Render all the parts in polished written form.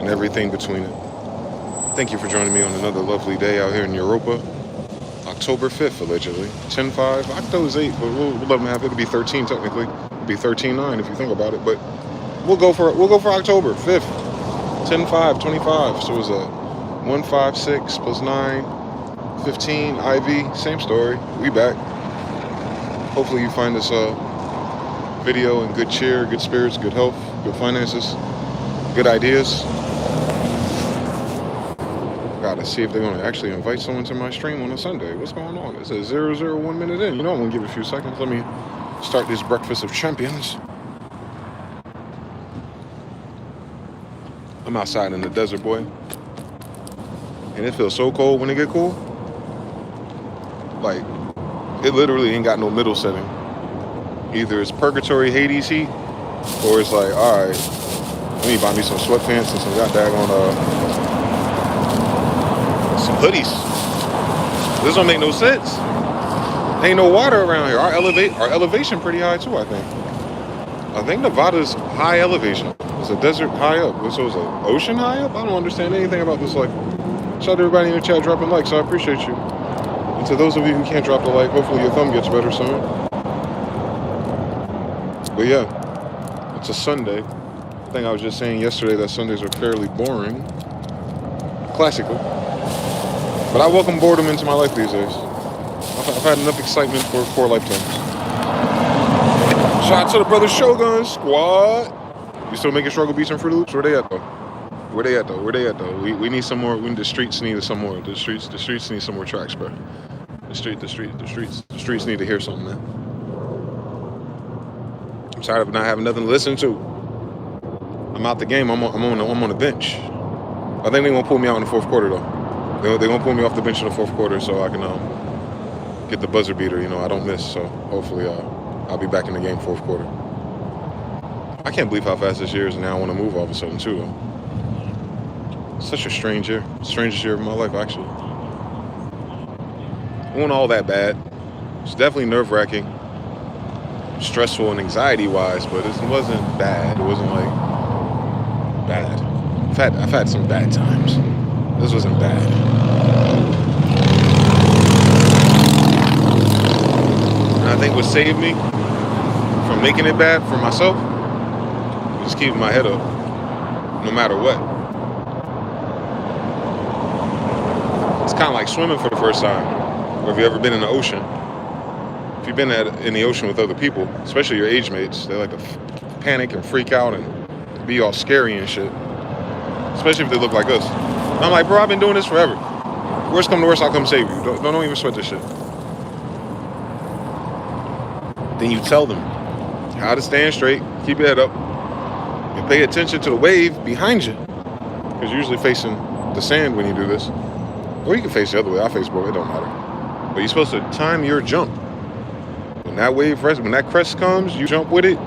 and everything between it. Thank you for joining me on another lovely day out here in Europa. October 5th, allegedly. 10-5. October's 8, but we'll let them have it. It'll be 13 technically. It'll be 13-9 if you think about it. But we'll go for October 5th. 10-5, 25. So it was a 156 plus 9, 15. IV, same story. We back. Hopefully you find this video in good cheer, good spirits, good health, good finances, good ideas. Gotta see if they're gonna actually invite someone to my stream on a Sunday. What's going on? It says 001 minute in. You know, I'm gonna give it a few seconds. Let me start this breakfast of champions. I'm outside in the desert, boy. And it feels so cold when it get cool. Like, it literally ain't got no middle setting. Either it's purgatory Hades heat, or it's like, alright, let me buy me some sweatpants and some some hoodies. This don't make no sense. Ain't no water around here. Our elevation pretty high too, I think. I think Nevada's high elevation. It's a desert high up. So it's an ocean high up? I don't understand anything about this life. Shout out to everybody in the chat dropping likes. I appreciate you. And to those of you who can't drop the like, hopefully your thumb gets better soon. But yeah, it's a Sunday. I think I was just saying yesterday that Sundays are fairly boring. Classical. But I welcome boredom into my life these days. I've had enough excitement for 4 lifetimes. Shout out to the brother Shogun Squad. You still making Struggle Beats and Fruit Loops? Where they at though? We need some more. The streets need some more. The streets need some more tracks, bro. The streets need to hear something, man. I'm tired of not having nothing to listen to. I'm out the game. I'm on the bench. I think they're gonna pull me out in the 4th quarter though. They're gonna pull me off the bench in the 4th quarter so I can get the buzzer beater. You know, I don't miss. So hopefully I'll be back in the game 4th quarter. I can't believe how fast this year is, and now I want to move all of a sudden too though. Such a strange year. Strangest year of my life actually. It wasn't all that bad. It's definitely nerve-wracking, stressful and anxiety-wise, but it wasn't bad. It wasn't like bad. I've had some bad times. This wasn't bad. And I think what saved me from making it bad for myself was just keeping my head up, no matter what. It's kind of like swimming for the first time. Or have you ever been in the ocean? If you've been in the ocean with other people, especially your age mates, they like to panic and freak out and be all scary and shit. Especially if they look like us. And I'm like, bro, I've been doing this forever. Worst come to worst, I'll come save you. Don't even sweat this shit. Then you tell them how to stand straight, keep your head up, and pay attention to the wave behind you. Because you're usually facing the sand when you do this. Or you can face the other way. I face both. It don't matter. But you're supposed to time your jump. When that wave rests, when that crest comes, you jump with it.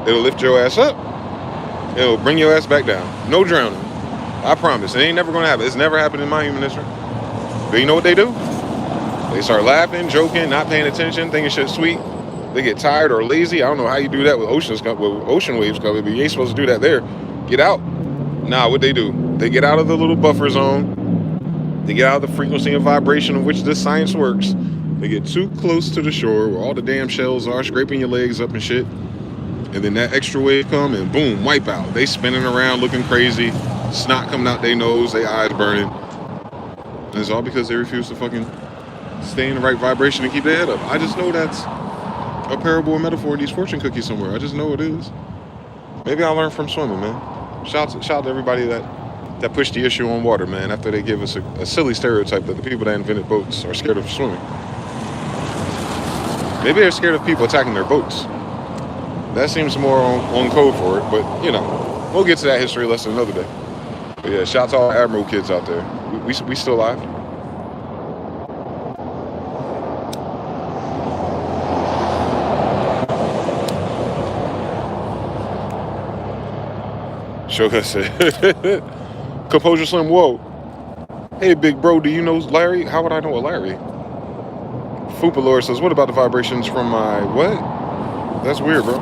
It'll lift your ass up. It'll bring your ass back down. No drowning. I promise. It ain't never gonna happen. It's never happened in my human history. But you know what they do? They start laughing, joking, not paying attention, thinking shit's sweet. They get tired or lazy. I don't know how you do that with ocean waves coming, but you ain't supposed to do that there. Get out. Nah, what they do? They get out of the little buffer zone. They get out of the frequency and vibration of which this science works. They get too close to the shore where all the damn shells are, scraping your legs up and shit. And then that extra wave come and boom, wipe out. They spinning around looking crazy, snot coming out their nose, their eyes burning. And it's all because they refuse to fucking stay in the right vibration and keep their head up. I just know that's a parable or metaphor in these fortune cookies somewhere. I just know it is. Maybe I learned from swimming, man. Shout out to everybody that pushed the issue on water, man, after they gave us a silly stereotype that the people that invented boats are scared of swimming. Maybe they're scared of people attacking their boats. That seems more on code for it, but, you know, we'll get to that history lesson another day. But yeah, shout out to all the Admiral kids out there. We still alive. Shogun said, Composure Slim, whoa. Hey, big bro, do you know Larry? How would I know a Larry? Foopalore says, what about the vibrations from my what? That's weird, bro.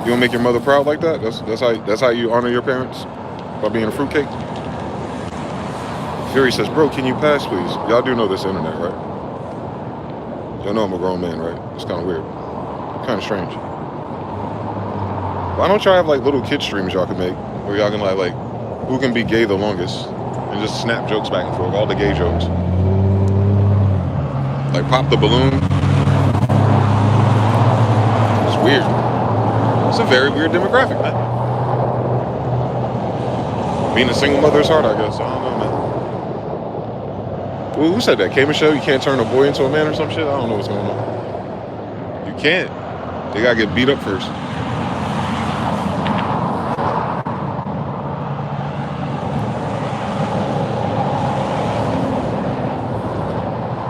You don't make your mother proud like that? That's how you honor your parents? by being a fruitcake. Fury says, bro, can you pass, please? Y'all do know this internet, right? Y'all know I'm a grown man, right? It's kind of weird. Kind of strange. Why don't y'all have like little kid streams y'all can make where y'all can like who can be gay the longest and just snap jokes back and forth, all the gay jokes. Like pop the balloon. It's weird. It's a very weird demographic, man. Being a single mother is hard, I guess. I don't know, man. Well, who said that? K-Michelle, you can't turn a boy into a man or some shit? I don't know what's going on. You can't. They gotta get beat up first.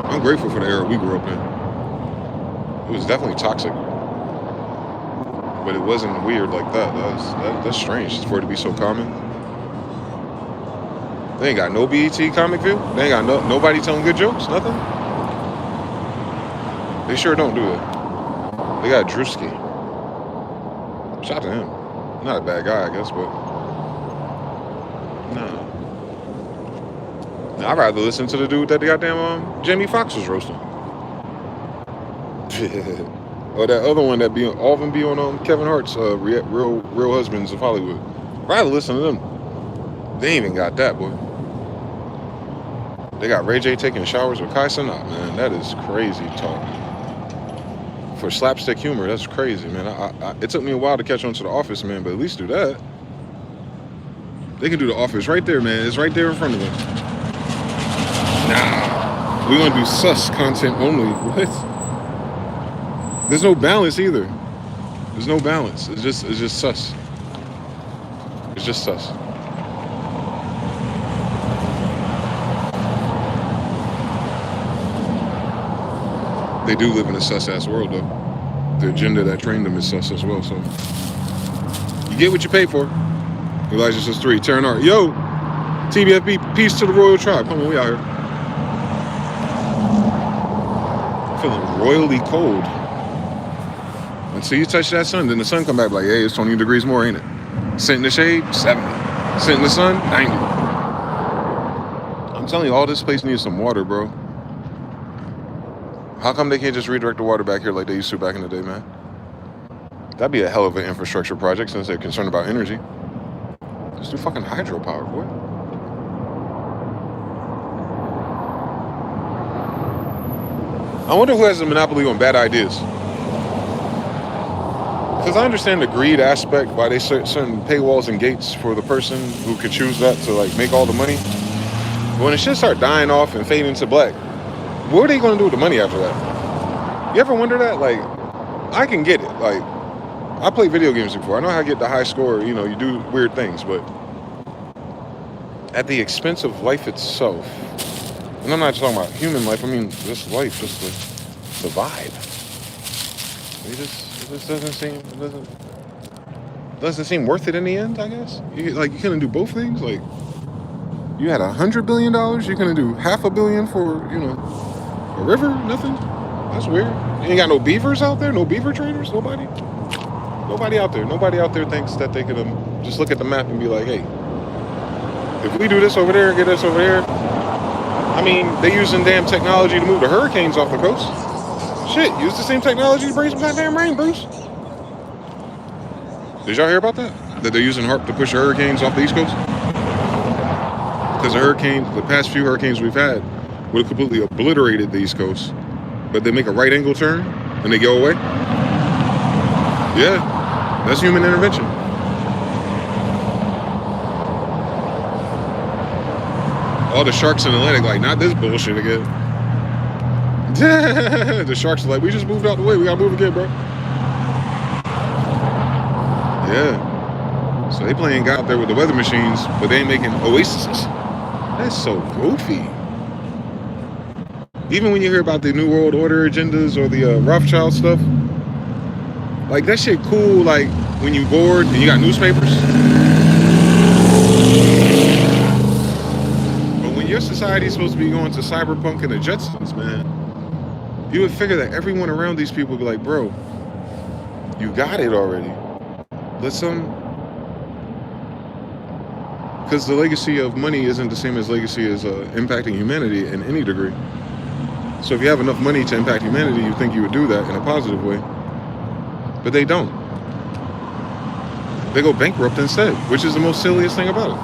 I'm grateful for the era we grew up in. It was definitely toxic. But it wasn't weird like that. That's strange for it to be so common. They ain't got no BET comic view. They ain't got nobody telling good jokes. Nothing. They sure don't do that. They got Drewski. Shout out to him. Not a bad guy, I guess, but nah. I'd rather listen to the dude that the goddamn Jamie Foxx was roasting. Or that other one that often be on Kevin Hart's Real Husbands of Hollywood. I'd rather listen to them. They ain't even got that, boy. They got Ray J taking showers with Kai Cenat, man. That is crazy talk. For slapstick humor, that's crazy, man. It took me a while to catch on to The Office, man, but at least do that. They can do The Office right there, man. It's right there in front of them. Nah. We want to do sus content only. What? There's no balance either. There's no balance. It's just sus. It's just sus. They do live in a sus-ass world, though. The agenda that trained them is sus as well, so. You get what you pay for. Elijah says 3. Terran Art. Yo! TBFB, peace to the royal tribe. Come on, we out here. Feeling royally cold. Until you touch that sun, then the sun come back like, hey, it's 20 degrees more, ain't it? Sit in the shade, 70. Sit in the sun, 90. I'm telling you, all this place needs some water, bro. How come they can't just redirect the water back here like they used to back in the day, man? That'd be a hell of an infrastructure project since they're concerned about energy. Just do fucking hydropower, boy. I wonder who has a monopoly on bad ideas. Because I understand the greed aspect, why they set certain paywalls and gates for the person who could choose that to like make all the money. But when the shit start dying off and fading to black, what are they going to do with the money after that? You ever wonder that? Like, I can get it. Like, I played video games before. I know how to get the high score. You know, you do weird things, but at the expense of life itself. And I'm not just talking about human life. I mean, just life, just the vibe. It just doesn't seem worth it in the end, I guess. You couldn't do both things. Like, you had $100 billion. You couldn't do $500 million for, you know, a river? Nothing? That's weird. You ain't got no beavers out there? No beaver traders? Nobody? Nobody out there. Nobody out there thinks that they could just look at the map and be like, hey, if we do this over there and get this over there, I mean, they using damn technology to move the hurricanes off the coast. Shit, use the same technology to bring some goddamn rain, Bruce. Did y'all hear about that? That they're using HARP to push the hurricanes off the East Coast? Because the past few hurricanes we've had would have completely obliterated the East Coast. But they make a right angle turn and they go away. Yeah, that's human intervention. All the sharks in the Atlantic, like, not this bullshit again. The sharks are like, we just moved out the way. We gotta move again, bro. Yeah. So they playing God there with the weather machines, but they ain't making oases. That's so goofy. Even when you hear about the New World Order agendas or the Rothschild stuff, like, that shit cool, like, when you bored and you got newspapers. But when your society's supposed to be going to cyberpunk and the Jetsons, man, you would figure that everyone around these people would be like, bro, you got it already. Let's Because the legacy of money isn't the same as legacy as impacting humanity in any degree. So if you have enough money to impact humanity, you think you would do that in a positive way. But they don't. They go bankrupt instead, which is the most silliest thing about it.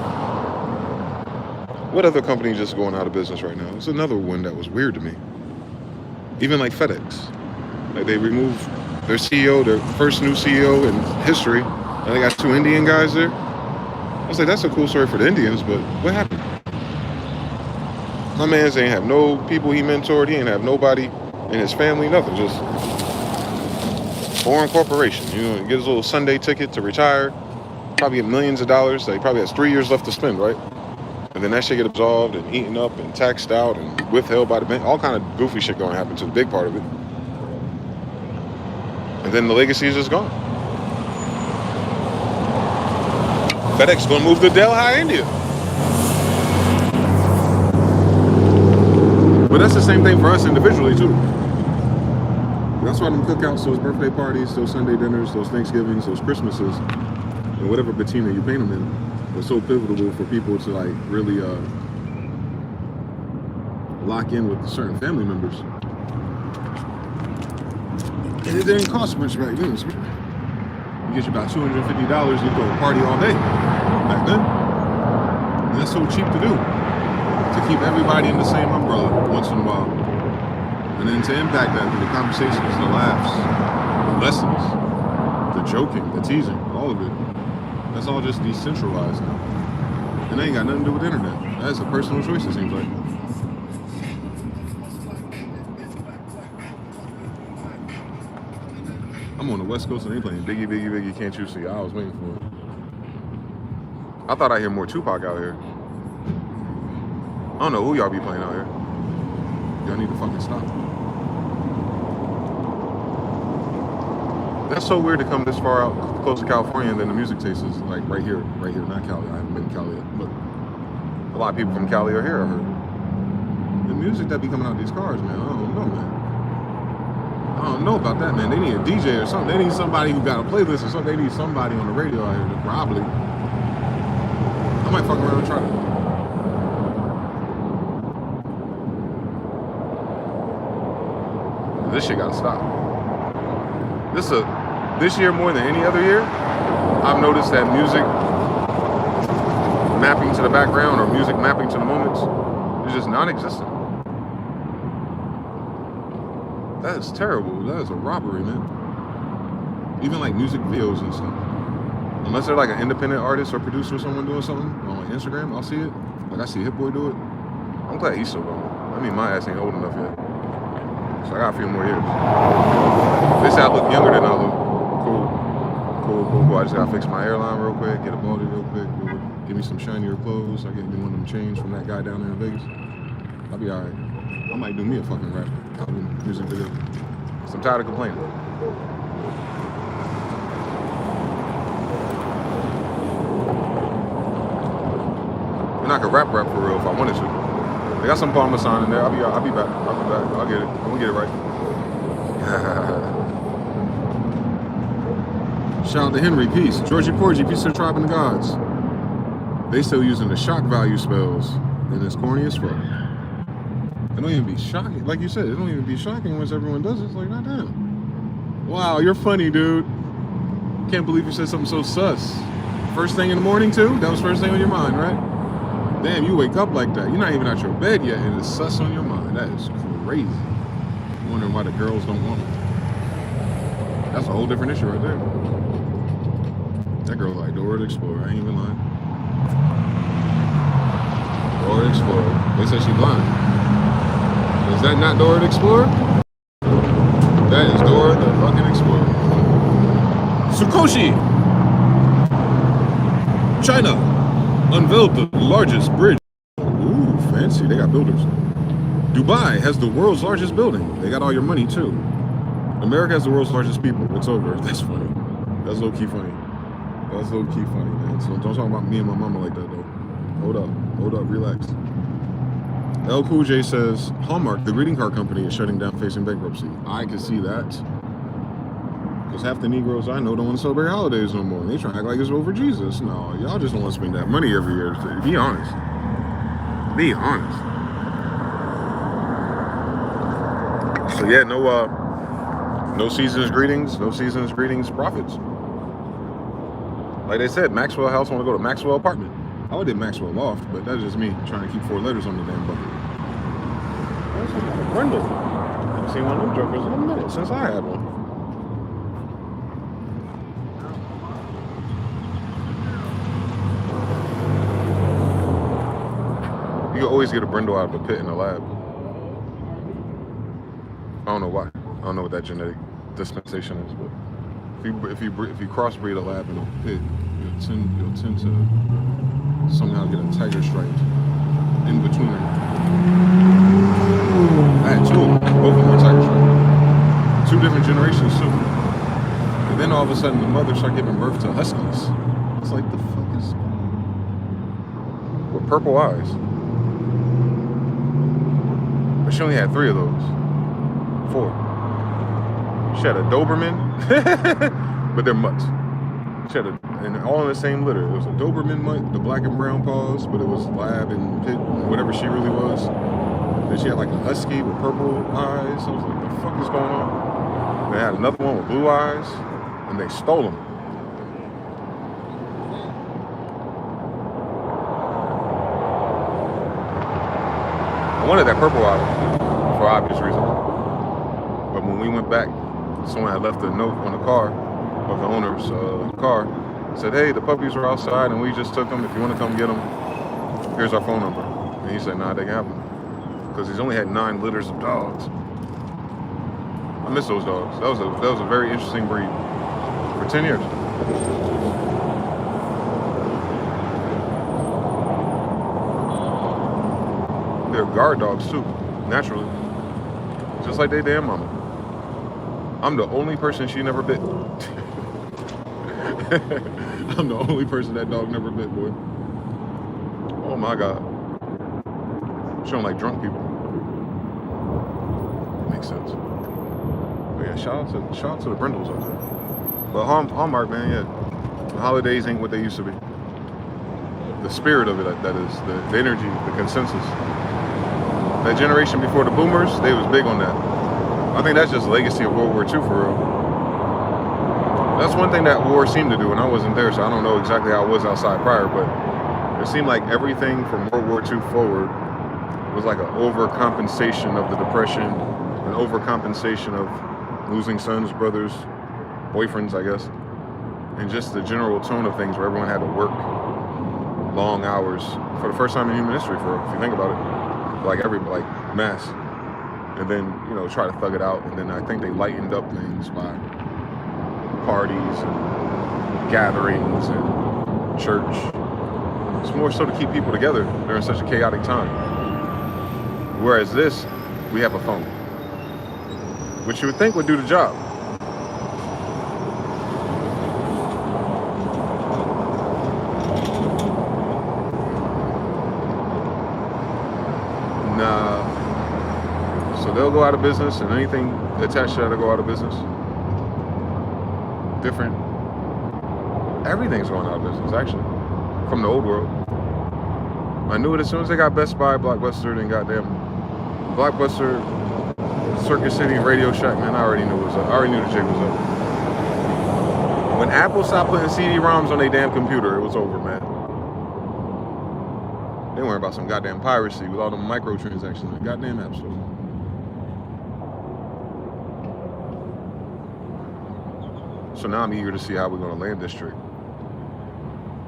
What other company just going out of business right now? It's another one that was weird to me. Even like FedEx. Like they removed their CEO, their first new CEO in history, and they got 2 Indian guys there. I was like, that's a cool story for the Indians, but what happened? My man's ain't have no people he mentored. He ain't have nobody in his family, nothing. Just foreign corporation. You know, he get his little Sunday ticket to retire. Probably get millions of dollars. So he probably has 3 years left to spend, right? And then that shit get absolved and eaten up and taxed out and withheld by the bank. All kind of goofy shit going to happen to the big part of it. And then the legacy is just gone. FedEx going to move to Delhi, India. But that's the same thing for us individually, too. That's why them cookouts, those birthday parties, those Sunday dinners, those Thanksgivings, those Christmases, and whatever patina you paint them in, are so pivotal for people to, like, really lock in with certain family members. And it didn't cost much back then. You get you about $250, you go to a party all day back then. And that's so cheap to do. To keep everybody in the same umbrella once in a while. And then to impact that through the conversations, the laughs, the lessons, the joking, the teasing, all of it. That's all just decentralized now. And they ain't got nothing to do with the internet. That's a personal choice, it seems like. I'm on the West Coast and they playing Biggie, Biggie, Biggie, Can't You See? I was waiting for it. I thought I'd hear more Tupac out here. I don't know who y'all be playing out here. Y'all need to fucking stop. That's so weird to come this far out close to California and then the music taste is like right here, not Cali. I haven't been to Cali yet, but a lot of people from Cali are here, I heard. The music that be coming out these cars, man, I don't know, man. I don't know about that, man. They need a DJ or something. They need somebody who got a playlist or something. They need somebody on the radio out here, probably. I might fuck around and try to. This shit gotta stop. This year more than any other year, I've noticed that music mapping to the background or music mapping to the moments is just non-existent. That is terrible. That is a robbery, man. Even like music videos and stuff. Unless they're like an independent artist or producer or someone doing something on like Instagram, I'll see it. Like I see Hit Boy do it. I'm glad he's still going. I mean, my ass ain't old enough yet. So I got a few more years. They say I look younger than I look. Cool. I just gotta fix my hairline real quick, get a baldy real quick, give me some shinier clothes. I get me one of them chains from that guy down there in Vegas. I'll be alright. I might do me a fucking rap album, music video. Cause I'm tired of complaining. And I could rap for real if I wanted to. They got some Parmesan in there. I'll be back. I'll get it. I'm gonna get it right. Shout out to Henry, peace. Georgie Porgy, peace to the tribe and the gods. They still using the shock value spells, and it's corny as fuck. It don't even be shocking. Like you said, it don't even be shocking once everyone does it. It's like, goddamn. Wow, you're funny, dude. Can't believe you said something so sus. First thing in the morning, too? That was first thing on your mind, right? Damn, you wake up like that. You're not even out your bed yet, and it's sus on your mind. That is crazy. I'm wondering why the girls don't want it. That's a whole different issue right there. That girl's like Dora the Explorer. I ain't even lying. Dora the Explorer. They said she's blind. Is that not Dora the Explorer? That is Dora the fucking Explorer. Tsukoshi! China unveiled the largest bridge. Ooh, fancy. They got builders. Dubai has the world's largest building. They got all your money, too. America has the world's largest people. It's over. That's funny. That's low-key funny. That's low-key funny, man. So don't talk about me and my mama like that, though. Hold up, relax. L Cool J says, Hallmark, the greeting card company, is shutting down facing bankruptcy. I can see that. Because half the Negroes I know don't want to celebrate holidays no more. They try to act like it's over Jesus. No, y'all just don't want to spend that money every year. Be honest. Be honest. So yeah, no season's greetings. No season's greetings, prophets. Like they said, Maxwell House want to go to Maxwell apartment. I would did Maxwell Loft, but that's just me trying to keep 4 letters on the damn bucket. That's a Brindle. I haven't seen one of them jokers in a minute since I had one. You can always get a Brindle out of a pit in a lab. I don't know why. I don't know what that genetic dispensation is, but if you crossbreed a lab in a pit, you'll tend to somehow get a tiger stripe in between them. I had 2 of them. Both of them were tiger stripe. 2 different generations too. And then all of a sudden the mother started giving birth to huskies. It's like, the fuck is with purple eyes. But she only had 3 of those. 4. She had a Doberman, but they're mutts. She had and all in the same litter. It was a Doberman mutt, the black and brown paws, but it was lab and pit, whatever she really was. Then she had like a husky with purple eyes. I was like, the fuck is going on? They had another one with blue eyes, and they stole them. I wanted that purple eye for obvious reasons. But when we went back, someone had left a note on the car of the owner's car. Said, hey, the puppies were outside and we just took them. If you want to come get them, here's our phone number. And he said, nah, they can have them. Because he's only had 9 litters of dogs. I miss those dogs. That was a very interesting breed for 10 years. They're guard dogs too, naturally. Just like they damn mama. I'm the only person she never bit. I'm the only person that dog never bit, boy. Oh my God. She don't like drunk people. Makes sense. But yeah, shout out to the Brindles out there. But Hallmark, man, yeah. The holidays ain't what they used to be. The spirit of it, that is, the energy, the consensus. That generation before the boomers, they was big on that. I think that's just a legacy of World War II for real. That's one thing that war seemed to do, and I wasn't there, so I don't know exactly how it was outside prior, but it seemed like everything from World War II forward was like an overcompensation of the Depression, an overcompensation of losing sons, brothers, boyfriends, I guess, and just the general tone of things where everyone had to work long hours for the first time in human history, for if you think about it, like mass. And then, try to thug it out. And then I think they lightened up things by parties and gatherings and church. It's more so to keep people together during such a chaotic time. Whereas this, we have a phone, which you would think would do the job. So they'll go out of business, and anything attached to that will go out of business. Different. Everything's going out of business, actually, from the old world. I knew it as soon as they got Best Buy, Blockbuster, then goddamn Blockbuster, Circuit City, Radio Shack, man, I already knew it was up. I already knew the jig was up. When Apple stopped putting CD-ROMs on their damn computer, it was over, man. They weren't about some goddamn piracy with all them microtransactions in the goddamn App Store. So now I'm eager to see how we're going to land this trick.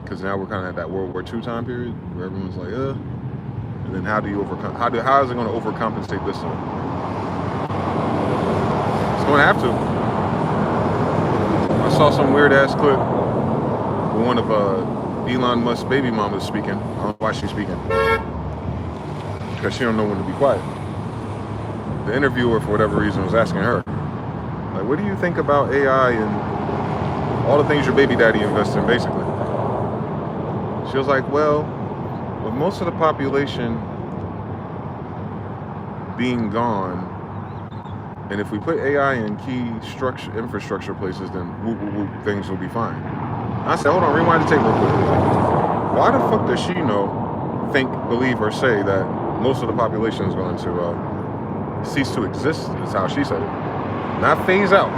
Because now we're kind of at that World War II time period where everyone's like, and then how do you overcome? How is it going to overcompensate this one? It's going to have to. I saw some weird ass clip with one of Elon Musk's baby mamas speaking. I don't know why she's speaking. Because she don't know when to be quiet. The interviewer, for whatever reason, was asking her, like, what do you think about AI and all the things your baby daddy invests in, basically? She was like, well, with most of the population being gone, And if we put AI in key infrastructure places, then whoop, whoop, whoop, things will be fine. I said, hold on, rewind the tape real quick. Why the fuck does she know, think, believe, or say that most of the population is going to cease to exist? Is how she said it. Not phase out.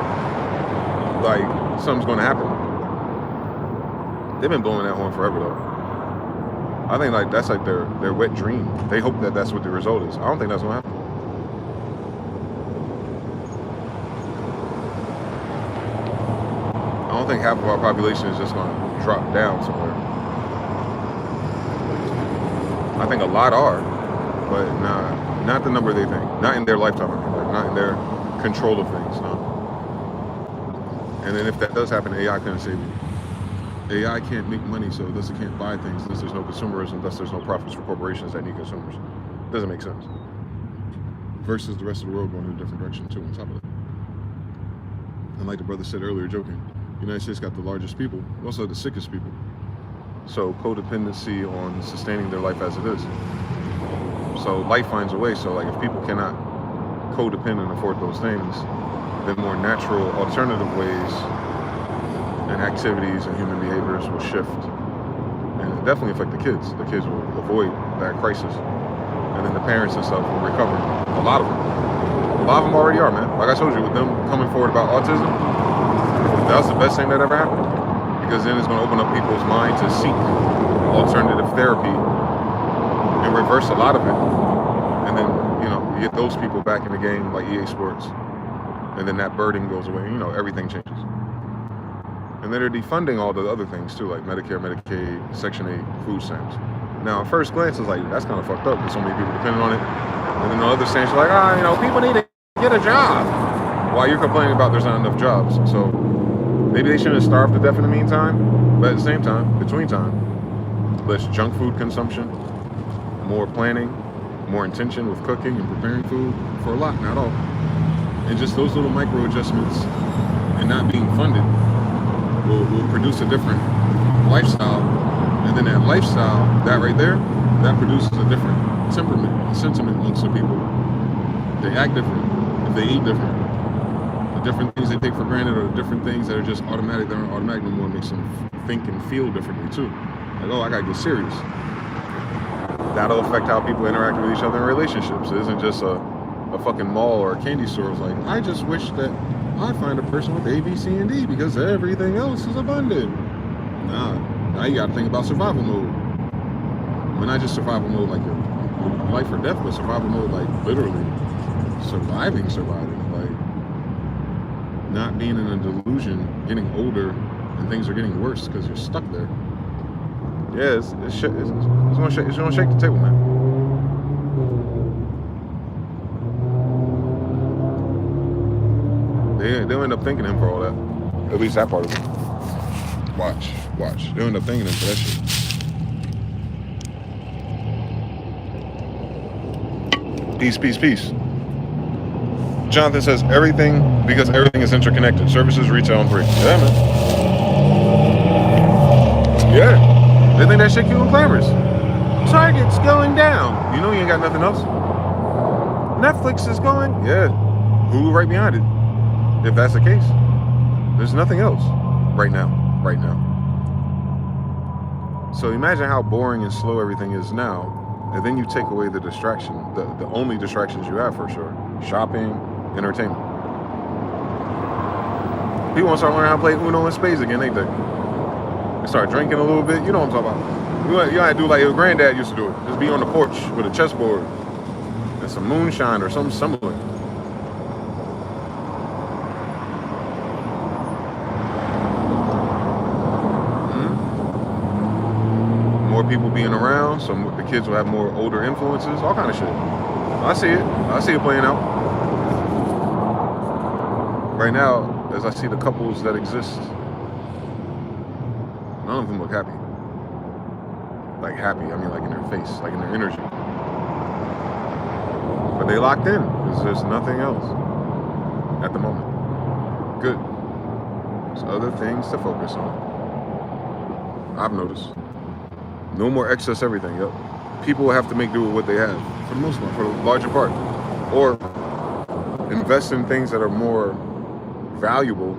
Like something's going to happen. They've been blowing that horn forever, though. I think like that's like their wet dream. They hope that that's what the result is. I don't think that's going to happen. I don't think half of our population is just going to drop down somewhere. I think a lot are, but not the number they think. Not in their lifetime, like not in their control of things. No. And then if that does happen, AI couldn't save you. AI can't make money, so thus it can't buy things. Thus there's no consumerism. Thus there's no profits for corporations that need consumers. Doesn't make sense. Versus the rest of the world going in a different direction too. On top of it, and like the brother said earlier, joking, the United States got the largest people, also the sickest people. So codependency on sustaining their life as it is. So life finds a way. So like if people cannot codepend and afford those things, then more natural alternative ways and activities and human behaviors will shift, and it definitely affect the kids. The kids will avoid that crisis, and then the parents and stuff will recover. A lot of them already are, man. Like I told you, with them coming forward about autism, that was the best thing that ever happened, because then it's going to open up people's mind to seek alternative therapy and reverse a lot of it, and then you get those people back in the game like EA Sports, and then that burden goes away. Everything changes. And then they're defunding all the other things too, like Medicare, Medicaid, Section 8, food stamps. Now, at first glance, it's like, that's kind of fucked up, because so many people depending on it. And then the other stamps are like, people need to get a job. While you're complaining about there's not enough jobs. So maybe they shouldn't starve to death in the meantime, but at the same time, between time, less junk food consumption, more planning, more intention with cooking and preparing food for a lot, not all. And just those little micro adjustments and not being funded will produce a different lifestyle, and then that lifestyle, that right there, that produces a different temperament and sentiment amongst the people. They act different if they eat different. The different things they take for granted are the different things that are just automatic. They aren't automatic anymore. It makes them think and feel differently too. Like, oh, I gotta get serious. That'll affect how people interact with each other in relationships. It isn't just a fucking mall or a candy store. It's like, I just wish that I find a person with A, B, C, and D because everything else is abundant. Nah, now you gotta think about survival mode. When not just survival mode like your life or death, but survival mode like literally surviving, like not being in a delusion, getting older, and things are getting worse because you're stuck there. Yeah, it's gonna shake the table, man. They'll end up thanking him for all that. At least that part of it. Watch. They'll end up thanking him for that shit. Peace. Jonathan says everything, because everything is interconnected. Services, retail, and free. Yeah, man. Yeah. They think that shit cute and glamorous. Target's going down. You know you ain't got nothing else. Netflix is going. Yeah. Hulu right behind it. If that's the case, there's nothing else right now. So imagine how boring and slow everything is now, and then you take away the distraction, the only distractions you have for sure: shopping, entertainment. People want to start learning how to play Uno and spades again, ain't they? They start drinking a little bit. You know what I'm talking about. You gotta do like your granddad used to do it. Just be on the porch with a chessboard and some moonshine or something similar. People being around, so the kids will have more older influences, all kind of shit. I see it playing out right now as I see the couples that exist. None of them look happy. Like happy, I mean like in their face, like in their energy. But they locked in. There's nothing else at the moment. Good. There's other things to focus on. I've noticed. No more excess everything. Yep. People will have to make do with what they have for the most part, for the larger part, or invest in things that are more valuable,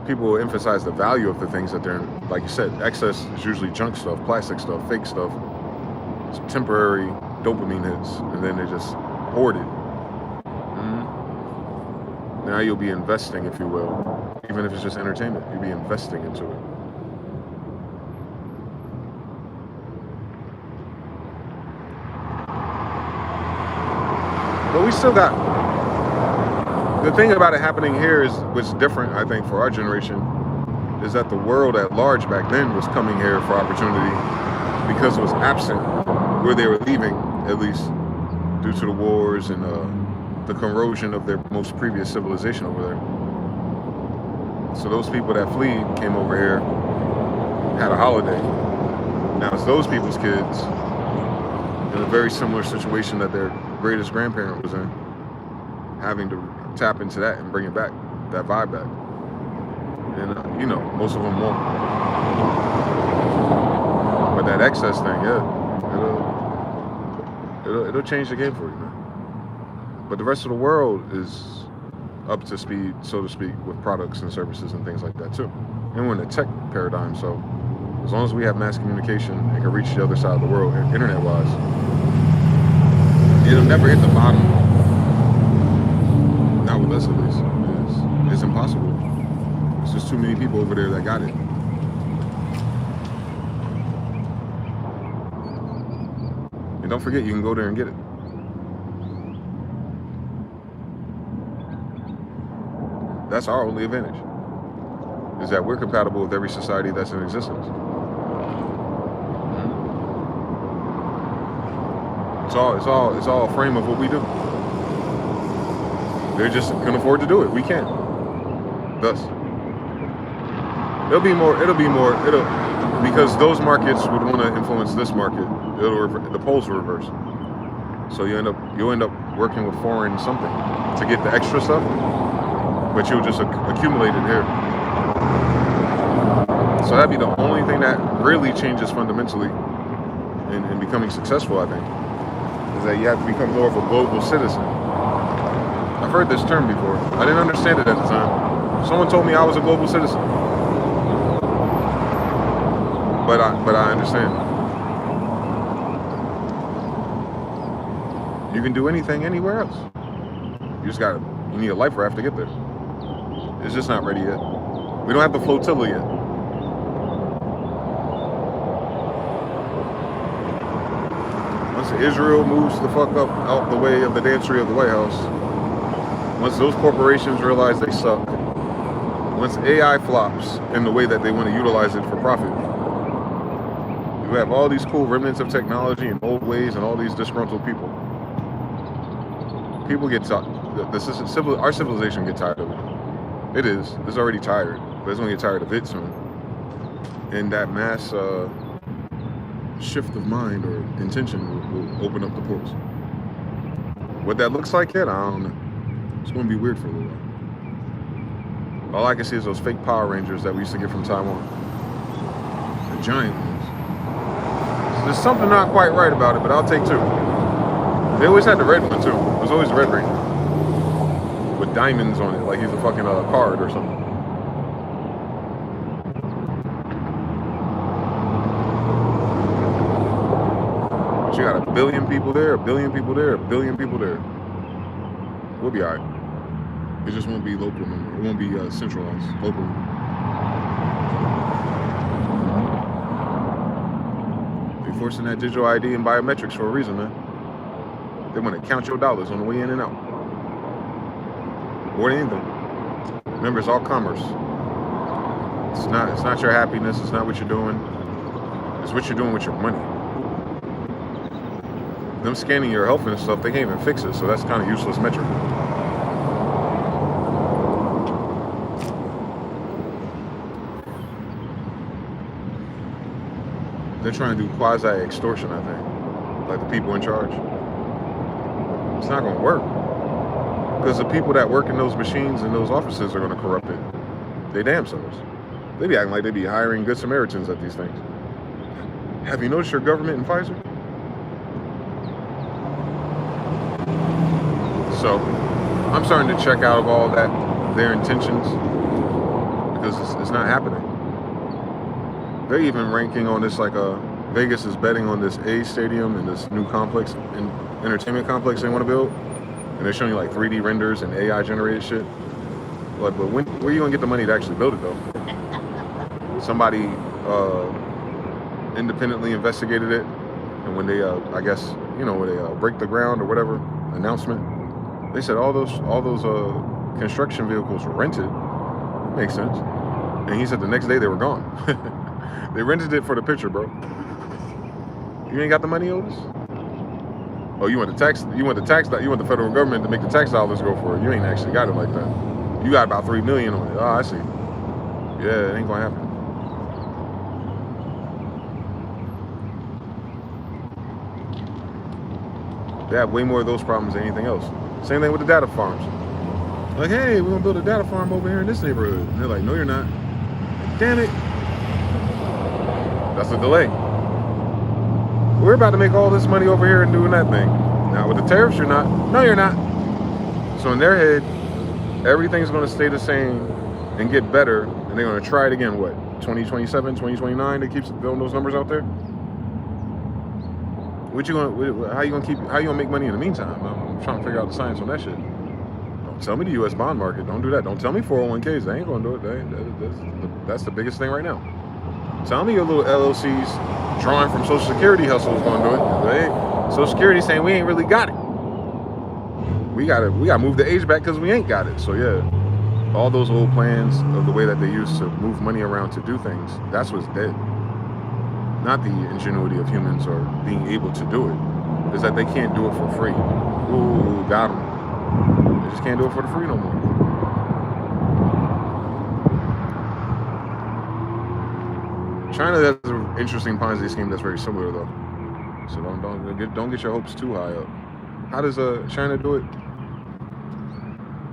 people will emphasize the value of the things that they're in. Like you said, excess is usually junk stuff, plastic stuff, fake stuff, some temporary dopamine hits, and then they just hoard it. Now you'll be investing, if you will, even if it's just entertainment, you'll be investing into it. But we still got, the thing about it happening here is what's different, I think, for our generation, is that the world at large back then was coming here for opportunity because it was absent where they were leaving, at least due to the wars and the corrosion of their most previous civilization over there. So those people that fled came over here, had a holiday. Now it's those people's kids in a very similar situation that their greatest grandparent was in, having to tap into that and bring it back, that vibe back. And you know, most of them won't. But that excess thing, yeah, it'll change the game for you, man. But the rest of the world is up to speed, so to speak, with products and services and things like that too. And we're in a tech paradigm, so as long as we have mass communication and can reach the other side of the world, internet-wise, it'll never hit the bottom. Not with us, at least. It's impossible. There's just too many people over there that got it. And don't forget, you can go there and get it. That's our only advantage, is that we're compatible with every society that's in existence. It's all a frame of what we do. They just can afford to do it. We can't. Thus, because those markets would want to influence this market. The poles will reverse. So you'll end up working with foreign something to get the extra stuff, but you'll just accumulate it here. So that'd be the only thing that really changes fundamentally in becoming successful, I think, is that you have to become more of a global citizen. I've heard this term before. I didn't understand it at the time. Someone told me I was a global citizen. But I understand. You can do anything anywhere else. You need a life raft to get there. It's just not ready yet. We don't have the flotilla yet. Once Israel moves the fuck up out the way of the dancery of the White House, once those corporations realize they suck, once AI flops in the way that they want to utilize it for profit, you have all these cool remnants of technology and old ways and all these disgruntled people. People get tired. Our civilization get tired of it. It is. It's already tired, but it's going to get tired of it soon. And that mass shift of mind or intention will open up the ports. What that looks like yet, I don't know. It's going to be weird for a little while. All I can see is those fake Power Rangers that we used to get from Taiwan. The giant ones. So there's something not quite right about it, but I'll take two. They always had the red one too. It was always the Red Ranger with diamonds on it, like he's a fucking card or something. But you got a billion people there, a billion people there, a billion people there. We'll be alright. It just won't be local no more. It won't be centralized, local. They're forcing that digital ID and biometrics for a reason, man. They want to count your dollars on the way in and out. More than anything. Remember, it's all commerce. It's not your happiness. It's not what you're doing. It's what you're doing with your money. Them scanning your health and stuff, they can't even fix it. So that's kind of useless metric. They're trying to do quasi-extortion, I think. Like the people in charge. It's not going to work. Because the people that work in those machines and those offices are going to corrupt it. They damn selves. They be acting like they be hiring good Samaritans at these things. Have you noticed your government in Pfizer? So, I'm starting to check out of all that, their intentions, because it's not happening. They're even ranking on this, like Vegas is betting on this A stadium and this new complex and entertainment complex they want to build, and they're showing you like 3D renders and AI generated shit. But where are you gonna get the money to actually build it though? Somebody independently investigated it, and when they I guess when they break the ground or whatever announcement, they said all those construction vehicles were rented. Makes sense. And he said the next day they were gone. They rented it for the picture, bro. You ain't got the money, Otis? Oh, you want the federal government to make the tax dollars go for it. You ain't actually got it like that. You got about $3 million on it. Oh, I see. Yeah, it ain't gonna happen. They have way more of those problems than anything else. Same thing with the data farms. Like, hey, we're gonna build a data farm over here in this neighborhood. And they're like, no, you're not. Damn it. That's a delay. We're about to make all this money over here and doing that thing. Now with the tariffs, you're not. No, you're not. So in their head, everything's gonna stay the same and get better, and they're gonna try it again, what, 2027, 2029, they keep throwing those numbers out there? How you gonna make money in the meantime? I'm trying to figure out the science on that shit. Don't tell me the U.S. bond market. Don't do that. Don't tell me 401ks. They ain't gonna do it. That's the biggest thing right now. Tell me your little LLCs drawing from Social Security hustle is gonna do it. Social Security saying we ain't really got it. We gotta move the age back because we ain't got it. So yeah, all those old plans of the way that they used to move money around to do things, that's what's dead. Not the ingenuity of humans or being able to do it. Is that they can't do it for free. Ooh, got them. They just can't do it for the free no more. China has an interesting Ponzi scheme that's very similar though. So don't get your hopes too high up. How does China do it?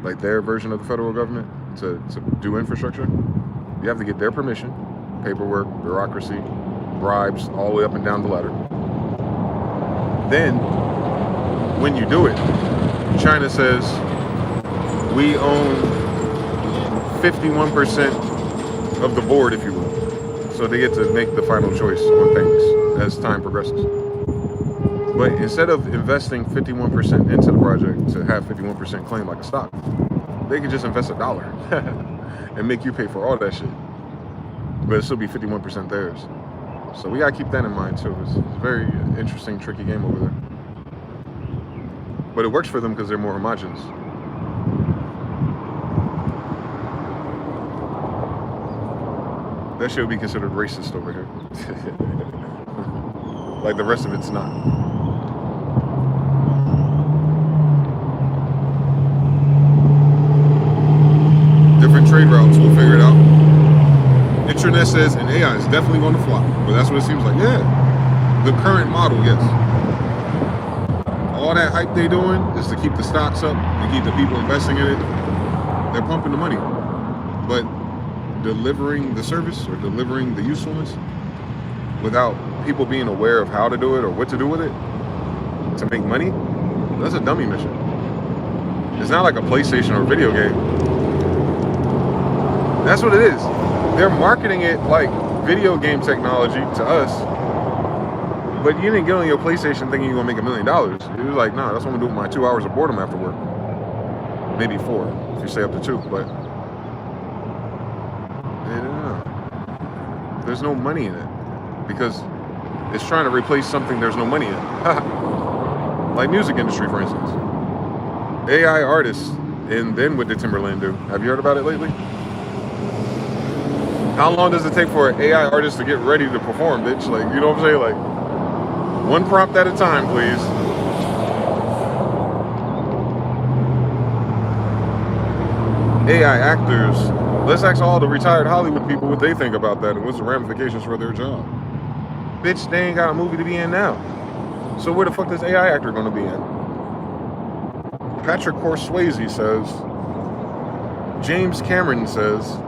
Like their version of the federal government to do infrastructure? You have to get their permission, paperwork, bureaucracy, bribes, all the way up and down the ladder. Then, when you do it, China says, we own 51% of the board, if you will. So they get to make the final choice on things as time progresses. But instead of investing 51% into the project to have 51% claim like a stock, they could just invest $1 and make you pay for all that shit. But it'll still be 51% theirs. So we gotta keep that in mind too. It's a very interesting, tricky game over there. But it works for them because they're more homogenous. That shit would be considered racist over here. Like the rest of it's not. Different trade routes, we'll figure it out. Internet says an AI is definitely going to flop, but that's what it seems like. Yeah, the current model, yes. All that hype they doing is to keep the stocks up and keep the people investing in it. They're pumping the money, but delivering the service or delivering the usefulness without people being aware of how to do it or what to do with it to make money, that's a dummy mission. It's not like a PlayStation or a video game. That's what it is. They're marketing it like video game technology to us, but you didn't get on your PlayStation thinking you're gonna make $1 million. You're like, nah, that's what I'm gonna do with my 2 hours of boredom after work. Maybe 4 if you stay up to 2, but there's no money in it because it's trying to replace something there's no money in. Like music industry, for instance. AI artists, and then what did Timberland do? Have you heard about it lately? How long does it take for an AI artist to get ready to perform, bitch? Like, you know what I'm saying? Like, one prompt at a time, please. AI actors. Let's ask all the retired Hollywood people what they think about that and what's the ramifications for their job. Bitch, they ain't got a movie to be in now. So where the fuck is AI actor gonna be in? Patrick Swayze says. James Cameron says.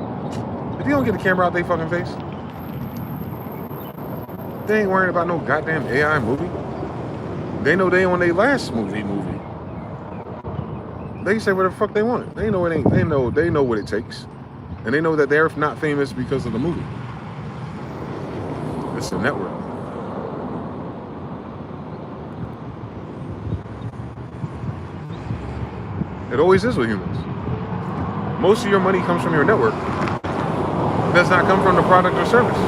If you don't get the camera out they fucking face, they ain't worrying about no goddamn AI movie. They know they on their last movie. They say whatever the fuck they want. They know it ain't. They know what it takes, and they know that they're not famous because of the movie. It's a network. It always is with humans. Most of your money comes from your network. It does not come from the product or service.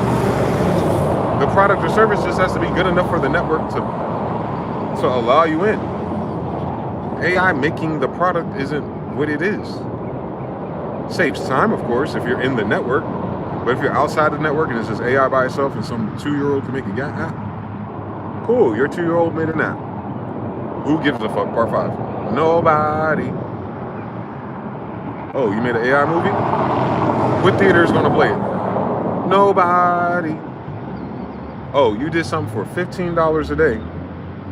The product or service just has to be good enough for the network to allow you in. AI making the product isn't what it is. Saves time, of course, if you're in the network. But if you're outside the network and it's just AI by itself and some 2-year-old can make a app, cool, your 2-year-old made an app. Who gives a fuck? Part 5. Nobody. Oh, you made an AI movie? What theater is going to play it? Nobody. Oh, you did something for $15 a day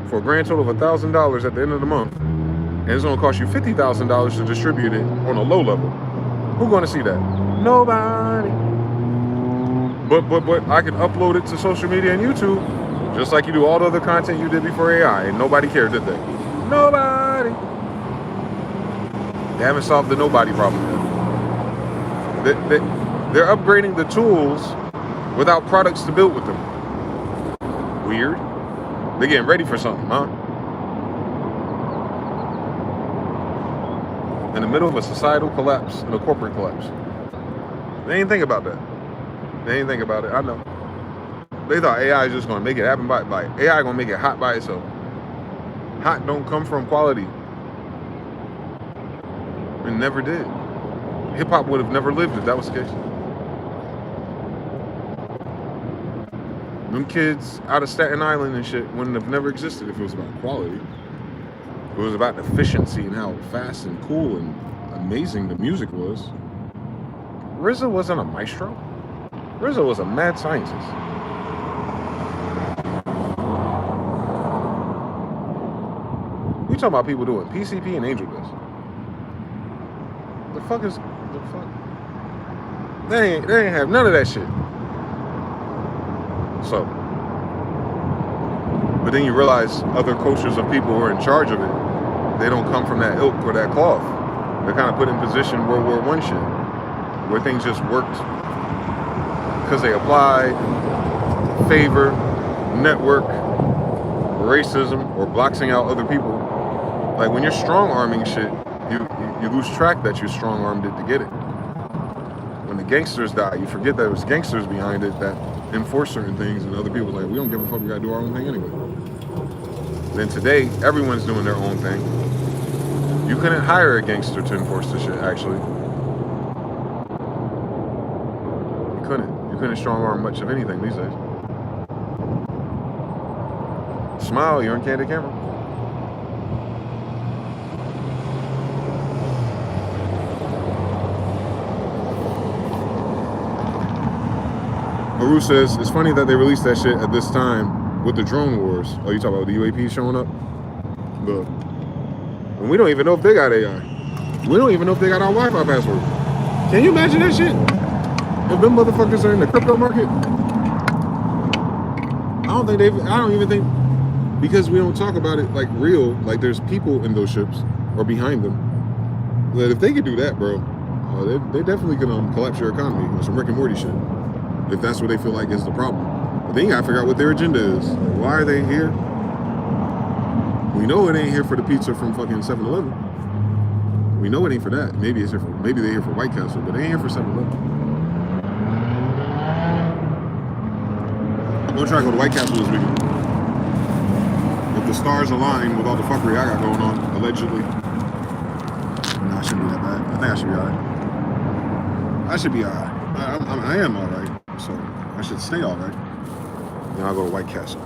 for a grand total of $1,000 at the end of the month. And it's going to cost you $50,000 to distribute it on a low level. Who's going to see that? Nobody. But I can upload it to social media and YouTube just like you do all the other content you did before AI, and nobody cared, did they? Nobody. They haven't solved the nobody problem yet. They're upgrading the tools without products to build with them. Weird. They're getting ready for something, huh? In the middle of a societal collapse and a corporate collapse. They ain't think about that. They ain't think about it. I know. They thought AI is just going to make it happen by AI going to make it hot by itself. Hot don't come from quality. It never did. Hip hop would have never lived if that was the case. Them kids out of Staten Island and shit wouldn't have never existed if it was about quality. It was about efficiency and how fast and cool and amazing the music was. RZA wasn't a maestro. RZA was a mad scientist. We talking about people doing PCP and angel dust. The fuck? They ain't have none of that shit. So, but then you realize other cultures of people who are in charge of it, they don't come from that ilk or that cloth. They're kind of put in position World War I shit, where things just worked because they applied favor, network, racism, or boxing out other people. Like when you're strong-arming shit, you lose track that you strong-armed it to get it. When the gangsters die, you forget that it was gangsters behind it that enforce certain things, and other people are like, we don't give a fuck, we gotta do our own thing anyway. Then today, everyone's doing their own thing. You couldn't hire a gangster to enforce this shit, actually. You couldn't strong-arm much of anything these days. Smile, you're on candid camera. Haru says, it's funny that they released that shit at this time with the drone wars. Oh, you talking about the UAP showing up? Look. And we don't even know if they got AI. We don't even know if they got our Wi-Fi password. Can you imagine that shit? If them motherfuckers are in the crypto market? I don't even think, because we don't talk about it like real, like there's people in those ships or behind them. But if they could do that, bro, they definitely could collapse your economy with some Rick and Morty shit. If that's what they feel like is the problem. But then you gotta figure out what their agenda is. Like, why are they here? We know it ain't here for the pizza from fucking 7-Eleven. We know it ain't for that. Maybe they're here for White Castle, but they ain't here for 7-Eleven. I'm gonna try to go to White Castle this weekend. If the stars align with all the fuckery I got going on, allegedly. Nah, I shouldn't be that bad. I think I should be alright. I should be alright. I am alright. So I should stay all right. Then I'll go to White Castle.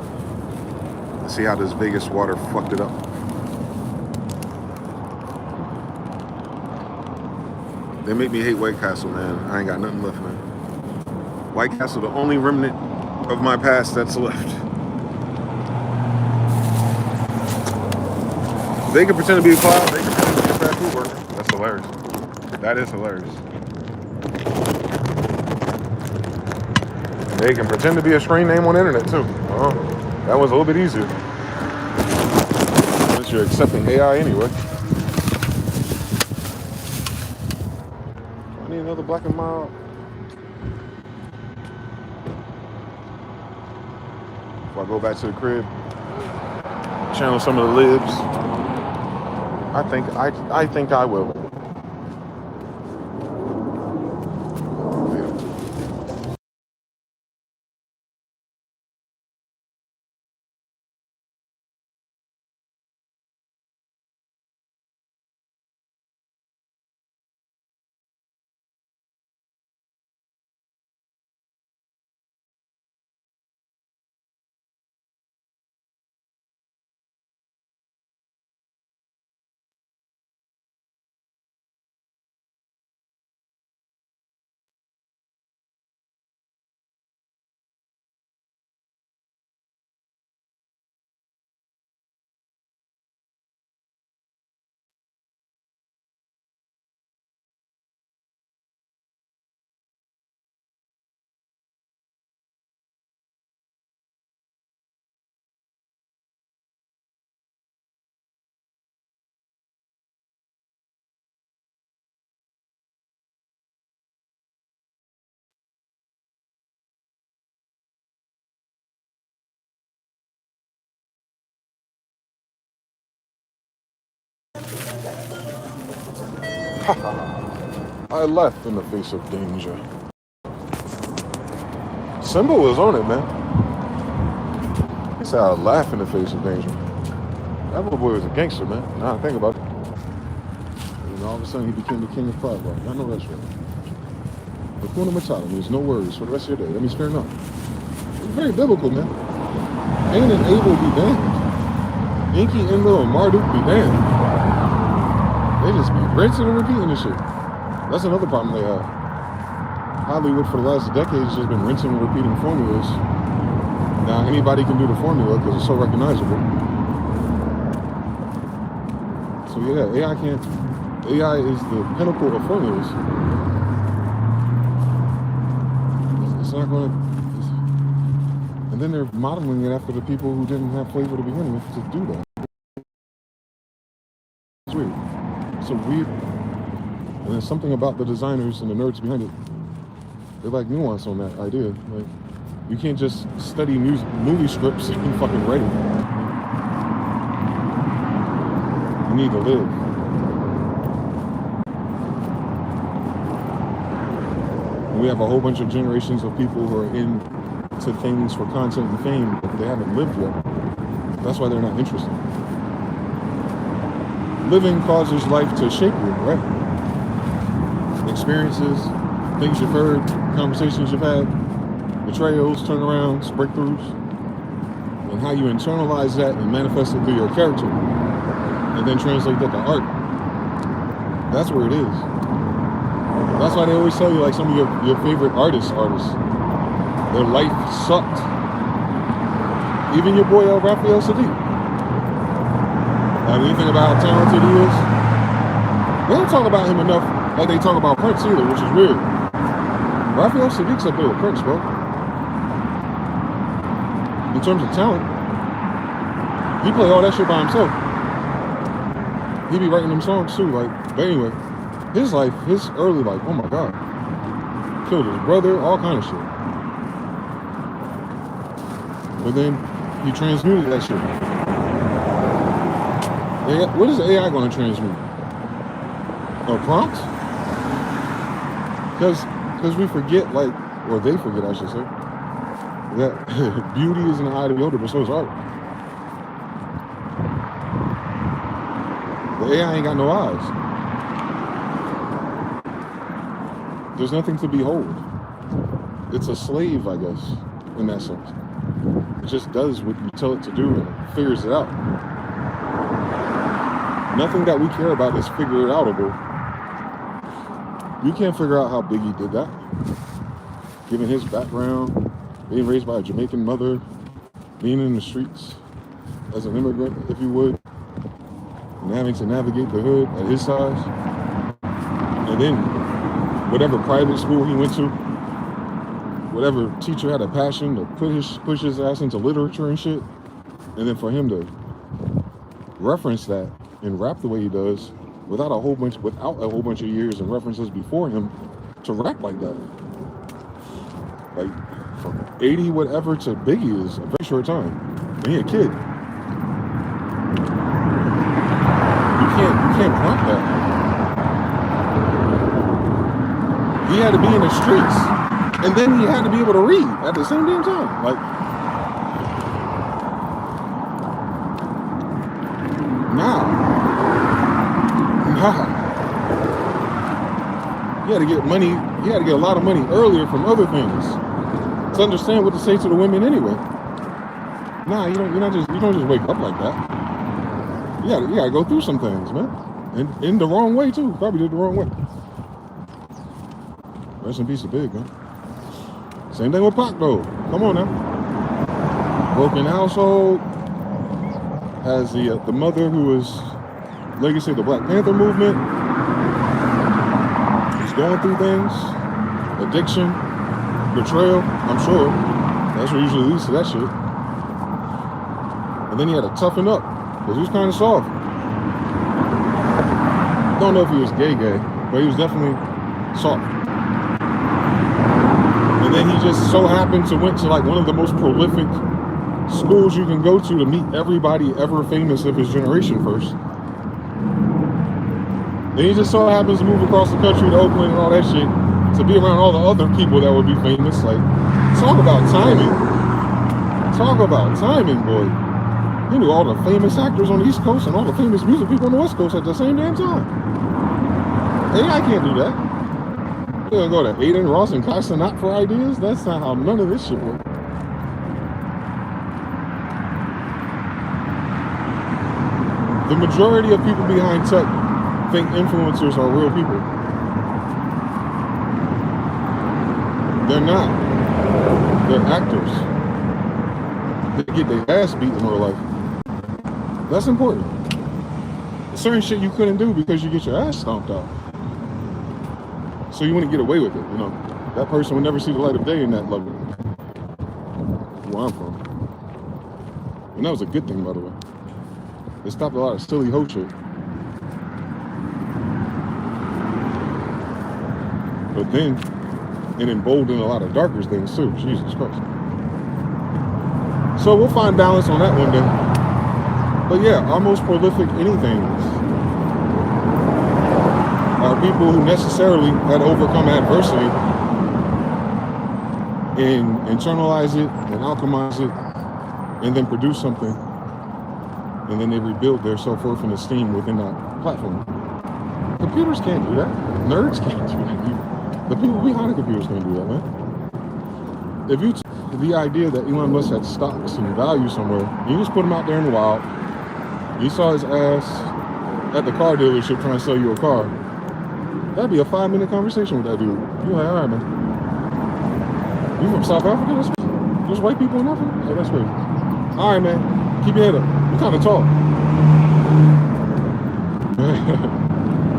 Let's see how this Vegas water fucked it up. They make me hate White Castle, man. I ain't got nothing left, man. White Castle, the only remnant of my past that's left. They can pretend to be a cloud. They can pretend to be a fast food worker. That's hilarious. That is hilarious. They can pretend to be a screen name on the internet too. That was a little bit easier. Since you're accepting AI anyway. the black and mild. If I go back to the crib, channel some of the libs. I think I will. I left in the face of danger. Symbol was on it, man. He said I laugh in the face of danger. That little boy was a gangster, man. Now I think about it. And all of a sudden he became the king of pride. Right? I know that's right. Hakuna Matata means no worries for the rest of your day. That means fear not. It's very biblical, man. Cain and Abel be damned. Inky, Enlil, and Marduk be damned. They just be rinsing and repeating this shit. That's another problem they have. Hollywood for the last decades has been rinsing and repeating formulas. Now anybody can do the formula because it's so recognizable. So yeah, AI is the pinnacle of formulas. It's not gonna, and then they're modeling it after the people who didn't have flavor to begin with to do that. It's weird. So weird. And there's something about the designers and the nerds behind it. They're like nuance on that idea. Like, you can't just study movie scripts and fucking write it. You need to live. And we have a whole bunch of generations of people who are into things for content and fame, but they haven't lived yet. That's why they're not interested. Living causes life to shape you, right? Experiences, things you've heard, conversations you've had, betrayals, turnarounds, breakthroughs, and how you internalize that and manifest it through your character, and then translate that to art. That's where it is. That's why they always tell you, like, some of your favorite artists, their life sucked. Even your boy Raphael Sadiq. When you think about how talented he is, they don't talk about him enough like they talk about Prince either, which is weird. Raphael Sadiq's up there with Prince, bro. In terms of talent, he played all that shit by himself. He be writing them songs too, like, but anyway, his life, his early life, oh my God. Killed his brother, all kind of shit. But then he transmuted that shit. What is AI going to transmute? A prompt? Because we forget, like, or they forget, I should say, that beauty is in the eye of the beholder, but so is art. The AI ain't got no eyes. There's nothing to behold. It's a slave, I guess, in that sense. It just does what you tell it to do and it figures it out. Nothing that we care about is figure it outable. You can't figure out how Biggie did that. Given his background, being raised by a Jamaican mother, being in the streets as an immigrant, if you would, and having to navigate the hood at his size. And then whatever private school he went to, whatever teacher had a passion to push his ass into literature and shit, and then for him to reference that and rap the way he does without a whole bunch of years and references before him to rap like that. Like from 80 whatever to Biggie is a very short time. And he a kid. You can't prompt that. He had to be in the streets, and then he had to be able to read at the same damn time. Like, nah. He had to get money. He had to get a lot of money earlier from other things to understand what to say to the women anyway. Nah, you don't just wake up like that. You gotta go through some things, man. And in the wrong way too. Probably did the wrong way. Rest in peace to Big, man. Same thing with Pac though. Come on now. Broken household. Has the mother who was legacy of the Black Panther movement. He's going through things. Addiction. Betrayal, I'm sure. That's what usually leads to that shit. And then he had to toughen up. Because he was kind of soft. Don't know if he was gay, but he was definitely soft. And then he just so happened to went to like one of the most prolific schools you can go to meet everybody ever famous of his generation first. And he just so happens to move across the country to Oakland and all that shit to be around all the other people that would be famous. Like, talk about timing. Talk about timing, boy. He knew all the famous actors on the East Coast and all the famous music people on the West Coast at the same damn time. AI can't do that. You're gonna go to Aiden Ross and Kai Cenat for ideas? That's not how none of this shit works. The majority of people behind tech think influencers are real people. They're not. They're actors. They get their ass beat in real life. That's important. Certain shit you couldn't do because you get your ass stomped out. So you wouldn't get away with it, you know. That person would never see the light of day in that level. Where I'm from. And that was a good thing, by the way. It stopped a lot of silly hoe shit. But then, it emboldened a lot of darker things too. Jesus Christ. So we'll find balance on that one day. But yeah, our most prolific anythings are people who necessarily had overcome adversity and internalize it and alchemize it and then produce something. And then they rebuild their self-worth and esteem within that platform. Computers can't do that. Nerds can't do that. The people behind the computers can't do that, man. If you the idea that Elon Musk had stocks and value somewhere, you just put him out there in the wild. You saw his ass at the car dealership trying to sell you a car. That'd be a 5-minute conversation with that dude. You're like, all right, man. You from South Africa? That's crazy. There's white people in Africa? Oh, that's crazy. All right, man. Keep your head up. You kind of tall.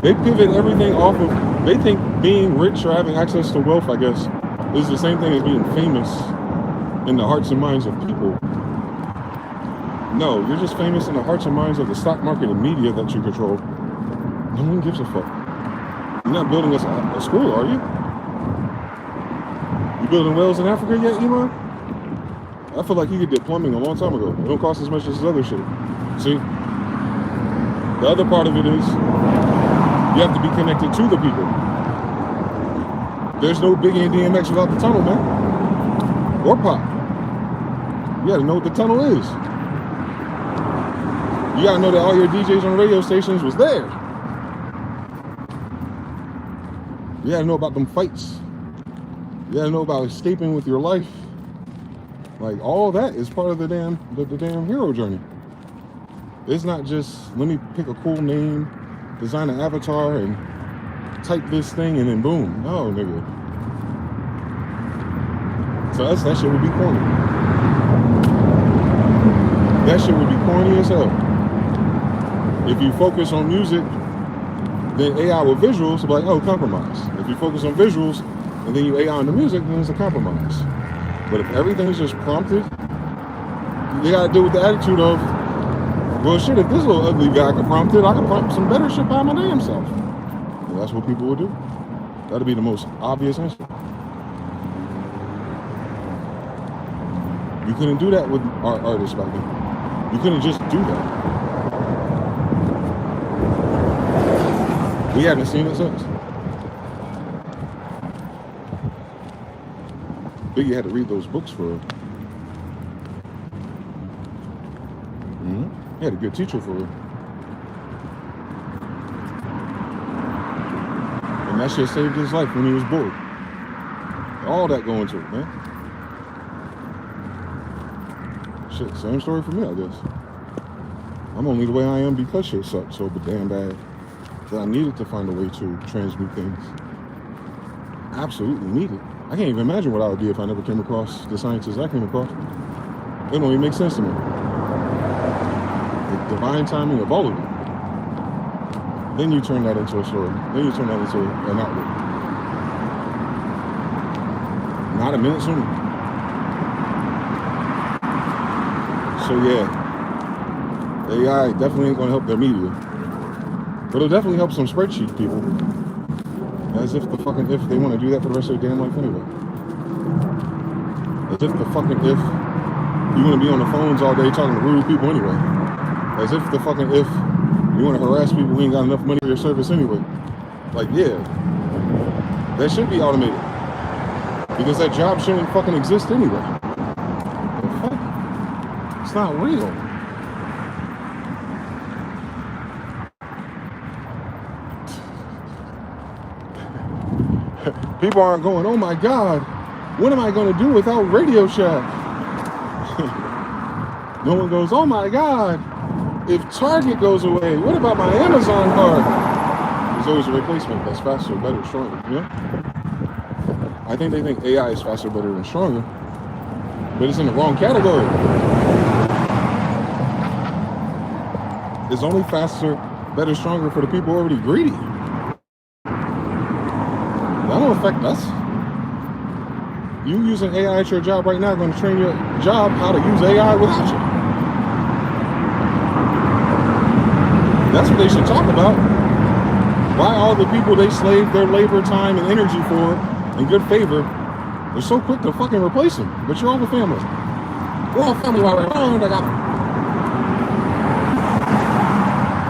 They pivot everything off of, they think being rich or having access to wealth, I guess, is the same thing as being famous in the hearts and minds of people. No, you're just famous in the hearts and minds of the stock market and media that you control. No one gives a fuck. You're not building a school, are you? You building wells in Africa yet, Elon? I feel like he did plumbing a long time ago. It don't cost as much as his other shit. See? The other part of it is you have to be connected to the people. There's no Biggie and DMX without the tunnel, man. Or Pop. You gotta know what the tunnel is. You gotta know that all your DJs on radio stations was there. You gotta know about them fights. You gotta know about escaping with your life. Like, all that is part of the damn hero journey. It's not just, let me pick a cool name, design an avatar, and type this thing, and then boom. No, nigga. To us, that shit would be corny. That shit would be corny as hell. If you focus on music, then AI with visuals will be like, oh, compromise. If you focus on visuals, and then you AI on the music, then it's a compromise. But if everything's just prompted, they gotta deal with the attitude of, well, shit, if this little ugly guy can prompt it, I can prompt some better shit by my damn self. And that's what people will do. That'd be the most obvious answer. You couldn't do that with our artists back then. You couldn't just do that. We hadn't seen it since. Biggie had to read those books for real. He had a good teacher for real. And that shit saved his life when he was bored. All that going to it, man. Shit, same story for me, I guess. I'm only the way I am because shit sucked so damn bad that I needed to find a way to transmute things. Absolutely needed. I can't even imagine what I would be if I never came across the scientists I came across. It don't even make sense to me. The divine timing of all of it. Then you turn that into a story. Then you turn that into an outlet. Not a minute sooner. So yeah, AI definitely ain't gonna help their media. But it'll definitely help some spreadsheet people. As if the fucking if they want to do that for the rest of their damn life anyway. As if the fucking if you want to be on the phones all day talking to rude people anyway. As if the fucking if you want to harass people who ain't got enough money for your service anyway. Like, yeah, that should be automated. Because that job shouldn't fucking exist anyway. The fuck? It's not real. People aren't going, oh my God, what am I going to do without Radio Shack? No one goes, oh my God, if Target goes away, what about my Amazon card? There's always a replacement that's faster, better, stronger, you know? I think they think AI is faster, better, and stronger, but it's in the wrong category. It's only faster, better, stronger for the people already greedy. That don't affect us. You using AI at your job right now going to train your job how to use AI without you. That's what they should talk about. Why all the people they slave their labor, time, and energy for in good favor, they're so quick to fucking replace them. But you're all the family. We're all family while we're around.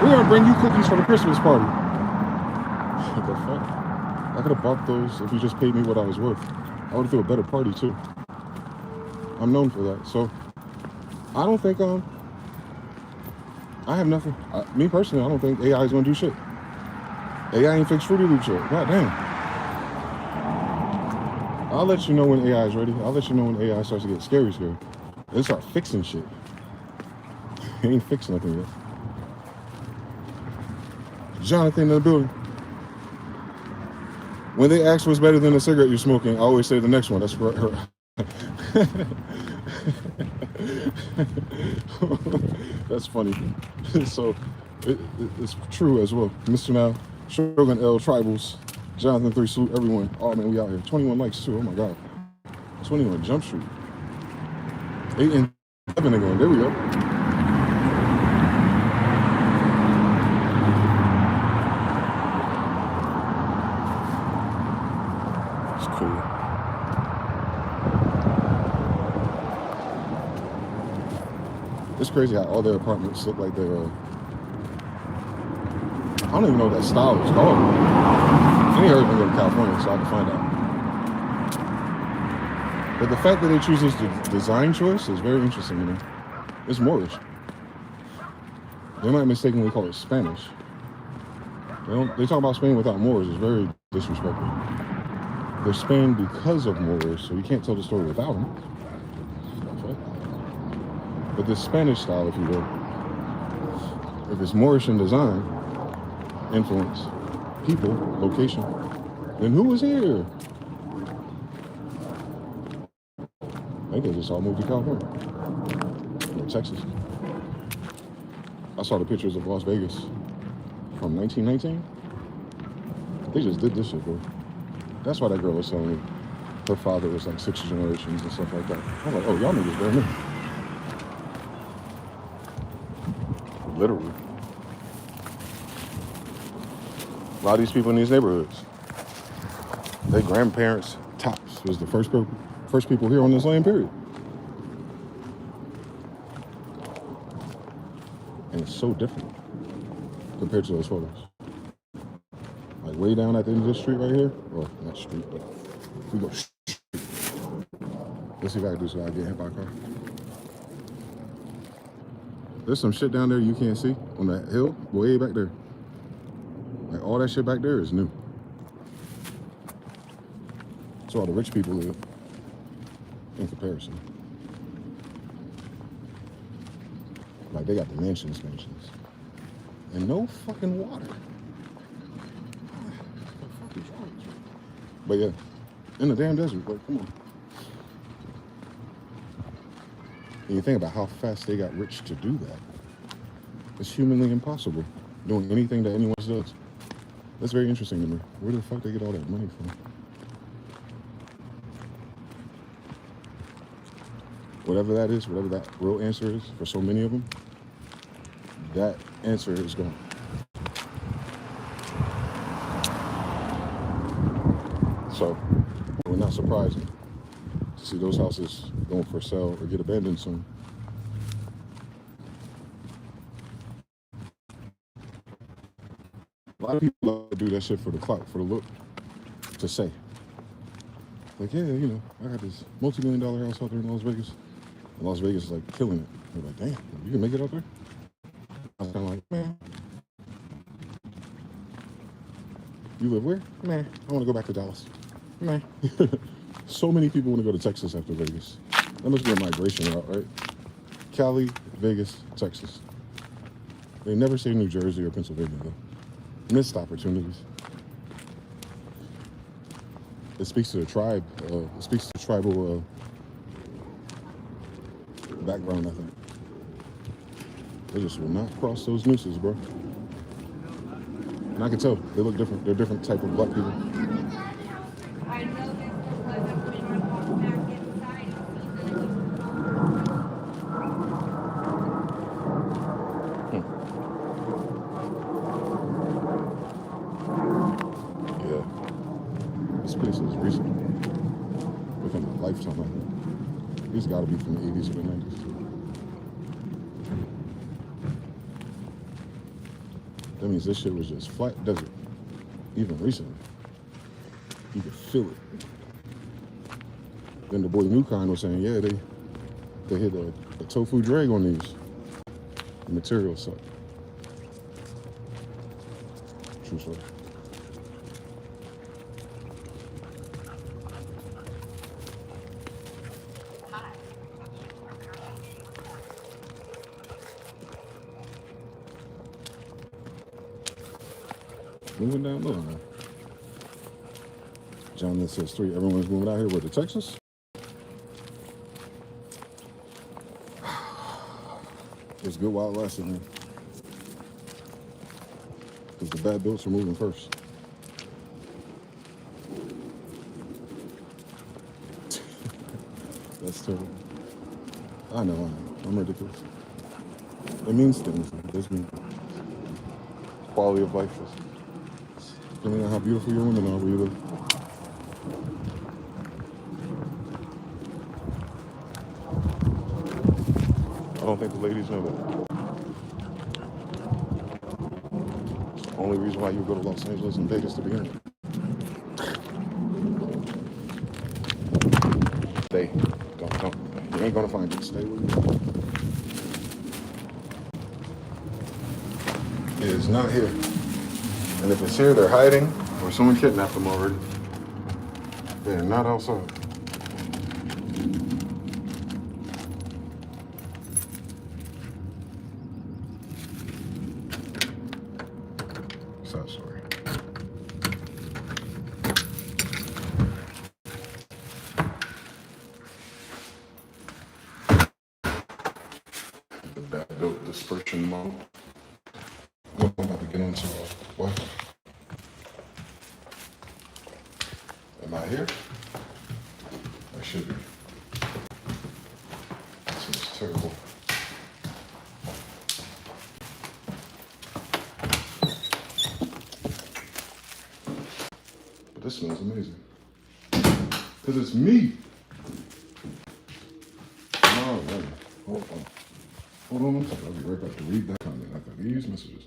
We're going to bring you cookies for the Christmas party. What the fuck? I could have bought those if you just paid me what I was worth. I would have threw a better party too. I'm known for that. So I don't think I have nothing. Me personally, I don't think AI is gonna do shit. AI ain't fixed Fruity Loop shit. God damn. I'll let you know when AI is ready. I'll let you know when AI starts to get scary. They start fixing shit. They ain't fixing nothing yet. Jonathan in the building. When they ask what's better than the cigarette you're smoking, I always say the next one. That's right. That's funny. So it's true as well. Mr. Now, Shogun L Tribals, Jonathan 3, salute everyone. Oh man, we out here. 21 likes too. Oh my God. 21 Jump Street. 8 and 7 again. There we go. Cool. It's crazy how all their apartments look like they're I don't even know what that style is called. I ain't heard them go to California, so I can find out. But the fact that they choose this design choice is very interesting to me. It's Moorish. They might mistakenly call it Spanish. They talk about Spain without Moors. It's very disrespectful. They're Spain because of Moors, so you can't tell the story without them. But this Spanish style, if you will, if it's Moorish in design, influence, people, location, then who was here? I think they just all moved to California or Texas. I saw the pictures of Las Vegas from 1919. They just did this shit, bro. That's why that girl was telling me her father was like 6 generations and stuff like that. I was like, oh, y'all niggas better than me. Literally. A lot of these people in these neighborhoods. Their grandparents, tops, was the first people here on this land, period. And it's so different compared to those photos. Like way down at the end of this street right here, or not street, but if we go street. Let's see if I can do so I get hit by a car. There's some shit down there you can't see on that hill, way back there. Like all that shit back there is new. That's where all the rich people live in comparison. Like they got the mansions, and no fucking water. But yeah, in the damn desert, like come on. And you think about how fast they got rich to do that. It's humanly impossible doing anything that anyone else does. That's very interesting to me. Where the fuck they get all that money from? Whatever that is, whatever that real answer is for so many of them, that answer is gone. So, we're not surprising to see those houses going for sale or get abandoned soon. A lot of people like to do that shit for the clout, for the look, to say. Like, yeah, you know, I got this multi-million-dollar house out there in Las Vegas. And Las Vegas is like killing it. They're like, damn, you can make it out there? I was kind of like, man. You live where? Nah, I want to go back to Dallas. Nah. So many people want to go to Texas after Vegas. That must be a migration route, right? Cali, Vegas, Texas. They never say New Jersey or Pennsylvania, though. Missed opportunities. It speaks to the tribe. It speaks to tribal background, I think. They just will not cross those nooses, bro. And I can tell they look different. They're different type of black people. I know this because I'm going to walk back inside Yeah. This place is recent. Within a lifetime, I think. These got to be from the 80s or the 90s. That means this shit was just flat desert, even recently. You could feel it. Then the boy Newkind was saying, yeah, they hit a tofu drag on these. The material suck. True story. Moving down low now. John says 3. Everyone's moving out here with the Texas. It's good while it lasted, man. Because the bad boats are moving first. That's terrible. I know. I'm ridiculous. It means things. It does mean quality of life is. Depending on how beautiful your women are where you live. I don't think the ladies know that. It's the only reason why you go to Los Angeles and Vegas to begin with. Stay. Don't. You ain't gonna find it. Stay with me. It is not here. And if it's here, they're hiding, or someone kidnapped them already. They're not outside. Sad story. The bad built dispersion model. I'm about to get into what? Am I here? I should be. This is terrible. But this smells amazing. Because it's me. All right. Hold on. Hold on 1 second. I'll be right back to read that comment after these messages.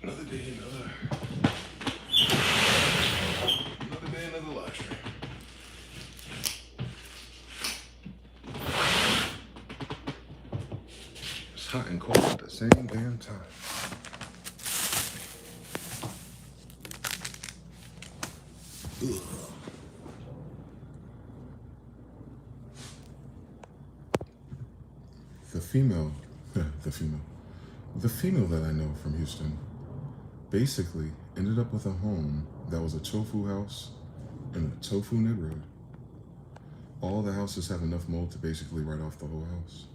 Another day, another day, another live stream. It's hot and cold at the same damn time. Ugh. The female that I know from Houston basically ended up with a home that was a tofu house and a tofu neighborhood. All the houses have enough mold to basically write off the whole house.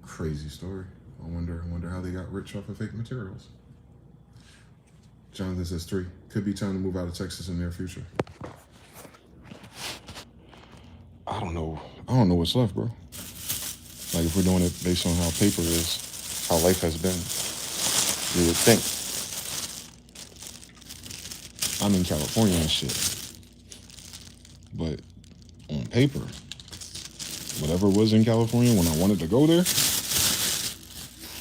Crazy story. I wonder how they got rich off of fake materials. Jonathan says 3. Could be time to move out of Texas in the near future. I don't know what's left, bro. Like, if we're doing it based on how paper is, how life has been, you would think. I'm in California and shit. But on paper, whatever was in California when I wanted to go there,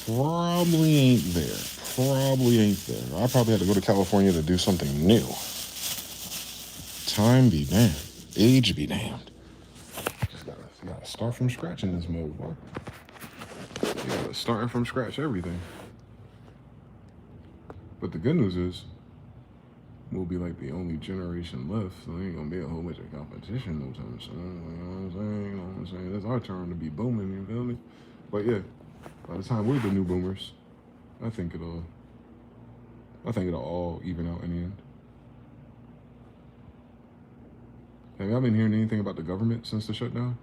probably ain't there. I probably had to go to California to do something new. Time be damned. Age be damned. Just gotta start from scratch in this mode, bro. You gotta start from scratch everything. But the good news is, we'll be like the only generation left, so there ain't gonna be a whole bunch of competition no time soon. You know what I'm saying? It's our turn to be booming, you feel me? But yeah, by the time we're the new boomers, I think it'll all even out in the end. Have y'all been hearing anything about the government since the shutdown?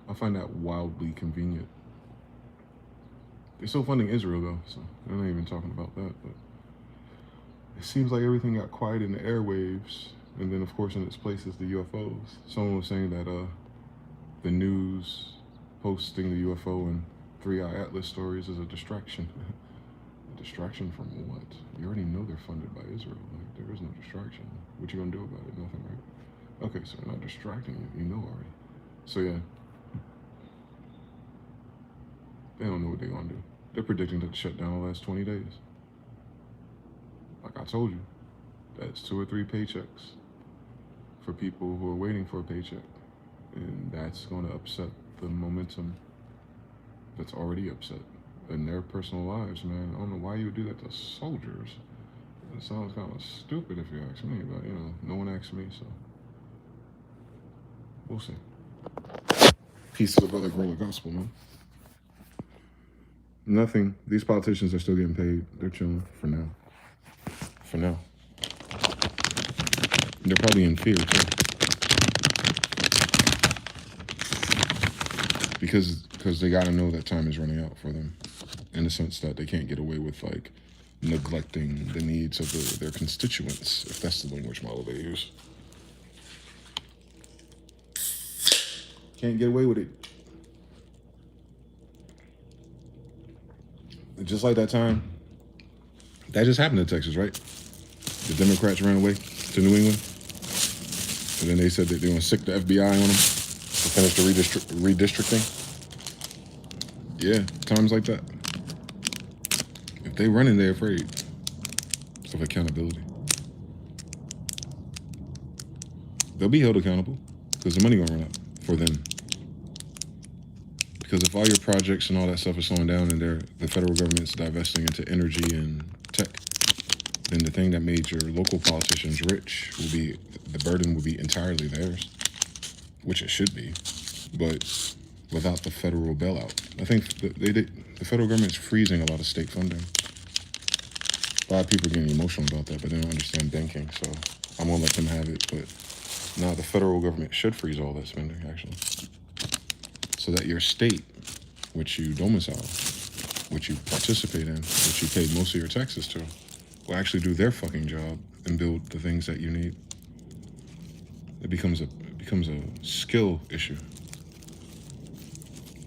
I find that wildly convenient. They're still funding Israel though, so they're not even talking about that, but it seems like everything got quiet in the airwaves, and then of course in its place is the UFOs. Someone was saying that the news posting the UFO and 3-Eye Atlas stories is a distraction. A distraction from what? You already know they're funded by Israel. Like, there is no distraction. What you gonna do about it? Nothing, right? Okay, so they're not distracting you. You know already. So yeah, they don't know what they're gonna do. They're predicting that the shutdown will last 20 days. Like I told you, that's 2 or 3 paychecks for people who are waiting for a paycheck. And that's going to upset the momentum that's already upset in their personal lives, man. I don't know why you would do that to soldiers. It sounds kind of stupid if you ask me, but you know, no one asked me, so we'll see. Peace to the brother, grow the gospel, man. Nothing. These politicians are still getting paid. They're chilling for now. For now. They're probably in fear too. Because they gotta know that time is running out for them, in the sense that they can't get away with like neglecting the needs of their constituents, if that's the language model they use. Can't get away with it. Just like that time, that just happened in Texas, right? The Democrats ran away to New England, and then they said that they're gonna sick the FBI on them to finish the redistricting. Yeah, times like that. If they run in, they're afraid of accountability. They'll be held accountable because the money gonna run out for them. Because if all your projects and all that stuff is slowing down and the federal government's divesting into energy and tech, then the thing that made your local politicians rich will be, the burden will be entirely theirs, which it should be, but without the federal bailout. I think the federal government's freezing a lot of state funding. A lot of people are getting emotional about that, but they don't understand banking, so I'm gonna let them have it. But now the federal government should freeze all that spending, actually, so that your state, which you domicile, which you participate in, which you pay most of your taxes to, will actually do their fucking job and build the things that you need. It becomes a skill issue.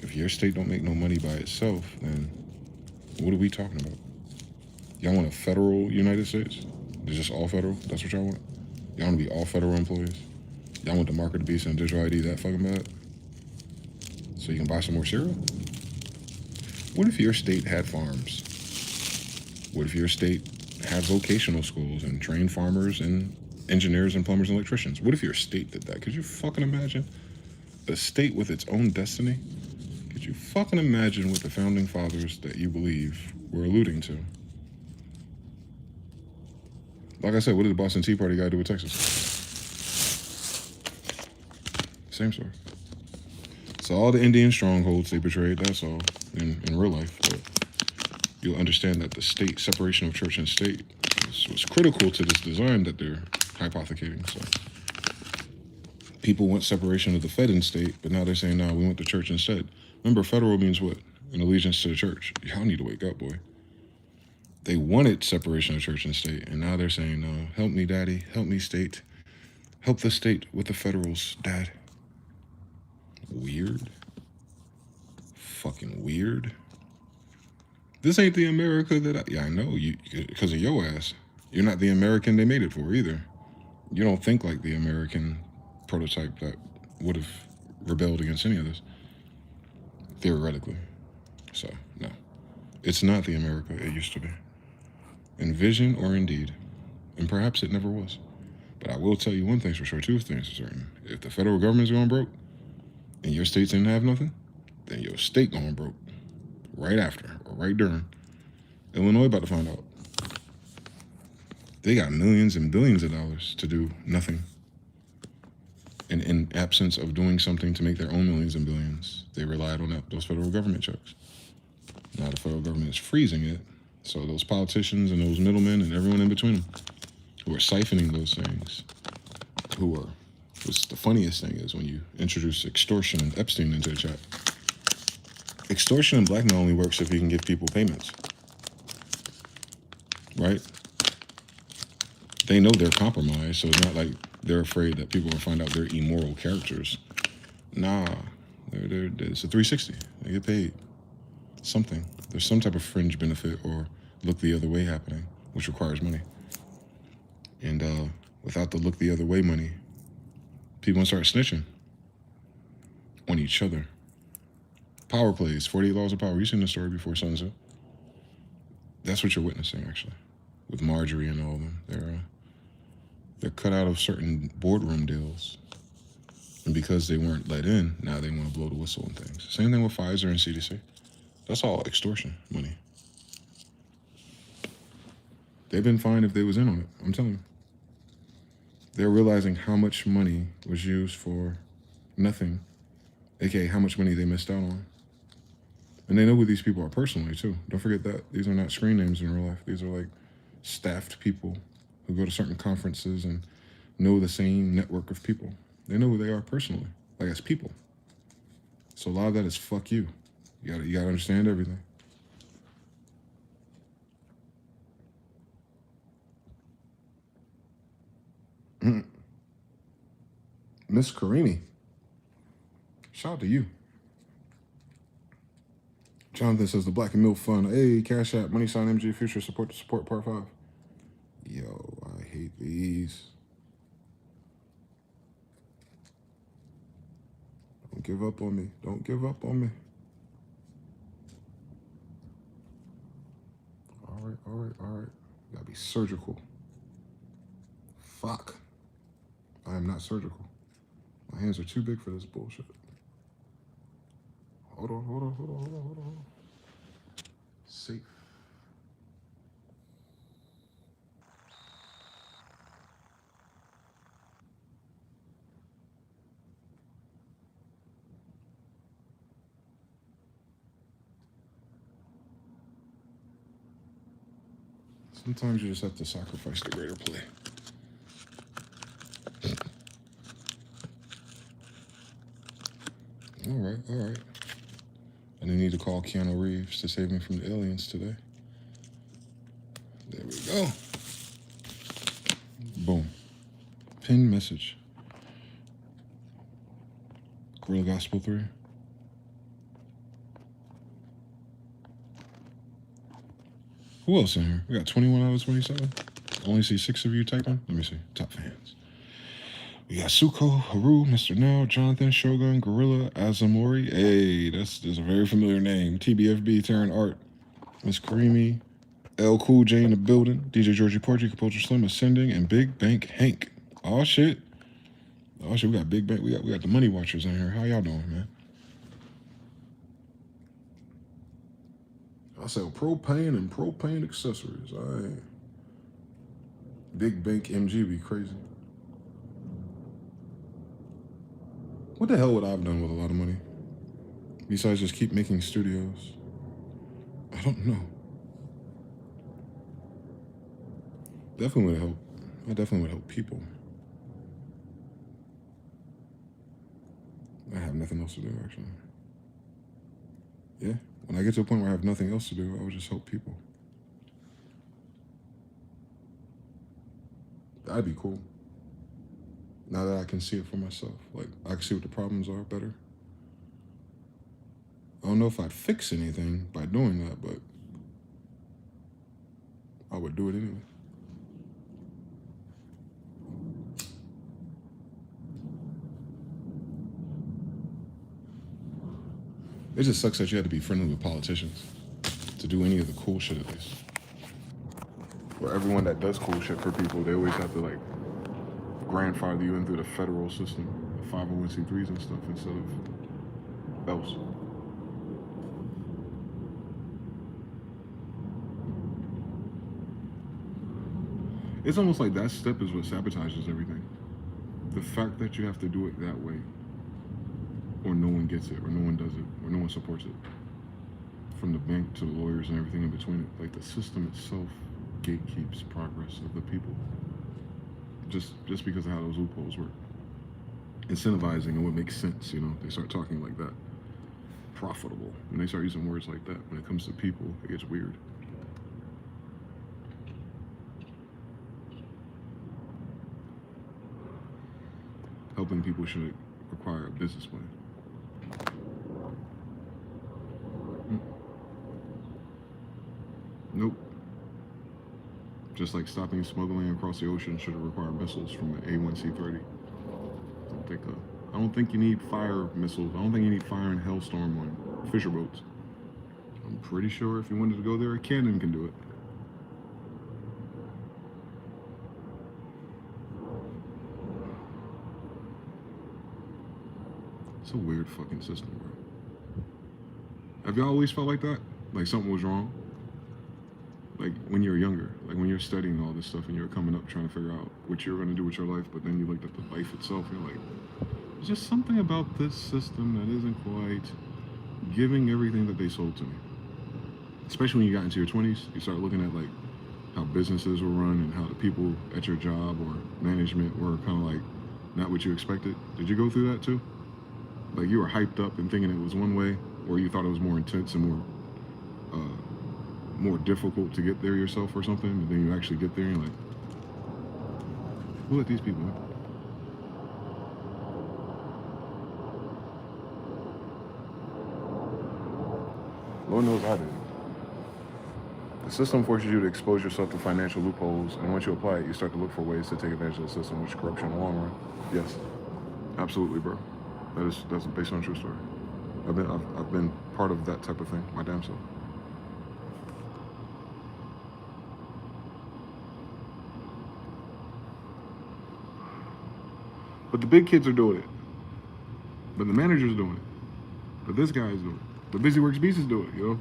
If your state don't make no money by itself, then what are we talking about? Y'all want a federal United States? It's just all federal? That's what y'all want? Y'all want to be all federal employees? Y'all want the mark of the beast and digital ID that fucking bad? So you can buy some more cereal? What if your state had farms? What if your state had vocational schools and trained farmers and engineers and plumbers and electricians? What if your state did that? Could you fucking imagine a state with its own destiny? Could you fucking imagine what the founding fathers that you believe were alluding to? Like I said, what did the Boston Tea Party guy do with Texas? Same story. So all the Indian strongholds they betrayed, that's all in real life. But you'll understand that the state, separation of church and state, was critical to this design that they're hypothecating. So people want separation of the Fed and state, but now they're saying, no, we want the church instead. Remember, federal means what? An allegiance to the church. Y'all need to wake up, boy. They wanted separation of church and state, and now they're saying, no, help me, daddy, help me, state. Help the state with the federals, dad. Weird. Fucking weird. This ain't the America that I know, because of your ass. You're not the American they made it for either. You don't think like the American prototype that would have rebelled against any of this. Theoretically. So, no. It's not the America it used to be. In vision or in deed. And perhaps it never was. But I will tell you one thing's for sure, 2 things are certain. If the federal government's going broke, and your states didn't have nothing, then your state going broke. Right after, or right during. Illinois about to find out. They got millions and billions of dollars to do nothing. And in absence of doing something to make their own millions and billions, they relied on those federal government checks. Now the federal government is freezing it, so those politicians and those middlemen and everyone in between them who are siphoning those things, what's the funniest thing is when you introduce extortion and Epstein into the chat. Extortion and blackmail only works if you can give people payments, right? They know they're compromised, so it's not like they're afraid that people will find out they're immoral characters. Nah, it's a 360. They get paid. something. There's some type of fringe benefit or look the other way happening, which requires money. And without the look the other way money, people start snitching on each other. Power plays, 48 laws of power. You've seen the story before, Sunset. That's what you're witnessing, actually, with Marjorie and all of them. They're cut out of certain boardroom deals. And because they weren't let in, now they want to blow the whistle and things. Same thing with Pfizer and CDC. That's all extortion money. They've been fined if they was in on it, I'm telling you. They're realizing how much money was used for nothing, aka how much money they missed out on. And they know who these people are personally, too. Don't forget that. These are not screen names in real life. These are like staffed people who go to certain conferences and know the same network of people. They know who they are personally, like as people. So a lot of that is fuck you. You gotta understand everything. Miss Karimi, shout out to you. Jonathan says the Black and Milk Fund. Hey, Cashapp, money sign mgthefuture, support the support part 5. Yo, I hate these. Don't give up on me. Don't give up on me. All right. Gotta be surgical. Fuck. I am not surgical. My hands are too big for this bullshit. Hold on. Safe. Sometimes you just have to sacrifice the greater play. All right. I didn't need to call Keanu Reeves to save me from the aliens today. There we go. Boom. Pin message. Gorilla Gospel 3. Who else in here? We got 21 out of 27. I only see 6 of you typing. Let me see. Top fans. We got Suko, Haru, Mr. Now, Jonathan, Shogun, Gorilla, Azamori. Hey, that's a very familiar name. TBFB, Terran Art, Miss Karimi, L Cool J in the building, DJ Georgie Porgy, Composer Slim Ascending, and Big Bank Hank. Oh shit. We got Big Bank. We got the Money Watchers in here. How y'all doing, man? I sell propane and propane accessories. Big Bank MG be crazy. What the hell would I have done with a lot of money? Besides just keep making studios? I don't know. Definitely would help. I definitely would help people. I have nothing else to do, actually. Yeah, when I get to a point where I have nothing else to do, I would just help people. That'd be cool. Now that I can see it for myself. Like, I can see what the problems are better. I don't know if I'd fix anything by doing that, but I would do it anyway. It just sucks that you had to be friendly with politicians to do any of the cool shit, at least. Where everyone that does cool shit for people, they always have to, like, grandfather you in through the federal system, 501c3s and stuff, instead of else. It's almost like that step is what sabotages everything. The fact that you have to do it that way, or no one gets it, or no one does it, or no one supports it. From the bank to the lawyers and everything in between it. Like, the system itself gatekeeps progress of the people. Just because of how those loopholes work. Incentivizing and what makes sense, you know, they start talking like that. Profitable. When they start using words like that, when it comes to people, it gets weird. Helping people should require a business plan. Just like stopping smuggling across the ocean should require missiles from an A1C-30. I don't think you need fire missiles. I don't think you need fire and Hellstorm on fisher boats. I'm pretty sure if you wanted to go there, a cannon can do it. It's a weird fucking system, bro. Have y'all always felt like that? Like something was wrong? Like when you were younger, like when you're studying all this stuff and you're coming up trying to figure out what you're going to do with your life, but then you looked at the life itself and you're like, there's just something about this system that isn't quite giving everything that they sold to me. Especially when you got into your 20s, you start looking at like how businesses were run and how the people at your job or management were kind of like not what you expected. Did you go through that too? Like you were hyped up and thinking it was one way, or you thought it was more intense and more difficult to get there yourself or something, and then you actually get there and you're like, who let these people in? Lord knows I did. The system forces you to expose yourself to financial loopholes, and once you apply it, you start to look for ways to take advantage of the system, which is corruption in the long run. Yes, absolutely, bro. That's based on a true story. I've been part of that type of thing, my damn self. But the big kids are doing it. But the manager's doing it. But this guy is doing it. The Busy Works Beast is doing it, yo.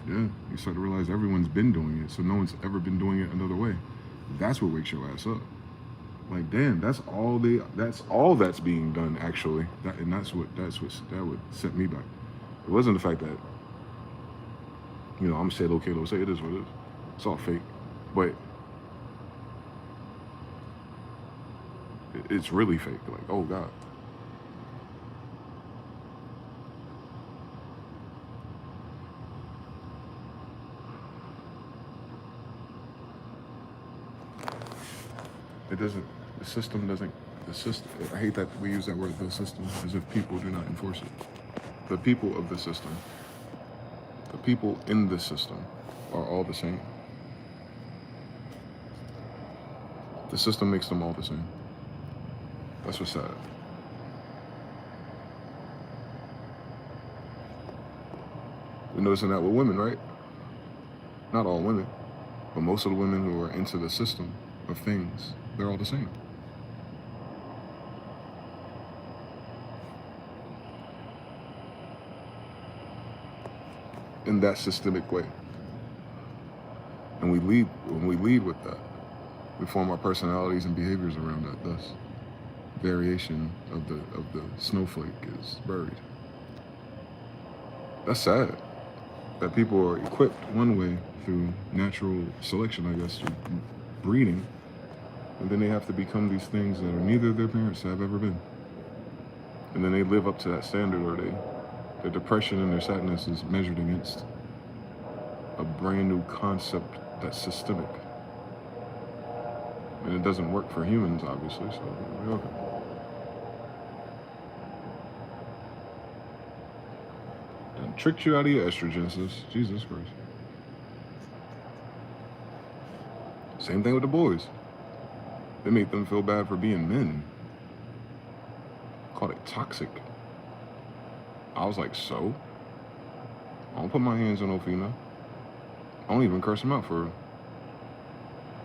Yeah, you start to realize everyone's been doing it, so no one's ever been doing it another way. That's what wakes your ass up. Like, damn, that's all that's being done, actually. That would set me back. It wasn't the fact that, I'm gonna say Kalo, say it is what it is. It's all fake. But it's really fake. Like, oh God. I hate that we use that word, the system, as if people do not enforce it. The people of the system, the people in the system are all the same. The system makes them all the same. That's what's sad. You're noticing that with women, right? Not all women, but most of the women who are into the system of things, they're all the same. In that systemic way. And when we lead with that, we form our personalities and behaviors around that. Thus, variation of the snowflake is buried. That's sad. That people are equipped one way through natural selection, I guess, through breeding, and then they have to become these things that are neither their parents have ever been. And then they live up to that standard, or their depression and their sadness is measured against a brand new concept that's systemic. And it doesn't work for humans, obviously, so we're okay. And tricked you out of your estrogen, sis. Jesus Christ. Same thing with the boys. They make them feel bad for being men. Called it toxic. I was like, so? I don't put my hands on no female. I don't even curse them out for real.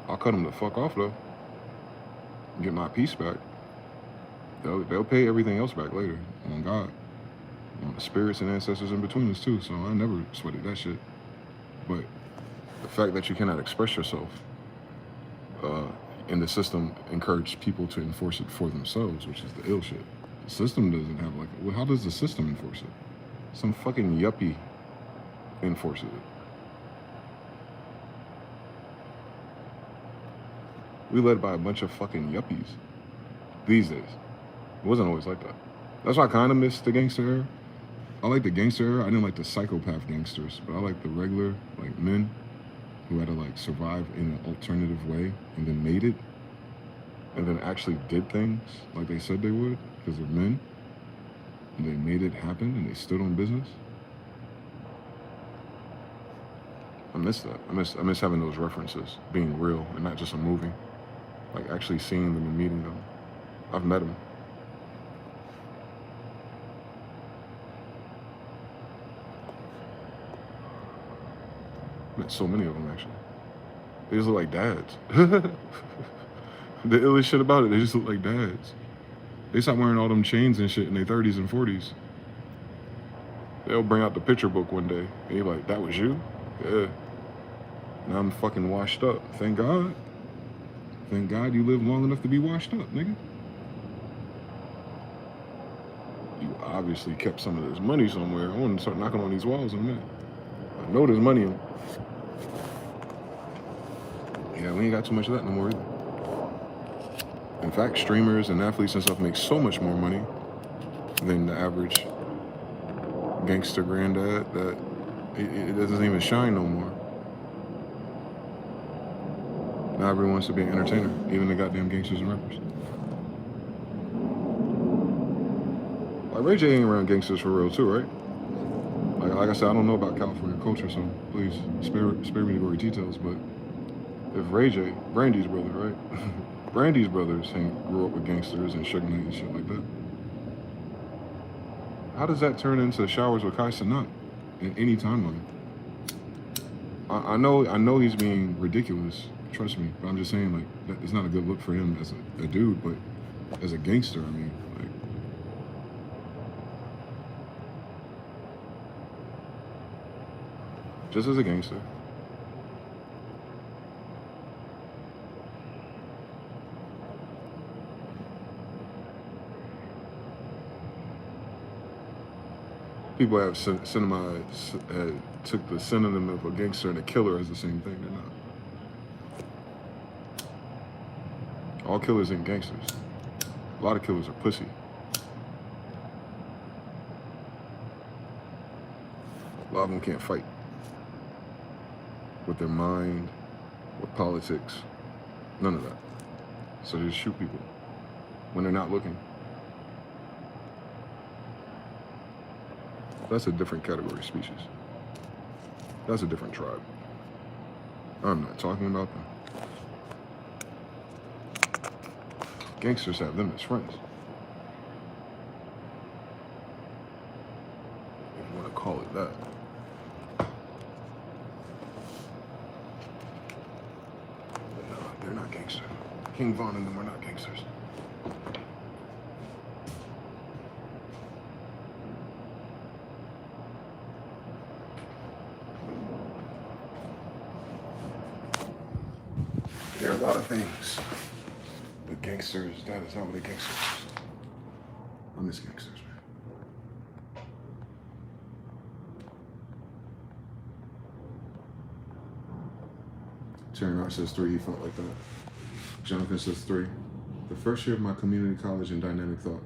I'll cut them the fuck off though. Get my peace back. They'll pay everything else back later. On God. On the spirits and ancestors in between us too, so I never sweated that shit. But the fact that you cannot express yourself in the system encouraged people to enforce it for themselves, which is the ill shit. The system doesn't have well, how does the system enforce it? Some fucking yuppie enforces it. We led by a bunch of fucking yuppies these days. It wasn't always like that. That's why I kind of miss the gangster era. I like the gangster era. I didn't like the psychopath gangsters, but I like the regular, like, men who had to, like, survive in an alternative way and then made it and then actually did things like they said they would because they're men and they made it happen and they stood on business. I miss that. I miss having those references, being real and not just a movie. Like actually seeing them and meeting them. I've met them. Met so many of them actually. They just look like dads. The illest shit about it, they just look like dads. They stop wearing all them chains and shit in their 30s and 40s. They'll bring out the picture book one day, and you're like, that was you? Yeah. Now I'm fucking washed up. Thank God. Thank God you lived long enough to be washed up, nigga. You obviously kept some of this money somewhere. I want to start knocking on these walls in a minute. I know there's money in it. Yeah, we ain't got too much of that no more either. In fact, streamers and athletes and stuff make so much more money than the average gangster granddad that it doesn't even shine no more. Now everyone wants to be an entertainer, even the goddamn gangsters and rappers. Like Ray J ain't around gangsters for real too, right? Like I said, I don't know about California culture, so please spare me the gory details, but if Ray J, Brandy's brother, right? Brandy's brothers grew up with gangsters and Suge Knight and shit like that. How does that turn into Showers with Kai Cenat in any timeline? I know he's being ridiculous, trust me, but I'm just saying, like, it's not a good look for him as a dude, but as a gangster, I mean, like, just as a gangster. People have took the synonym of a gangster and a killer as the same thing. They're not. All killers ain't gangsters. A lot of killers are pussy. A lot of them can't fight. With their mind, with politics, none of that. So they just shoot people when they're not looking. That's a different category of species. That's a different tribe. I'm not talking about them. Gangsters have them as friends. If you want to call it that. But no, they're not gangsters. King Von and them are not gangsters. There are a lot of things. But gangsters, that is not what a gangster is. I miss gangsters, man. Terran says 3, he felt like that. Jonathan says 3. The first year of my community college in dynamic thought.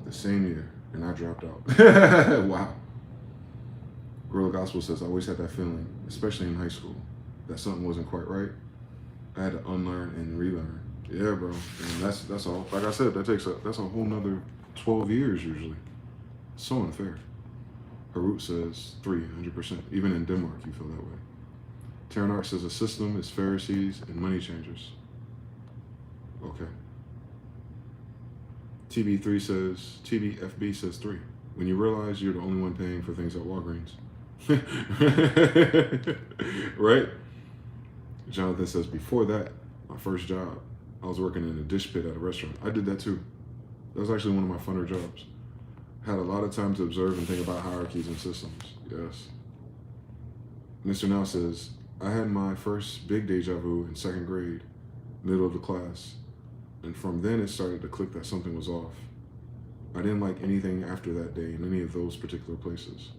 The same year, and I dropped out. Wow. Gorilla Gospel says, I always had that feeling, especially in high school, that something wasn't quite right. I had to unlearn and relearn. Yeah, bro. And that's all. Like I said, that's a whole nother 12 years usually. So unfair. Harut says 300%. Even in Denmark, you feel that way. Terran Art says a system is Pharisees and money changers. Okay. TBFB says 3. When you realize you're the only one paying for things at Walgreens. Right? Jonathan says, before that, my first job, I was working in a dish pit at a restaurant. I did that too. That was actually one of my funner jobs. Had a lot of time to observe and think about hierarchies and systems. Yes. Mr. Now says, I had my first big deja vu in 2nd grade, middle of the class. And from then it started to click that something was off. I didn't like anything after that day in any of those particular places.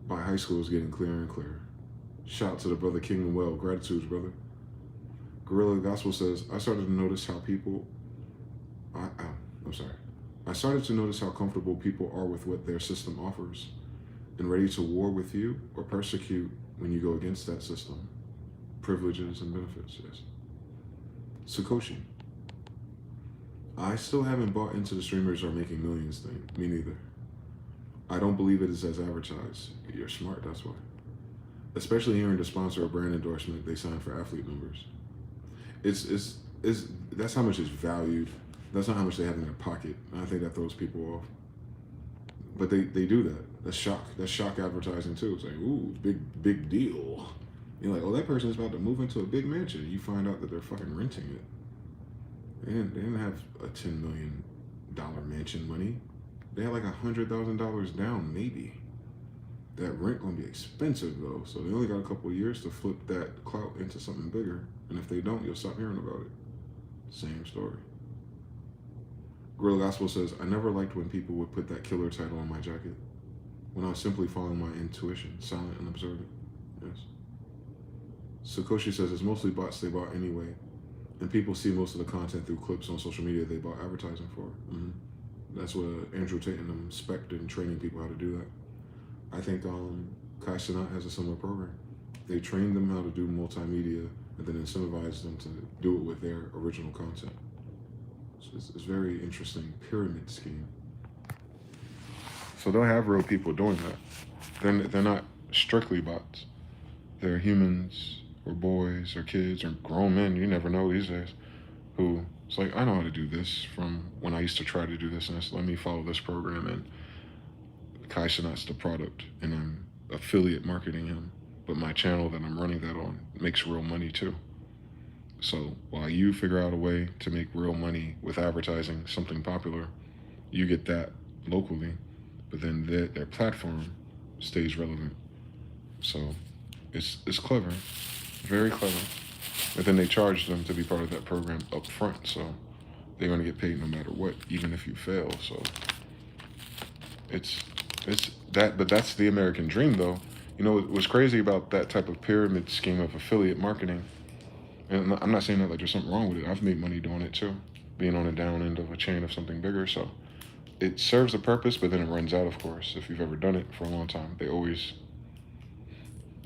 By high school, it was getting clearer and clearer. Shout out to the brother King Well. Gratitude, brother. Gorilla Gospel says, I started to notice how people, I started to notice how comfortable people are with what their system offers and ready to war with you or persecute when you go against that system. Privileges and benefits, yes. Sukoshi. I still haven't bought into the streamers are making millions thing. Me neither. I don't believe it is as advertised. You're smart, that's why. especially hearing to sponsor a brand endorsement they sign for athlete members. It's that's how much it's valued. That's not how much they have in their pocket. And I think that throws people off. But they do that. That's shock. That's shock advertising too. It's like, ooh, big deal. You're like, oh, that person's about to move into a big mansion. You find out that they're fucking renting it. They didn't have a $10 million mansion money. They had like $100,000 down, maybe. That rent gonna be expensive though, so they only got a couple of years to flip that clout into something bigger. And if they don't, you'll stop hearing about it. Same story. Gorilla Gospel says, I never liked when people would put that killer title on my jacket. When I was simply following my intuition, silent and observant. Yes. Sakoshi says it's mostly bots they bought anyway. And people see most of the content through clips on social media they bought advertising for. That's what Andrew Tate and them spec'd in training people how to do that. I think Cashapp has a similar program. They train them how to do multimedia and then incentivize them to do it with their original content. So it's very interesting pyramid scheme. So they'll have real people doing that. They're not strictly bots. They're humans or boys or kids or grown men, you never know these days, who it's like, I know how to do this from when I used to try to do this and this. Let me follow this program, and Cashapp's the product, and I'm affiliate marketing him. But my channel that I'm running that on makes real money too. So while you figure out a way to make real money with advertising something popular, you get that locally, but then their platform stays relevant. So it's clever, very clever. But then they charge them to be part of that program up front, so they're gonna get paid no matter what, even if you fail. So it's that, but that's the American dream though. You know, what's crazy about that type of pyramid scheme of affiliate marketing, and I'm not saying that like there's something wrong with it. I've made money doing it too, being on the down end of a chain of something bigger. So it serves a purpose, but then it runs out, of course. If you've ever done it for a long time, they always,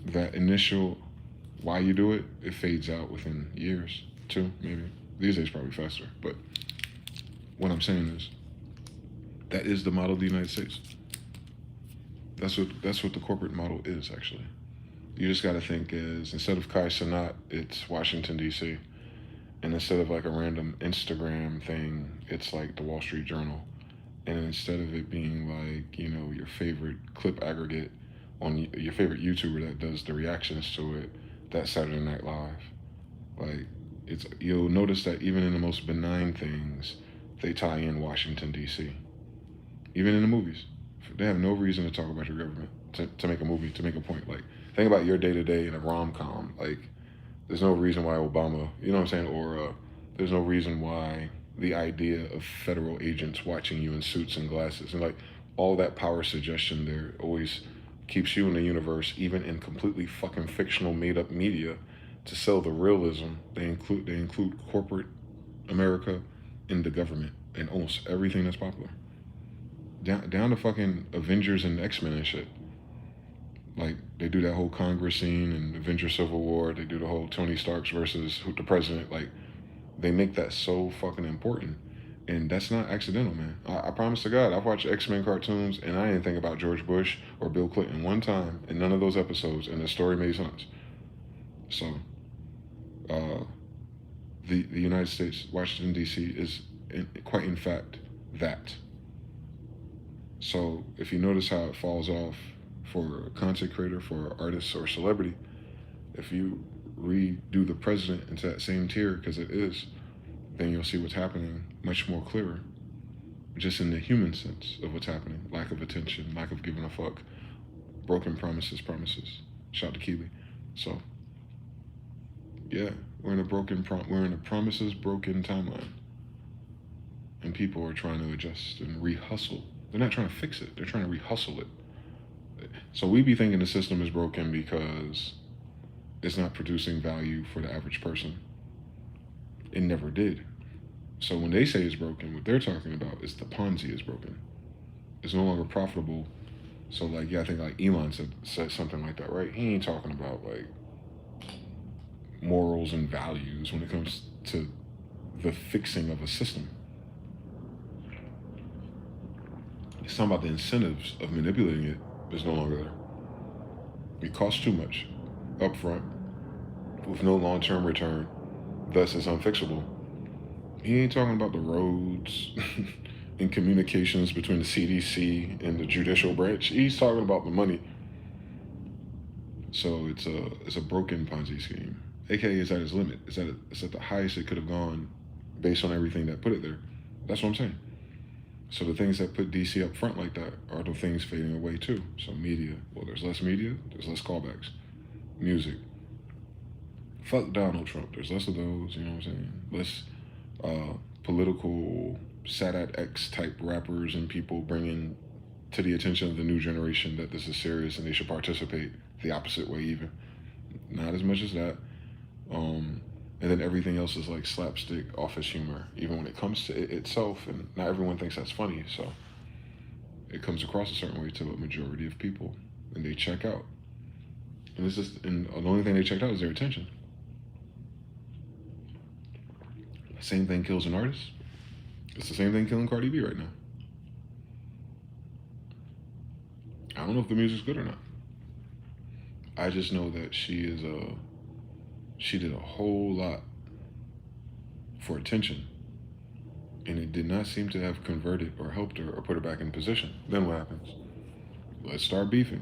that initial why you do it, it fades out within years, 2 maybe. These days probably faster, but what I'm saying is, that is the model of the United States. That's what the corporate model is, actually. You just got to think is, instead of Cashapp, it's Washington, D.C. And instead of like a random Instagram thing, it's like the Wall Street Journal. And instead of it being like, you know, your favorite clip aggregate on your favorite YouTuber that does the reactions to it, that's Saturday Night Live. Like, you'll notice that even in the most benign things, they tie in Washington, D.C. Even in the movies. They have no reason to talk about your government, to make a movie, to make a point. Like, think about your day-to-day in a rom-com. Like, there's no reason why Obama, you know what I'm saying? Or there's no reason why the idea of federal agents watching you in suits and glasses. And like, all that power suggestion there always keeps you in the universe, even in completely fucking fictional made-up media, to sell the realism. They include corporate America in the government and almost everything that's popular. Down to fucking Avengers and X-Men and shit. Like, they do that whole Congress scene and Avengers Civil War. They do the whole Tony Stark's versus the president. Like, they make that so fucking important. And that's not accidental, man. I promise to God, I've watched X-Men cartoons and I didn't think about George Bush or Bill Clinton one time in none of those episodes, and the story made sense. So, the United States, Washington, D.C. is quite in fact that. So if you notice how it falls off for a content creator, for an artist or celebrity, if you redo the president into that same tier, because it is, then you'll see what's happening much more clearer. Just in the human sense of what's happening. Lack of attention, lack of giving a fuck, broken promises. Shout out to Keely. So, yeah, we're in a promises broken timeline. And people are trying to adjust and re-hustle. They're not trying to fix it, they're trying to re-hustle it. So we be thinking the system is broken because it's not producing value for the average person. It never did. So when they say it's broken, what they're talking about is the Ponzi is broken. It's no longer profitable. So like, yeah, I think like Elon said something like that, right? He ain't talking about like morals and values when it comes to the fixing of a system. It's talking about the incentives of manipulating it is no longer there. It costs too much. upfront with no long-term return, thus it's unfixable. He ain't talking about the roads and communications between the CDC and the judicial branch. He's talking about the money. So it's a broken Ponzi scheme. AKA is at its limit. It's at the highest it could have gone based on everything that put it there. That's what I'm saying. So the things that put DC up front like that are the things fading away too. So media, well, there's less media, there's less callbacks. Music. Fuck Donald Trump. There's less of those, you know what I'm saying? Less political Sadat X type rappers and people bringing to the attention of the new generation that this is serious and they should participate the opposite way even. Not as much as that. And then everything else is like slapstick office humor, even when it comes to it itself, and not everyone thinks that's funny, so it comes across a certain way to a majority of people, and they check out. And it's just, and the only thing they checked out is their attention. Same thing kills an artist. It's the same thing killing Cardi B right now. I don't know if the music's good or not. I just know that she did a whole lot for attention, and it did not seem to have converted or helped her or put her back in position. Then what happens? Let's start beefing.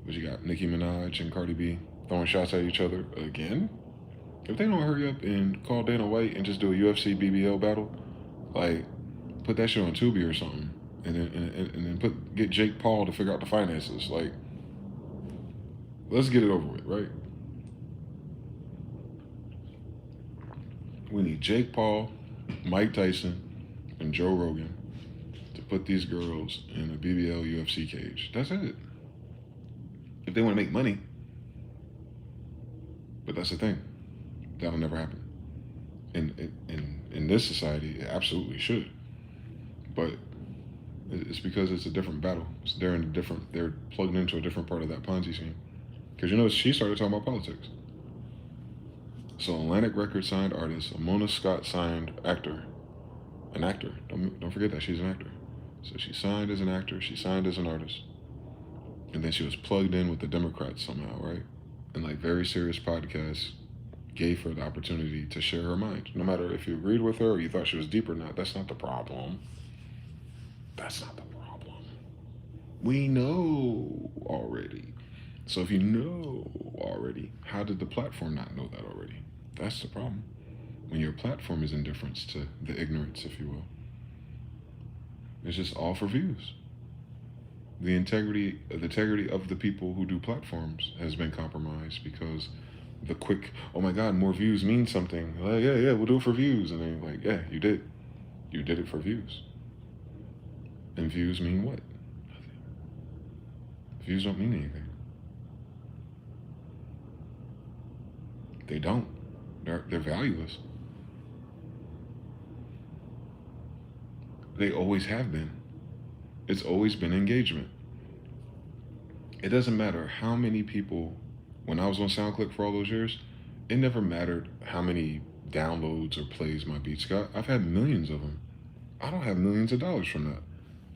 But you got Nicki Minaj and Cardi B throwing shots at each other again. If they don't hurry up and call Dana White and just do a UFC BBL battle, like put that shit on Tubi or something, and then get Jake Paul to figure out the finances. Like, let's get it over with, right? We need Jake Paul, Mike Tyson, and Joe Rogan to put these girls in a BBL UFC cage. That's it. If they want to make money. But that's the thing. That'll never happen. In this society, it absolutely should. But it's because it's a different battle. They're plugged into a different part of that Ponzi scheme. Because you know, she started talking about politics. So Atlantic Records signed artist, a Mona Scott signed actor. An actor. Don't forget that she's an actor. So she signed as an actor, she signed as an artist. And then she was plugged in with the Democrats somehow, right? And like very serious podcasts gave her the opportunity to share her mind. No matter if you agreed with her or you thought she was deep or not, that's not the problem. That's not the problem. We know already. So if you know already, how did the platform not know that already? That's the problem. When your platform is indifference to the ignorance, if you will. It's just all for views. The integrity of the people who do platforms has been compromised because the quick, oh my God, more views mean something. Like, yeah, we'll do it for views. And then like, yeah, you did. You did it for views. And views mean what? Nothing. Views don't mean anything. They don't. They're valueless. They always have been. It's always been engagement. It doesn't matter how many people, when I was on SoundClick for all those years, it never mattered how many downloads or plays my beats got. I've had millions of them. I don't have millions of dollars from that.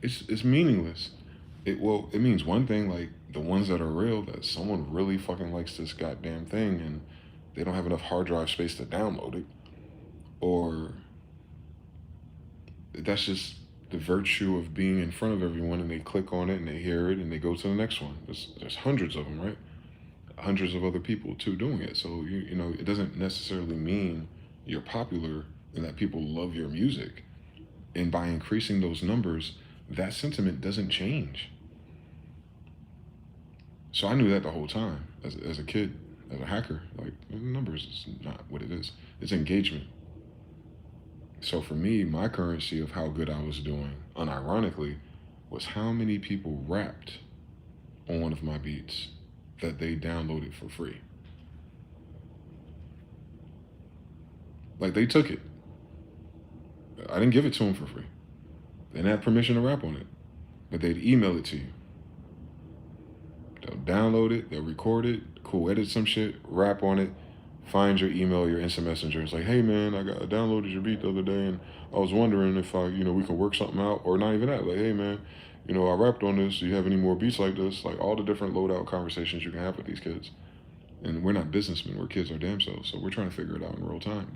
It's meaningless. It means one thing, like the ones that are real, that someone really fucking likes this goddamn thing and they don't have enough hard drive space to download it. Or that's just the virtue of being in front of everyone and they click on it and they hear it and they go to the next one. There's hundreds of them, right? Hundreds of other people too doing it. So, you know, it doesn't necessarily mean you're popular and that people love your music. And by increasing those numbers, that sentiment doesn't change. So I knew that the whole time as a kid, as a hacker. Like, numbers is not what it is. It's engagement. So for me, my currency of how good I was doing, unironically, was how many people rapped on one of my beats that they downloaded for free. Like, they took it. I didn't give it to them for free. They didn't have permission to rap on it, but they'd email it to you. They'll download it, they'll record it, cool, edit some shit, rap on it, find your email, your instant messenger. It's like, hey man, I downloaded your beat the other day and I was wondering if we can work something out, or not even that. Like, hey man, I rapped on this. Do you have any more beats like this? Like all the different loadout conversations you can have with these kids. And we're not businessmen, we're kids our damn selves, so we're trying to figure it out in real time.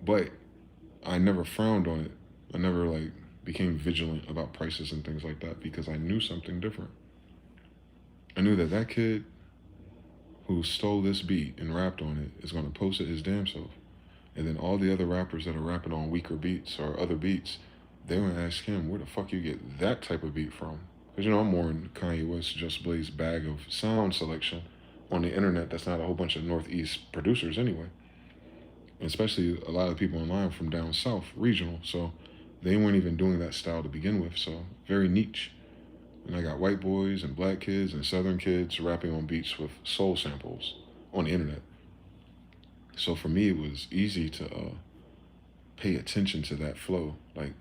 But I never frowned on it. I never like became vigilant about prices and things like that because I knew something different. I knew that that kid who stole this beat and rapped on it is going to post it his damn self. And then all the other rappers that are rapping on weaker beats or other beats, they're going to ask him, where the fuck you get that type of beat from? Because, you know, I'm more in Kanye West, Just Blaze bag of sound selection on the internet. That's not a whole bunch of Northeast producers anyway. And especially a lot of people online from down south, regional. So they weren't even doing that style to begin with. So very niche. And I got white boys and black kids and southern kids rapping on beats with soul samples on the internet. So for me, it was easy to pay attention to that flow. Like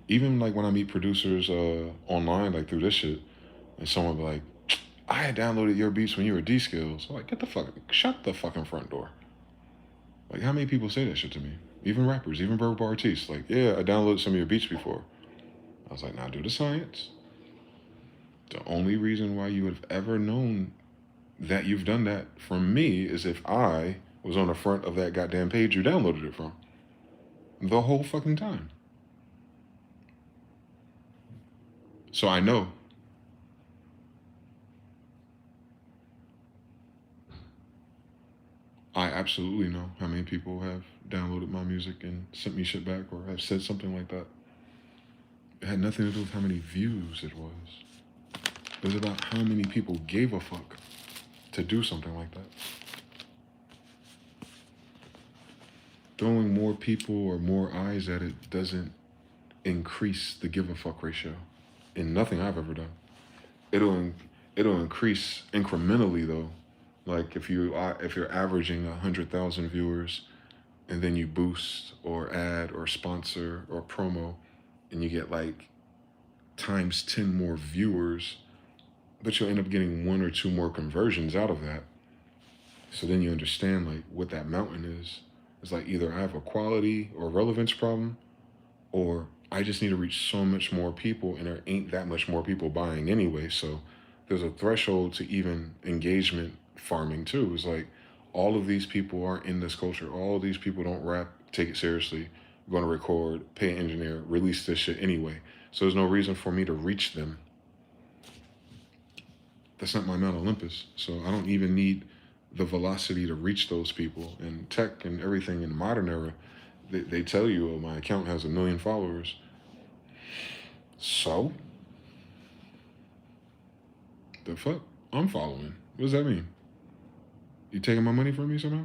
even like when I meet producers online, like through this shit, and someone be like, I had downloaded your beats when you were D-Skills. I'm like, shut the fucking front door. Like, how many people say that shit to me? Even rappers, even verbal artists. Like, yeah, I downloaded some of your beats before. I was like, now do the science. The only reason why you would have ever known that you've done that from me is if I was on the front of that goddamn page you downloaded it from. The whole fucking time. So I know. I absolutely know how many people have downloaded my music and sent me shit back or have said something like that. It had nothing to do with how many views it was. It was about how many people gave a fuck to do something like that. Throwing more people or more eyes at it doesn't increase the give a fuck ratio in nothing I've ever done. It'll increase incrementally though. Like if you're averaging 100,000 viewers and then you boost or add or sponsor or promo and you get like times 10 more viewers, but you'll end up getting 1 or 2 more conversions out of that. So then you understand like what that mountain is. It's like either I have a quality or relevance problem, or I just need to reach so much more people and there ain't that much more people buying anyway. So there's a threshold to even engagement farming too. It's like all of these people aren't in this culture. All of these people don't rap, take it seriously, going to record, pay an engineer, release this shit anyway. So there's no reason for me to reach them. That's not my Mount Olympus. So I don't even need the velocity to reach those people. And tech and everything in the modern era, they tell you, oh, my account has 1 million followers. So? The fuck? I'm following. What does that mean? You taking my money from me somehow?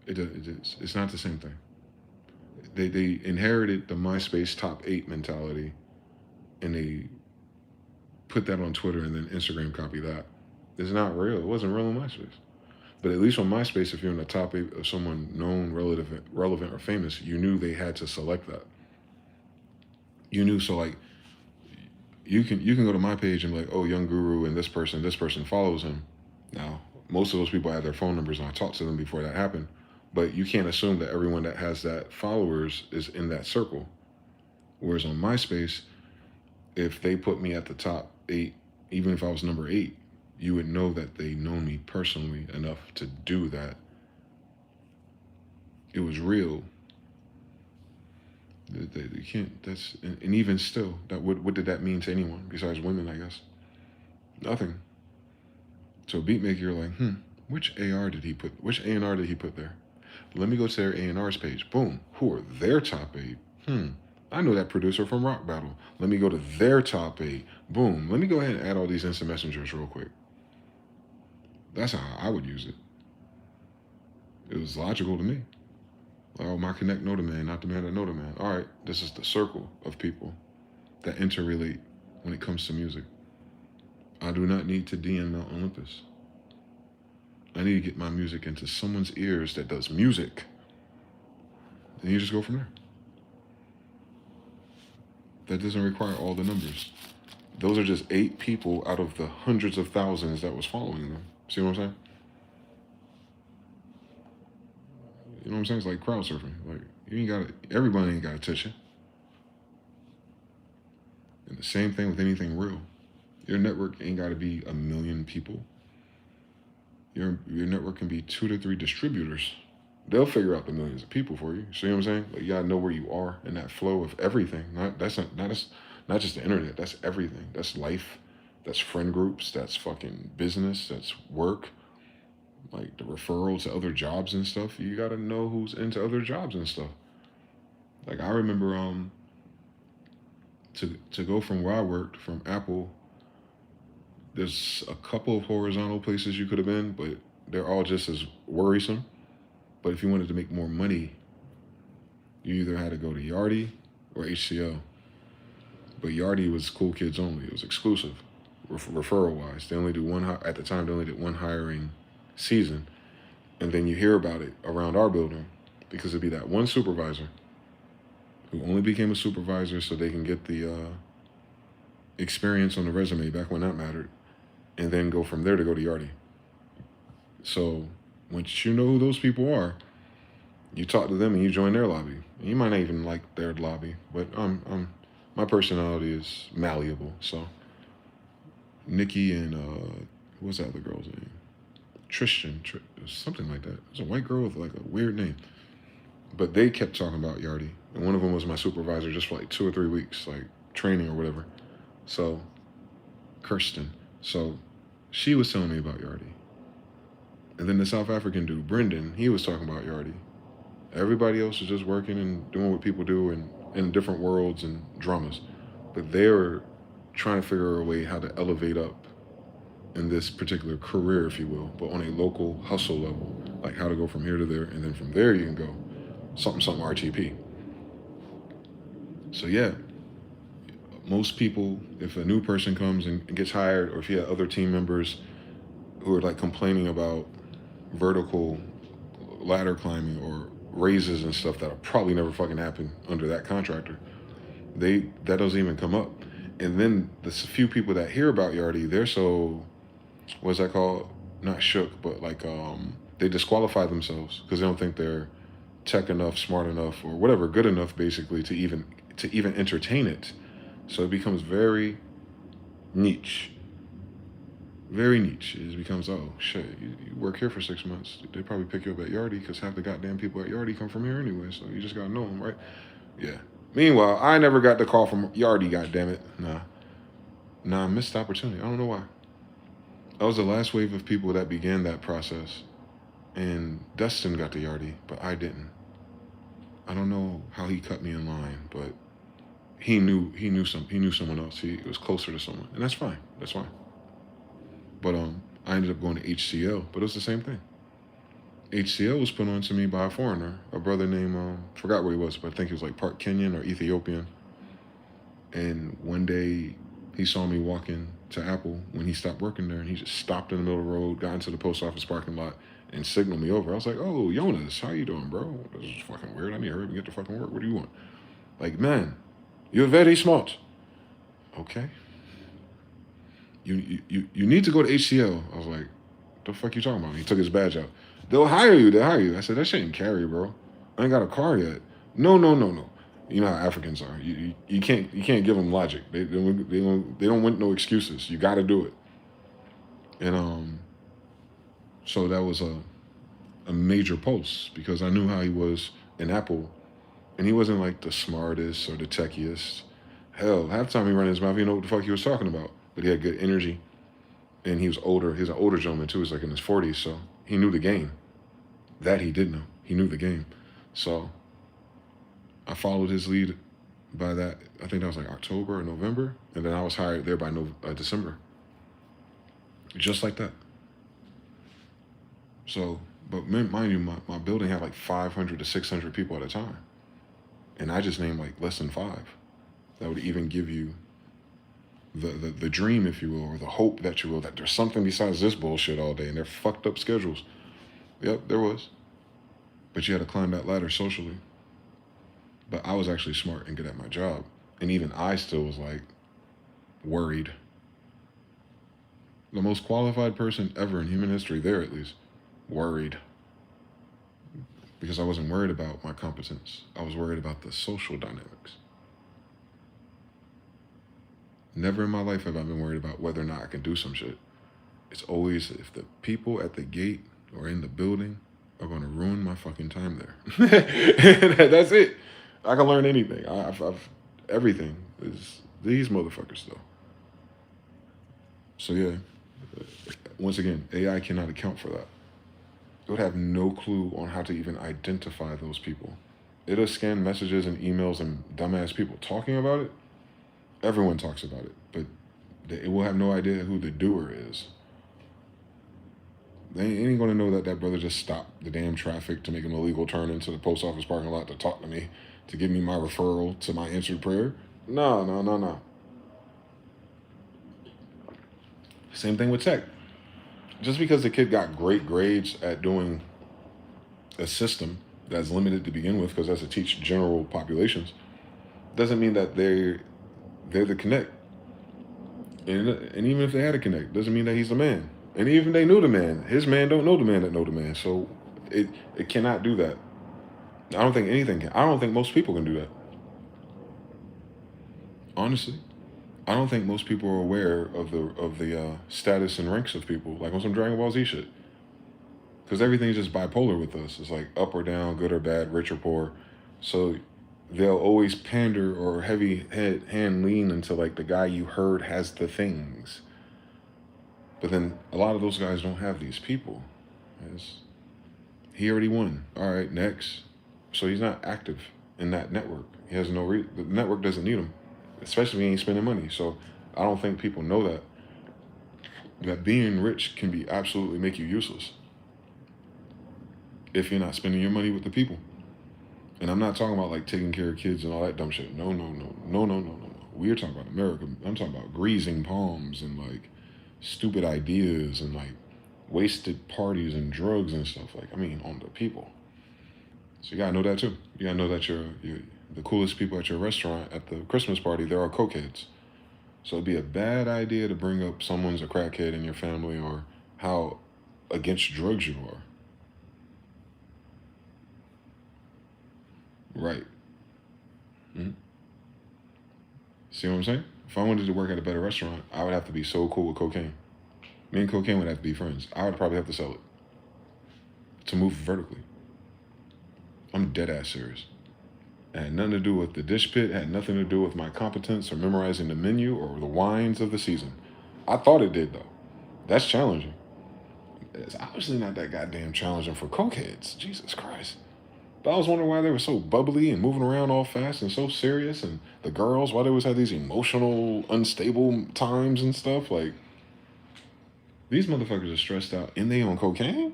It's not the same thing. They inherited the MySpace top 8 mentality and they put that on Twitter and then Instagram copy that. It's not real. It wasn't real on MySpace. But at least on MySpace, if you're in the top 8 of someone known, relevant, or famous, you knew they had to select that. You knew, so like, you can go to my page and be like, oh, Young Guru and this person follows him. Now, most of those people have their phone numbers and I talked to them before that happened. But you can't assume that everyone that has that followers is in that circle. Whereas on MySpace, if they put me at the top 8, even if I was number 8, you would know that they know me personally enough to do that. It was real. They can't, that's, and even still, that what did that mean to anyone besides women, I guess? Nothing. So beat maker, you're like, which A&R did he put there? Let me go to their A&R's page. Boom. Who are their top 8? I know that producer from Rock Battle. Let me go to their top 8. Boom. Let me go ahead and add all these instant messengers real quick. That's how I would use it. It was logical to me. Oh, my connect know the man, not the man that know the man. All right, this is the circle of people that interrelate when it comes to music. I do not need to DM Mount Olympus. I need to get my music into someone's ears that does music. And you just go from there. That doesn't require all the numbers. Those are just 8 people out of the hundreds of thousands that was following them. See what I'm saying? You know what I'm saying? It's like crowd surfing. Like, you ain't got everybody ain't got to touch you. And the same thing with anything real. Your network ain't got to be 1 million people. Your network can be 2 to 3 distributors. They'll figure out the millions of people for you. See what I'm saying? Like, you gotta know where you are in that flow of everything. Not just the internet. That's everything. That's life. That's friend groups. That's fucking business. That's work. Like the referral to other jobs and stuff. You gotta know who's into other jobs and stuff. Like I remember to go from where I worked, from Apple, there's a couple of horizontal places you could have been, but they're all just as worrisome. But if you wanted to make more money, you either had to go to Yardi or HCL. But Yardi was cool kids only. It was exclusive, referral wise. They only do one at the time. They only did one hiring season, and then you hear about it around our building because it'd be that one supervisor who only became a supervisor so they can get the experience on the resume back when that mattered, and then go from there to go to Yardi. So once you know who those people are, you talk to them and you join their lobby. And you might not even like their lobby, but my personality is malleable. So Nikki and what's that other girl's name? Tristan, something like that. It was a white girl with like a weird name. But they kept talking about Yardi. And one of them was my supervisor just for like 2 or 3 weeks, like training or whatever. So, Kirsten. So, she was telling me about Yardi. And then the South African dude, Brendan, he was talking about Yardi. Everybody else was just working and doing what people do in different worlds and dramas. But they were trying to figure a way how to elevate up in this particular career, if you will, but on a local hustle level. Like how to go from here to there, and then from there you can go something RTP. So yeah, most people, if a new person comes and gets hired, or if you have other team members who are like complaining about vertical ladder climbing or raises and stuff that'll probably never fucking happen under that contractor, that doesn't even come up. And then the few people that hear about Yardi, they're so, what's that called? Not shook, but like they disqualify themselves because they don't think they're tech enough, smart enough, or whatever, good enough basically to even entertain it. So it becomes very niche. Very niche. It becomes, oh shit, you work here for 6 months. They probably pick you up at Yardi because half the goddamn people at Yardi come from here anyway. So you just gotta know them, right? Yeah. Meanwhile, I never got the call from Yardi, goddammit. Nah, missed opportunity. I don't know why. I was the last wave of people that began that process. And Dustin got the Yardi, but I didn't. I don't know how he cut me in line, but he knew someone else. He was closer to someone, and that's fine. That's fine. But I ended up going to HCL, but it was the same thing. HCL was put on to me by a foreigner, a brother named forgot where he was, but I think he was like part Kenyan or Ethiopian. And one day he saw me walking to Apple when he stopped working there, and he just stopped in the middle of the road, got into the post office parking lot, and signaled me over. I was like, oh, Jonas, how you doing, bro? This is fucking weird. I need to hurry up and get to fucking work. What do you want? Like, man, you're very smart. Okay. You need to go to HCL. I was like, the fuck you talking about? He took his badge out. They'll hire you. I said, that shit ain't carry, bro. I ain't got a car yet. No. You know how Africans are. You can't give them logic. They don't want no excuses. You got to do it. And so that was a major post because I knew how he was in Apple, and he wasn't like the smartest or the techiest. Hell, half the time he ran his mouth, he didn't know what the fuck he was talking about. But he had good energy, and he was older. He's an older gentleman too. He's like in his 40s, so he knew the game. That he did know. He knew the game. So I followed his lead by that. I think that was like October or November, and then I was hired there by December. Just like that. So, but mind you, my building had like 500 to 600 people at a time, and I just named like less than 5. That would even give you the dream, if you will, or the hope that you will, that there's something besides this bullshit all day and their fucked up schedules. Yep, there was. But you had to climb that ladder socially. But I was actually smart and good at my job. And even I still was like worried. The most qualified person ever in human history, there at least, worried. Because I wasn't worried about my competence. I was worried about the social dynamics. Never in my life have I been worried about whether or not I can do some shit. It's always if the people at the gate or in the building are going to ruin my fucking time there. That's it. I can learn anything. I've everything is these motherfuckers though. So yeah, once again, AI cannot account for that. It would have no clue on how to even identify those people. It'll scan messages and emails and dumbass people talking about it. Everyone talks about it, but it will have no idea who the doer is. They ain't gonna know that that brother just stopped the damn traffic to make an illegal turn into the post office parking lot to talk to me, to give me my referral to my answered prayer. No, no, no, no. Same thing with tech. Just because the kid got great grades at doing a system that's limited to begin with, because that's to teach general populations, doesn't mean that they're the connect. And even if they had a connect, doesn't mean that he's the man. And even if they knew the man, his man don't know the man that know the man. So it cannot do that. I don't think anything can. I don't think most people can do that. Honestly, I don't think most people are aware of the status and ranks of people, like on some Dragon Ball Z shit. Because everything's just bipolar with us. It's like up or down, good or bad, rich or poor. So they'll always pander or heavy hand lean into like the guy you heard has the things. But then a lot of those guys don't have these people. He already won. All right, next. So he's not active in that network. He has no the network doesn't need him, especially when he ain't spending money. So I don't think people know that being rich can be absolutely make you useless if you're not spending your money with the people. And I'm not talking about like taking care of kids and all that dumb shit. No. We're talking about America. I'm talking about greasing palms and like stupid ideas and like wasted parties and drugs and stuff. Like, I mean, on the people. So you gotta know that too. You gotta know that you're the coolest people at your restaurant at the Christmas party, there are cokeheads. So it'd be a bad idea to bring up someone's a crackhead in your family or how against drugs you are. Right. Mm-hmm. See what I'm saying? If I wanted to work at a better restaurant, I would have to be so cool with cocaine. Me and cocaine would have to be friends. I would probably have to sell it to move vertically. I'm dead ass serious. It had nothing to do with the dish pit. It had nothing to do with my competence or memorizing the menu or the wines of the season. I thought it did though. That's challenging. It's obviously not that goddamn challenging for cokeheads. Jesus Christ. But I was wondering why they were so bubbly and moving around all fast and so serious, and the girls, why they always had these emotional, unstable times and stuff. Like, these motherfuckers are stressed out and they on cocaine?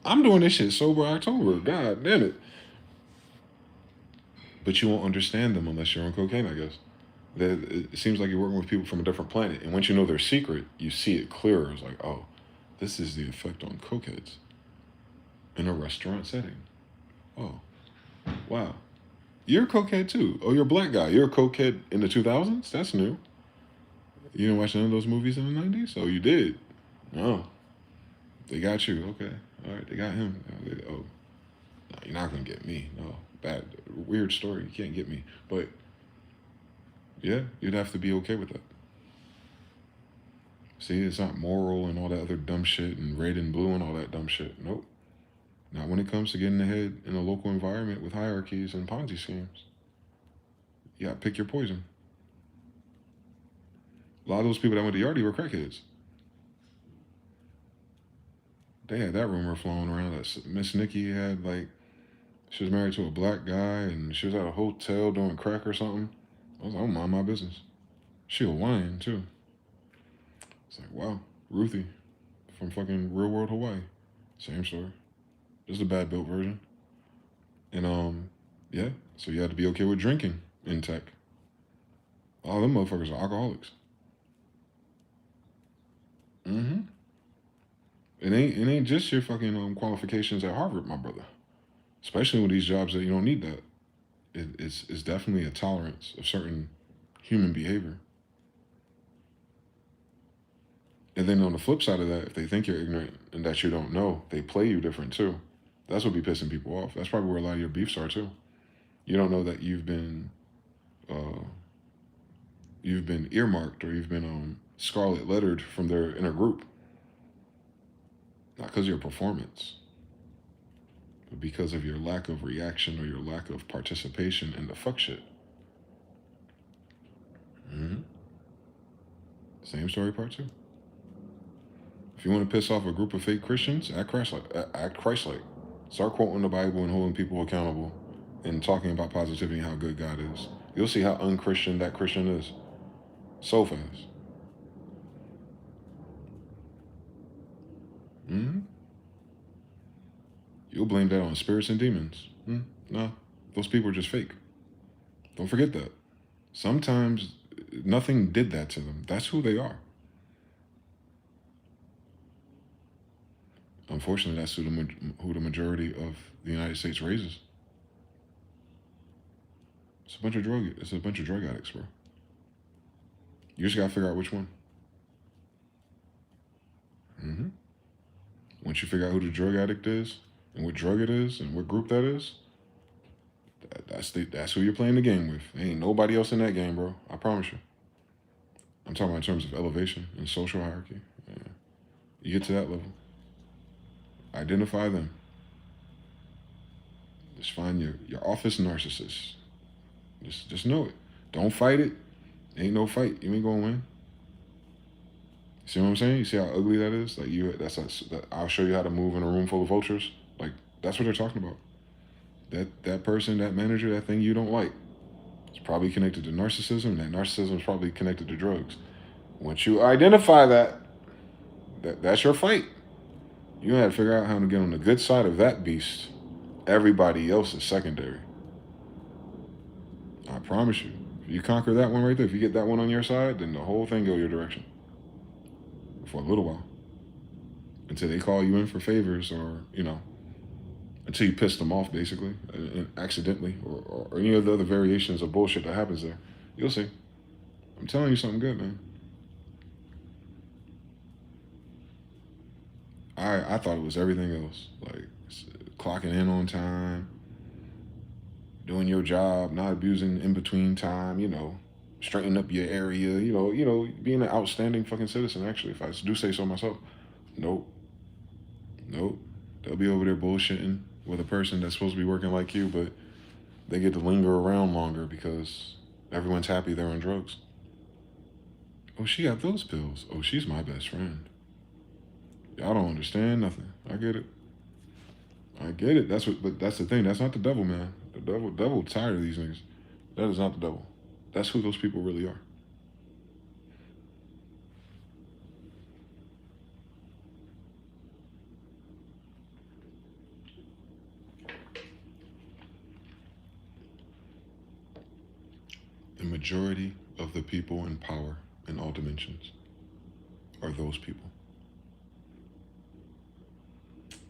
I'm doing this shit sober October. God damn it. But you won't understand them unless you're on cocaine, I guess. It seems like you're working with people from a different planet. And once you know their secret, you see it clearer. It's like, oh, this is the effect on cokeheads in a restaurant setting. Oh, wow. You're a cokehead too. Oh, you're a black guy. You're a cokehead in the 2000s? That's new. You didn't watch none of those movies in the 90s? Oh, you did? No. They got you. Okay. All right. They got him. Oh, no, you're not going to get me. No. Bad. Weird story. You can't get me. But, yeah, you'd have to be okay with that. See, it's not moral and all that other dumb shit and red and blue and all that dumb shit. Nope. Not when it comes to getting ahead in a local environment with hierarchies and Ponzi schemes. You gotta pick your poison. A lot of those people that went to Yardie were crackheads. They had that rumor flowing around that Miss Nikki had, like, she was married to a black guy and she was at a hotel doing crack or something. I was like, I don't mind my business. She Hawaiian, too. It's like, wow, Ruthie from fucking Real World Hawaii. Same story. Just a bad built version. And, yeah, so you had to be okay with drinking in tech. All them motherfuckers are alcoholics. Mm-hmm. It ain't just your fucking qualifications at Harvard, my brother. Especially with these jobs that you don't need that. It's definitely a tolerance of certain human behavior. And then on the flip side of that, if they think you're ignorant and that you don't know, they play you different too. That's what be pissing people off. That's probably where a lot of your beefs are too. You don't know that you've been earmarked or you've been scarlet lettered from their inner group. Not because of your performance, but because of your lack of reaction or your lack of participation in the fuck shit. Mm-hmm. Same story, part two. If you want to piss off a group of fake Christians, act Christ-like. Act Christ-like. Start quoting the Bible and holding people accountable and talking about positivity and how good God is. You'll see how unchristian that Christian is. So fast. Mm-hmm. You'll blame that on spirits and demons. No, those people are just fake. Don't forget that. Sometimes nothing did that to them. That's who they are. Unfortunately, that's who the majority of the United States raises. It's a bunch of drug addicts, bro. You just gotta figure out which one. Mm-hmm. Once you figure out who the drug addict is and what drug it is and what group that is, that's who you're playing the game with. There ain't nobody else in that game, bro. I promise you. I'm talking about in terms of elevation and social hierarchy. Yeah. You get to that level. Identify them. Just find your office narcissist. Just know it. Don't fight it. Ain't no fight. You ain't gonna win. See what I'm saying? You see how ugly that is? Like I'll show you how to move in a room full of vultures. Like that's what they're talking about. That person, that manager, that thing you don't like, it's probably connected to narcissism. That narcissism is probably connected to drugs. Once you identify that's your fight. You have to figure out how to get on the good side of that beast. Everybody else is secondary. I promise you. If you conquer that one right there, if you get that one on your side, then the whole thing go your direction. For a little while. Until they call you in for favors or, until you piss them off, basically, accidentally, or any of the other variations of bullshit that happens there. You'll see. I'm telling you something good, man. I thought it was everything else. Like, clocking in on time, doing your job, not abusing in between time, straightening up your area, being an outstanding fucking citizen, actually, if I do say so myself. Nope. They'll be over there bullshitting with a person that's supposed to be working like you, but they get to linger around longer because everyone's happy they're on drugs. Oh, she got those pills. Oh, she's my best friend. Y'all don't understand nothing. I get it. But that's the thing. That's not the devil, man. The devil tired of these niggas. That is not the devil. That's who those people really are. The majority of the people in power in all dimensions are those people.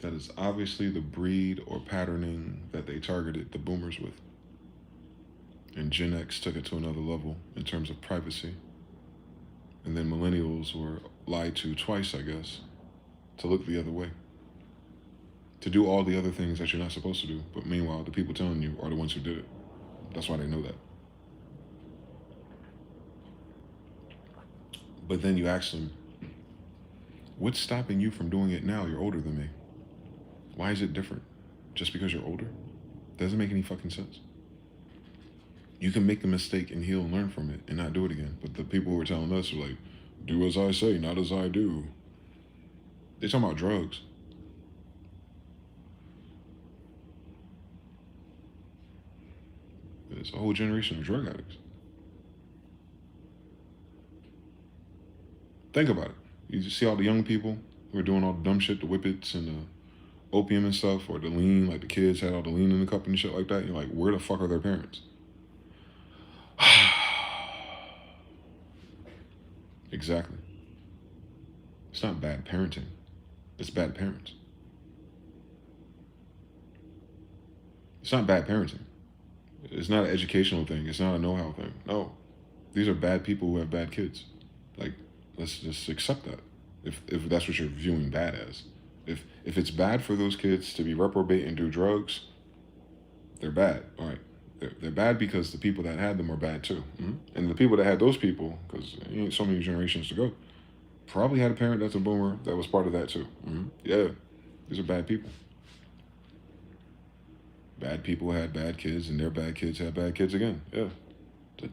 That is obviously the breed or patterning that they targeted the boomers with. And Gen X took it to another level in terms of privacy. And then millennials were lied to twice, I guess, to look the other way. To do all the other things that you're not supposed to do. But meanwhile, the people telling you are the ones who did it. That's why they know that. But then you ask them, what's stopping you from doing it now? You're older than me. Why is it different? Just because you're older? Doesn't make any fucking sense. You can make a mistake and heal and learn from it and not do it again. But the people who are telling us are like, do as I say, not as I do. They're talking about drugs. There's a whole generation of drug addicts. Think about it. You just see all the young people who are doing all the dumb shit, the whippets and the opium and stuff, or the lean, like the kids had all the lean in the cup and shit like that. You're like, where the fuck are their parents? Exactly. It's not bad parenting. It's bad parents. It's not bad parenting. It's not an educational thing. It's not a know-how thing. No. These are bad people who have bad kids. Like, let's just accept that. If that's what you're viewing bad as. If it's bad for those kids to be reprobate and do drugs, they're bad. All right. They're bad because the people that had them are bad too. Mm-hmm. And the people that had those people, because ain't so many generations to go, Probably had a parent that's a boomer that was part of that too. Yeah, these are bad people. Bad people had bad kids, and their bad kids had bad kids again. Yeah,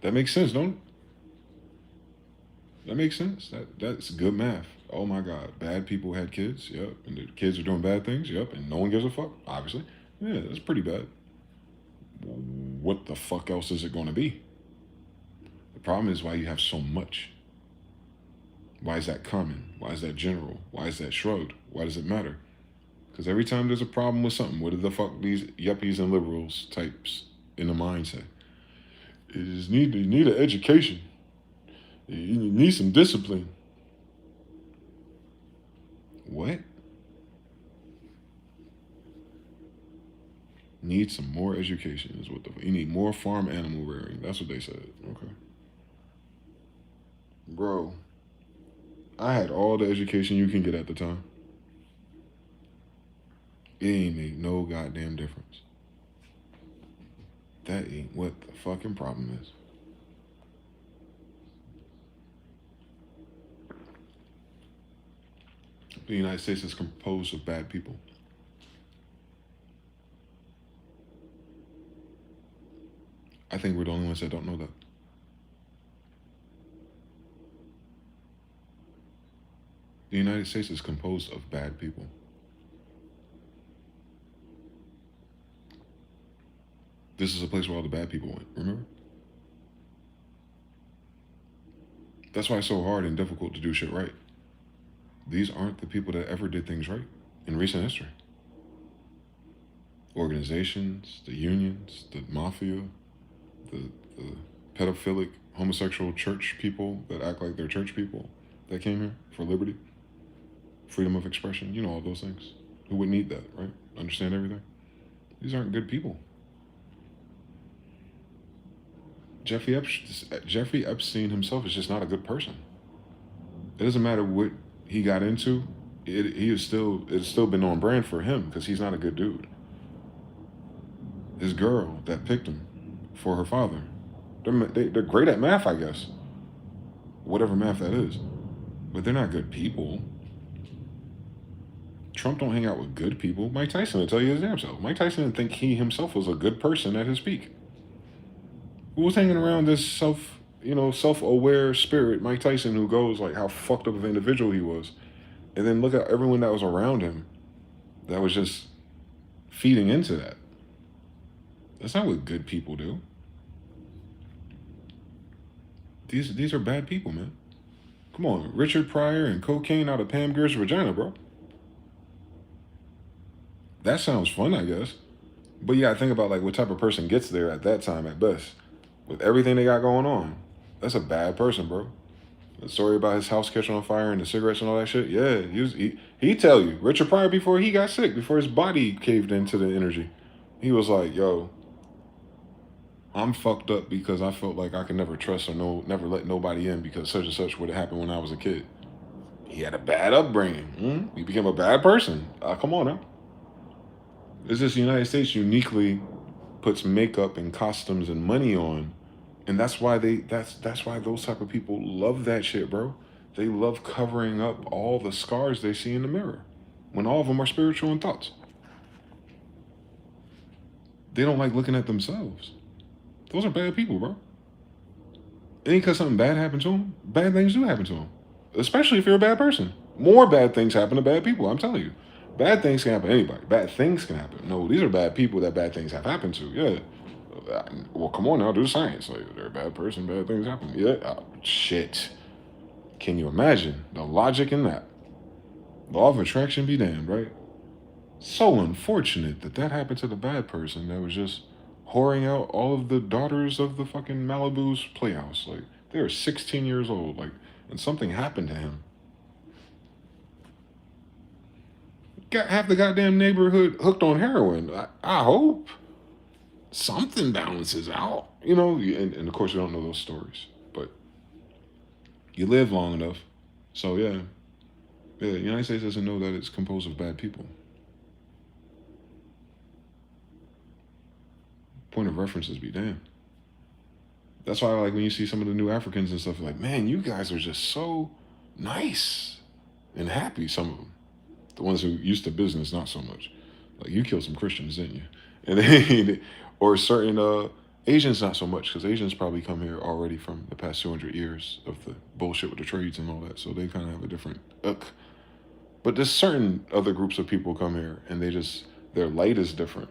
that makes sense, don't it? That makes sense. That's good math. Oh my God, bad people had kids. Yep, and the kids are doing bad things. Yep, and no one gives a fuck. Obviously, yeah, that's pretty bad. What the fuck else is it going to be? The problem is why you have so much. Why is that common? Why is that general? Why is that shrugged? Why does it matter? Because every time there's a problem with something, what do the fuck these yuppies and liberals types in the mind say? You need an education. You need some discipline. What? Need some more education is what you need more farm animal rearing. That's what they said. Okay. Bro, I had all the education you can get at the time. It ain't make no goddamn difference. That ain't what the fucking problem is. The United States is composed of bad people. I think we're the only ones that don't know that. The United States is composed of bad people. This is a place where all the bad people went, remember? That's why it's so hard and difficult to do shit right. These aren't the people that ever did things right in recent history. Organizations, the unions, the mafia, the pedophilic, homosexual church people that act like they're church people that came here for liberty, freedom of expression, you know, all those things. Who would need that, right? Understand everything? These aren't good people. Jeffrey Epstein himself is just not a good person. It doesn't matter what he got into. It's still been on brand for him because he's not a good dude. His girl that picked him for her father, they're great at math, I guess. Whatever math that is. But they're not good people. Trump don't hang out with good people. Mike Tyson will tell you his damn self. Mike Tyson didn't think he himself was a good person at his peak. Who was hanging around this self-aware spirit, Mike Tyson, who goes like how fucked up of an individual he was. And then look at everyone that was around him that was just feeding into that. That's not what good people do. These are bad people, man. Come on, Richard Pryor and cocaine out of Pam Grier's vagina, bro. That sounds fun, I guess. But you gotta think about like what type of person gets there at that time at best. With everything they got going on. That's a bad person, bro. The story about his house catching on fire and the cigarettes and all that shit. Yeah, he tell you. Richard Pryor, before he got sick, before his body caved into the energy, he was like, yo, I'm fucked up because I felt like I could never trust or never let nobody in because such and such would have happened when I was a kid. He had a bad upbringing. He became a bad person. Come on now. It's just the United States uniquely puts makeup and costumes and money on, and that's why that's why those type of people love that shit, bro. They love covering up all the scars they see in the mirror when all of them are spiritual in thoughts. They don't like looking at themselves. Those are bad people, bro. It ain't because something bad happened to them. Bad things do happen to them, especially if you're a bad person. More bad things happen to bad people, I'm telling you. Bad things can happen to anybody. Bad things can happen. No, these are bad people that bad things have happened to. Yeah. Well, come on now, do the science. Like, they're a bad person, bad things happen. Yeah. Shit. Can you imagine the logic in that? Law of attraction be damned, right? So unfortunate that happened to the bad person that was just whoring out all of the daughters of the fucking Malibu's playhouse. Like, they were 16 years old, like, and something happened to him. Got half the goddamn neighborhood hooked on heroin. I hope something balances out, you know. And of course, you don't know those stories, but you live long enough. So yeah, the United States doesn't know that it's composed of bad people. Point of references be damned. That's why, like, when you see some of the new Africans and stuff, you're like, man, you guys are just so nice and happy. Some of them, the ones who used to business, not so much. Like you killed some Christians, didn't you? And then, or certain Asians, not so much, because Asians probably come here already from the past 200 years of the bullshit with the trades and all that, so they kind of have a different But there's certain other groups of people come here, and their light is different.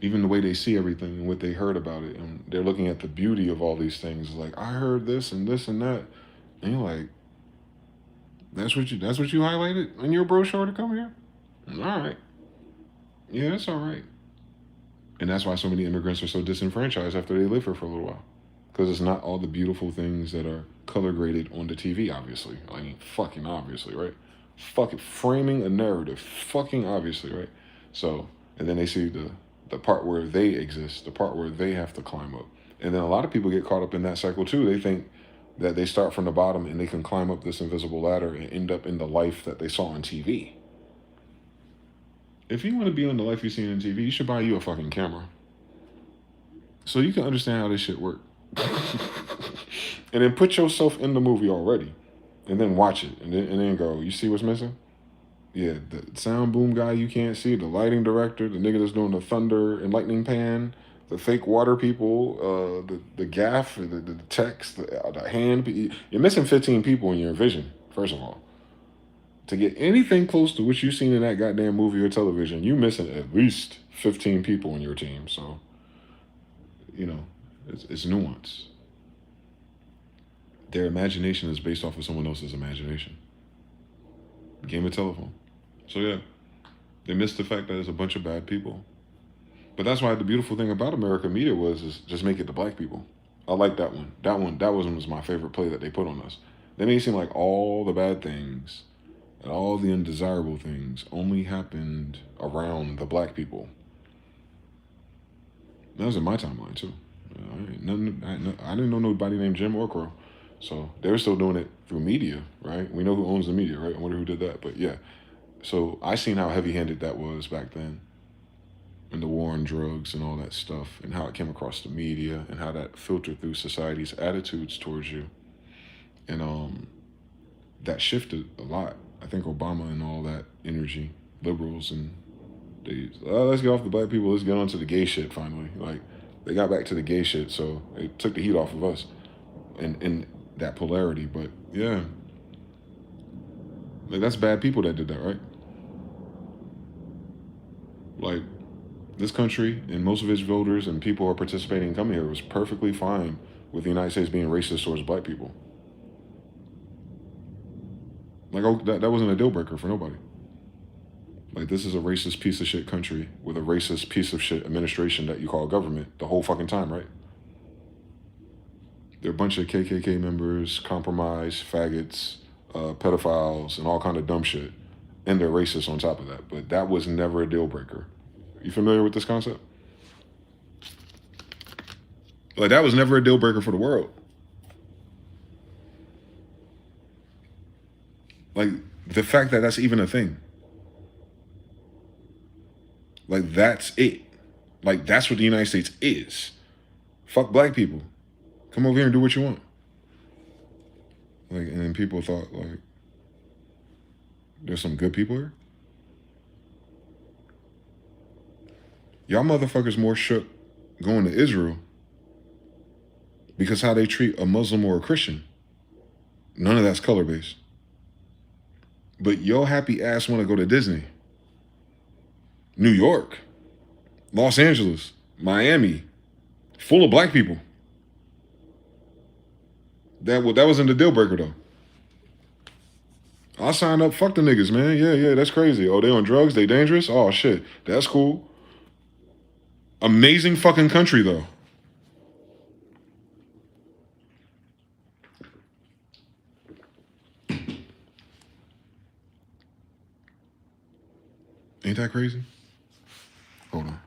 Even the way they see everything and what they heard about it, and they're looking at the beauty of all these things. Like, I heard this and this and that, and you're like, that's what you highlighted in your brochure to come here. All right, yeah, that's all right. And that's why so many immigrants are so disenfranchised after they live here for a little while, because it's not all the beautiful things that are color graded on the TV. Obviously, I mean, fucking obviously, right? Fucking framing a narrative, fucking obviously, right? So, and then they see the part where they exist, the part where they have to climb up, and then a lot of people get caught up in that cycle too. They think that they start from the bottom and they can climb up this invisible ladder and end up in the life that they saw on TV. If you want to be on the life you've seen on TV, you should buy you a fucking camera so you can understand how this shit works. And then put yourself in the movie already, and then watch it, and then go. You see what's missing? Yeah, the sound boom guy you can't see, the lighting director, the nigga that's doing the thunder and lightning pan, the fake water people, the gaff, the text, the hand. You're missing 15 people in your vision. First of all, to get anything close to what you've seen in that goddamn movie or television, you missing at least 15 people in your team. So, you know, it's nuance. Their imagination is based off of someone else's imagination. Game of telephone. So yeah, they missed the fact that there's a bunch of bad people. But that's why the beautiful thing about American media is just make it the black people. I like that one. That was my favorite play that they put on us. They made it seem like all the bad things and all the undesirable things only happened around the black people. That was in my timeline too. I didn't know nobody named Jim or Crow. So they were still doing it through media, right? We know who owns the media, right? I wonder who did that. But yeah. So I seen how heavy-handed that was back then. And the war on drugs and all that stuff, and how it came across the media, and how that filtered through society's attitudes towards you. And that shifted a lot. I think Obama and all that energy, liberals, and let's get off the black people, let's get on to the gay shit finally. Like, they got back to the gay shit, so it took the heat off of us and that polarity. But yeah, like, that's bad people that did that, right? Like, this country and most of its voters and people who are participating and coming here was perfectly fine with the United States being racist towards black people. Like, oh, that wasn't a deal breaker for nobody. Like, this is a racist piece of shit country with a racist piece of shit administration that you call government the whole fucking time, right? They're a bunch of KKK members, compromised, faggots, pedophiles, and all kind of dumb shit. And they're racist on top of that. But that was never a deal breaker. You familiar with this concept? Like, that was never a deal breaker for the world. Like, the fact that that's even a thing. Like, that's it. Like, that's what the United States is. Fuck black people. Come over here and do what you want. Like, and then people thought, like, there's some good people here. Y'all motherfuckers more shook going to Israel because how they treat a Muslim or a Christian. None of that's color-based. But your happy ass want to go to Disney. New York, Los Angeles, Miami, full of black people. That wasn't the deal breaker though. I signed up. Fuck the niggas, man. Yeah, that's crazy. Oh, they on drugs? They dangerous? Oh shit, that's cool. Amazing fucking country though. Ain't that crazy? Hold on.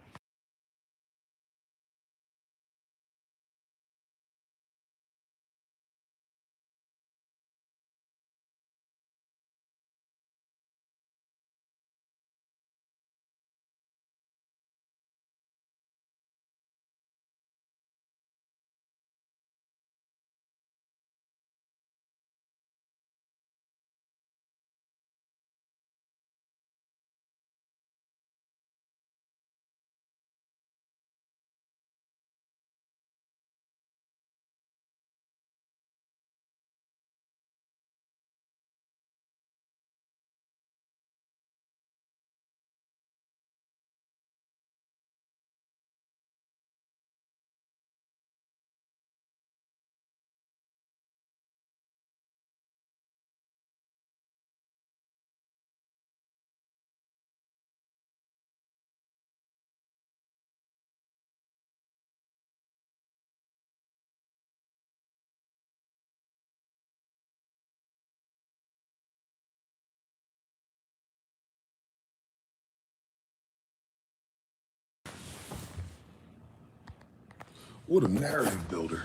What a narrative builder.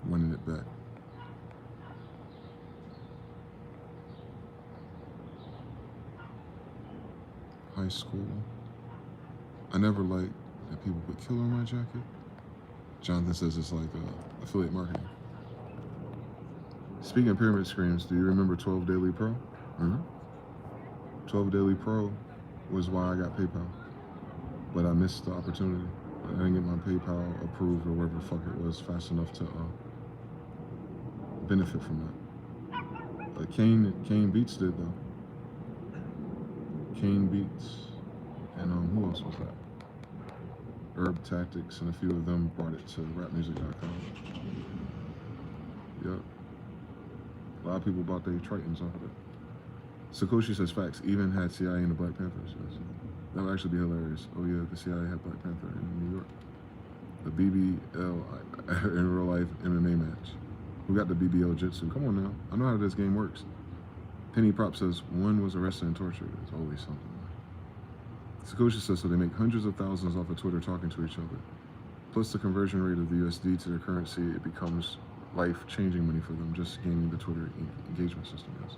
Winning it back. High school. I never liked that people put killer on my jacket. Jonathan says it's like affiliate marketing. Speaking of pyramid schemes, do you remember 12 Daily Pro? 12 Daily Pro was why I got PayPal. But I missed the opportunity. I didn't get my PayPal approved or whatever the fuck it was fast enough to benefit from that. Kane Beats did though. Kane Beats. And who else was that? Herb Tactics, and a few of them brought it to rapmusic.com. Yep. A lot of people bought their Tritons off of it. Sakoshi says facts. Even had CIA in the Black Panthers. Yes. That would actually be hilarious. Oh yeah, the CIA had Black Panther in New York. The BBL in real life MMA match. Who got the BBL Jitsu? Come on now. I know how this game works. Penny Prop says one was arrested and tortured. There's always something. Sakoshi says so they make hundreds of thousands off of Twitter talking to each other. Plus the conversion rate of the USD to their currency, it becomes life-changing money for them, just gaining the Twitter engagement system is.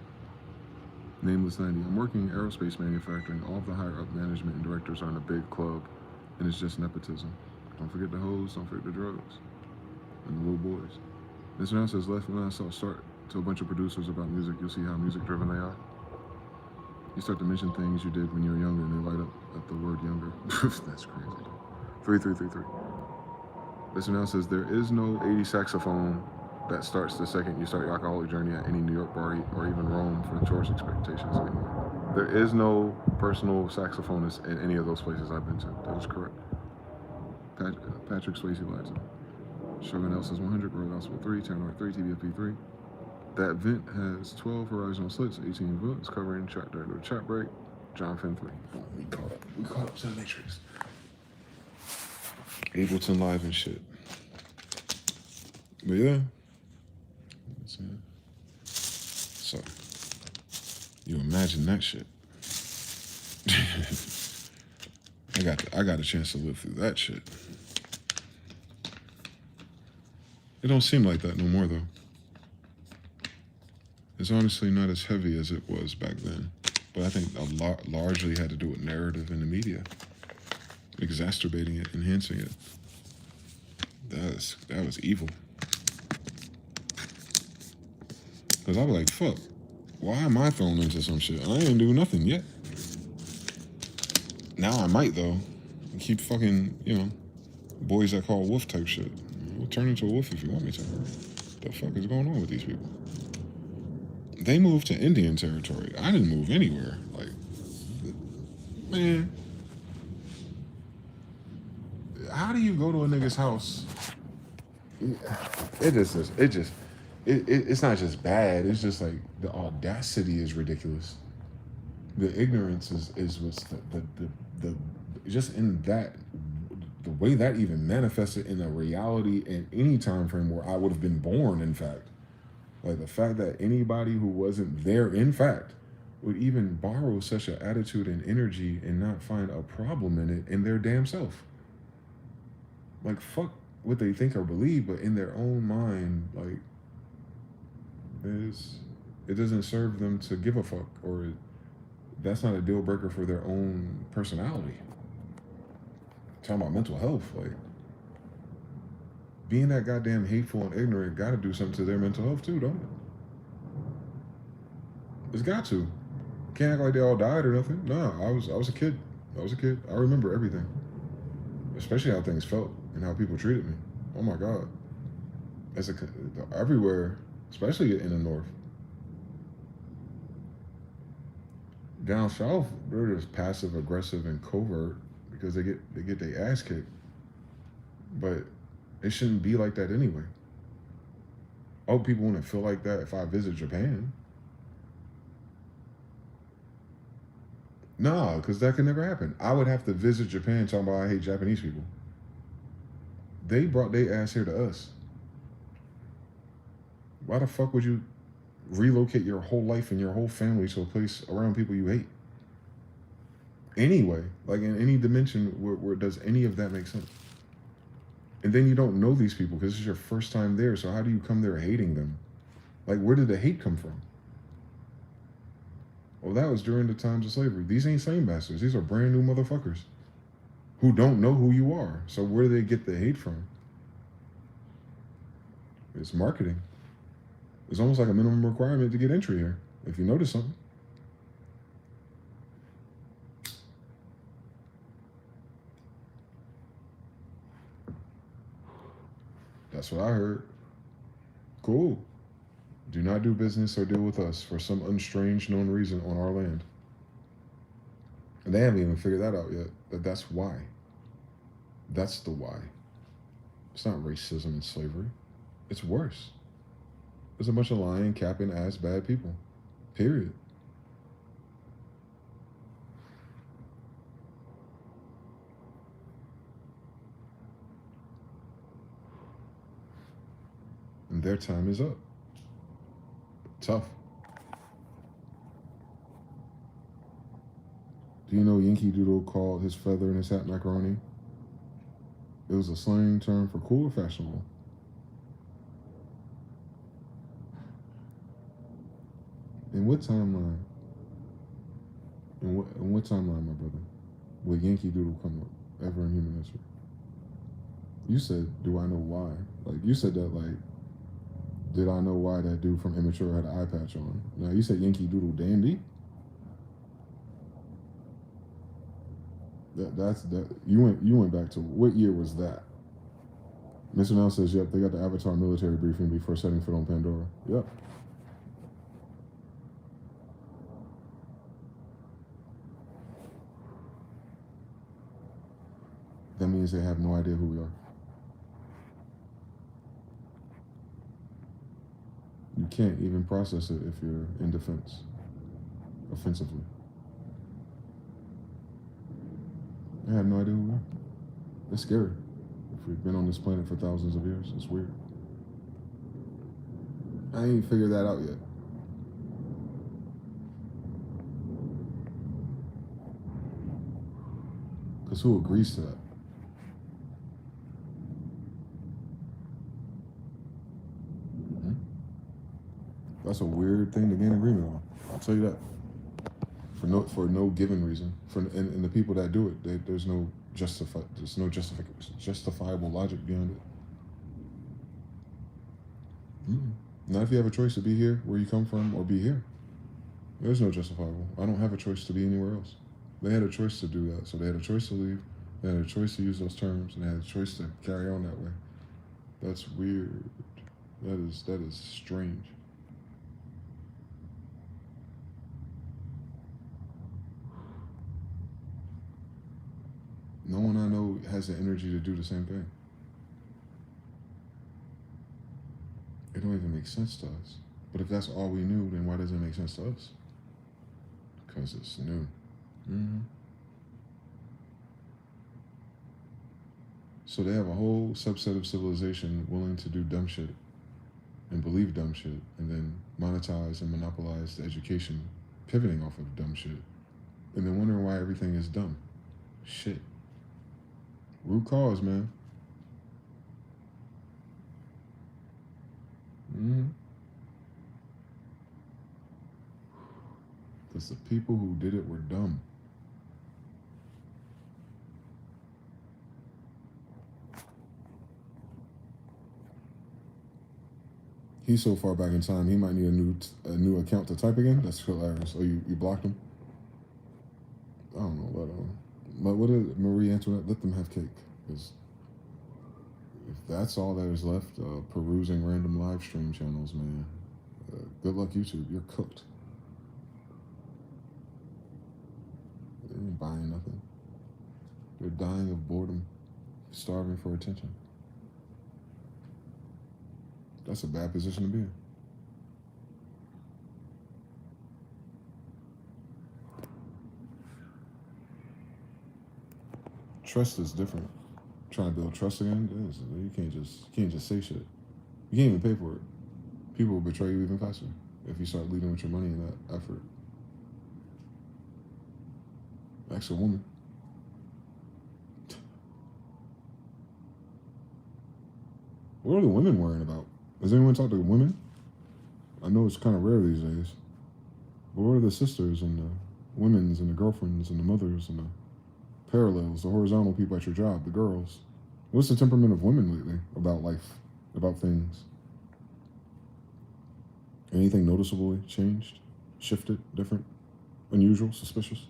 Nameless 90. I'm working in aerospace manufacturing. All of the higher-up management and directors are in a big club, and it's just nepotism. Don't forget the hoes, don't forget the drugs, and the little boys. Mr. Now says, left when I saw start to a bunch of producers about music, you'll see how music-driven they are. You start to mention things you did when you were younger, and they light up at the word younger. That's crazy. 3333. Mr. Now says, there is no 80 saxophone that starts the second you start your alcoholic journey at any New York bar or even Rome for the tourist expectations anymore. There is no personal saxophonist in any of those places I've been to. That is correct. Patrick Swayze lies. Shogun L says 100, Royal Gospel 3, Terranor 3, TBFP 3. That vent has 12 horizontal slits, 18 volts, covering track during the chat break. John Finn 3. Oh, we caught up to the Matrix. Ableton Live and shit. But yeah. So, you imagine that shit. I got a chance to live through that shit. It don't seem like that no more though. It's honestly not as heavy as it was back then. But I think largely had to do with narrative in the media. Exacerbating it, enhancing it. That was evil. Because I was like, fuck, why am I thrown into some shit? I ain't do nothing yet. Now I might, though. Keep fucking, boys that call wolf type shit. We'll turn into a wolf if you want me to. The fuck is going on with these people? They moved to Indian territory. I didn't move anywhere. Like, man. How do you go to a nigga's house? It's not just bad. It's just like the audacity is ridiculous. The ignorance is what's the just in that, the way that even manifested in a reality in any time frame where I would have been born, in fact. Like the fact that anybody who wasn't there, in fact, would even borrow such an attitude and energy and not find a problem in it in their damn self. Like, fuck what they think or believe, but in their own mind, like, it doesn't serve them to give a fuck, or that's not a deal breaker for their own personality. Talking about mental health, like, being that goddamn hateful and ignorant gotta do something to their mental health too, don't it? It's got to. Can't act like they all died or nothing. No, I was a kid. I remember everything. Especially how things felt and how people treated me. Oh my God. Everywhere, especially in the North. Down South, they're just passive aggressive and covert because they get their ass kicked. But it shouldn't be like that anyway. I hope people wouldn't feel like that if I visit Japan. No, because that could never happen. I would have to visit Japan talking about I hate Japanese people. They brought their ass here to us. Why the fuck would you relocate your whole life and your whole family to a place around people you hate? Anyway, like in any dimension where does any of that make sense? And then you don't know these people because it's your first time there. So how do you come there hating them? Like, where did the hate come from? Well, that was during the times of slavery. These ain't slave masters. These are brand new motherfuckers who don't know who you are. So where do they get the hate from? It's marketing. It's almost like a minimum requirement to get entry here. If you notice something. That's what I heard. Cool. Do not do business or deal with us for some unstrange known reason on our land. And they haven't even figured that out yet. That's why. That's the why. It's not racism and slavery. It's worse. There's a bunch of lying, capping, ass, bad people. Period. And their time is up. Tough. Do you know Yankee Doodle called his feather in his hat macaroni? It was a slang term for cool or fashionable. In what timeline? In what timeline, my brother, would Yankee Doodle come up ever in human history? You said, do I know why? Like, you said that, like, did I know why that dude from Immature had an eye patch on? Now, you said Yankee Doodle Dandy? That's you went back to what year was that? Mr. Mel says, yep, they got the Avatar military briefing before setting foot on Pandora. Yep. That means they have no idea who we are. You can't even process it if you're in defense, offensively. They have no idea who we are. It's scary. If we've been on this planet for thousands of years, it's weird. I ain't figured that out yet. Because who agrees to that? That's a weird thing to gain agreement on. I'll tell you that. For no given reason. And the people that do it, there's no justifiable logic behind it. Not if you have a choice to be here where you come from or be here. There's no justifiable. I don't have a choice to be anywhere else. They had a choice to do that, so they had a choice to leave. They had a choice to use those terms, and they had a choice to carry on that way. That's weird. That is strange. No one I know has the energy to do the same thing. It don't even make sense to us. But if that's all we knew, then why does it make sense to us? Because it's new. So they have a whole subset of civilization willing to do dumb shit and believe dumb shit and then monetize and monopolize the education pivoting off of dumb shit and then wondering why everything is dumb. Shit. Root cause, man. Because the people who did it were dumb. He's so far back in time, he might need a new account to type again. That's hilarious. Oh, you blocked him? I don't know, but what did Marie Antoinette? Let them have cake. Because if that's all that is left, perusing random live stream channels, man, good luck, YouTube. You're cooked. They ain't buying nothing. They're dying of boredom, starving for attention. That's a bad position to be in. Trust is different. Trying to build trust again, you can't just say shit. You can't even pay for it. People will betray you even faster if you start leading with your money in that effort. Ask a woman. What are the women worrying about? Does anyone talk to women? I know it's kind of rare these days. But what are the sisters and the women's and the girlfriends and the mothers and the parallels, the horizontal people at your job, the girls? What's the temperament of women lately about life, about things? Anything noticeably changed, shifted, different, unusual, suspicious?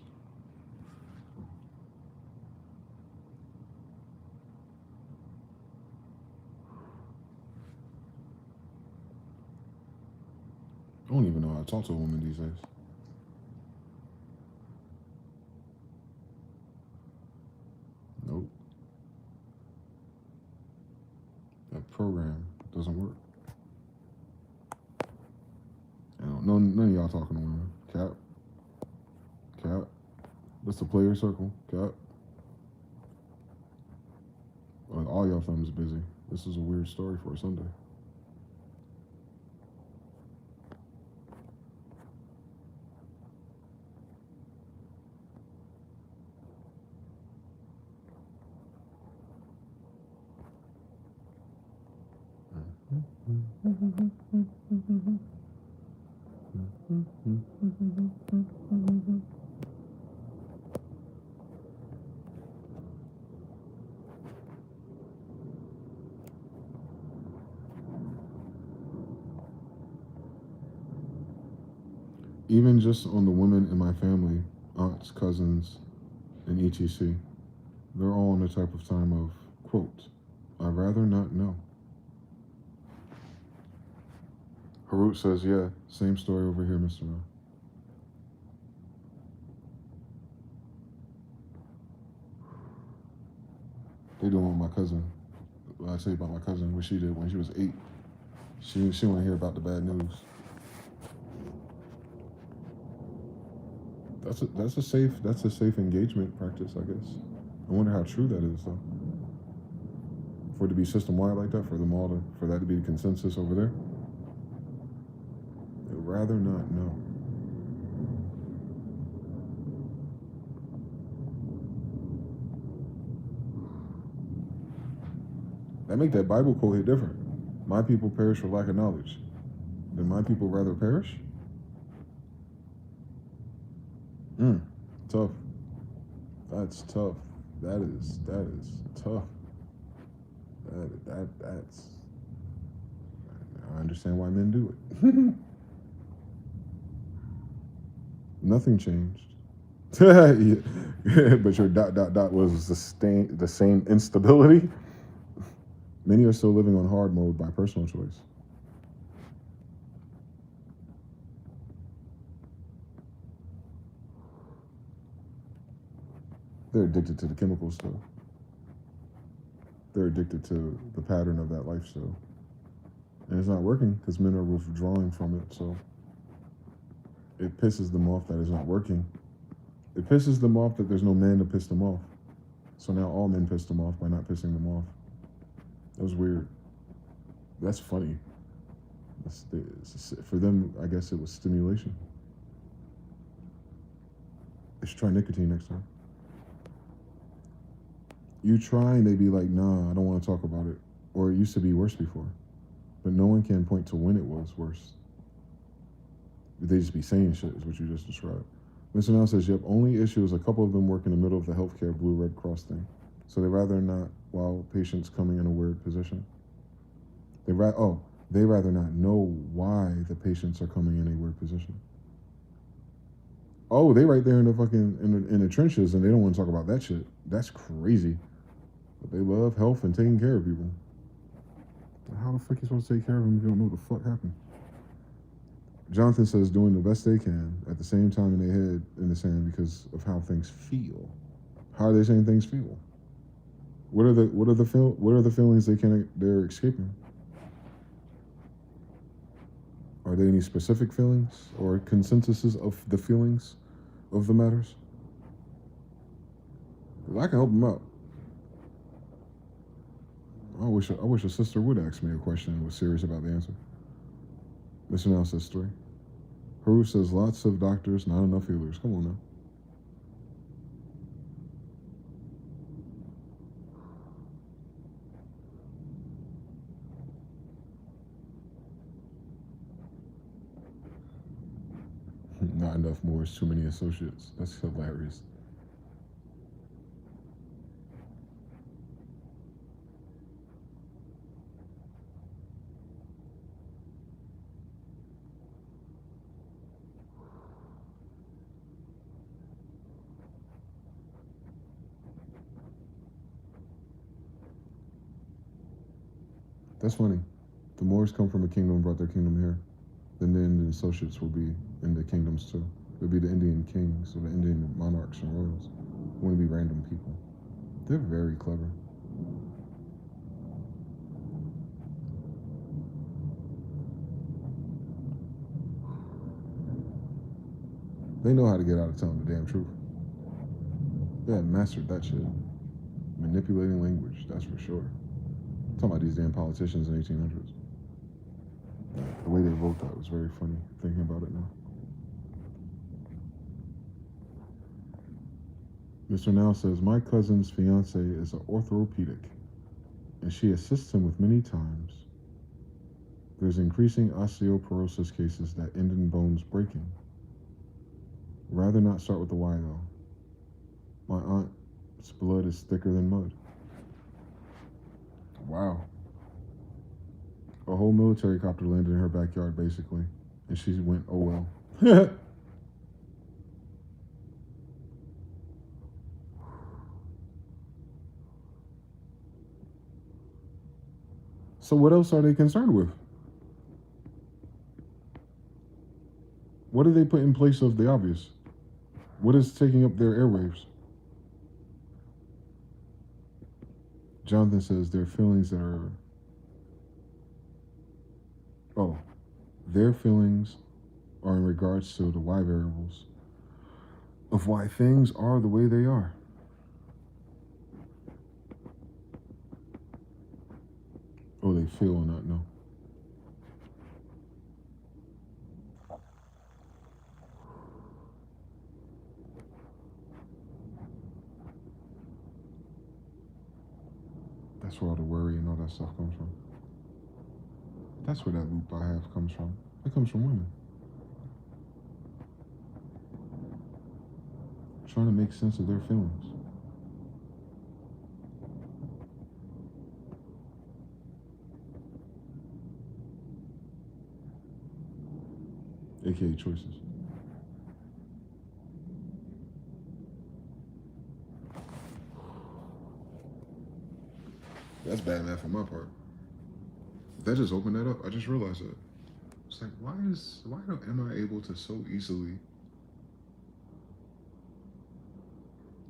I don't even know how to talk to a woman these days. Nope. That program doesn't work. None of y'all talking to women. Cap. That's the player circle. Cap. Like all y'all thumbs busy. This is a weird story for a Sunday. Even just on the women in my family, aunts, cousins, and etc., they're all on the type of time of, quote, I'd rather not know. Harut says, yeah, same story over here, Mr. Mel. They doing with my cousin. What I say about my cousin, what she did when she was 8. She want to hear about the bad news. That's a safe engagement practice, I guess. I wonder how true that is, though. For it to be system wide like that, for that to be the consensus over there. I'd rather not know. That make that Bible quote hit different. My people perish for lack of knowledge. Then my people rather perish? Tough. That's tough. That is tough. That's. I understand why men do it. Nothing changed. But your ... was the same instability. Many are still living on hard mode by personal choice. They're addicted to the chemicals, though. They're addicted to the pattern of that lifestyle. And it's not working because men are withdrawing from it, so it pisses them off that it's not working. It pisses them off that there's no man to piss them off. So now all men piss them off by not pissing them off. That was weird. That's funny. For them, I guess it was stimulation. They should try nicotine next time. You try and they be like, nah, I don't want to talk about it. Or it used to be worse before. But no one can point to when it was worse. They just be saying shit, is what you just described. Mr. Now says, yep, only issue is a couple of them work in the middle of the healthcare Blue Red Cross thing. So they rather not, while patients coming in a weird position. They rather not know why the patients are coming in a weird position. Oh, they right there in the fucking, in the trenches and they don't want to talk about that shit. That's crazy. But they love health and taking care of people. How the fuck you supposed to take care of them if you don't know what the fuck happened? Jonathan says doing the best they can at the same time in their head in the sand because of how things feel. How are they saying things feel? What are the feelings they're escaping? Are there any specific feelings or consensuses of the feelings of the matters? I can help them out. I wish a sister would ask me a question and was serious about the answer. Mr. Now says 3. Haru says lots of doctors, not enough healers. Come on now. Not enough Moors, too many associates. That's hilarious. That's funny. The Moors come from a kingdom and brought their kingdom here. Then the Indian associates will be in the kingdoms too. They'll be the Indian kings or the Indian monarchs and royals. It wouldn't be random people. They're very clever. They know how to get out of telling the damn truth. They have mastered that shit. Manipulating language, that's for sure. I'm talking about these damn politicians in the 1800s. The way they wrote that was very funny, thinking about it now. Mr. Now says, my cousin's fiance is an orthopedic, and she assists him with many times. There's increasing osteoporosis cases that end in bones breaking. Rather not start with the why though. My aunt's blood is thicker than mud. Wow. A whole military copter landed in her backyard, basically. And she went, oh well. So what else are they concerned with? What do they put in place of the obvious? What is taking up their airwaves? Jonathan says their feelings that are... Oh, their feelings are in regards to the why variables of why things are the way they are. Oh, they feel or not know. That's where all the worry and all that stuff comes from. That's where that loop I have comes from. It comes from women. Trying to make sense of their feelings. AKA choices. That's bad math on my part. That just opened that up. I just realized that. It's like, why am I able to so easily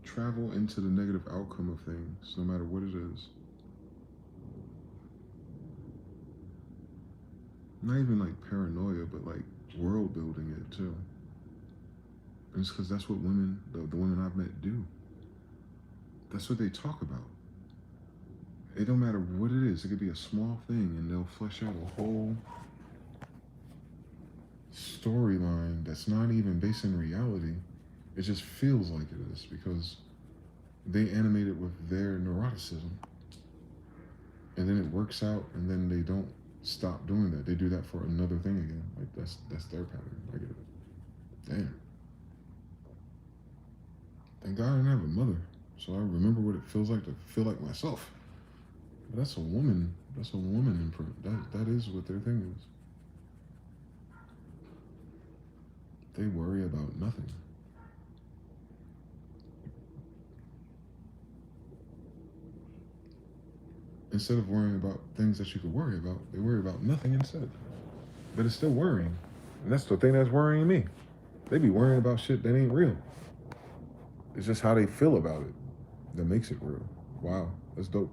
travel into the negative outcome of things, no matter what it is? Not even like paranoia, but like world building it too. And it's because that's what women, the women I've met do. That's what they talk about. It don't matter what it is. It could be a small thing, and they'll flesh out a whole storyline that's not even based in reality. It just feels like it is because they animate it with their neuroticism. And then it works out, and then they don't stop doing that. They do that for another thing again. Like that's their pattern. I get it. Damn. Thank God I didn't have a mother, so I remember what it feels like to feel like myself. But that's a woman. That's a woman imprint. That is what their thing is. They worry about nothing. Instead of worrying about things that you could worry about, they worry about nothing instead. But it's still worrying. And that's the thing that's worrying me. They be worrying about shit that ain't real. It's just how they feel about it that makes it real. Wow, that's dope.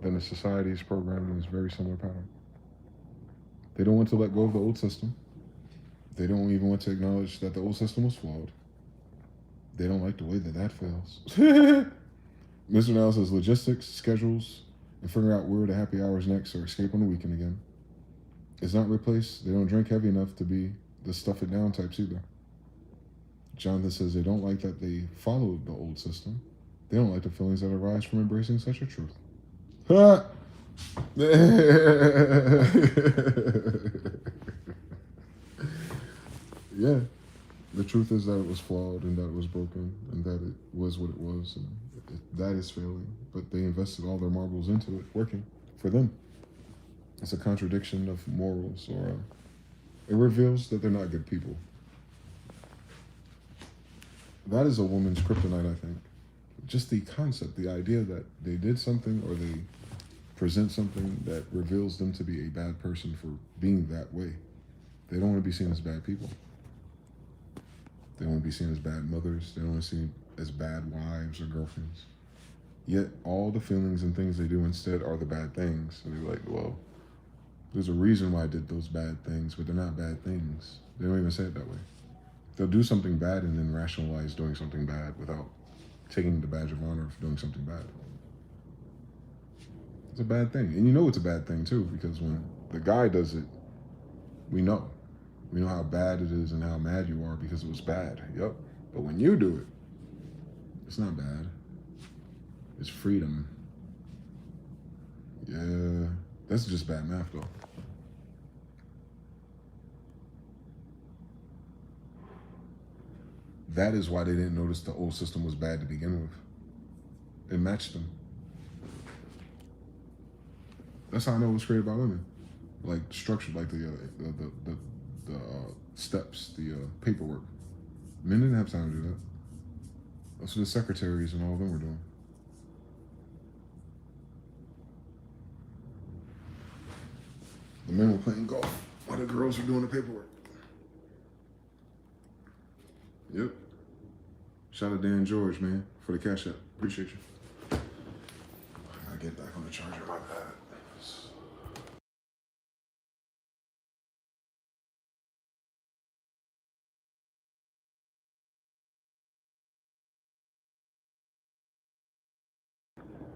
Then the society's programming is very similar pattern. They don't want to let go of the old system. They don't even want to acknowledge that the old system was flawed. They don't like the way that fails. Mr. Now says logistics, schedules, and figure out where the happy hours next or escape on the weekend again. It's not replaced. They don't drink heavy enough to be the stuff it down types either. Jonathan says they don't like that they followed the old system. They don't like the feelings that arise from embracing such a truth. Huh? Yeah. The truth is that it was flawed and that it was broken and that it was what it was and that is failing. But they invested all their marbles into it, working for them. It's a contradiction of morals, or it reveals that they're not good people. That is a woman's kryptonite, I think. Just the concept, the idea that they did something or they present something that reveals them to be a bad person for being that way. They don't want to be seen as bad people. They don't want to be seen as bad mothers. They don't want to be seen as bad wives or girlfriends. Yet all the feelings and things they do instead are the bad things. And they're like, well, there's a reason why I did those bad things, but they're not bad things. They don't even say it that way. They'll do something bad and then rationalize doing something bad without taking the badge of honor for doing something bad. It's a bad thing. And you know it's a bad thing too, because when the guy does it, we know. We know how bad it is and how mad you are because it was bad. Yep. But when you do it, it's not bad. It's freedom. Yeah. That's just bad math though. That is why they didn't notice the old system was bad to begin with. It matched them. That's how I know it was created by women. Like structured, like the steps, the paperwork. Men didn't have time to do that. That's what the secretaries and all of them were doing. The men were playing golf while the girls were doing the paperwork. Yep. Shout out Dan George, man, for the Cashapp. Appreciate you. I gotta get back on the charger, my bad.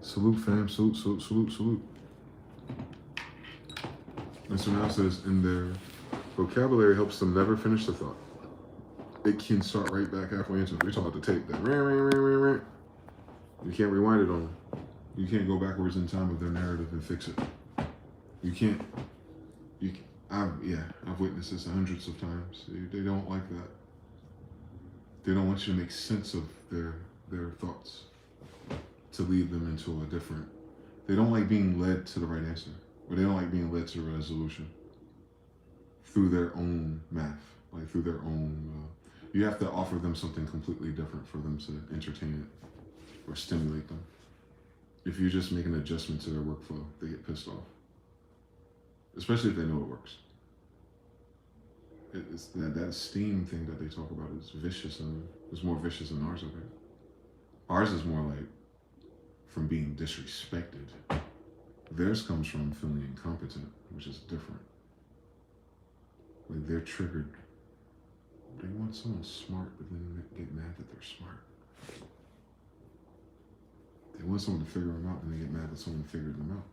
Salute, fam. Salute, salute, salute, salute. And so now it says, in their vocabulary helps them never finish the thought. It can start right back halfway into it. We're talking about the tape. That you can't rewind it on them. You can't go backwards in time of their narrative and fix it. You can't. I've witnessed this hundreds of times. They don't like that. They don't want you to make sense of their thoughts, to lead them into a different. They don't like being led to the right answer, or they don't like being led to a resolution through their own math, like through their own. You have to offer them something completely different for them to entertain it or stimulate them. If you just make an adjustment to their workflow, they get pissed off, especially if they know it works. It's that esteem thing that they talk about is vicious, and it's more vicious than ours, I think. Ours is more like from being disrespected. Theirs comes from feeling incompetent, which is different. Like they're triggered. They want someone smart, but then they get mad that they're smart. They want someone to figure them out, and they get mad that someone figured them out.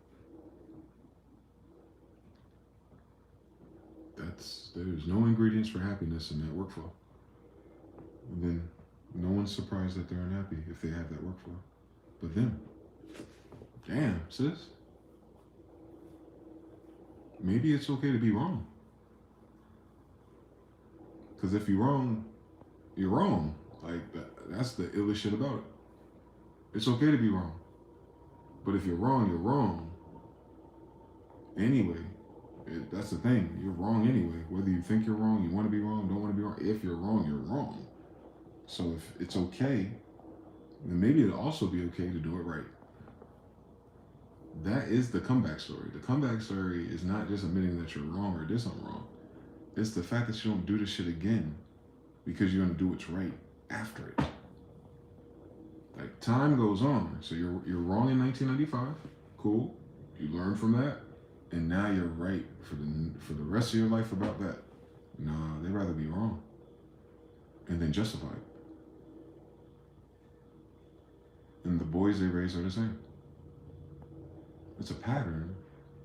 There's no ingredients for happiness in that workflow. And then no one's surprised that they're unhappy if they have that workflow. But them. Damn, sis. Maybe it's okay to be wrong. Because if you're wrong, you're wrong. Like, that's the illest shit about it. It's okay to be wrong. But if you're wrong, you're wrong. Anyway, that's the thing. You're wrong anyway. Whether you think you're wrong, you want to be wrong, don't want to be wrong. If you're wrong, you're wrong. So if it's okay, then maybe it'll also be okay to do it right. That is the comeback story. The comeback story is not just admitting that you're wrong or did something wrong. It's the fact that you don't do this shit again because you're going to do what's right after it. Like, time goes on. So you're wrong in 1995. Cool. You learn from that. And now you're right for the rest of your life about that. Nah, they'd rather be wrong. And then justify it. And the boys they raise are the same. It's a pattern.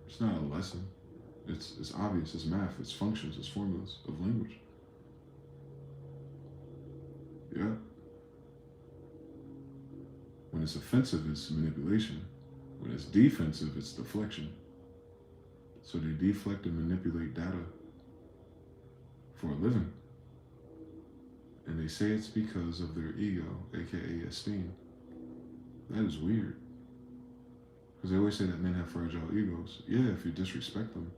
It's not a lesson. It's obvious. It's math. It's functions. It's formulas of language. Yeah. When it's offensive, it's manipulation. When it's defensive, it's deflection. So they deflect and manipulate data for a living. And they say it's because of their ego, aka esteem. That is weird. Because they always say that men have fragile egos. Yeah, if you disrespect them.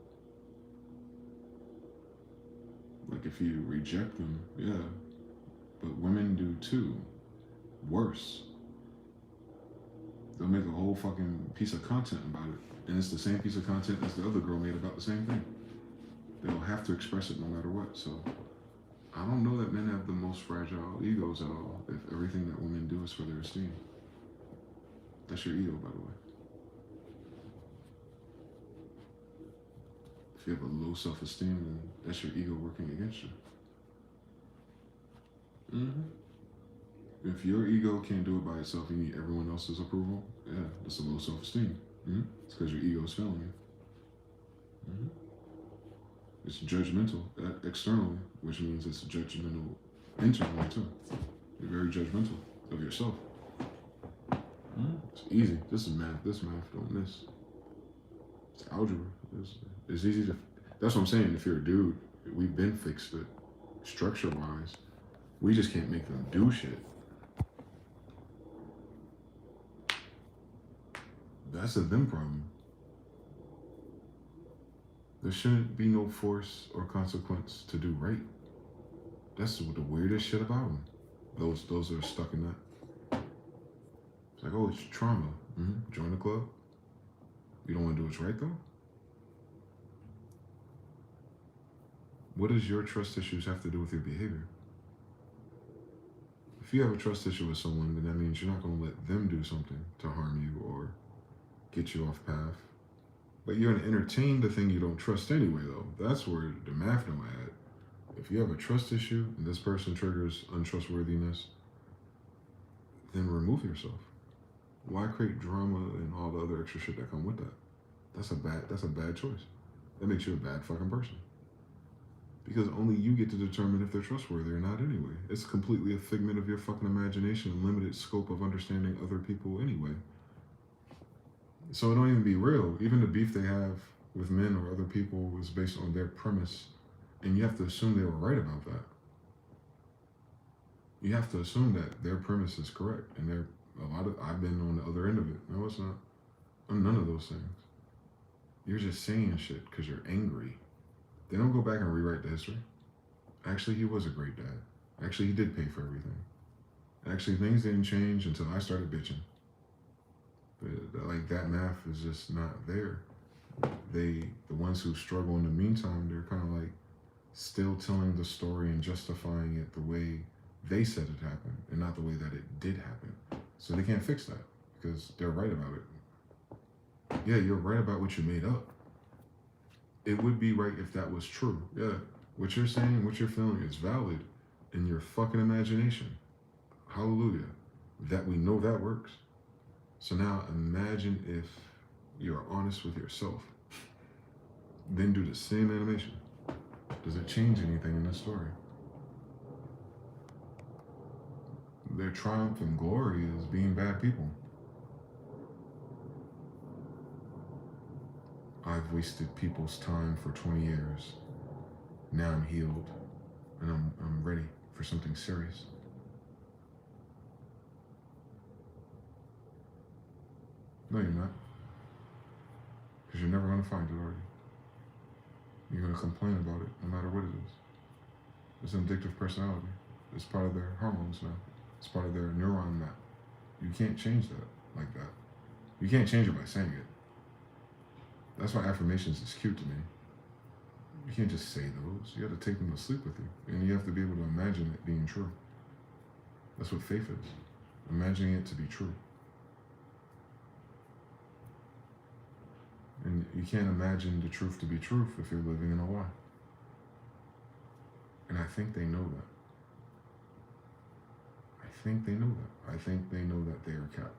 Like if you reject them, yeah. But women do too. Worse. They'll make a whole fucking piece of content about it. And it's the same piece of content as the other girl made about the same thing. They'll have to express it no matter what. So I don't know that men have the most fragile egos at all if everything that women do is for their esteem. That's your ego, by the way. If you have a low self-esteem, then that's your ego working against you. If your ego can't do it by itself, you need everyone else's approval. Yeah, that's a low self-esteem. It's because your ego is failing you. It's judgmental externally, which means it's judgmental internally too. You're very judgmental of yourself. It's easy. This is math. This math don't miss. It's algebra. It's easy to. That's what I'm saying. If you're a dude, we've been fixed it structure-wise. We just can't make them do shit. That's a them problem. There shouldn't be no force or consequence to do right. That's the weirdest shit about them. Those that are stuck in that. It's like, oh, it's trauma. Join the club. You don't want to do what's right though? What does your trust issues have to do with your behavior? If you have a trust issue with someone, then that means you're not going to let them do something to harm you or get you off path. But you're going to entertain the thing you don't trust anyway, though. That's where the math don't add. If you have a trust issue and this person triggers untrustworthiness, then remove yourself. Why create drama and all the other extra shit that come with that? That's a bad choice. That makes you a bad fucking person. Because only you get to determine if they're trustworthy or not anyway. It's completely a figment of your fucking imagination and limited scope of understanding other people anyway. So it don't even be real. Even the beef they have with men or other people is based on their premise. And you have to assume they were right about that. You have to assume that their premise is correct. And I've been on the other end of it. No, it's not. I'm none of those things. You're just saying shit because you're angry. They don't go back and rewrite the history. Actually, he was a great dad. Actually, he did pay for everything. Actually, things didn't change until I started bitching. But like that math is just not there. The ones who struggle in the meantime, they're kind of like still telling the story and justifying it the way they said it happened and not the way that it did happen. So they can't fix that because they're right about it. Yeah, you're right about what you made up. It would be right if that was true. Yeah, what you're saying, what you're feeling is valid in your fucking imagination. Hallelujah. That we know that works. So now imagine if you're honest with yourself. Then do the same animation. Does it change anything in the story? Their triumph and glory is being bad people. I've wasted people's time for 20 years. Now I'm healed and I'm ready for something serious. No, you're not. Because you're never going to find it, are you? You're going to complain about it no matter what it is. It's an addictive personality. It's part of their hormones now. It's part of their neuron map. You can't change that like that. You can't change it by saying it. That's why affirmations is cute to me. You can't just say those. You have to take them to sleep with you. And you have to be able to imagine it being true. That's what faith is. Imagining it to be true. And you can't imagine the truth to be truth if you're living in a lie. And I think they know that. I think they know that. I think they know that they are capped.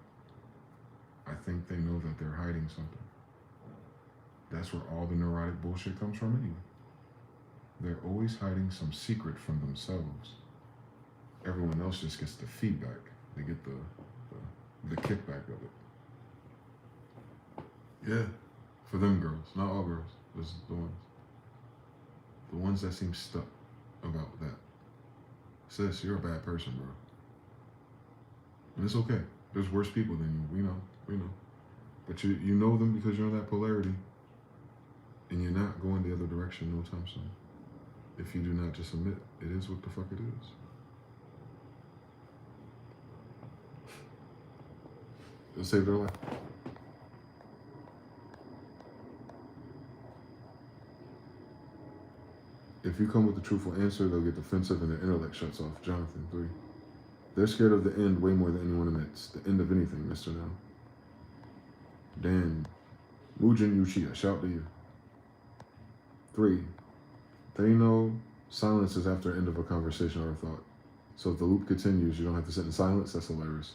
I think they know that they're hiding something. That's where all the neurotic bullshit comes from anyway. They're always hiding some secret from themselves. Everyone else just gets the feedback. They get the kickback of it. Yeah, for them girls, not all girls. Just the ones that seem stuck about that. Sis, you're a bad person, bro, and it's okay. There's worse people than you. We know. But you know them because you're in that polarity, and you're not going the other direction no time soon. If you do not just admit, it is what the fuck it is. It'll save their life. If you come with a truthful answer, they'll get defensive and their intellect shuts off. Jonathan, 3. They're scared of the end way more than anyone admits. The end of anything, Mr. Now. Dan, Mujin Yuchiya, shout to you. 3. They know silence is after the end of a conversation or a thought. So if the loop continues, you don't have to sit in silence. That's hilarious.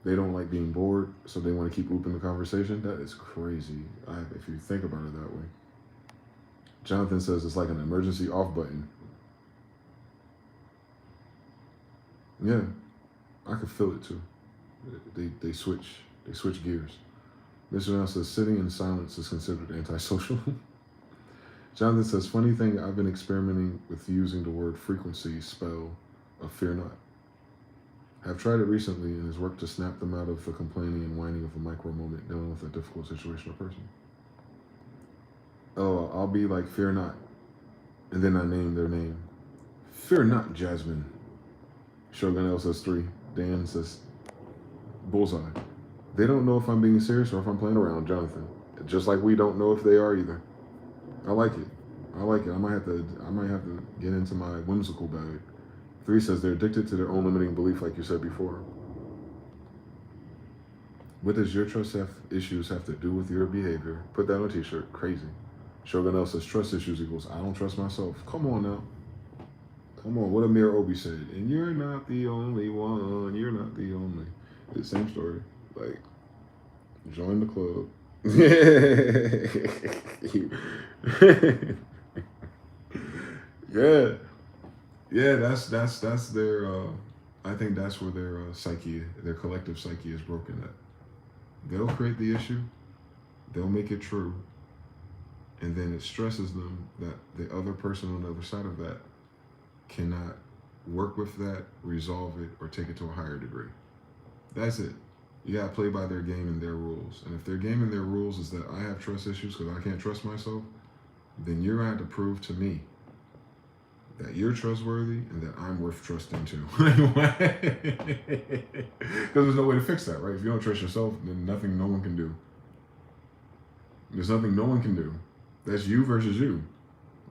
They don't like being bored, so they want to keep looping the conversation. That is crazy, if you think about it that way. Jonathan says it's like an emergency off button. Yeah, I could feel it too. They switch gears. Mr. Now says sitting in silence is considered antisocial. Jonathan says, funny thing, I've been experimenting with using the word frequency spell of fear not. I've tried it recently and has worked to snap them out of the complaining and whining of a micro moment dealing with a difficult situation or person. Oh, I'll be like, fear not. And then I name their name. Fear not, Jasmine. Shogun L says 3. Dan says, bullseye. They don't know if I'm being serious or if I'm playing around, Jonathan. Just like we don't know if they are either. I like it. I might have to get into my whimsical bag. 3 says they're addicted to their own limiting belief, like you said before. What does your trust issues have to do with your behavior? Put that on a t-shirt. Crazy. Shogun L says trust issues equals I don't trust myself. Come on now. Come on. What Amir Obi said. And you're not the only one. You're not the only. It's the same story. Like, join the club. Yeah, that's their I think that's where their psyche, their collective psyche is broken at. They'll create the issue, they'll make it true, and then it stresses them that the other person on the other side of that cannot work with that, resolve it, or take it to a higher degree. That's it. You gotta play by their game and their rules. And if their game and their rules is that I have trust issues because I can't trust myself, then you're gonna have to prove to me that you're trustworthy and that I'm worth trusting too. Because there's no way to fix that, right? If you don't trust yourself, then no one can do. There's nothing no one can do. That's you versus you.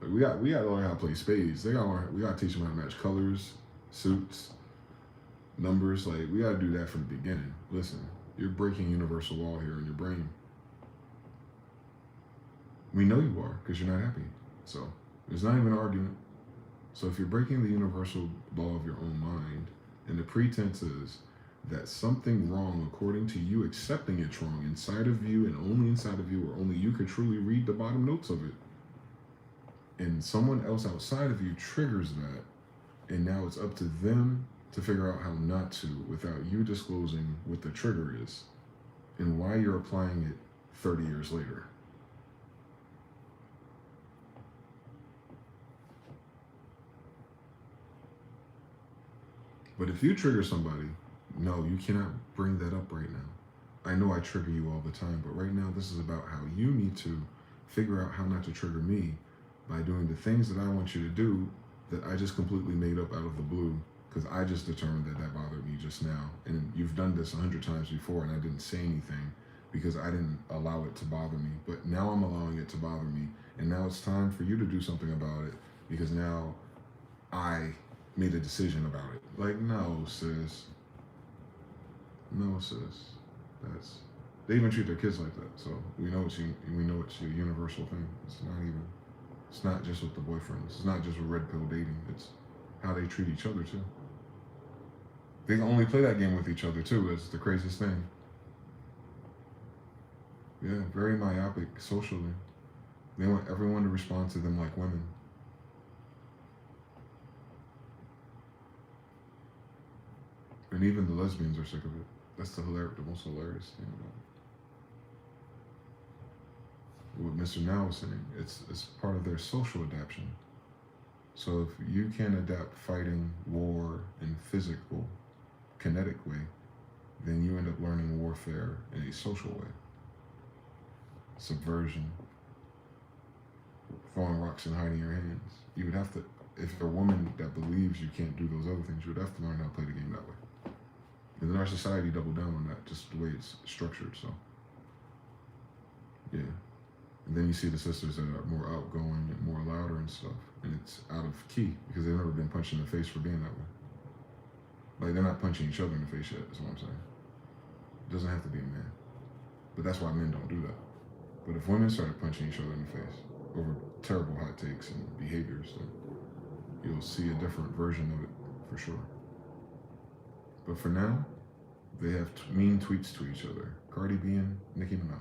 Like we got to learn how to play spades. We gotta teach them how to match colors, suits, numbers. Like we gotta do that from the beginning. Listen, you're breaking universal law here in your brain. We know you are because you're not happy. So there's not even an argument. So if you're breaking the universal law of your own mind, and the pretense is that something wrong according to you accepting it's wrong inside of you and only inside of you, or only you could truly read the bottom notes of it, and someone else outside of you triggers that, and now it's up to them to figure out how not to without you disclosing what the trigger is and why you're applying it 30 years later. But if you trigger somebody, no, you cannot bring that up right now. I know I trigger you all the time, but right now this is about how you need to figure out how not to trigger me by doing the things that I want you to do that I just completely made up out of the blue because I just determined that bothered me just now. And you've done this 100 times before and I didn't say anything because I didn't allow it to bother me. But now I'm allowing it to bother me. And now it's time for you to do something about it because now I made a decision about it. Like, no, sis. No, sis. They even treat their kids like that. So we know it's a universal thing. It's not just with the boyfriends. It's not just with red pill dating. It's how they treat each other too. They can only play that game with each other too. It's the craziest thing. Yeah, very myopic socially. They want everyone to respond to them like women. And even the lesbians are sick of it. That's the most hilarious thing about what Mr. Now was saying, it's part of their social adaptation. So if you can adapt fighting, war, in physical, kinetic way, then you end up learning warfare in a social way. Subversion, throwing rocks and hiding your hands. You would have to, if you're a woman that believes you can't do those other things, you would have to learn how to play the game that way. And then our society doubled down on that, just the way it's structured, so. Yeah. And then you see the sisters that are more outgoing and more louder and stuff. And it's out of key because they've never been punched in the face for being that way. Like, they're not punching each other in the face yet, is what I'm saying. It doesn't have to be a man. But that's why men don't do that. But if women started punching each other in the face over terrible hot takes and behaviors, then you'll see a different version of it for sure. But for now, they have mean tweets to each other. Cardi B and Nicki Minaj.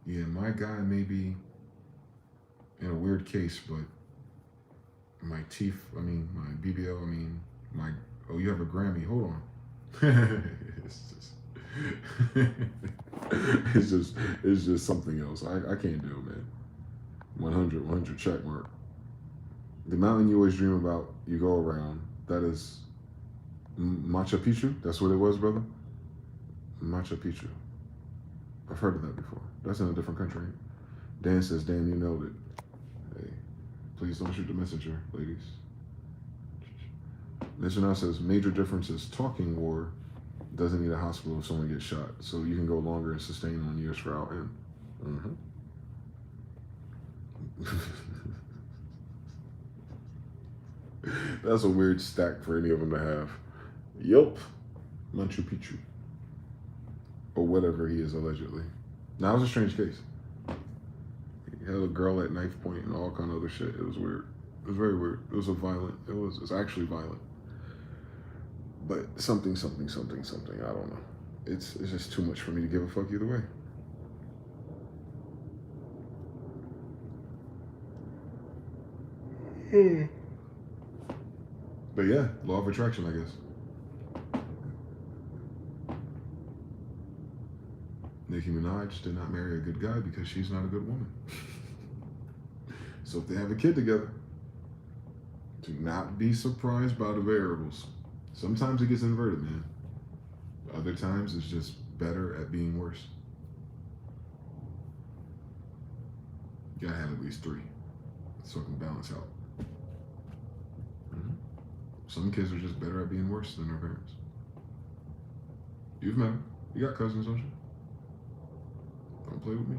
Yeah, my guy may be in a weird case, but my teeth, my BBL, oh, you have a Grammy, hold on. it's just something else. I can't do it, man. 100 check mark. The mountain you always dream about, you go around, that is Machu Picchu? That's what it was, brother? Machu Picchu. I've heard of that before. That's in a different country. Dan says, damn, you nailed it. Hey, please don't shoot the messenger, ladies. Mr. Now says, major difference is talking war doesn't need a hospital if someone gets shot. So you can go longer and sustain on years for out and. That's a weird stack for any of them to have. Yup. Machu Picchu. Or whatever he is allegedly. Now, it was a strange case. He had a girl at knife point and all kind of other shit. It was weird. It was very weird. It was it's actually violent. But something, I don't know. It's just too much for me to give a fuck either way. But yeah, law of attraction, I guess. Nicki Minaj did not marry a good guy because she's not a good woman. So if they have a kid together, do not be surprised by the variables. Sometimes it gets inverted, man. Other times it's just better at being worse. You gotta have at least 3 so it can balance out. Some kids are just better at being worse than their parents. You've met them. You got cousins, don't you? Don't play with me.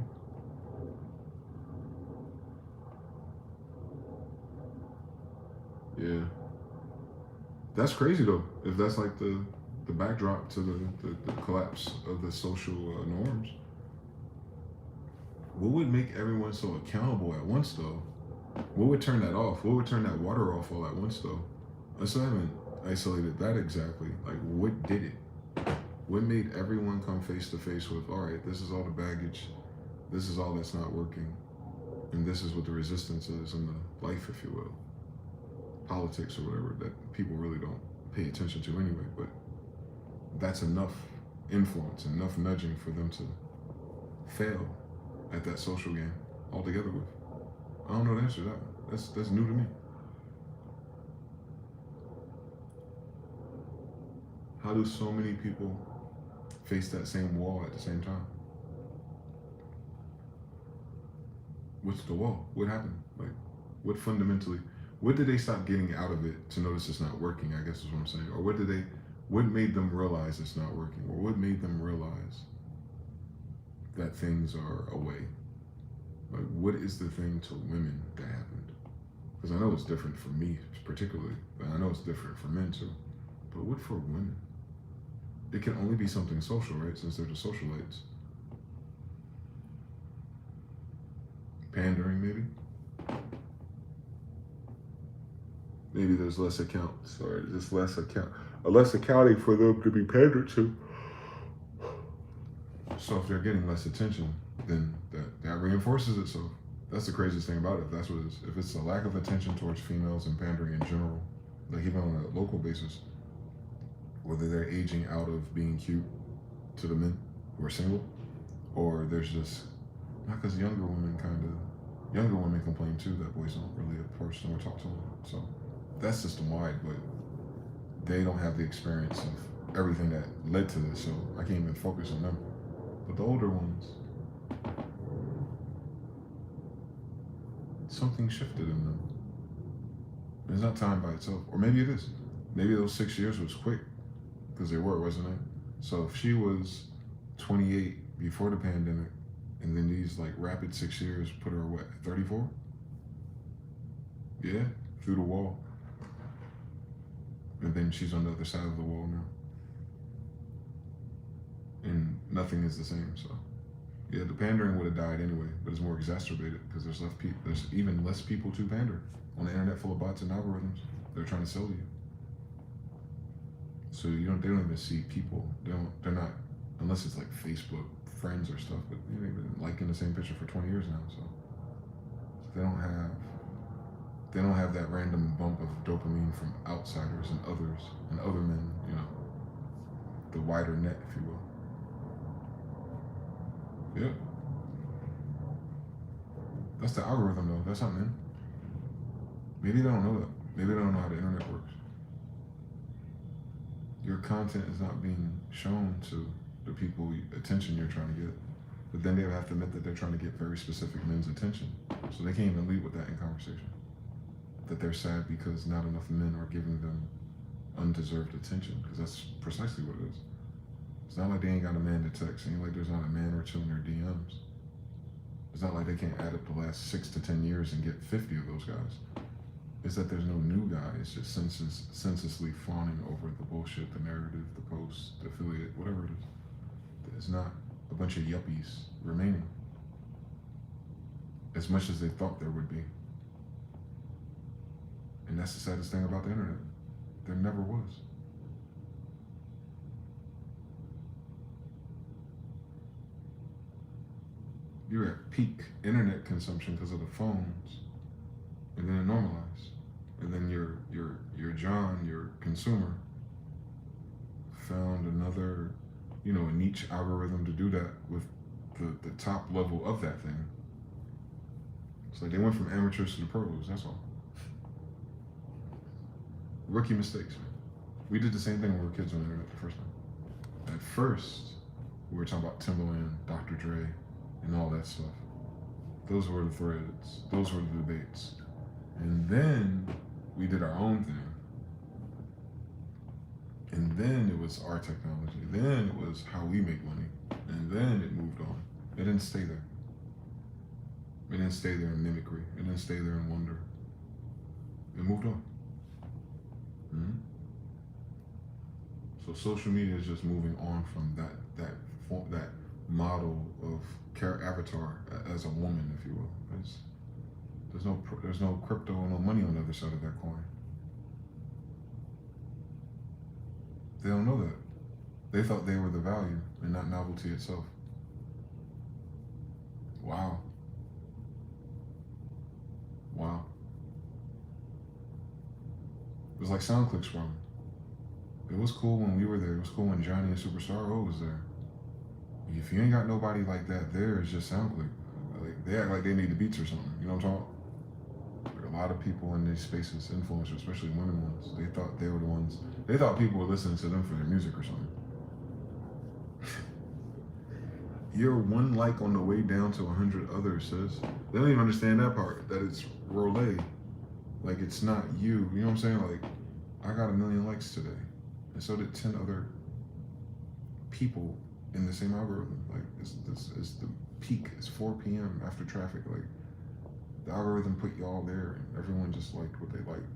Yeah. That's crazy though, if that's like the backdrop to the collapse of the social norms. What would make everyone so accountable at once though? What would turn that off? What would turn that water off all at once though? I still haven't isolated that exactly. Like, what did it? What made everyone come face to face with, all right, this is all the baggage, this is all that's not working, and this is what the resistance is in the life, if you will. Politics or whatever that people really don't pay attention to anyway, but that's enough influence, enough nudging for them to fail at that social game altogether with. I don't know the answer to that one. That's new to me. How do so many people face that same wall at the same time? What's the wall? What happened? Like, what did they stop getting out of it to notice it's not working, I guess is what I'm saying? Or what made them realize it's not working? Or what made them realize that things are away? Like, what is the thing to women that happened? Because I know it's different for me particularly, but I know it's different for men too. But what for women? It can only be something social, right? Since they're the socialites. Pandering, maybe? Maybe there's less accounting for them to be pandered to. So if they're getting less attention, then that reinforces itself. That's the craziest thing about it. If that's what it is. If it's a lack of attention towards females and pandering in general, like even on a local basis, whether they're aging out of being cute to the men who are single, or there's just, not because younger women complain too that boys don't really approach them or talk to them. So that's system wide, but they don't have the experience of everything that led to this, so I can't even focus on them. But the older ones, something shifted in them. It's not time by itself, or maybe it is. Maybe those 6 years was quick, because they were, wasn't it? So if she was 28 before the pandemic, and then these like rapid 6 years put her what, 34? Yeah, through the wall. And then she's on the other side of the wall now. And nothing is the same, so. Yeah, the pandering would have died anyway, but it's more exacerbated because there's even less people to pander on the internet full of bots and algorithms. They're trying to sell you. So they don't even see people. They're not, unless it's like Facebook friends or stuff, but they've been liking the same picture for 20 years now, so they don't have that random bump of dopamine from outsiders and others and other men, you know, the wider net, if you will. Yep. That's the algorithm though, that's not men. Maybe they don't know that. Maybe they don't know how the internet works. Your content is not being shown to the people attention you're trying to get. But then they have to admit that they're trying to get very specific men's attention. So they can't even lead with that in conversation. That they're sad because not enough men are giving them undeserved attention, because that's precisely what it is. It's not like they ain't got a man to text. It ain't like there's not a man or two in their DMs. It's not like they can't add up the last 6 to 10 years and get 50 of those guys. It's that there's no new guy. It's just senselessly fawning over the bullshit, the narrative, the post, the affiliate, whatever it is. There's not a bunch of yuppies remaining, as much as they thought there would be. And that's the saddest thing about the internet. There never was. You're at peak internet consumption because of the phones, and then it normalized. And then your John, your consumer, found another, a niche algorithm to do that with the top level of that thing. It's like they went from amateurs to the pros, that's all. Rookie mistakes, man. We did the same thing when we were kids on the internet the first time. At first, we were talking about Timberland, Dr. Dre, and all that stuff. Those were the threads. Those were the debates. And then we did our own thing. And then it was our technology. Then it was how we make money. And then it moved on. It didn't stay there. It didn't stay there in mimicry. It didn't stay there in wonder. It moved on. Mm-hmm. So social media is just moving on from that model of avatar as a woman, if you will. There's no crypto, no money on the other side of that coin. They don't know that. They thought they were the value and not novelty itself. Wow. Wow. It was like SoundClick sprung. It was cool when we were there. It was cool when Johnny and Superstar O was there. If you ain't got nobody like that there, it's just SoundClick. Like, they act like they need the beats or something. You know what I'm talking about? Like a lot of people in these spaces, influencers, especially women ones, they thought they were the ones. They thought people were listening to them for their music or something. You're one like on the way down to 100 others, sis. They don't even understand that part, that it's relay. Like, it's not you. You know what I'm saying? Like, I got 1 million likes today. And so did 10 other people in the same algorithm. Like, it's the peak. It's 4 p.m. after traffic. Like, the algorithm put y'all there, and everyone just liked what they liked.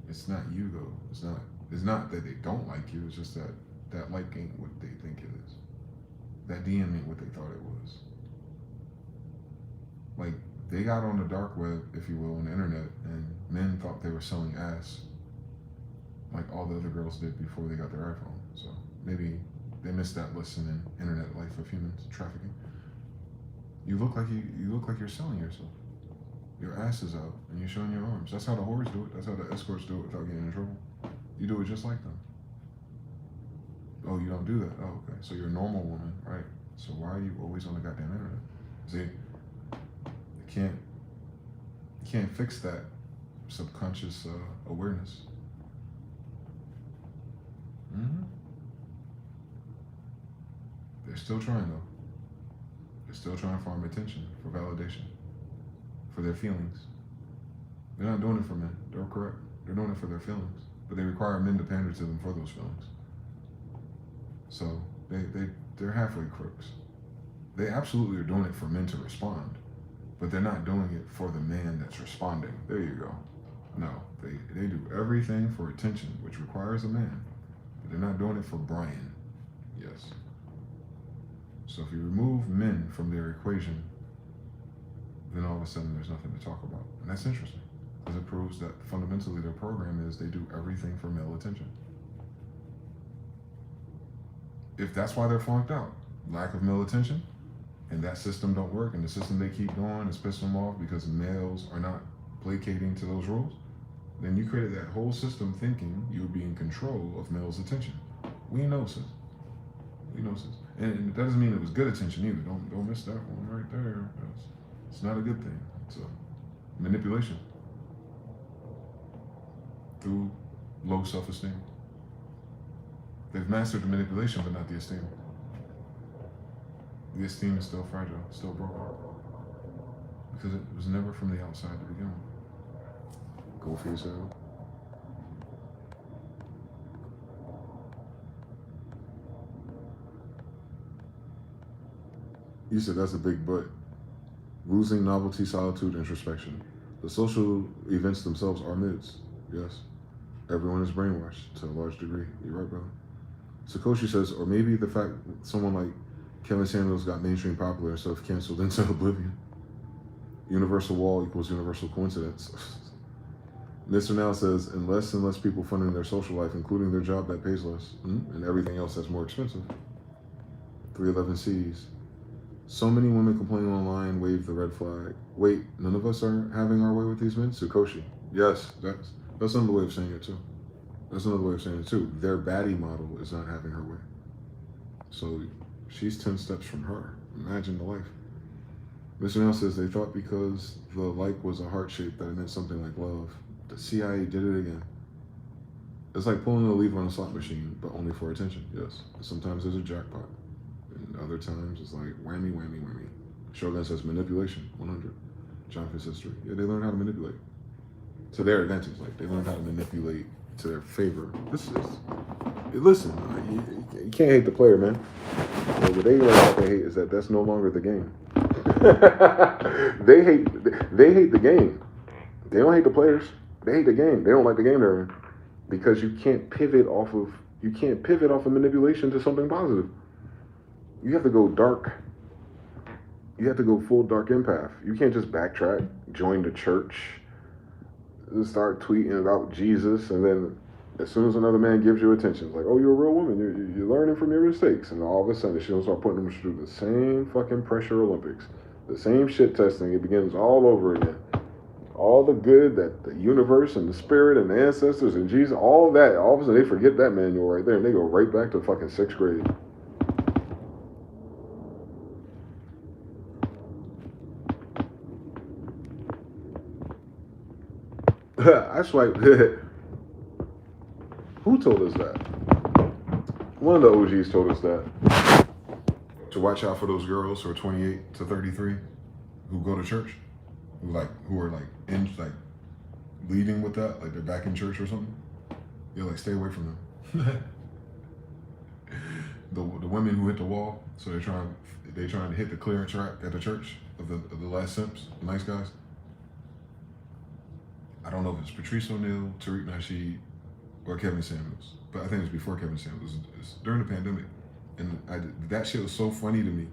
It's not you, though. It's not that they don't like you. It's just that like ain't what they think it is. That DM ain't what they thought it was. Like, they got on the dark web, if you will, on the internet, and men thought they were selling ass like all the other girls did before they got their iPhone. So maybe they missed that lesson in internet life of humans trafficking. You look like you're selling yourself. Your ass is out and you're showing your arms. That's how the whores do it. That's how the escorts do it without getting in trouble. You do it just like them. Oh, you don't do that. Oh, okay. So you're a normal woman, right? So why are you always on the goddamn internet? See, you can't fix that subconscious awareness. Mm-hmm. They're still trying though. They're still trying to farm attention for validation, for their feelings. They're not doing it for men. They're correct. They're doing it for their feelings, but they require men to pander to them for those feelings. So they're halfway crooks. They absolutely are doing it for men to respond, but they're not doing it for the man that's responding. There you go. No, they do everything for attention, which requires a man, but they're not doing it for Brian. Yes. So if you remove men from their equation, then all of a sudden there's nothing to talk about. And that's interesting, because it proves that fundamentally their program is they do everything for male attention. If that's why they're flunked out, lack of male attention, and that system don't work, and the system they keep going is pissing them off because males are not placating to those rules, then you created that whole system thinking you would be in control of males' attention. We know, sis. We know, sis. And that doesn't mean it was good attention either. Don't miss that one right there. It's not a good thing. It's a manipulation through low self-esteem. They've mastered the manipulation, but not the esteem. The esteem is still fragile, still broken, because it was never from the outside to begin with. Go for yourself. You said that's a big but. Losing novelty, solitude, introspection. The social events themselves are myths. Yes. Everyone is brainwashed to a large degree. You're right, brother. Sakoshi says, or maybe the fact someone like Kevin Samuels got mainstream popular and stuff canceled into oblivion. Universal wall equals universal coincidence. Mr. Now says, unless and less people funding their social life, including their job that pays less, and everything else that's more expensive. 311 C's. So many women complaining online, wave the red flag. Wait, none of us are having our way with these men? Sukoshi. Yes, that's another way of saying it too. That's another way of saying it too. Their baddie model is not having her way. So she's 10 steps from her. Imagine the life. Mr. Now says they thought because the like was a heart shape that it meant something like love. The CIA did it again. It's like pulling a lever on a slot machine, but only for attention, yes. Sometimes there's a jackpot. And other times it's like whammy, whammy, whammy. Shogun says manipulation, 100. Jonathan says 3. Yeah, they learn how to manipulate. To their advantage, like they learn how to manipulate to their favor. Listen, you can't hate the player, man. But what they learn how to hate is that that's no longer the game. They hate the game. They don't hate the players. They hate the game. They don't like the game they're in. Because you can't pivot off of manipulation to something positive. You have to go dark. You have to go full dark empath. You can't just backtrack, join the church, and start tweeting about Jesus, and then as soon as another man gives you attention, it's like, oh, you're a real woman. You're learning from your mistakes. And all of a sudden, she's going to start putting them through the same fucking pressure Olympics. The same shit testing. It begins all over again. All the good that the universe and the spirit and the ancestors and Jesus, all that, all of a sudden they forget that manual right there and they go right back to fucking 6th grade. I swiped. Who told us that? One of the OGs told us that. To watch out for those girls who are 28 to 33 who go to church, who are leading with that, like they're back in church or something. You're like, stay away from them. The women who hit the wall, so they're trying to hit the clearance rack at the church of the last simps, the nice guys. I don't know if it's Patrice O'Neal, Tariq Nasheed, or Kevin Samuels, but I think it was before Kevin Samuels. It was during the pandemic, and that shit was so funny to me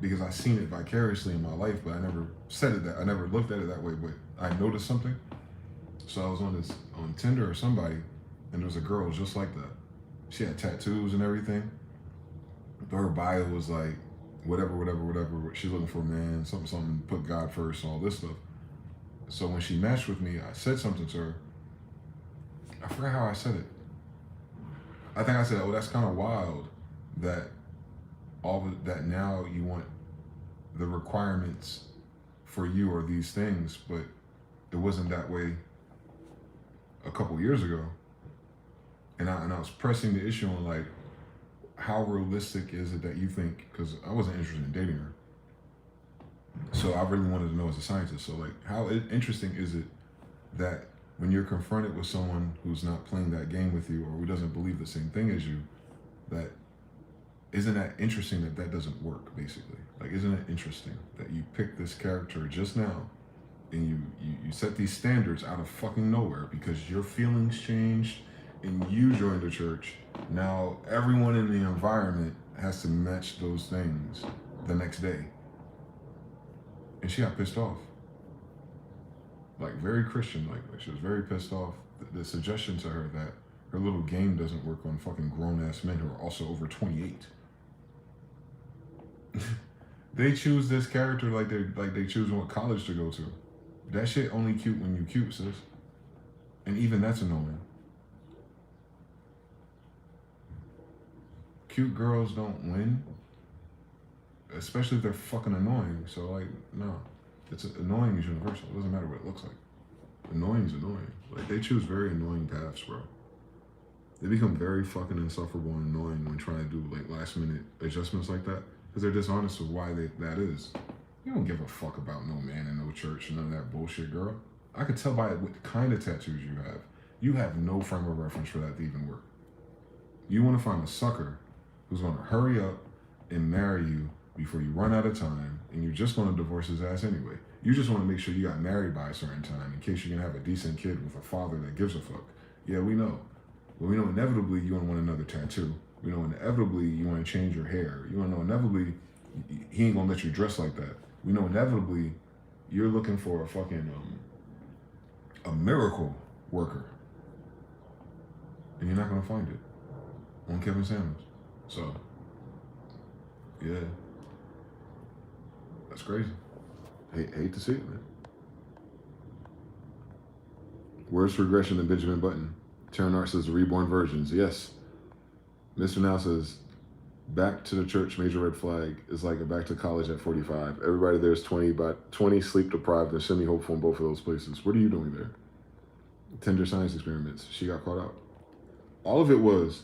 because I seen it vicariously in my life, but I never said it I never looked at it that way. But I noticed something. So I was on Tinder or somebody, and there was a girl just like that. She had tattoos and everything. But her bio was like whatever. She's looking for a man, something. Put God first, all this stuff. So when she matched with me, I said something to her. I forgot how I said it. I think I said, oh, that's kind of wild that that now you want the requirements for you are these things, but it wasn't that way a couple years ago. And I was pressing the issue on like, how realistic is it that you think, because I wasn't interested in dating her. So I really wanted to know as a scientist. So like, how interesting is it that when you're confronted with someone who's not playing that game with you or who doesn't believe the same thing as you, that isn't that interesting that doesn't work, basically? Like, isn't it interesting that you pick this character just now and you set these standards out of fucking nowhere because your feelings changed and you joined the church. Now everyone in the environment has to match those things the next day. And she got pissed off. Like, very Christian, like she was very pissed off. The suggestion to her that her little game doesn't work on fucking grown-ass men who are also over 28. They choose this character like they choose what college to go to. That shit only cute when you cute, sis. And even that's annoying. Cute girls don't win, especially if they're fucking annoying. So like, no, it's annoying is universal. It doesn't matter what it looks like. Annoying is annoying. Like, they choose very annoying paths, bro. They become very fucking insufferable and annoying when trying to do like last minute adjustments like that, because they're dishonest with why that is. You don't give a fuck about no man and no church and none of that bullshit, girl. I could tell by what kind of tattoos you have. You have no frame of reference for that to even work. You want to find a sucker who's going to hurry up and marry you before you run out of time, and you're just going to divorce his ass anyway. You just want to make sure you got married by a certain time in case you can have a decent kid with a father that gives a fuck. Yeah, we know. But we know inevitably you want another tattoo. We know inevitably you want to change your hair. You want to know inevitably he ain't going to let you dress like that. We know inevitably you're looking for a fucking a miracle worker. And you're not going to find it on Kevin Samuels. So, yeah. That's crazy. Hate to see it, man. Worse regression than Benjamin Button. Terran Art says the reborn virgins. Yes. Mr. Now says, back to the church, major red flag is like a back to college at 45. Everybody there is 20, but 20 sleep deprived and semi-hopeful in both of those places. What are you doing there? Tender science experiments. She got caught out. All of it was,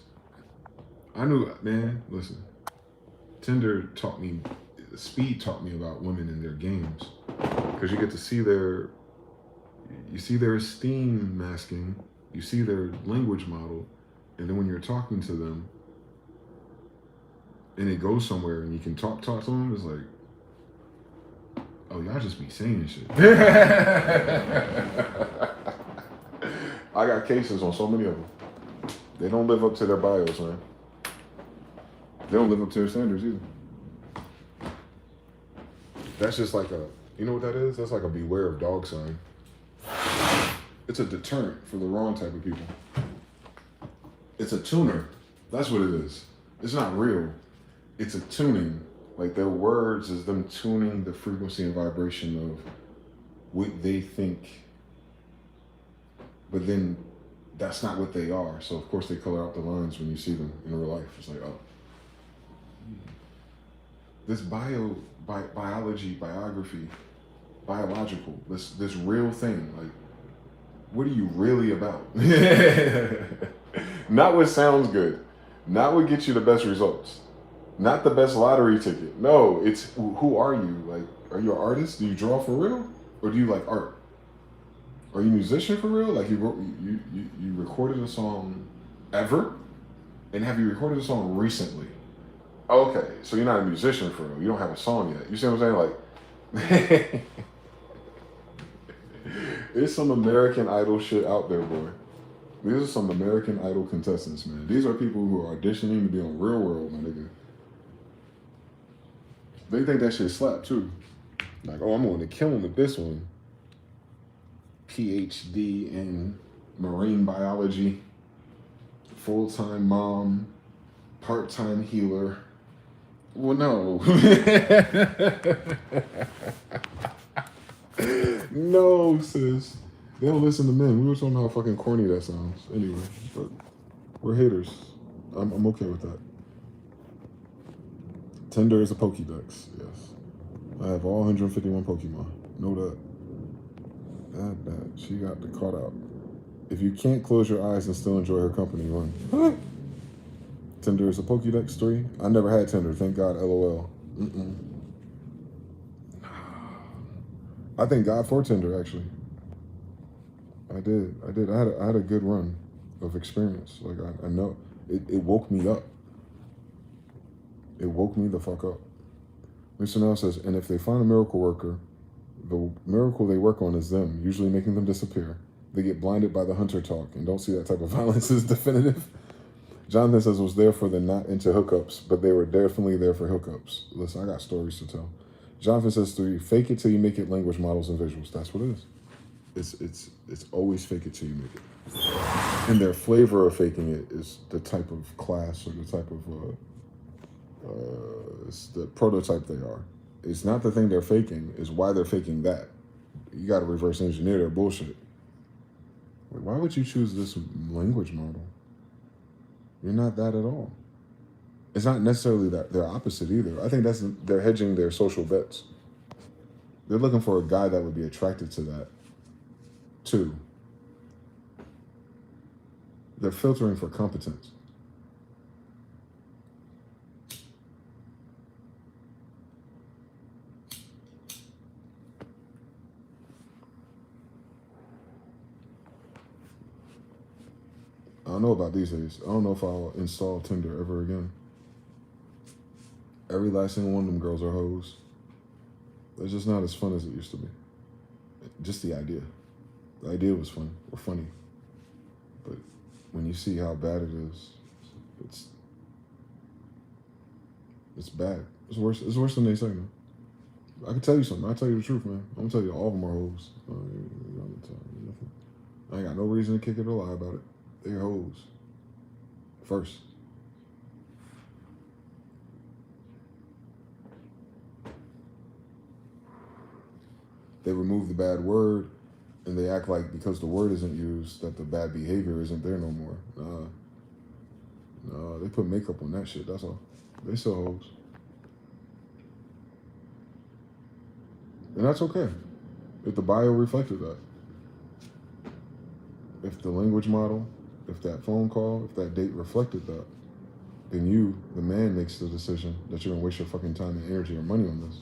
I knew, man, listen, Tinder taught me, speed taught me about women and their games. Because you get to see you see their esteem masking, you see their language model, and then when you're talking to them, and it goes somewhere and you can talk to them, it's like, oh, y'all just be saying shit. I got cases on so many of them. They don't live up to their bios, man. They don't live up to their standards either. That's just like you know what that is? That's like a beware of dog sign. It's a deterrent for the wrong type of people. It's a tuner. That's what it is. It's not real. It's a tuning. Like, their words is them tuning the frequency and vibration of what they think. But then that's not what they are. So, of course, they color out the lines when you see them in real life. It's like, oh. This biological, this real thing, like, what are you really about? Not what sounds good. Not what gets you the best results. Not the best lottery ticket. No, it's who are you? Like, are you an artist? Do you draw for real? Or do you like art? Are you a musician for real? Like, you recorded a song ever? And have you recorded a song recently? Okay, so you're not a musician for real. You don't have a song yet. You see what I'm saying? Like, there's some American Idol shit out there, boy. These are some American Idol contestants, man. These are people who are auditioning to be on Real World, my nigga. They think that shit slap, too. Like, oh, I'm going to kill him with this one. PhD in marine biology. Full-time mom. Part-time healer. Well, no. No, sis. They don't listen to men. We were talking about how fucking corny that sounds. Anyway, but we're haters. I'm okay with that. Tinder is a Pokédex, yes. I have all 151 Pokemon. Know that. She got the caught out. If you can't close your eyes and still enjoy her company, run. Tinder is a Pokédex 3. I never had Tinder, thank God, LOL. I thank God for Tinder, actually. I did. I had a good run of experience. Like, I know. It woke me up. It woke me the fuck up. Mr. Now says, and if they find a miracle worker, the miracle they work on is them, usually making them disappear. They get blinded by the hunter talk and don't see that type of violence as definitive. Jonathan says, was there for the not into hookups, but they were definitely there for hookups. Listen, I got stories to tell. Jonathan says 3, fake it till you make it language models and visuals. That's what it is. It's always fake it till you make it. And their flavor of faking it is the type of class or the type of it's the prototype they are. It's not the thing they're faking, it's why they're faking that. You got to reverse engineer their bullshit. Like, why would you choose this language model? You're not that at all. It's not necessarily that they're opposite either. I think they're hedging their social bets. They're looking for a guy that would be attracted to that, too. They're filtering for competence. I don't know about these days. I don't know if I'll install Tinder ever again. Every last single one of them girls are hoes. It's just not as fun as it used to be. Just the idea. The idea was fun or funny. But when you see how bad it is, it's bad. It's worse than they say, man. I can tell you something. I'll tell you the truth, man. I'm gonna tell you all of them are hoes. I ain't got no reason to kick it or lie about it. They're hoes. First. They remove the bad word and they act like because the word isn't used that the bad behavior isn't there no more. Nah, they put makeup on that shit, that's all. They still hoes. And that's okay. If the bio reflected that. If the language model, if that phone call, if that date reflected that, then you, the man, makes the decision that you're gonna waste your fucking time and energy or money on this.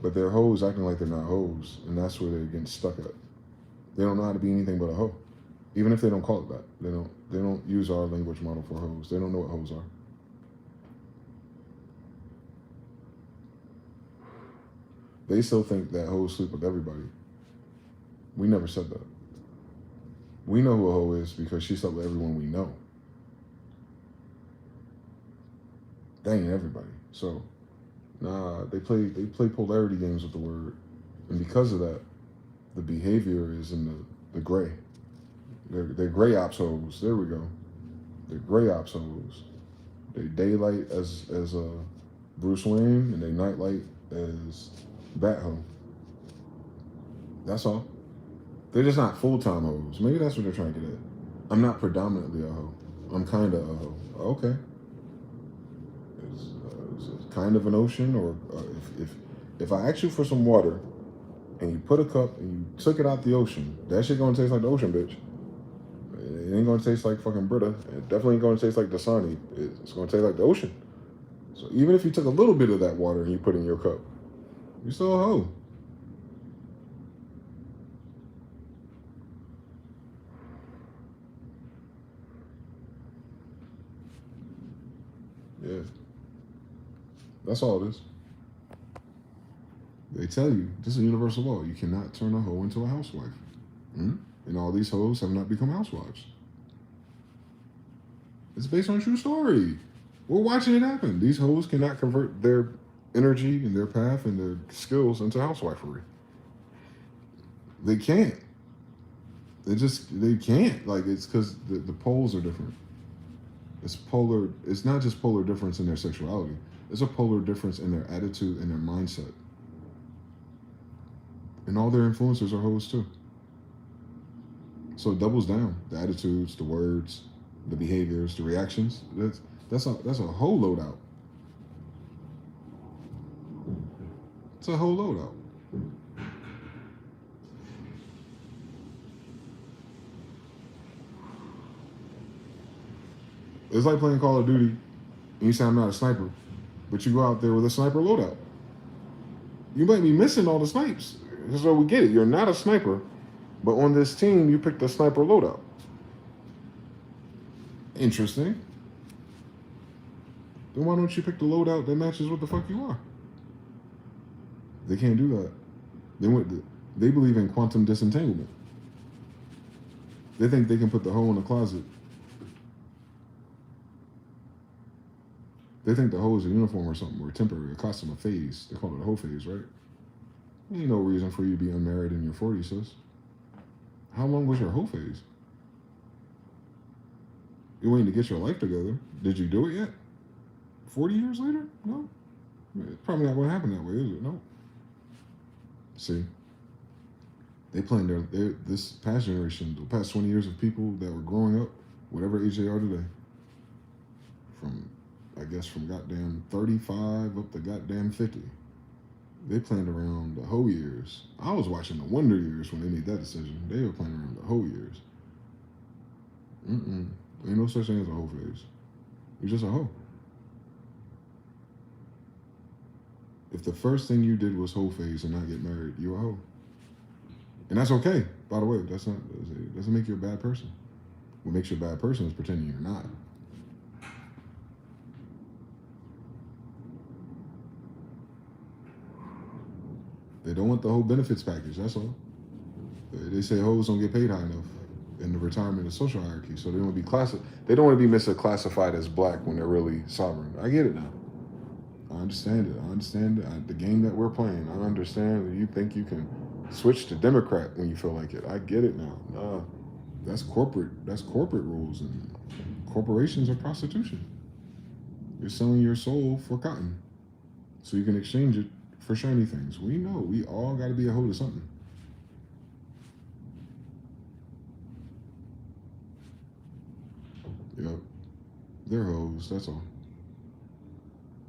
But they're hoes acting like they're not hoes, and that's where they're getting stuck at. They don't know how to be anything but a hoe. Even if they don't call it that. They don't use our language model for hoes. They don't know what hoes are. They still think that hoes sleep with everybody. We never said that. We know who a hoe is because she slept with everyone we know. That ain't everybody. So, nah, they play polarity games with the word. And because of that, the behavior is in the gray. They're gray ops hoes. There we go. They're gray ops hoes. They daylight as Bruce Wayne, and they nightlight as Bat-Ho. That's all. They're just not full-time hoes. Maybe that's what they're trying to get at. I'm not predominantly a hoe. I'm kind of a hoe. Okay. It's kind of an ocean, or if I ask you for some water, and you put a cup and you took it out the ocean, that shit gonna taste like the ocean, bitch. It ain't gonna taste like fucking Brita. It definitely ain't gonna taste like Dasani. It's gonna taste like the ocean. So even if you took a little bit of that water and you put it in your cup, you're still a hoe. Yeah. That's all it is. They tell you, this is a universal law. You cannot turn a hoe into a housewife. And all these hoes have not become housewives. It's based on a true story. We're watching it happen. These hoes cannot convert their energy and their path and their skills into housewifery. They can't. They can't. Like, it's because the poles are different. It's polar. It's not just polar difference in their sexuality. It's a polar difference in their attitude and their mindset. And all their influencers are hoes too. So it doubles down. The attitudes, the words, the behaviors, the reactions. That's a whole loadout. It's a whole loadout. It's like playing Call of Duty and you say I'm not a sniper, but you go out there with a sniper loadout. You might be missing all the snipes. So we get it. You're not a sniper, but on this team, you picked a sniper loadout. Interesting. Then why don't you pick the loadout that matches what the fuck you are? They can't do that. They believe in quantum disentanglement. They think they can put the hoe in the closet. They think the hoe is a uniform or something, or a temporary, a costume, a phase. They call it a hoe phase, right? Ain't no reason for you to be unmarried in your 40s, sis. How long was your hoe phase? You're waiting to get your life together. Did you do it yet? 40 years later? No. It's probably not going to happen that way, is it? No. See, they plan this past generation, the past 20 years of people that were growing up, whatever age they are today, from goddamn 35 up to goddamn 50. They planned around the hoe years. I was watching the Wonder Years when they made that decision. They were planning around the hoe years. Ain't no such thing as a hoe phase. You're just a hoe. If the first thing you did was hoe phase and not get married, you're a hoe. And that's okay, by the way. Doesn't make you a bad person. What makes you a bad person is pretending you're not. They don't want the whole benefits package, that's all. They say hoes don't get paid high enough in the retirement and social hierarchy, so they don't want to be They don't want to be misclassified as black when they're really sovereign. I get it now. I understand it. I understand it. The game that we're playing. I understand that you think you can switch to Democrat when you feel like it. I get it now. Nah, that's corporate rules, and corporations are prostitution. You're selling your soul for cotton, so you can exchange it for shiny things. We know. We all got to be a hoe to something. Yep. They're hoes, that's all.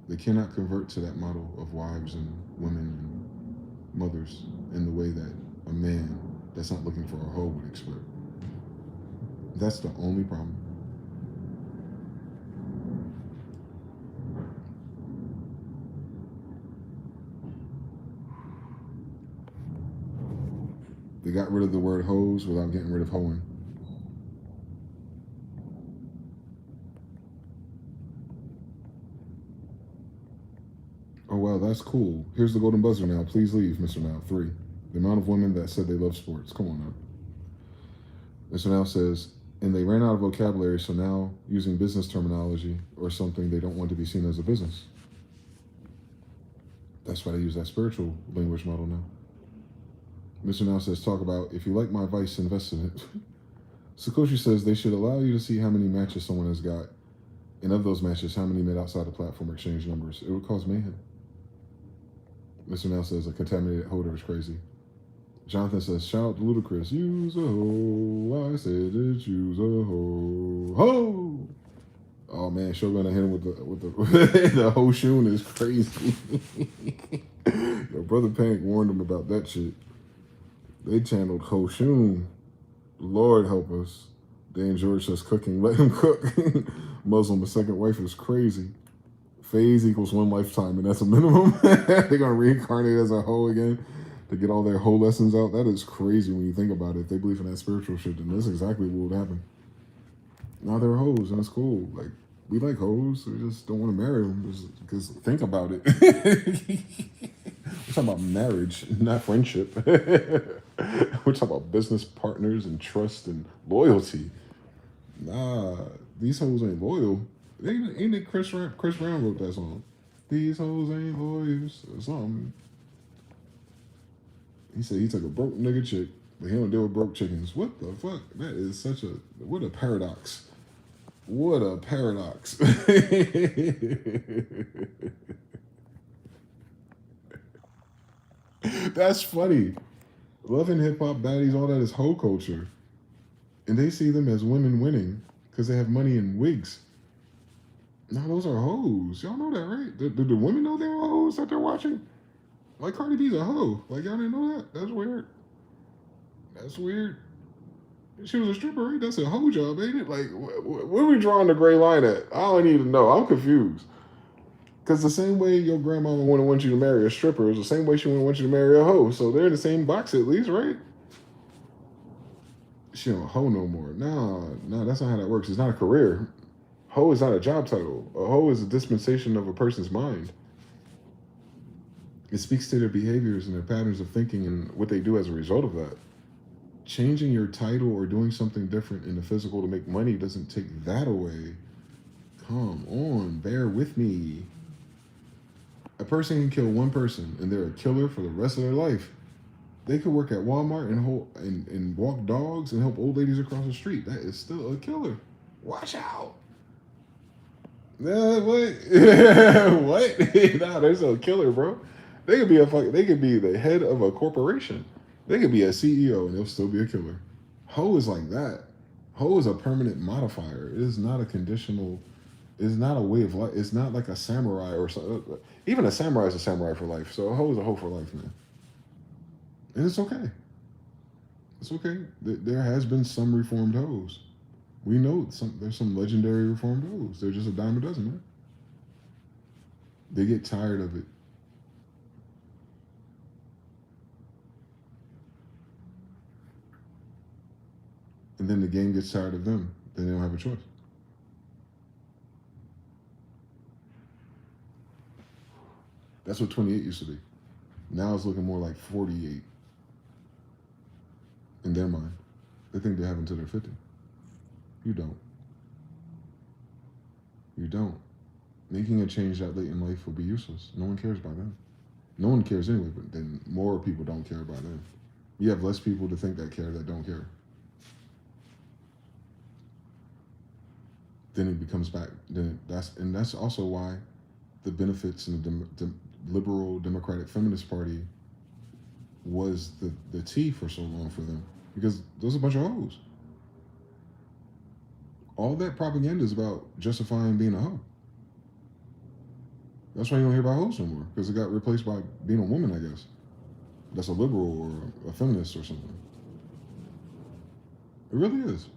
They cannot convert to that model of wives and women and mothers in the way that a man that's not looking for a hoe would expect. That's the only problem. They got rid of the word hoes without getting rid of hoeing. Oh, well, that's cool. Here's the golden buzzer now. Please leave, Mr. Now. 3. The amount of women that said they love sports. Come on now. Mr. Now says, and they ran out of vocabulary, so now using business terminology or something they don't want to be seen as a business. That's why they use that spiritual language model now. Mr. Now says, talk about, if you like my advice, invest in it. Sakoshi says they should allow you to see how many matches someone has got, and of those matches, how many made outside the platform exchange numbers. It would cause mayhem. Mr. Now says a contaminated holder is crazy. Jonathan says, shout out to Ludacris. Use a hoe. I said it, use a hoe. Ho! Oh man, Shogun hit him with the the hoe shoon is crazy. Yo, Brother Panic warned him about that shit. They channeled ho shoon. Lord help us. Dan George says cooking. Let him cook. Muslim, a second wife is crazy. Phase equals 1 lifetime, and that's a minimum. They're gonna reincarnate as a hoe again to get all their hoe lessons out. That is crazy when you think about it. If they believe in that spiritual shit, then that's exactly what would happen. Now they're hoes, and it's cool. Like, we like hoes. We just don't want to marry them. Because think about it. We're talking about marriage, not friendship. We're talking about business partners and trust and loyalty. Nah, these hoes ain't loyal. Ain't it Chris Brown wrote that song? These hoes ain't lawyers or something. He said he took a broke nigga chick, but he don't deal with broke chickens. What the fuck? That is what a paradox. What a paradox. That's funny. Love and hip hop baddies, all that is hoe culture. And they see them as women winning because they have money and wigs. No, those are hoes. Y'all know that, right? Do the women know they're hoes that they're watching? Like Cardi B's a hoe. Like y'all didn't know that? That's weird. That's weird. She was a stripper, right? That's a hoe job, ain't it? Like, where we drawing the gray line at? I don't even know. I'm confused. Because the same way your grandmama wouldn't want you to marry a stripper is the same way she wouldn't want you to marry a hoe. So they're in the same box at least, right? She don't hoe no more. No, that's not how that works. It's not a career. Hoe is not a job title. A hoe is a dispensation of a person's mind. It speaks to their behaviors and their patterns of thinking and what they do as a result of that. Changing your title or doing something different in the physical to make money doesn't take that away. Come on, bear with me. A person can kill one person and they're a killer for the rest of their life. They could work at Walmart and walk dogs and help old ladies across the street. That is still a killer. Watch out. What? What? Nah, they're still a killer, bro. They could be the head of a corporation. They could be a CEO and they'll still be a killer. Hoe is like that. Hoe is a permanent modifier. It is not a conditional. It's not a way of life. It's not like a samurai or something. Even a samurai is a samurai for life. So a hoe is a hoe for life, man. And it's okay. It's okay. There has been some reformed hoes. We know there's some legendary reformed hoes. They're just a dime a dozen, man. They get tired of it. And then the game gets tired of them. Then they don't have a choice. That's what 28 used to be. Now it's looking more like 48 in their mind. They think they have until they're 50. You don't. You don't. Making a change that late in life will be useless. No one cares by then. No one cares anyway, but then more people don't care by then. You have less people to think that care that don't care. Then it becomes back. That's also why the benefits in the liberal Democratic Feminist Party was the T for so long for them, because those are a bunch of hoes. All that propaganda is about justifying being a hoe. That's why you don't hear about hoes no more, because it got replaced by being a woman, I guess. That's a liberal or a feminist or something. It really is.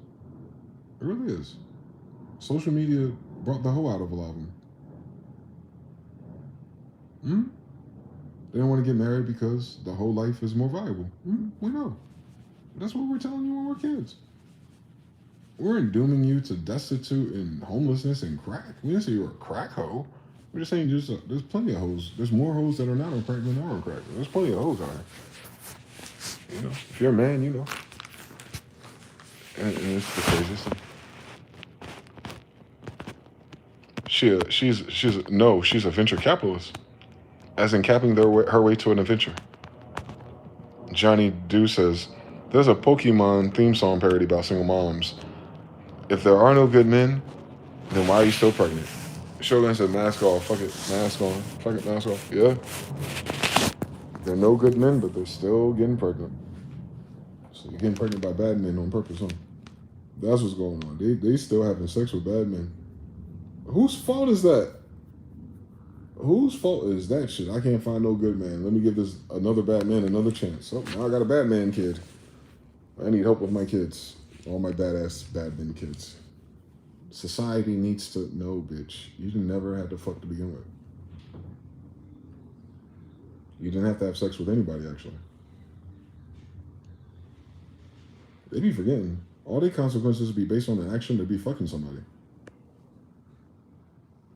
It really is. Social media brought the hoe out of a lot of them. They don't want to get married because the whole life is more valuable. We know. That's what we're telling you when we're kids. We're dooming you to destitute and homelessness and crack. We didn't say you were a crack hoe. We're just saying there's plenty of hoes. There's more hoes that are not on crack than are on crack. There's plenty of hoes out here. You know, if you're a man, you know. And it's the craziest thing. She's a venture capitalist, as in capping her way to an adventure. Johnny Dew says, there's a Pokemon theme song parody about single moms. If there are no good men, then why are you still pregnant? Shogun said, mask off. Fuck it. Mask on. Fuck it. Mask off. Yeah. They're no good men, but they're still getting pregnant. So you're getting pregnant by bad men on purpose, huh? That's what's going on. They still having sex with bad men. Whose fault is that? Whose fault is that shit? I can't find no good man. Let me give this another bad man another chance. Oh, now I got a bad man kid. I need help with my kids. All my badass bad men kids. Society needs to know, bitch. You never had to fuck to begin with. You didn't have to have sex with anybody, actually. They be forgetting. All their consequences be based on an action to be fucking somebody.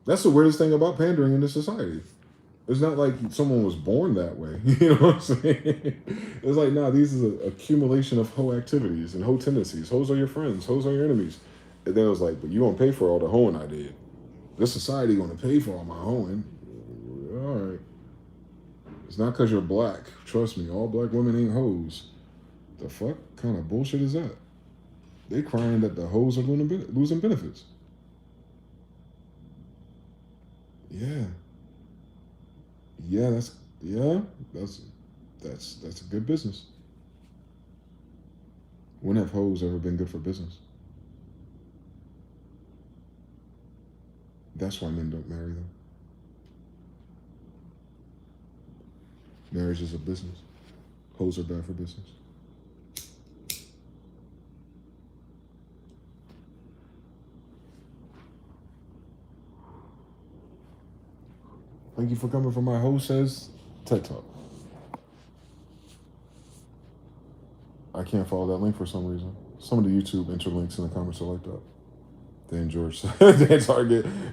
That's the weirdest thing about pandering in this society. It's not like someone was born that way. You know what I'm saying? It's like, nah, these is an accumulation of hoe activities and hoe tendencies. Hoes are your friends. Hoes are your enemies. And then it was like, but you gonna pay for all the hoeing I did. This society gonna pay for all my hoeing. All right. It's not because you're black. Trust me, all black women ain't hoes. The fuck kind of bullshit is that? They crying that the hoes are losing benefits. Yeah. Yeah, that's a good business. When have hoes ever been good for business? That's why men don't marry them. Marriage is a business. Hoes are bad for business. Thank you for coming for my Ho Says TED Talk. I can't follow that link for some reason. Some of the YouTube interlinks in the comments are like that. Dan George.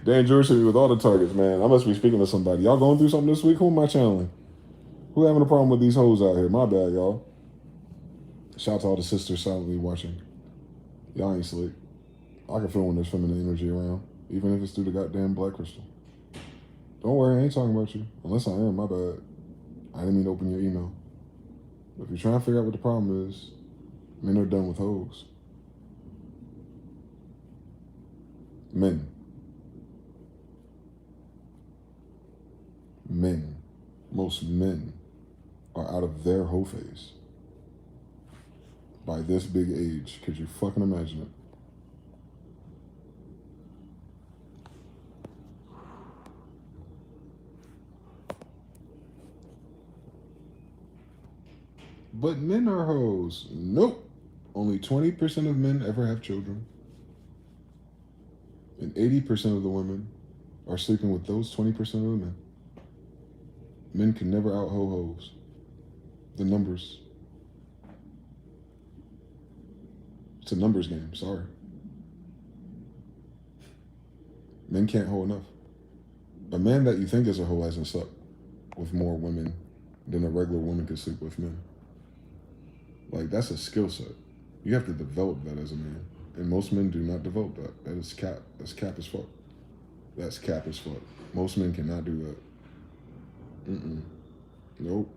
Dan George hit me with all the targets, man. I must be speaking to somebody. Y'all going through something this week? Who am I channeling? Who having a problem with these hoes out here? My bad, y'all. Shout out to all the sisters silently watching. Y'all ain't slick. I can feel when there's feminine energy around, even if it's through the goddamn black crystal. Don't worry, I ain't talking about you. Unless I am, my bad. I didn't mean to open your email. But if you're trying to figure out what the problem is, men are done with hoes. Men. Most men are out of their hoe phase. By this big age, could you fucking imagine it? But men are hoes. Nope. Only 20% of men ever have children. And 80% of the women are sleeping with those 20% of the men. Men can never out ho-hos. The numbers. It's a numbers game, sorry. Men can't hoe enough. A man that you think is a hoe hasn't slept with more women than a regular woman could sleep with men. Like, that's a skill set. You have to develop that as a man. And most men do not develop that. That is cap. That's cap as fuck. That's cap as fuck. Most men cannot do that. Nope.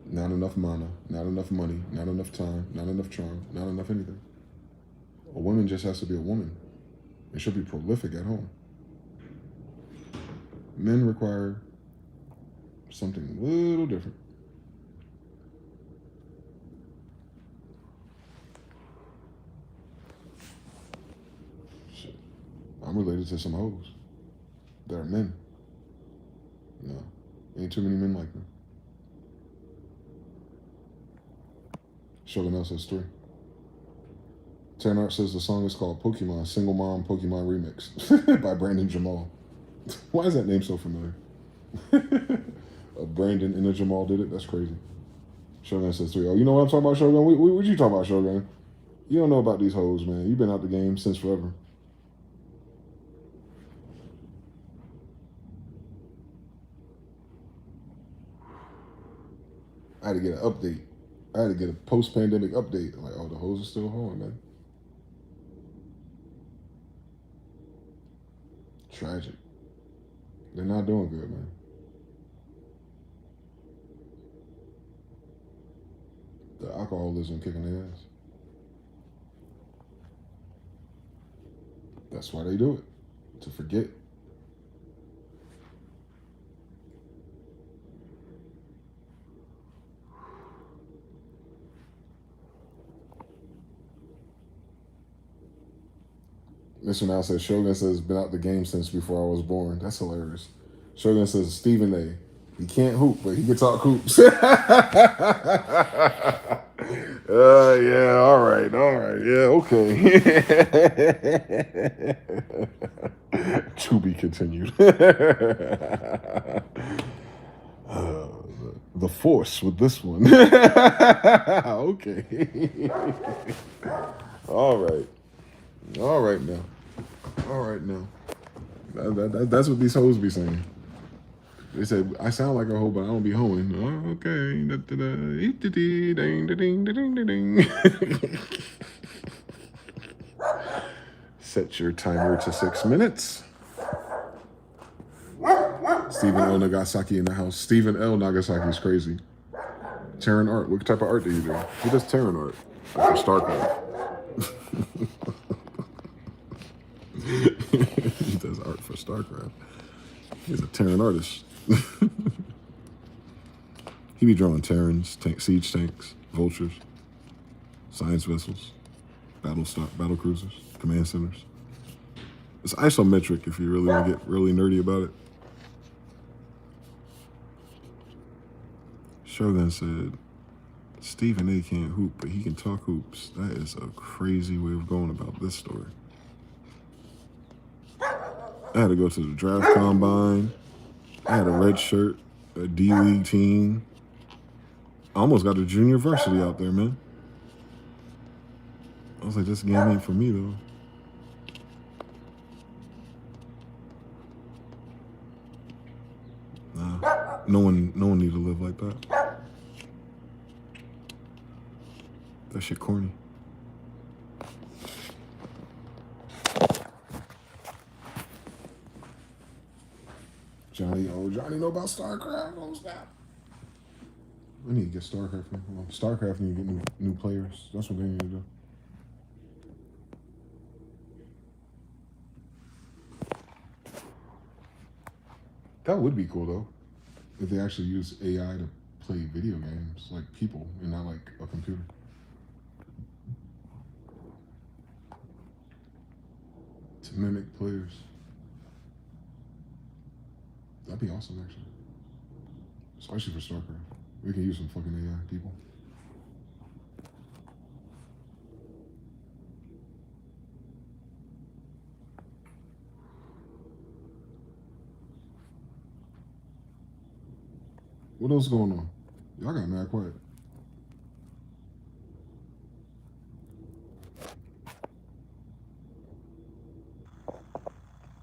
Not enough mana, not enough money, not enough time, not enough charm, not enough anything. A woman just has to be a woman. And she'll be prolific at home. Men require something a little different. Shit. I'm related to some hoes that are men. No, ain't too many men like me. Shogun says 3. Taryn Art says the song is called Pokemon, Single Mom Pokemon Remix by Brandon Jamal. Why is that name so familiar? A Brandon and a Jamal did it? That's crazy. Shogun says 3. Oh, you know what I'm talking about, Shogun? What you talking about, Shogun? You don't know about these hoes, man. You've been out the game since forever. I had to get an update. I had to get a post-pandemic update. I'm like, oh, the hoes are still hoeing, man. Tragic. They're not doing good, man. The alcoholism kicking their ass. That's why they do it. To forget. Mr. Now says, Shogun says, been out the game since before I was born. That's hilarious. Shogun says, Stephen A. He can't hoop, but he can talk hoops. Yeah, all right, yeah, okay. To be continued. The force with this one. Okay. All right now. That's what these hoes be saying. They said, I sound like a hoe, but I don't be hoeing. Oh, okay. Set your timer to 6 minutes. Stephen L. Nagasaki in the house. Stephen L. Nagasaki is crazy. Taryn art. What type of art do you do? He does Taryn art. Like for StarCraft. He does art for StarCraft. He's a Terran artist. He be drawing Terrans, siege tanks, vultures, science vessels, battle cruisers, command centers. It's isometric if you really want to get really nerdy about it. Shogun said, Stephen A can't hoop, but he can talk hoops. That is a crazy way of going about this story. I had to go to the draft combine. I had a red shirt, a D-League team. I almost got a junior varsity out there, man. I was like, this game ain't for me, though. Nah, no one need to live like that. That shit corny. Johnny know about StarCraft. Oh, snap. We need to get StarCraft. Well, StarCraft need to get new players. That's what they need to do. That would be cool, though, if they actually use AI to play video games like people and not like a computer. To mimic players. That'd be awesome, actually. Especially for StarCraft. We can use some fucking AI people. What else going on? Y'all got mad quiet.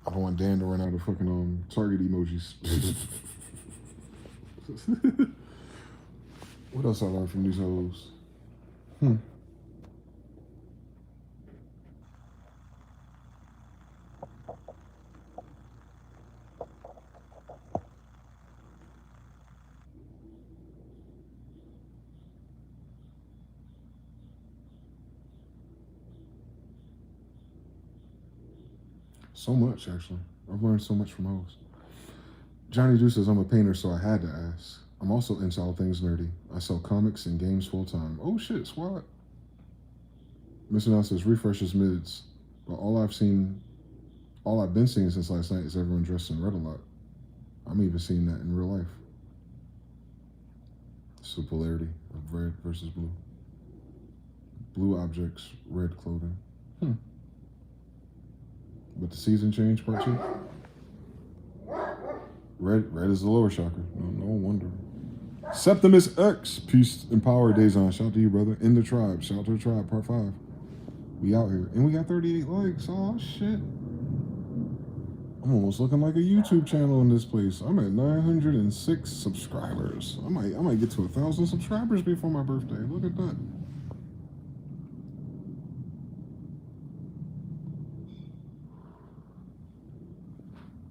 I don't want Dan to run out of fucking target emojis. What else I learned from these hoes? So much, actually. I've learned so much from hoes. Johnny Dew says, I'm a painter, so I had to ask. I'm also into all things nerdy. I sell comics and games full time. Oh shit, squad. Mr. Now says, refreshes mids. But all I've been seeing since last night is everyone dressed in red a lot. I'm even seeing that in real life. It's the polarity of red versus blue. Blue objects, red clothing. But the season change part 2? Red is the lower chakra. No wonder. Septimus X. Peace and power, Dazon. Shout out to you, brother. In the tribe. Shout out to the tribe, part 5. We out here. And we got 38 likes. Oh, shit. I'm almost looking like a YouTube channel in this place. I'm at 906 subscribers. I might get to 1,000 subscribers before my birthday. Look at that.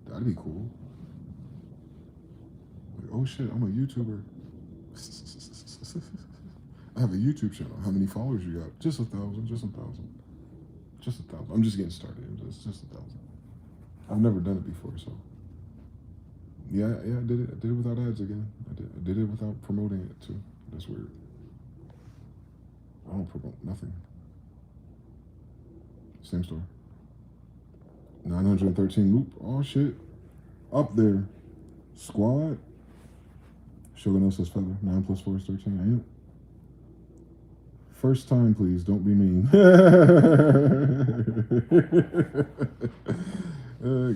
That'd be cool. Like, oh shit, I'm a YouTuber. I have a YouTube channel. How many followers you got? Just 1,000. Just 1,000. Just 1,000. I'm just getting started. Just 1,000. I've never done it before, so yeah, I did it. I did it without ads again. I did it without promoting it too. That's weird. I don't promote nothing. Same story. 913 loop. Oh shit. Up there. Squad. Shogun says feather. 9 plus 4 is 13, ain't it? First time, please. Don't be mean.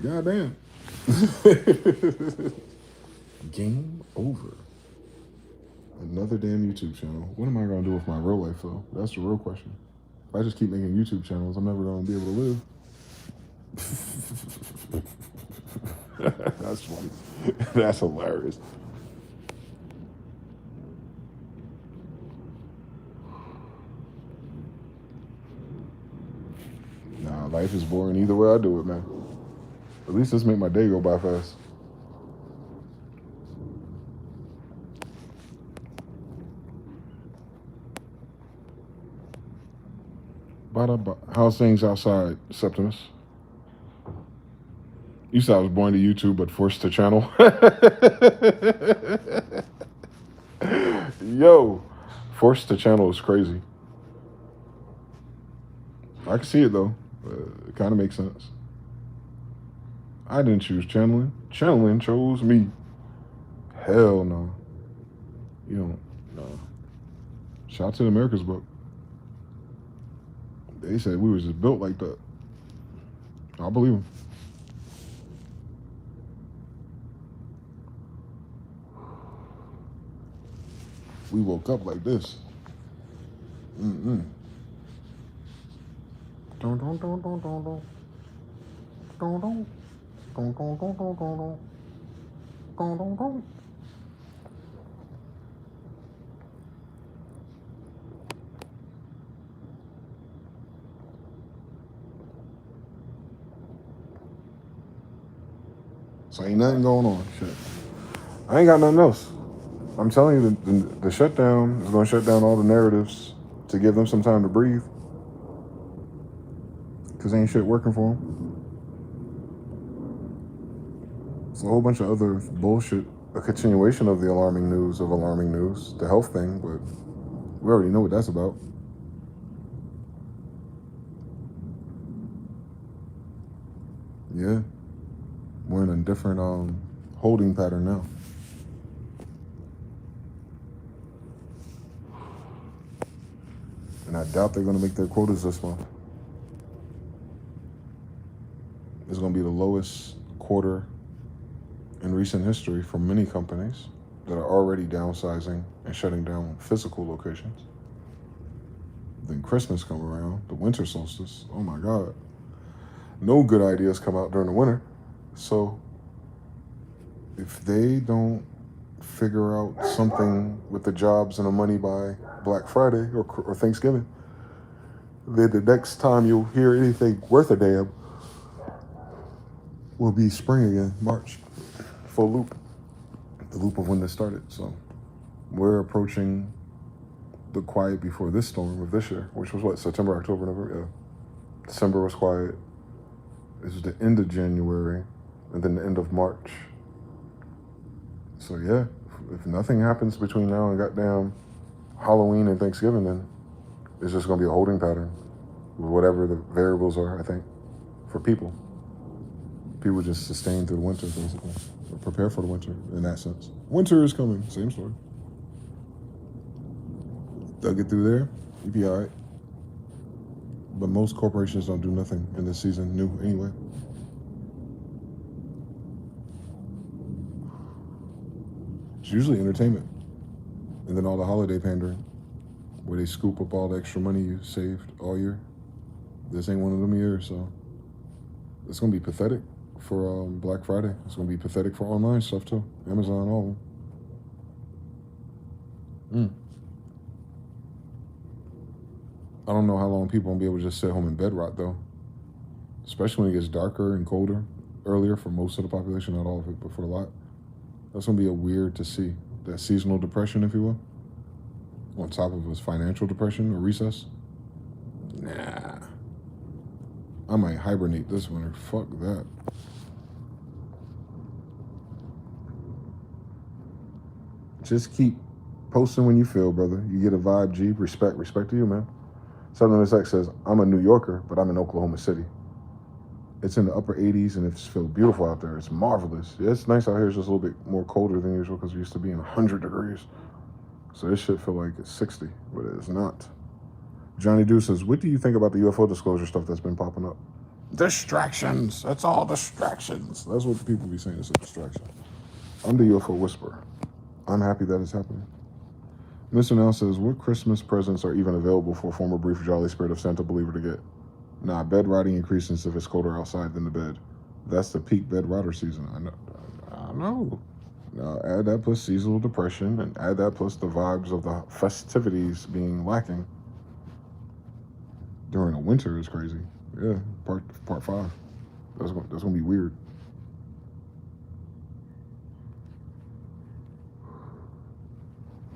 Goddamn. Game over. Another damn YouTube channel. What am I going to do with my real life, though? That's the real question. If I just keep making YouTube channels, I'm never going to be able to live. That's funny. That's hilarious. Nah, life is boring either way I do it, man. At least this make my day go by fast. How's things outside, Septimus? You said I was born to YouTube, but forced to channel. Yo, forced to channel is crazy. I can see it, though. It kind of makes sense. I didn't choose channeling. Channeling chose me. Hell no. You don't, no. Shout out to the America's book. They said we was just built like that. I believe them. We woke up like this. Mm-mm. Dun, dun, dun, dun, dun, dun. Dun, dun. Dun, dun, dun, dun, dun, dun. Dun, dun, dun. So ain't nothing going on. Shit. I ain't got nothing else. I'm telling you, the shutdown is going to shut down all the narratives to give them some time to breathe. Because ain't shit working for them. It's a whole bunch of other bullshit. A continuation of the alarming news, the health thing, but we already know what that's about. Yeah. We're in a different holding pattern now. And I doubt they're going to make their quotas this month. It's going to be the lowest quarter in recent history for many companies that are already downsizing and shutting down physical locations. Then Christmas come around, the winter solstice. Oh my God. No good ideas come out during the winter. So if they don't figure out something with the jobs and the money by Black Friday or Thanksgiving, then the next time you'll hear anything worth a damn will be spring again, March. Full loop. The loop of when this started. So we're approaching the quiet before this storm of this year, which was what, September, October, November? Yeah. December was quiet. This is the end of January and then the end of March. So yeah, if nothing happens between now and goddamn Halloween and Thanksgiving, then it's just going to be a holding pattern with whatever the variables are, I think, for people. People just sustain through the winter, basically. Or prepare for the winter, in that sense. Winter is coming, same story. They'll get through there, you'll be all right. But most corporations don't do nothing in this season new anyway. It's usually entertainment. And then all the holiday pandering, where they scoop up all the extra money you saved all year. This ain't one of them years, so it's going to be pathetic for Black Friday. It's going to be pathetic for online stuff, too. Amazon, all of them. I don't know how long people won't be able to just sit home and bed rot, though. Especially when it gets darker and colder earlier for most of the population, not all of it, but for a lot. That's going to be a weird to see. That seasonal depression, if you will. On top of his financial depression or recess. Nah. I might hibernate this winter. Fuck that. Just keep posting when you feel, brother. You get a vibe, G. Respect to you, man. Southern X says, I'm a New Yorker, but I'm in Oklahoma City. It's in the upper 80s, and it feels beautiful out there. It's marvelous. Yeah, it's nice out here. It's just a little bit more colder than usual because we used to be in 100 degrees. So this shit feel like it's 60, but it's not. Johnny Dew says, what do you think about the UFO disclosure stuff that's been popping up? Distractions. That's all distractions. That's what people be saying. It's a distraction. I'm the UFO whisperer. I'm happy that it's happening. Mr. Now says, what Christmas presents are even available for a former brief jolly spirit of Santa believer to get? Nah, bed rotting increases if it's colder outside than the bed. That's the peak bed rotter season. I know. Now add that plus seasonal depression and add that plus the vibes of the festivities being lacking. During the winter is crazy. Yeah, part 5. That's gonna be weird.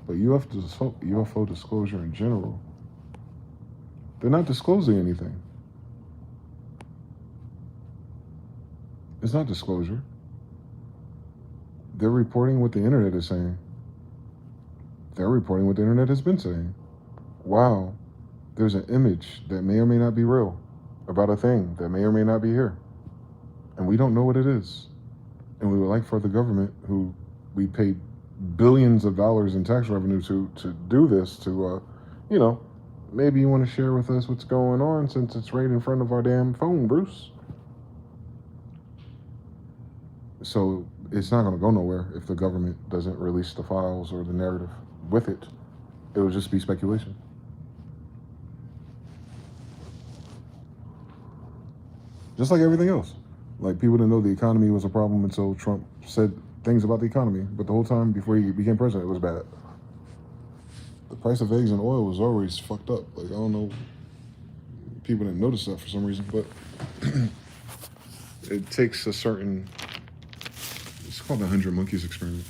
But UFO disclosure in general, they're not disclosing anything. It's not disclosure. They're reporting what the internet is saying. They're reporting what the internet has been saying. Wow, there's an image that may or may not be real about a thing that may or may not be here. And we don't know what it is. And we would like for the government, who we paid billions of dollars in tax revenue to do this. To you know, maybe you want to share with us what's going on since it's right in front of our damn phone, Bruce. So it's not going to go nowhere if the government doesn't release the files or the narrative with it. It will just be speculation. Just like everything else. Like, people didn't know the economy was a problem until Trump said things about the economy. But the whole time before he became president, it was bad. The price of eggs and oil was always fucked up. Like, I don't know. People didn't notice that for some reason, but it takes a certain, it's called the 100 Monkeys experiment.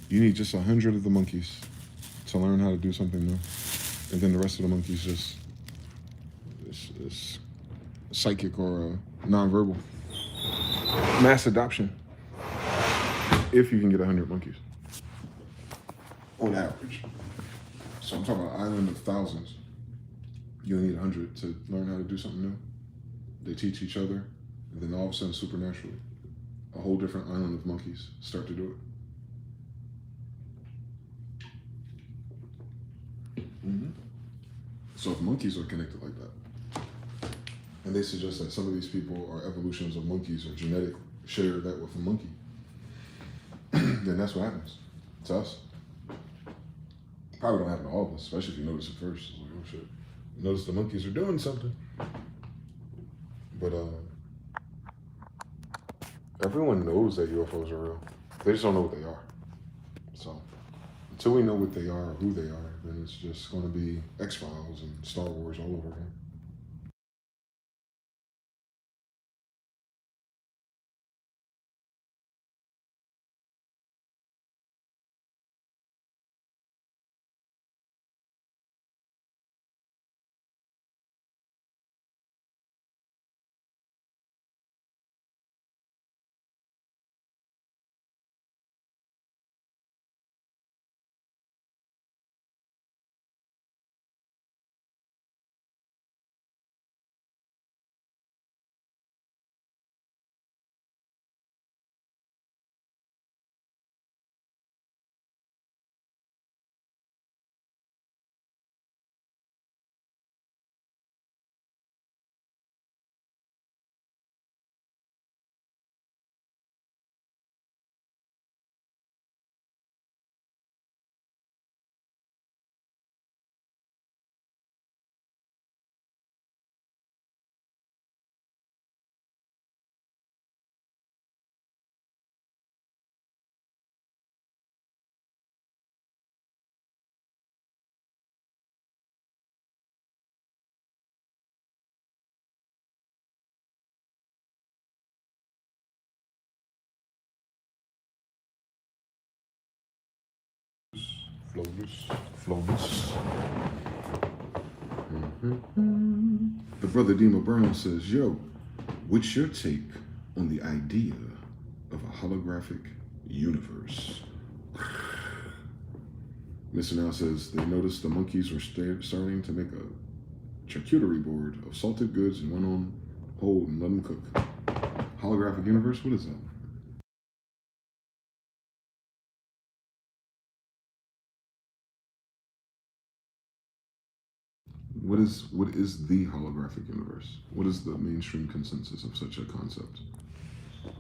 You need just 100 of the monkeys to learn how to do something new. And then the rest of the monkeys just is psychic or nonverbal. Mass adoption. If you can get 100 monkeys. On average. So I'm talking about an island of thousands. You only need 100 to learn how to do something new. They teach each other, and then all of a sudden, supernaturally, a whole different island of monkeys start to do it. Mm-hmm. So if monkeys are connected like that, and they suggest that some of these people are evolutions of monkeys or genetic, share that with a monkey, then that's what happens to us. Probably don't happen to all of us, especially if you notice it first. It's like, oh shit. You notice the monkeys are doing something. But everyone knows that UFOs are real. They just don't know what they are. So until we know what they are or who they are, then it's just going to be X-Files and Star Wars all over again. Flawless. The brother Dima Brown says, yo, what's your take on the idea of a holographic universe? Mr. Now says, they noticed the monkeys were starting to make a charcuterie board of salted goods and went on hold and let them cook. Holographic universe? What is that? What is the holographic universe? What is the mainstream consensus of such a concept?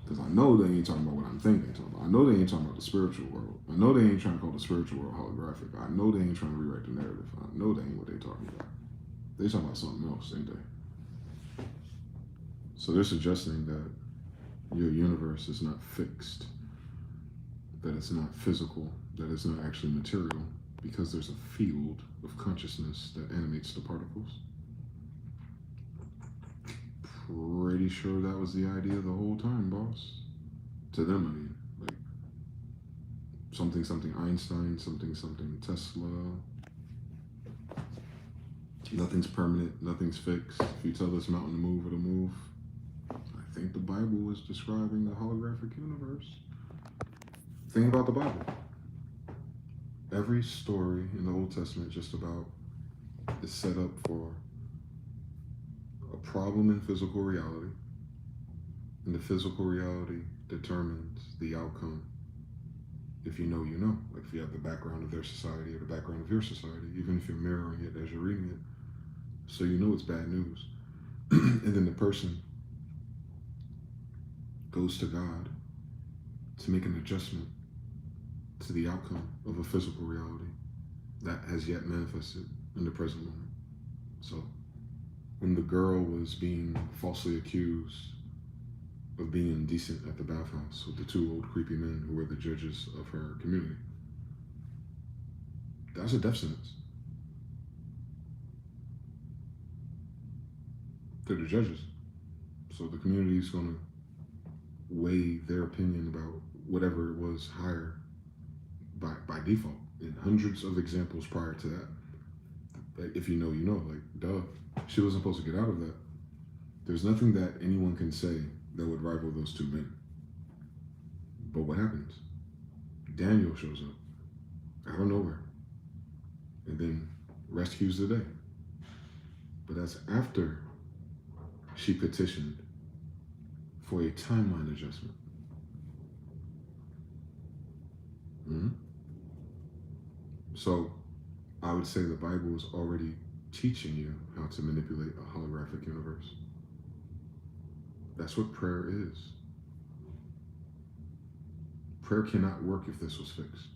Because I know they ain't talking about what I'm thinking they're talking about. I know they ain't talking about the spiritual world. I know they ain't trying to call the spiritual world holographic. I know they ain't trying to rewrite the narrative. I know they ain't what they talking about. They talking about something else, ain't they? So they're suggesting that your universe is not fixed, that it's not physical, that it's not actually material, because there's a field of consciousness that animates the particles. Pretty sure that was the idea the whole time, boss. To them, I mean, like something Einstein, something Tesla. Nothing's permanent, nothing's fixed. If you tell this mountain to move, it'll move. I think the Bible was describing the holographic universe. Think about the Bible. Every story in the Old Testament just about is set up for a problem in physical reality, and the physical reality determines the outcome If you know, you know. Like if you have the background of their society or the background of your society, even if you're mirroring it as you're reading it, so you know it's bad news. And then the person goes to God to make an adjustment to the outcome of a physical reality that has yet manifested in the present moment. So when the girl was being falsely accused of being indecent at the bathhouse with the two old creepy men who were the judges of her community, that's a death sentence. They're the judges. So the community is going to weigh their opinion about whatever it was higher by default. And hundreds of examples prior to that. Like, if you know, you know. Like, duh. She wasn't supposed to get out of that. There's nothing that anyone can say that would rival those two men. But what happens? Daniel shows up out of nowhere and then rescues the day. But that's after she petitioned for a timeline adjustment. Mm-hmm. So I would say the Bible is already teaching you how to manipulate a holographic universe. That's what prayer is. Prayer cannot work if this was fixed.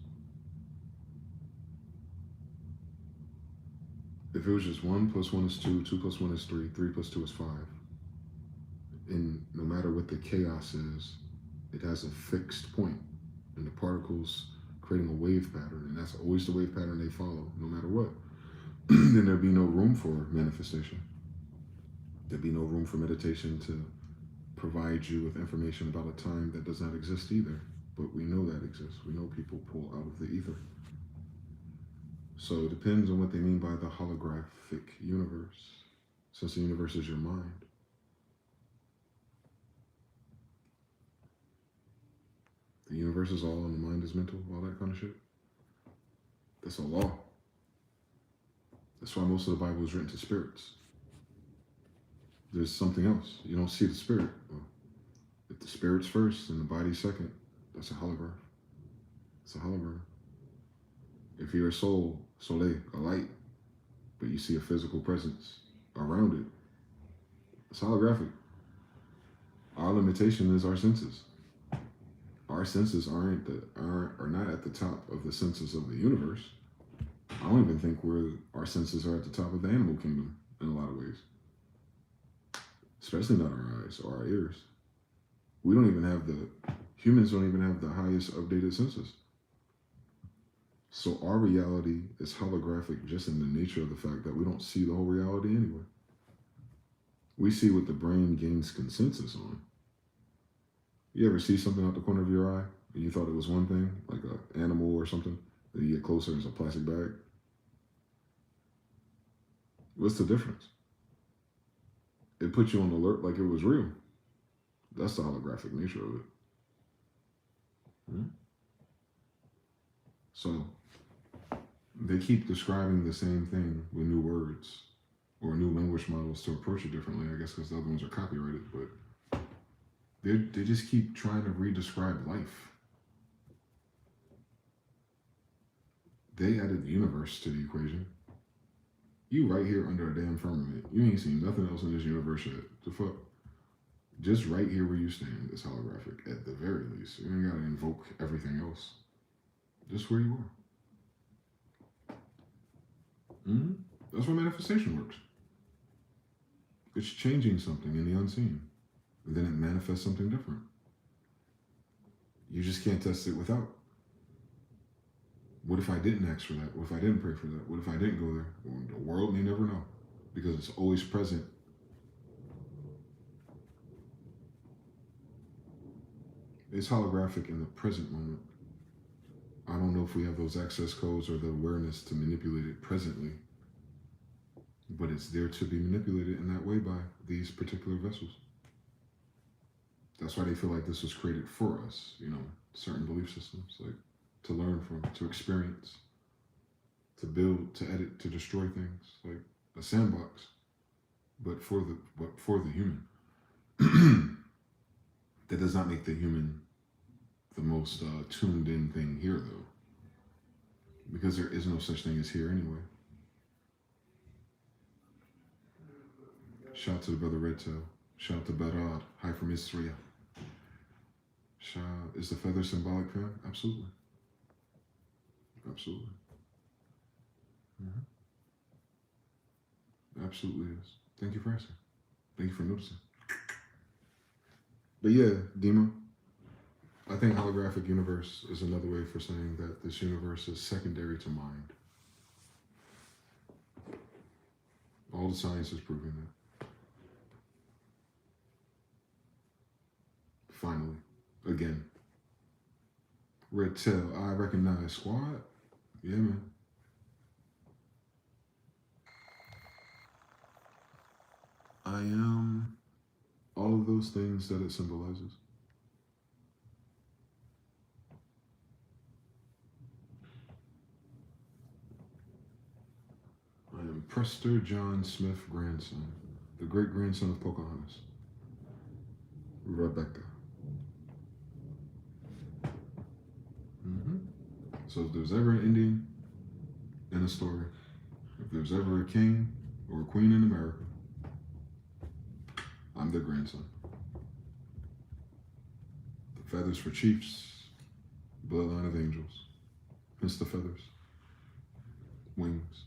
If it was just 1 + 1 is 2, 2 + 1 is 3, 3 + 2 is 5, and no matter what the chaos is, it has a fixed point, and the particles creating a wave pattern, and that's always the wave pattern they follow, no matter what, then there'd be no room for manifestation. There'd be no room for meditation to provide you with information about a time that does not exist either. But we know that exists. We know people pull out of the ether. So it depends on what they mean by the holographic universe, since the universe is your mind. The universe is all and the mind is mental, all that kind of shit. That's a law. That's why most of the Bible is written to spirits. There's something else. You don't see the spirit. Well, if the spirit's first and the body's second, that's a holograph. It's a hologram. If you're a soul, soleil, a light, but you see a physical presence around it, it's holographic. Our limitation is our senses. Our senses are not at the top of the senses of the universe. I don't even think our senses are at the top of the animal kingdom in a lot of ways. Especially not our eyes or our ears. Humans don't even have the highest updated senses. So our reality is holographic just in the nature of the fact that we don't see the whole reality anyway. We see what the brain gains consensus on. You ever see something out the corner of your eye and you thought it was one thing, like an animal or something, then you get closer and it's a plastic bag? What's the difference? It put you on alert like it was real. That's the holographic nature of it. So they keep describing the same thing with new words or new language models to approach it differently, I guess because the other ones are copyrighted, but they just keep trying to re-describe life. They added the universe to the equation. You right here under a damn firmament. You ain't seen nothing else in this universe yet. The fuck? Just right here where you stand is holographic at the very least. You ain't gotta invoke everything else. Just where you are. That's why manifestation works. It's changing something in the unseen. And then it manifests something different. You just can't test it without. What if I didn't ask for that? What if I didn't pray for that? What if I didn't go there? Well, the world may never know because it's always present. It's holographic in the present moment. I don't know if we have those access codes or the awareness to manipulate it presently, but it's there to be manipulated in that way by these particular vessels. That's why they feel like this was created for us, certain belief systems, like to learn from, to experience, to build, to edit, to destroy things, like a sandbox, but for the human. That does not make the human the most tuned in thing here, though, because there is no such thing as here anyway. Shout out to the brother Redtail. Shout out to Barad. Hi from Israel. Is the feather symbolic, fam? Absolutely. Absolutely. Absolutely is. Thank you for asking. Thank you for noticing. But yeah, Dima, I think holographic universe is another way for saying that this universe is secondary to mind. All the science is proving that. Finally, again. Red Tail, I recognize squad. Yeah, man. I am all of those things that it symbolizes. I am Prester John Smith grandson, the great grandson of Pocahontas, Rebecca. So if there's ever an Indian in a story, if there's ever a king or a queen in America, I'm their grandson. The feathers for chiefs, bloodline of angels, hence the feathers, wings.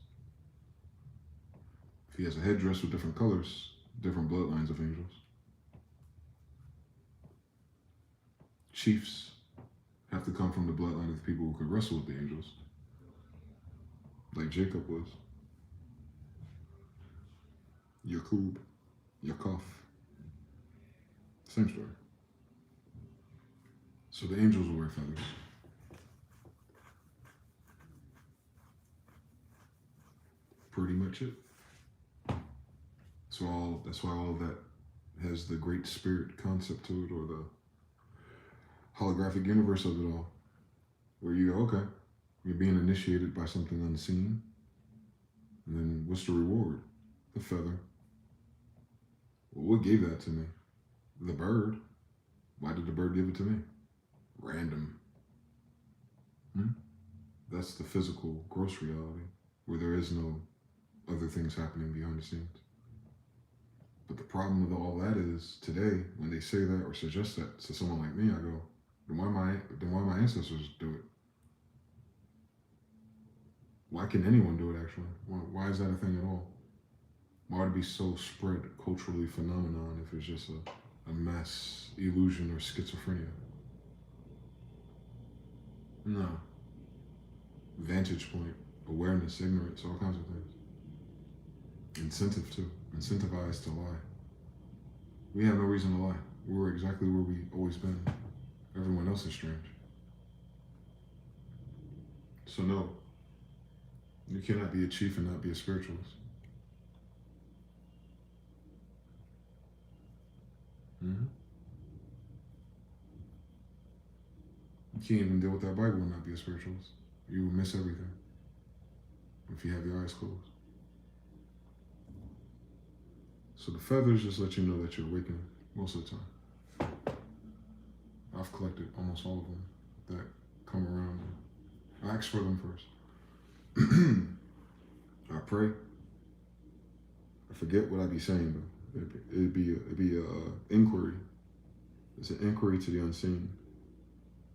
If he has a headdress with different colors, different bloodlines of angels. Chiefs have to come from the bloodline of the people who could wrestle with the angels, like Jacob was. Yakub, Yaakov. Same story. So the angels will wear feathers. Pretty much it. So that's why all of that has the great spirit concept to it, or the holographic universe of it all, where you go, okay, you're being initiated by something unseen, and then what's the reward? The feather. Well, what gave that to me? The bird. Why did the bird give it to me? Random. That's the physical, gross reality, where there is no other things happening behind the scenes. But the problem with all that is, today, when they say that or suggest that to someone like me, I go, then why my ancestors do it? Why can anyone do it, actually? Why is that a thing at all? Why would it be so spread culturally phenomenon if it's just a mass illusion or schizophrenia? No. Vantage point, awareness, ignorance, all kinds of things. Incentive too. Incentivized to lie. We have no reason to lie. We're exactly where we've always been. Everyone else is strange. So no, you cannot be a chief and not be a spiritualist. You can't even deal with that Bible and not be a spiritualist. You will miss everything if you have your eyes closed. So the feathers just let you know that you're awakening most of the time. I've collected almost all of them that come around. I ask for them first. I pray. I forget what I be saying though. It'd be a inquiry. It's an inquiry to the unseen,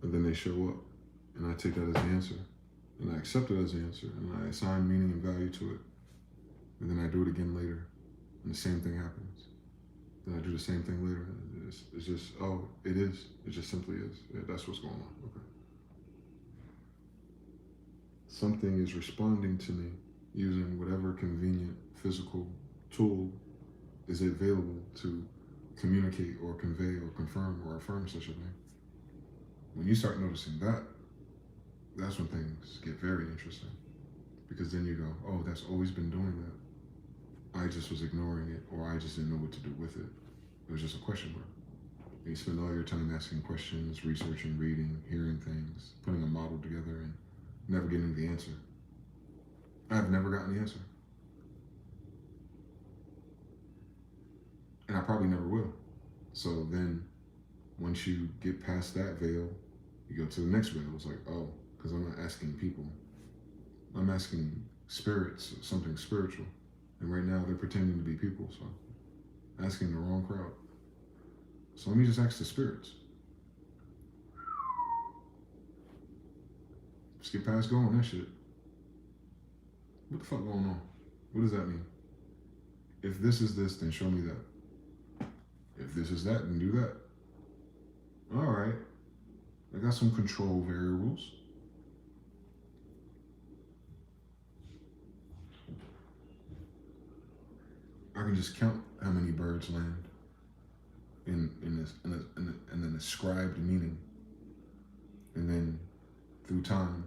and then they show up, and I take that as the answer, and I accept it as the answer, and I assign meaning and value to it, and then I do it again later, and the same thing happens. Then I do the same thing later. It's just, oh, it is. It just simply is. Yeah, that's what's going on. Okay. Something is responding to me using whatever convenient physical tool is available to communicate or convey or confirm or affirm such a thing. When you start noticing that, that's when things get very interesting. Because then you go, oh, that's always been doing that. I just was ignoring it, or I just didn't know what to do with it. It was just a question mark. And you spend all your time asking questions, researching, reading, hearing things, putting a model together, and never getting the answer. I've never gotten the answer. And I probably never will. So then, once you get past that veil You go to the next veil, it's like, oh, because I'm not asking people. I'm asking spirits, something spiritual. And right now they're pretending to be people, so asking the wrong crowd. So let me just ask the spirits. Let's get past going that shit. What the fuck going on? What does that mean? If this is this, then show me that. If this is that, then do that. All right. I got some control variables. I can just count how many birds land in an ascribed meaning. And then through time,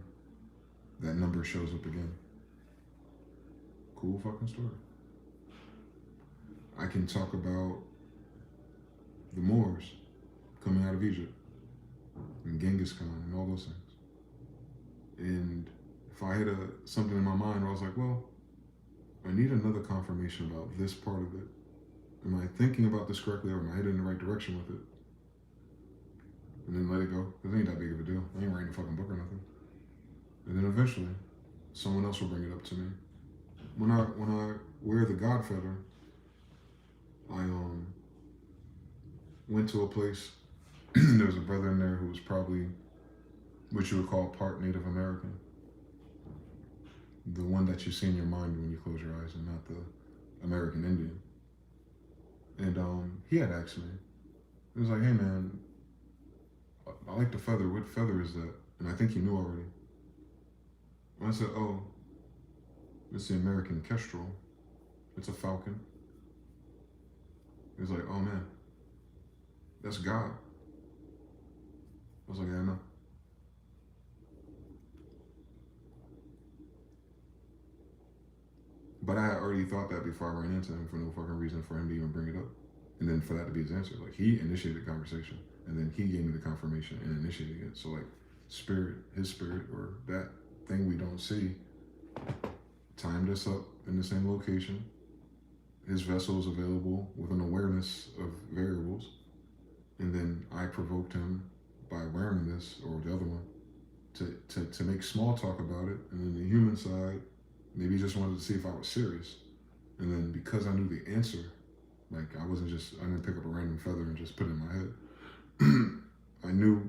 that number shows up again. Cool fucking story. I can talk about the Moors coming out of Egypt and Genghis Khan and all those things. And if I had something in my mind where I was like, well, I need another confirmation about this part of it. Am I thinking about this correctly, or am I headed in the right direction with it? And then let it go. It ain't that big of a deal. I ain't writing a fucking book or nothing. And then eventually, someone else will bring it up to me. When I wear the God feather, I went to a place. There was a brother in there who was probably what you would call part Native American. The one that you see in your mind when you close your eyes, and not the American Indian. And he had asked me, he was like, hey man, I like the feather. What feather is that? And I think he knew already. And I said, oh, it's the American kestrel. It's a falcon. He was like, oh man, that's God. I was like, yeah, I know. But I had already thought that before I ran into him, for no fucking reason for him to even bring it up. And then for that to be his answer. Like, he initiated the conversation, and then he gave me the confirmation and initiated it. So like, spirit, his spirit, or that thing we don't see, timed us up in the same location. His vessel is available with an awareness of variables. And then I provoked him by wearing this or the other one to make small talk about it. And then the human side, maybe he just wanted to see if I was serious. And then because I knew the answer, like I didn't pick up a random feather and just put it in my head. I know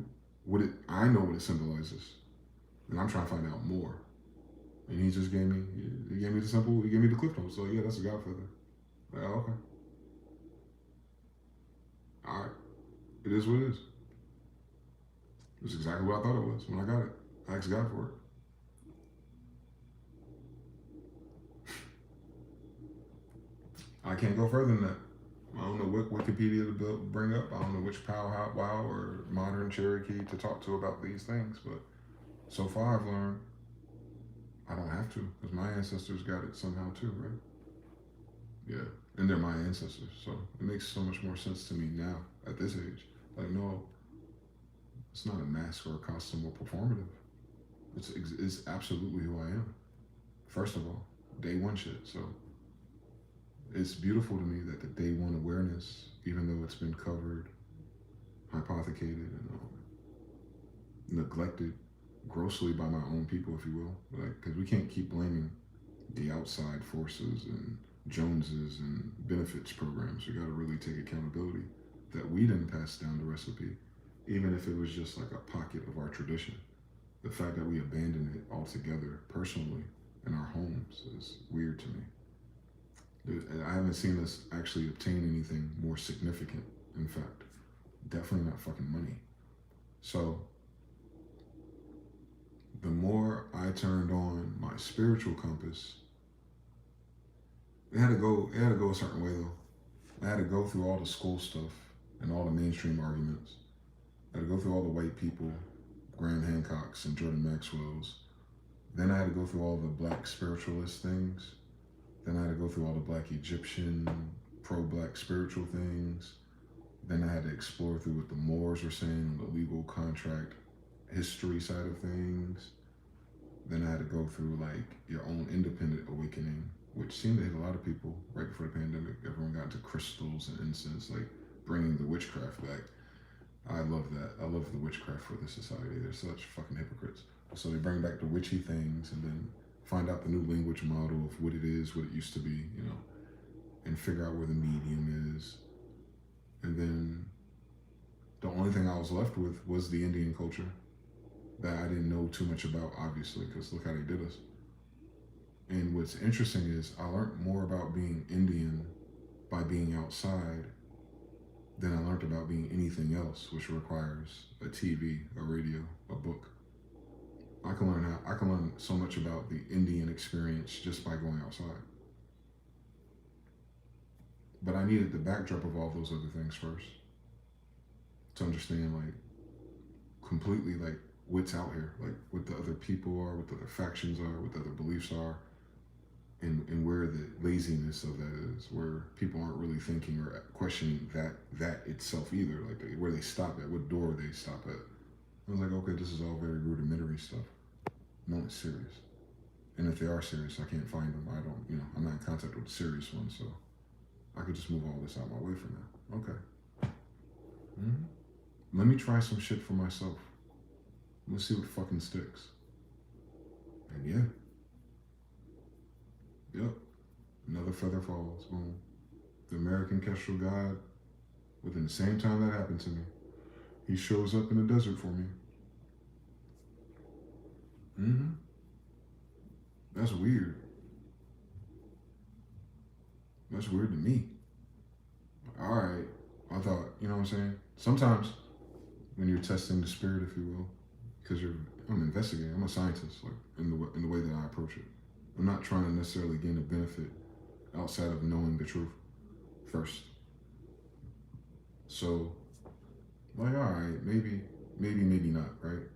what it symbolizes. And I'm trying to find out more. And he just gave me the cliff notes. So yeah, that's a God feather. Like, oh, okay. All right. It is what it is. It's exactly what I thought it was when I got it. I asked God for it. I can't go further than that. I don't know what Wikipedia to bring up. I don't know which powwow or modern Cherokee to talk to about these things. But so far I've learned I don't have to, because my ancestors got it somehow too, right? Yeah, and they're my ancestors. So it makes so much more sense to me now at this age. Like, no, it's not a mask or a costume or performative. It's absolutely who I am. First of all, day one shit. So it's beautiful to me that the day one awareness, even though it's been covered, hypothecated, and neglected grossly by my own people, if you will, like, because we can't keep blaming the outside forces and Joneses and benefits programs. We got to really take accountability that we didn't pass down the recipe, even if it was just like a pocket of our tradition. The fact that we abandoned it altogether personally in our homes is weird to me. I haven't seen us actually obtain anything more significant. In fact, definitely not fucking money. So the more I turned on my spiritual compass, it had to go a certain way though. I had to go through all the school stuff and all the mainstream arguments. I had to go through all the white people, Graham Hancocks and Jordan Maxwell's. Then I had to go through all the black spiritualist things. Then I had to go through all the black Egyptian, pro-black spiritual things. Then I had to explore through what the Moors were saying on the legal contract history side of things. Then I had to go through like your own independent awakening, which seemed to hit a lot of people right before the pandemic. Everyone got into crystals and incense, like bringing the witchcraft back. I love that. I love the witchcraft for this society. They're such fucking hypocrites. So they bring back the witchy things and then find out the new language model of what it is, what it used to be, you know, and figure out where the medium is. And then the only thing I was left with was the Indian culture that I didn't know too much about, obviously, because look how they did us. And what's interesting is I learned more about being Indian by being outside than I learned about being anything else, which requires a TV, a radio, a book. I can learn so much about the Indian experience just by going outside. But I needed the backdrop of all those other things first to understand, like, completely, like, what's out here, like what the other people are, what the other factions are, what the other beliefs are, and where the laziness of that is, where people aren't really thinking or questioning that itself either, like where they stop at, what door they stop at. I was like, okay, this is all very rudimentary stuff. No one's serious. And if they are serious, I can't find them. I don't, you know, I'm not in contact with the serious ones, so I could just move all this out my way for now. Okay. Let me try some shit for myself. Let's see what fucking sticks. And yeah. Yep. Another feather falls. Boom. The American Kestrel God, within the same time that happened to me, he shows up in the desert for me. That's weird. That's weird to me. All right. I thought, you know what I'm saying? Sometimes when you're testing the spirit, if you will, because I'm investigating. I'm a scientist, like in the way that I approach it. I'm not trying to necessarily gain a benefit outside of knowing the truth first. So, like, all right, maybe not, right?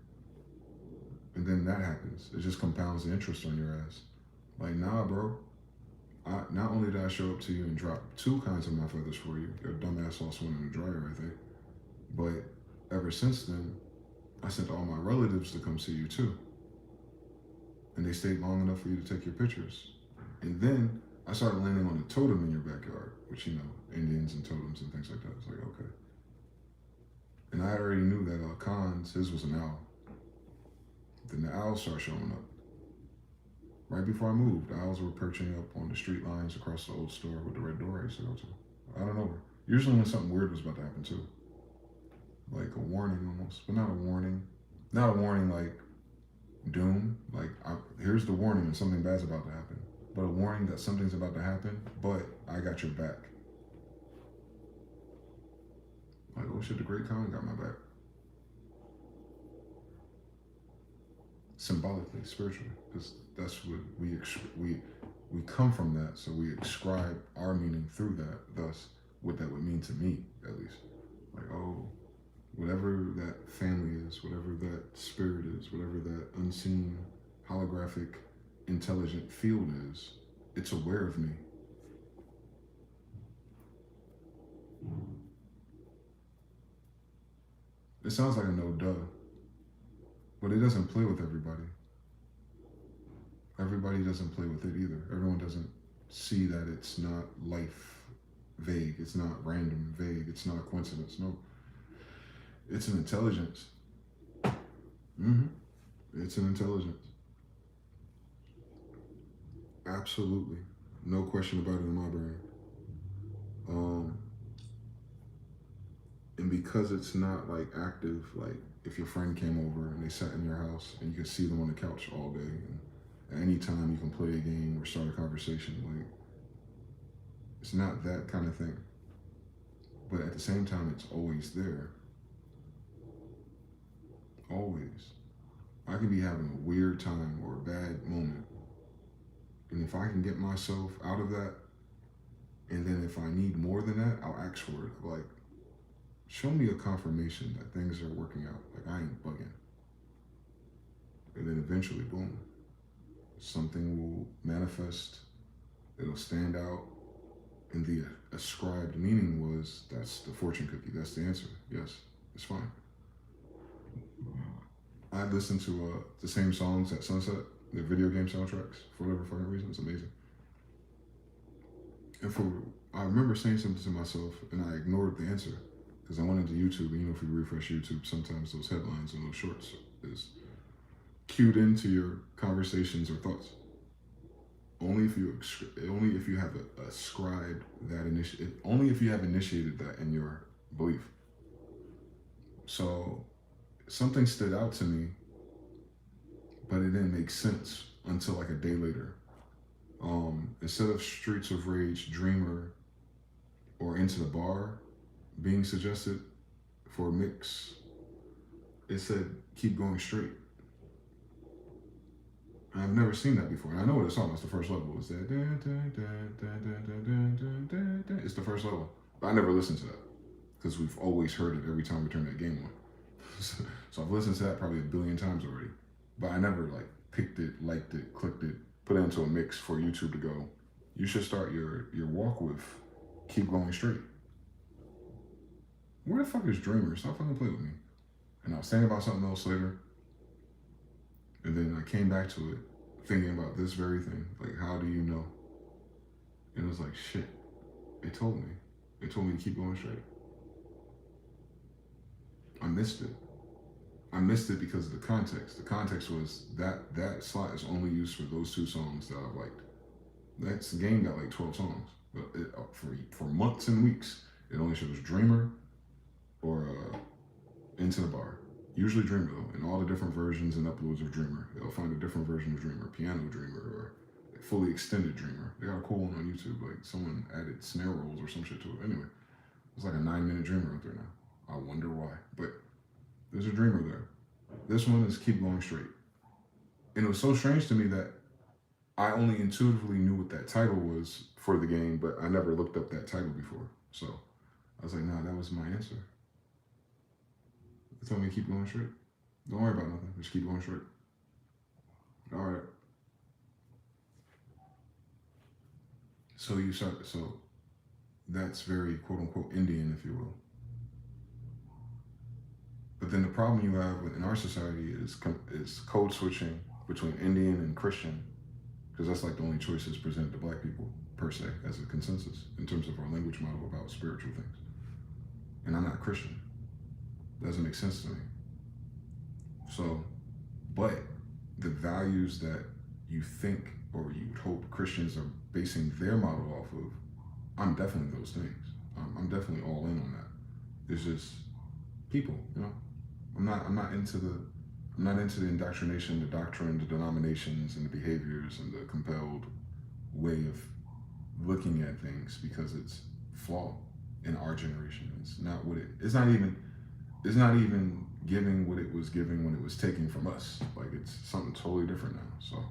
And then that happens. It just compounds the interest on your ass. Like, nah, bro. Not only did I show up to you and drop 2 kinds of my feathers for you, your dumbass lost one in the dryer, I think. But ever since then, I sent all my relatives to come see you too. And they stayed long enough for you to take your pictures. And then I started landing on a totem in your backyard, which, you know, Indians and totems and things like that. It's like, okay. And I already knew that Khan's, his was an owl. Then the owls started showing up. Right before I moved, the owls were perching up on the street lines across the old store with the red door I used to go to. I don't know. Usually when something weird was about to happen too. Like a warning almost, but not a warning. Not a warning like doom. Like, here's the warning and something bad's about to happen. But a warning that something's about to happen, but I got your back. Like, oh shit, the Great Khan got my back. Symbolically, spiritually, because that's what we come from that, so we ascribe our meaning through that. Thus, what that would mean to me, at least. Like, oh, whatever that family is, whatever that spirit is, whatever that unseen, holographic, intelligent field is, it's aware of me. It sounds like a no duh, but it doesn't play with everybody. Everybody doesn't play with it either. Everyone doesn't see that it's not life vague, it's not random vague, it's not a coincidence. No. It's an intelligence. It's an intelligence. Absolutely. No question about it in my brain. And because it's not like active, like if your friend came over and they sat in your house and you could see them on the couch all day, and at any time you can play a game or start a conversation, like it's not that kind of thing. But at the same time, it's always there. Always. I could be having a weird time or a bad moment. And if I can get myself out of that, and then if I need more than that, I'll ask for it. Like, show me a confirmation that things are working out. Like, I ain't bugging. And then eventually, boom, something will manifest. It'll stand out. And the ascribed meaning was, that's the fortune cookie. That's the answer. Yes, it's fine. I listen to the same songs at sunset, the video game soundtracks, for whatever fucking reason. It's amazing. And I remember saying something to myself, and I ignored the answer. because I went into YouTube, and if you refresh YouTube, sometimes those headlines and those shorts is cued into your conversations or thoughts. Only if you have ascribed that only if you have initiated that in your belief. So something stood out to me, but it didn't make sense until like a day later. Instead of Streets of Rage, Dreamer, or Into the Bar being suggested for a mix, it said Keep Going Straight. I've never seen that before. And I know what the song is. The first level is that. It's the first level. But I never listened to that because we've always heard it every time we turn that game on. So I've listened to that probably 1 billion times already. But I never like picked it, liked it, clicked it, put it into a mix for YouTube to go. You should start your walk with Keep Going Straight. Where the fuck is Dreamer? Stop fucking playing with me. And I was thinking about something else later. And then I came back to it, thinking about this very thing. Like, how do you know? And it was like, shit. They told me. They told me to keep going straight. I missed it. I missed it because of the context. The context was that slot is only used for those 2 songs that I've liked. That game got like 12 songs. But for months and weeks, it only shows Dreamer or Into the Bar. Usually Dreamer though, in all the different versions and uploads of Dreamer. They'll find a different version of Dreamer, piano Dreamer, or fully extended Dreamer. They got a cool one on YouTube, like someone added snare rolls or some shit to it. Anyway, it's like a 9-minute Dreamer out there now. I wonder why, but there's a Dreamer there. This one is Keep Going Straight. And it was so strange to me that I only intuitively knew what that title was for the game, but I never looked up that title before. So I was like, nah, that was my answer. They told me to keep going straight. Don't worry about nothing. Just keep going straight. All right. So that's very quote unquote Indian, if you will. But then the problem you have in our society is code switching between Indian and Christian, because that's like the only choices presented to black people per se as a consensus in terms of our language model about spiritual things. And I'm not Christian. Doesn't make sense to me. So, but the values that you think or you would hope Christians are basing their model off of, I'm definitely those things. I'm definitely all in on that. It's just people, you know. I'm not into the indoctrination, the doctrine, the denominations, and the behaviors, and the compelled way of looking at things, because it's flawed in our generation. It's not even giving what it was giving when it was taken from us. Like, it's something totally different now. So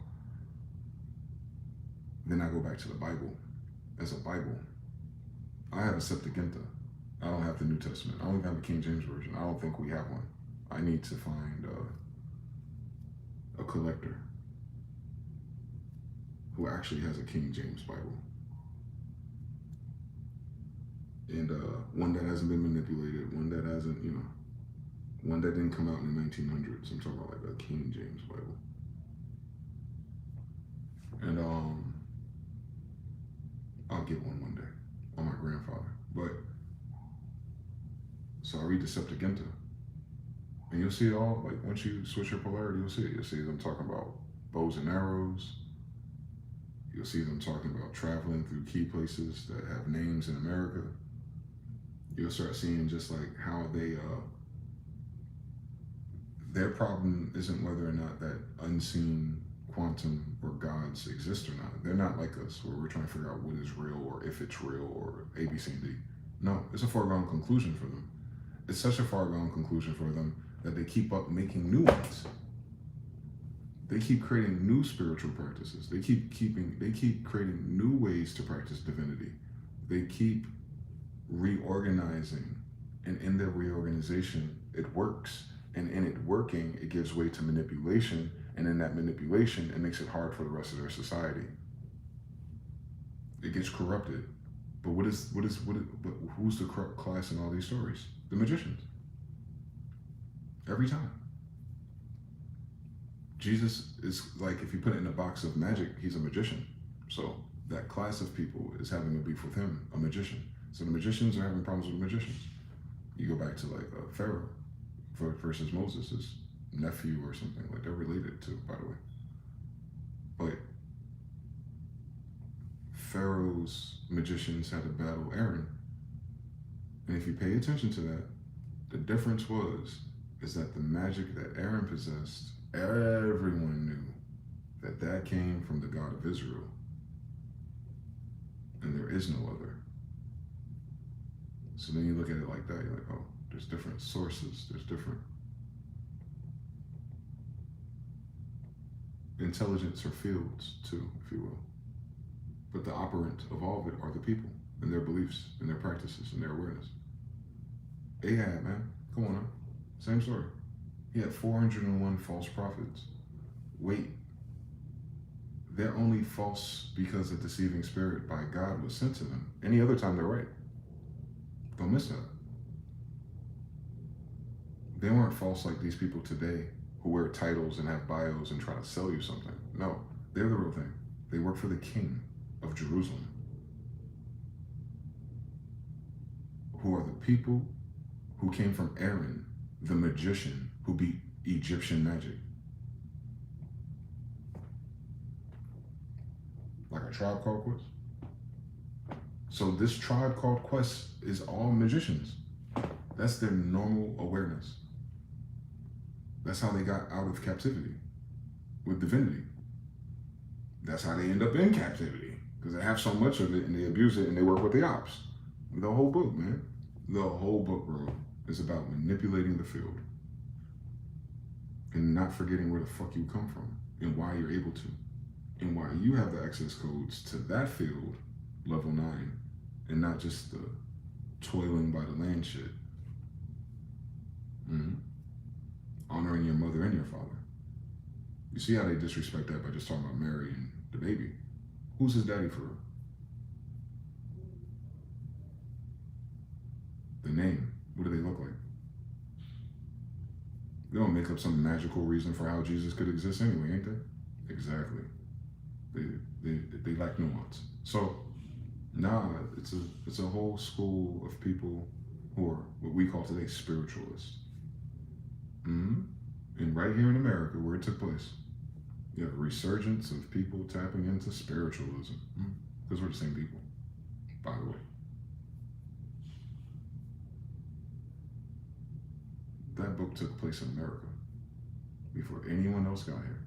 then I go back to the Bible. As a Bible, I have a Septuaginta. I don't have the New Testament. I don't even have a King James Version. I don't think we have one. I need to find a collector who actually has a King James Bible. And one that hasn't been manipulated, one that hasn't, one that didn't come out in the 1900s. I'm talking about like a King James Bible. And I'll get one day on my grandfather. But so I read the Septuaginta, and you'll see it all. Like, once you switch your polarity, you'll see it. You'll see them talking about bows and arrows. You'll see them talking about traveling through key places that have names in America. You'll start seeing just like how they, their problem isn't whether or not that unseen quantum or gods exist or not. They're not like us, where we're trying to figure out what is real or if it's real or A, B, C, and D. No, it's a foregone conclusion for them. It's such a foregone conclusion for them that they keep up making new ones. They keep creating new spiritual practices. They keep creating new ways to practice divinity. They keep reorganizing, and in their reorganization, it works. And in it working, it gives way to manipulation, and in that manipulation, it makes it hard for the rest of their society. It gets corrupted. But who's the corrupt class in all these stories? The magicians. Every time. Jesus is like, if you put it in a box of magic, he's a magician. So that class of people is having a beef with him, a magician. So the magicians are having problems with the magicians. You go back to like Pharaoh versus Moses, his nephew or something, like they're related to, by the way. But Pharaoh's magicians had to battle Aaron. And if you pay attention to that, the difference is that the magic that Aaron possessed, everyone knew that came from the God of Israel. And there is no other. So then you look at it like that, you're like, oh, there's different sources, there's different intelligence or fields too, if you will. But the operant of all of it are the people and their beliefs and their practices and their awareness. Ahab, man, come on now. Same story. He had 401 false prophets. Wait, they're only false because a deceiving spirit by God was sent to them. Any other time they're right. Don't miss that. They weren't false like these people today who wear titles and have bios and try to sell you something. No, they're the real thing. They work for the king of Jerusalem, who are the people who came from Aaron, the magician who beat Egyptian magic. Like a tribe called Quest. So this tribe called Quest is all magicians. That's their normal awareness. That's how they got out of captivity with divinity. That's how they end up in captivity, because they have so much of it and they abuse it and they work with the ops. The whole book, man. The whole book, bro, is about manipulating the field and not forgetting where the fuck you come from and why you're able to and why you have the access codes to that field, level 9, and not just the toiling by the land shit. Honoring your mother and your father. You see how they disrespect that by just talking about Mary and the baby. Who's his daddy for real? The name. What do they look like? They don't make up some magical reason for how Jesus could exist anyway, ain't they? Exactly. They lack nuance. So, nah, it's a whole school of people who are what we call today spiritualists. And right here in America, where it took place, you have a resurgence of people tapping into spiritualism. Because we're the same people, by the way. That book took place in America before anyone else got here.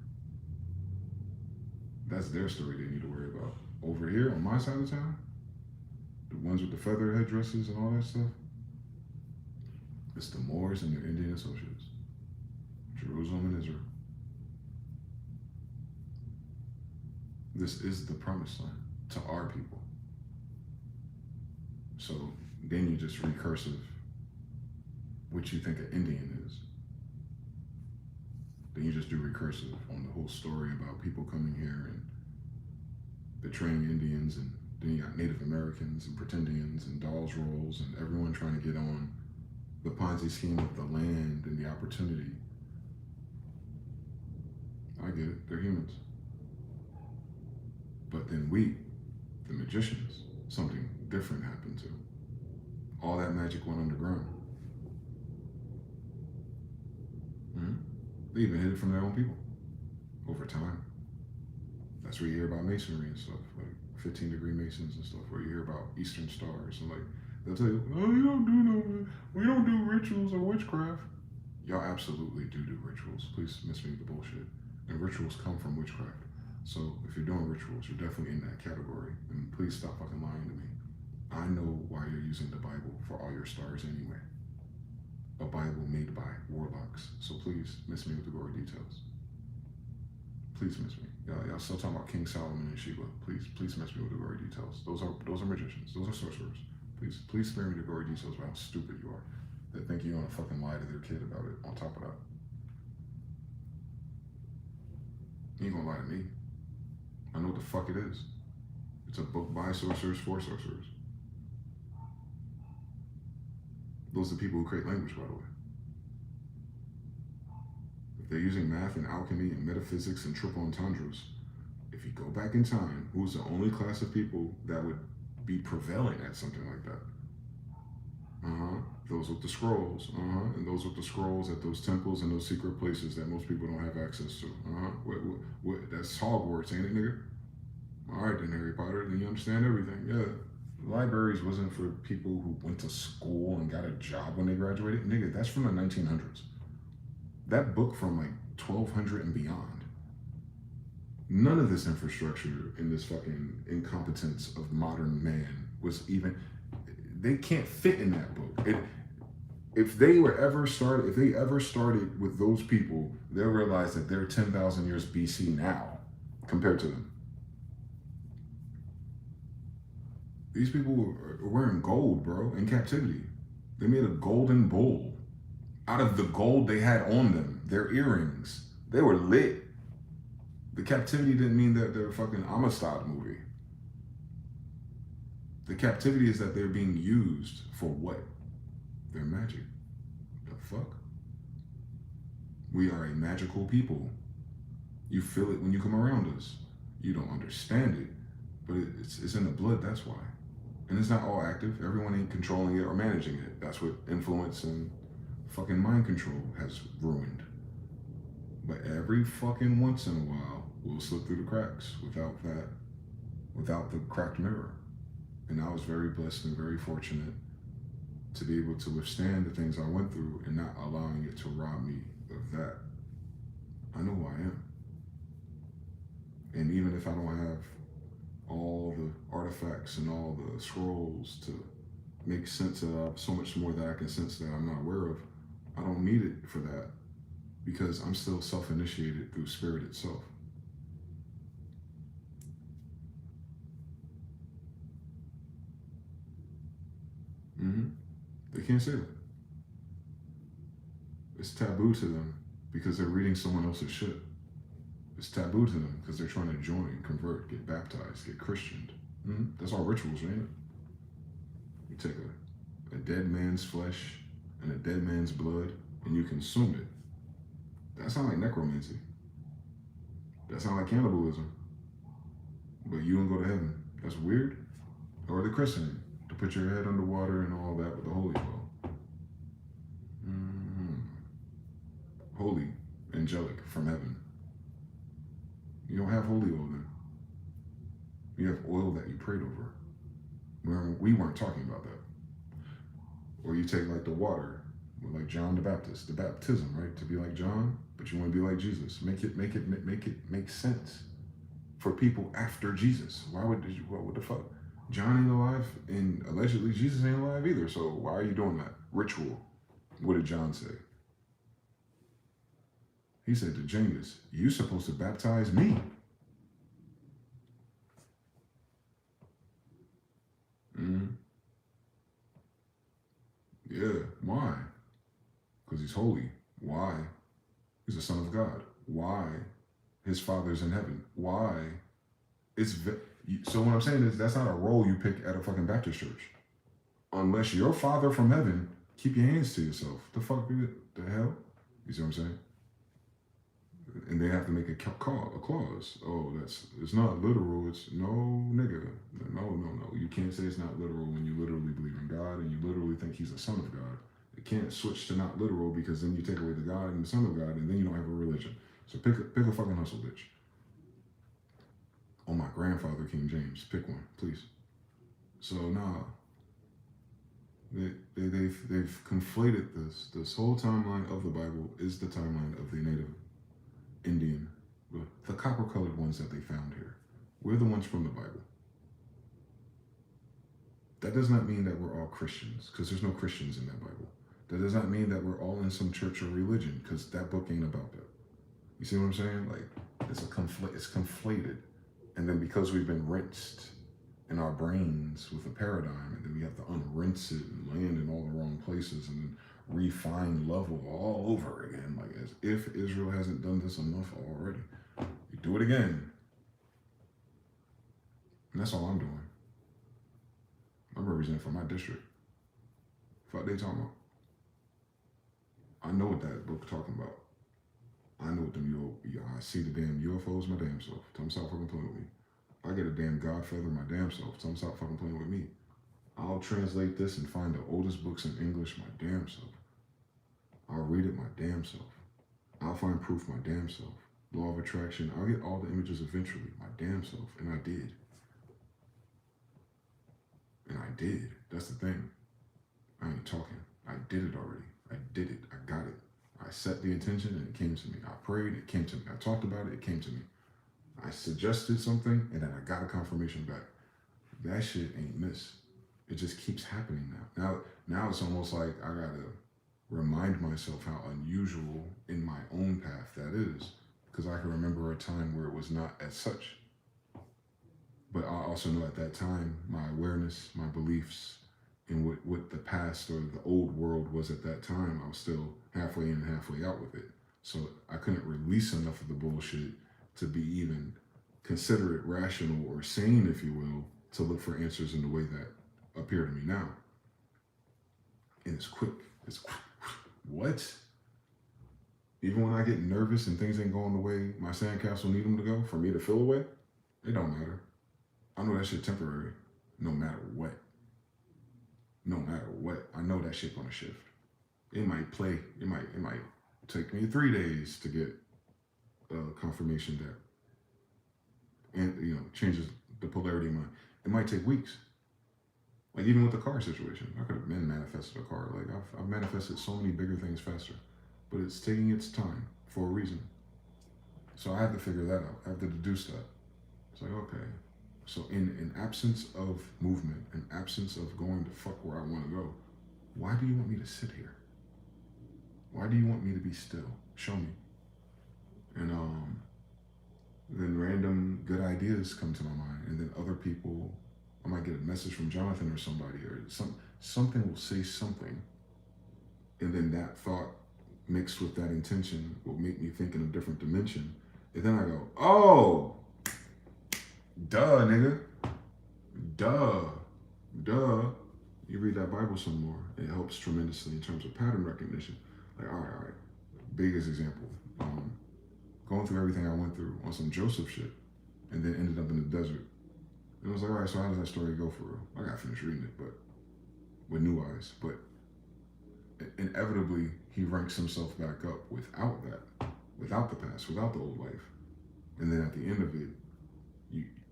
That's their story they need to worry about. Over here, on my side of town, the ones with the feather headdresses and all that stuff, it's the Moors and their Indian associates. Jerusalem and Israel. This is the promised land to our people. So then you just recursive what you think an Indian is. Then you just do recursive on the whole story about people coming here and betraying Indians, and then you got Native Americans and Pretendians and Dawes Rolls and everyone trying to get on the Ponzi scheme of the land and the opportunity. I get it, they're humans. But then we, the magicians, something different happened to. All that magic went underground. They even hid it from their own people over time. That's where you hear about masonry and stuff, like 15-degree masons and stuff, where you hear about Eastern stars and like, they'll tell you, oh, we don't do rituals or witchcraft. Y'all absolutely do rituals. Please miss me with the bullshit. And rituals come from witchcraft. So if you're doing rituals, you're definitely in that category. And please stop fucking lying to me. I know why you're using the Bible for all your stars anyway. A Bible made by warlocks. So please miss me with the gory details. Please miss me. Y'all still talking about King Solomon and Sheba. Please miss me with the gory details. Those are magicians. Those are sorcerers. Please spare me the gory details about how stupid you are. That think you're gonna fucking lie to their kid about it on top of that. You ain't gonna lie to me. I know what the fuck it is. It's a book by sorcerers for sorcerers. Those are the people who create language, by the way. If they're using math and alchemy and metaphysics and triple entendres, if you go back in time, who's the only class of people that would be prevailing at something like that? Those with the scrolls. And those with the scrolls at those temples and those secret places that most people don't have access to. That's Hogwarts, ain't it, nigga? All right, then, Harry Potter. Then you understand everything. Yeah. Libraries wasn't for people who went to school and got a job when they graduated. Nigga, that's from the 1900s. That book from like 1200 and beyond. None of this infrastructure and this fucking incompetence of modern man was even. They can't fit in that book. If they ever started with those people, they'll realize that they're 10,000 years BC now compared to them. These people were wearing gold, bro, in captivity. They made a golden bull out of the gold they had on them, their earrings. They were lit. The captivity didn't mean that they're a fucking Amistad movie. The captivity is that they're being used for what? Their magic. The fuck? We are a magical people. You feel it when you come around us. You don't understand it, but it's in the blood, that's why. And it's not all active. Everyone ain't controlling it or managing it. That's what influence and fucking mind control has ruined. But every fucking once in a while, we'll slip through the cracks without the cracked mirror. And I was very blessed and very fortunate to be able to withstand the things I went through and not allowing it to rob me of that. I know who I am. And even if I don't have all the artifacts and all the scrolls to make sense of so much more that I can sense that I'm not aware of, I don't need it for that because I'm still self-initiated through spirit itself. They can't say that. It's taboo to them because they're reading someone else's shit. It's taboo to them because they're trying to join, convert, get baptized, get Christianed. That's all rituals, ain't it? You take a dead man's flesh and a dead man's blood and you consume it. That sounds like necromancy. That sounds like cannibalism. But you don't go to heaven. That's weird. Or the christening, to put your head underwater and all that with the holy oil. Holy, angelic, from heaven. You don't have holy oil then. You have oil that you prayed over. We weren't talking about that. Or you take like the water, like John the Baptist, the baptism, right? To be like John, but you want to be like Jesus. Make it make sense for people after Jesus. What the fuck? John ain't alive, and allegedly Jesus ain't alive either. So why are you doing that? Ritual. What did John say? He said to Janus, "You're supposed to baptize me." Yeah, why? Because he's holy. Why? He's the Son of God. Why? His Father's in heaven. Why? So what I'm saying is that's not a role you pick at a fucking Baptist church. Unless your Father from heaven, keep your hands to yourself. The fuck, the hell? You see what I'm saying? And they have to make a clause. Oh, it's not literal. It's no, nigga. No. You can't say it's not literal when you literally believe in God and you literally think he's the Son of God. It can't switch to not literal because then you take away the God and the Son of God and then you don't have a religion. So pick a fucking hustle, bitch. Oh, my grandfather, King James. Pick one, please. So, nah. They've conflated this. This whole timeline of the Bible is the timeline of the native Indian, the copper-colored ones that they found here. We're the ones from the Bible. That does not mean that we're all Christians, because there's no Christians in that Bible. That does not mean that we're all in some church or religion, because that book ain't about that. You see what I'm saying? Like, it's conflated. And then because we've been rinsed in our brains with a paradigm, and then we have to unrinse it and land in all the wrong places and then refine level all over again, like as if Israel hasn't done this enough already. You do it again. And that's all I'm doing. I'm representing for my district. Fuck they talking about. I know what that book talking about. I know what I see the damn UFOs my damn self. Tell them stop fucking playing with me. I get a damn God feather my damn self. Tell them stop fucking playing with me. I'll translate this and find the oldest books in English my damn self. I'll read it my damn self. I'll find proof my damn self. Law of attraction, I'll get all the images eventually, my damn self. And I did. And I did. That's the thing. I ain't talking. I did it already. I did it. I got it. I set the intention and it came to me. I prayed, it came to me. I talked about it, it came to me. I suggested something and then I got a confirmation back. That shit ain't miss. It just keeps happening now. Now it's almost like I gotta remind myself how unusual in my own path that is, because I can remember a time where it was not as such. But I also know at that time, my awareness, my beliefs, and what the past or the old world was at that time, I was still halfway in and halfway out with it. So I couldn't release enough of the bullshit to be even consider it rational or sane, if you will, to look for answers in the way that appear to me now. And it's quick. It's quick. What? Even when I get nervous and things ain't going the way my sandcastle need them to go, for me to feel away, it don't matter. I know that shit temporary, no matter what. No matter what, I know that shit gonna shift. It might play. It might take me 3 days to get confirmation that, and changes the polarity of mind. It might take weeks. Like even with the car situation, I could have been manifested a car. Like I've manifested so many bigger things faster, but it's taking its time for a reason. So I have to figure that out. I have to deduce that. It's like, okay. So in absence of movement, in absence of going to fuck where I want to go, why do you want me to sit here? Why do you want me to be still? Show me. And then random good ideas come to my mind, and then other people, I might get a message from Jonathan or somebody, or something will say something, and then that thought mixed with that intention will make me think in a different dimension. And then I go, oh, duh, nigga. Duh. You read that Bible some more. It helps tremendously in terms of pattern recognition. Like, all right. Biggest example. Going through everything I went through on some Joseph shit, and then ended up in the desert. It was like, all right, so how does that story go for real? I gotta finish reading it, but with new eyes. But inevitably, he ranks himself back up without that, without the past, without the old life. And then at the end of it,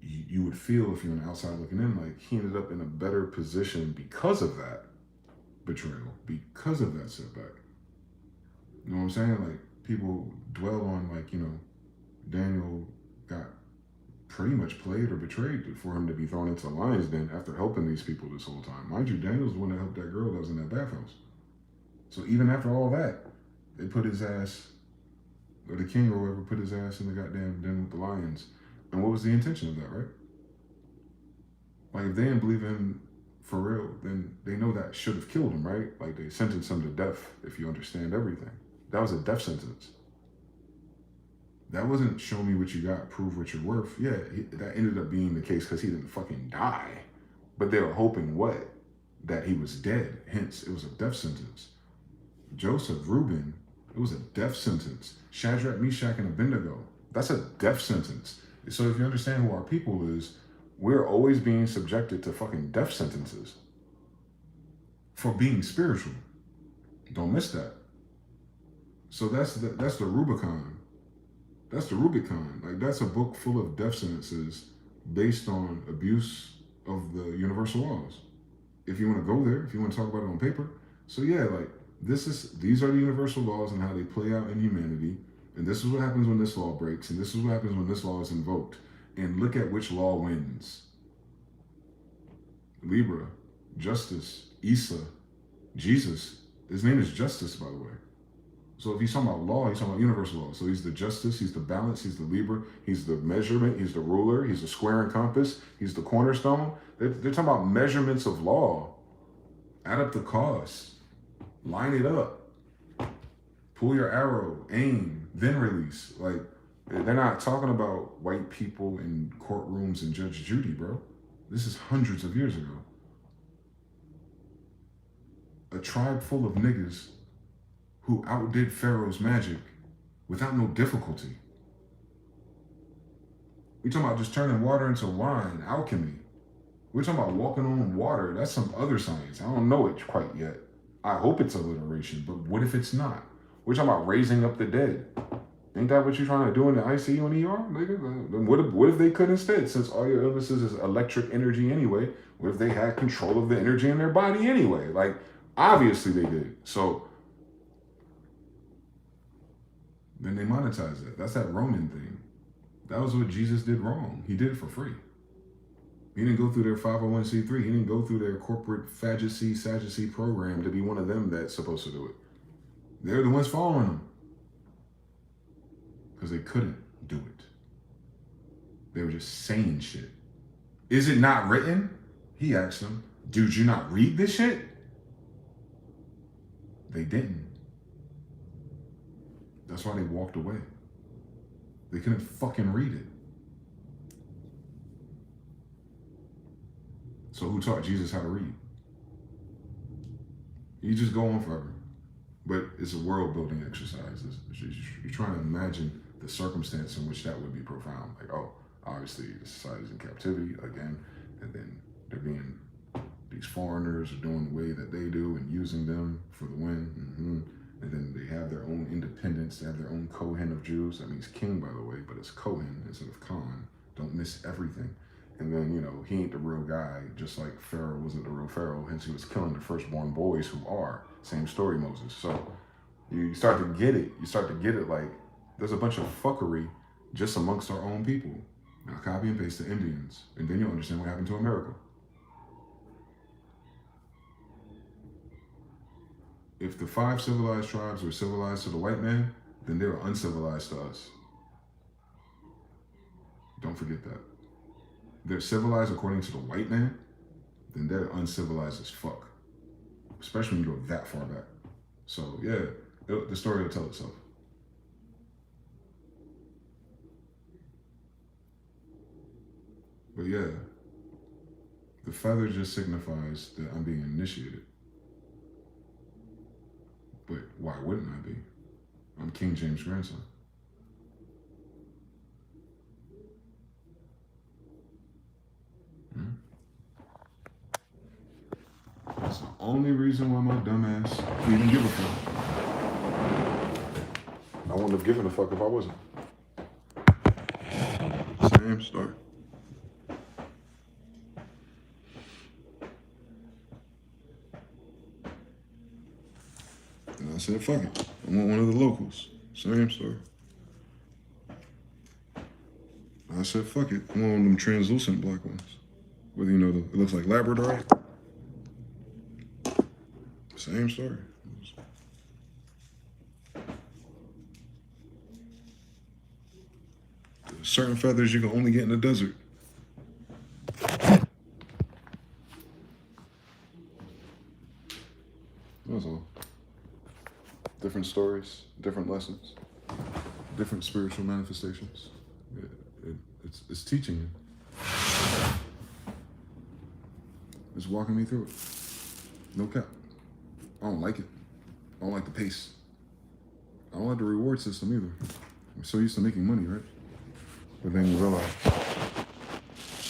you would feel, if you're on the outside looking in, like he ended up in a better position because of that betrayal, because of that setback. You know what I'm saying? Like people dwell on like, Daniel got pretty much played or betrayed for him to be thrown into the lion's den after helping these people this whole time. Mind you, Daniel's the one that helped that girl that was in that bathhouse. So even after all that, they put his ass, or the king or whoever put his ass in the goddamn den with the lions. And what was the intention of that, right? Like, if they didn't believe in him for real, then they know that should have killed him, right? Like, they sentenced him to death, if you understand everything. That was a death sentence. That wasn't show me what you got, prove what you're worth. Yeah, that ended up being the case because he didn't fucking die. But they were hoping what? That he was dead. Hence, it was a death sentence. Joseph, Reuben, it was a death sentence. Shadrach, Meshach, and Abednego, that's a death sentence. So if you understand who our people is, we're always being subjected to fucking death sentences for being spiritual. Don't miss that. So that's the Rubicon. That's the Rubicon. Like, that's a book full of death sentences based on abuse of the universal laws. If you want to go there, if you want to talk about it on paper. So yeah, like these are the universal laws and how they play out in humanity. And this is what happens when this law breaks, and this is what happens when this law is invoked. And look at which law wins. Libra, justice, Isa, Jesus. His name is Justice, by the way. So if he's talking about law, he's talking about universal law. So he's the justice, he's the balance, he's the Libra, he's the measurement, he's the ruler, he's the square and compass, he's the cornerstone. They're talking about measurements of law. Add up the costs. Line it up. Pull your arrow, aim, then release. Like, they're not talking about white people in courtrooms and Judge Judy, bro. This is hundreds of years ago. A tribe full of niggas who outdid Pharaoh's magic without no difficulty. We talking about just turning water into wine, alchemy, We're talking about walking on water. That's some other science. I don't know it quite yet. I hope it's alliteration, but what if it's not? We're talking about raising up the dead. Ain't that what you're trying to do in the ICU and ER? Nigga? Then what if they could instead? Since all your illnesses is electric energy anyway, what if they had control of the energy in their body anyway? Like, obviously they did. So then they monetize that. That's that Roman thing. That was what Jesus did wrong. He did it for free. He didn't go through their 501c3. He didn't go through their corporate Sadducee program to be one of them that's supposed to do it. They're the ones following him. Because they couldn't do it. They were just saying shit. Is it not written? He asked them, did you not read this shit? They didn't. That's why they walked away. They couldn't fucking read it. So who taught Jesus how to read? You just go on forever. But it's a world building exercise. You're trying to imagine the circumstance in which that would be profound. Like, oh, obviously the society's in captivity again, and then they're being, these foreigners are doing the way that they do and using them for the win. And then they have their own independence. They have their own Kohen of Jews. That means king, by the way, but it's Kohen instead of Khan. Don't miss everything. And then, you know, he ain't the real guy, just like Pharaoh wasn't the real Pharaoh, hence he was killing the firstborn boys who are. Same story, Moses. So you start to get it. You start to get it like there's a bunch of fuckery just amongst our own people. Now copy and paste the Indians, and then you'll understand what happened to America. If the 5 civilized tribes were civilized to the white man, then they were uncivilized to us. Don't forget that. They're civilized according to the white man, then they're uncivilized as fuck. Especially when you go that far back. So yeah, the story will tell itself. But yeah, the feather just signifies that I'm being initiated. But why wouldn't I be? I'm King James' grandson. That's the only reason why my dumb ass even give a fuck. I wouldn't have given a fuck if I wasn't. Same story. And I said, fuck it. I want one of the locals. Same story. I said, fuck it. I want one of them translucent black ones. Whether you know, it looks like Labradorite. Same story. There's certain feathers you can only get in the desert. That's all. Different stories, different lessons, different spiritual manifestations. It's teaching you. It's walking me through it. No cap. I don't like it. I don't like the pace. I don't like the reward system either. I'm so used to making money, right? But then you realize,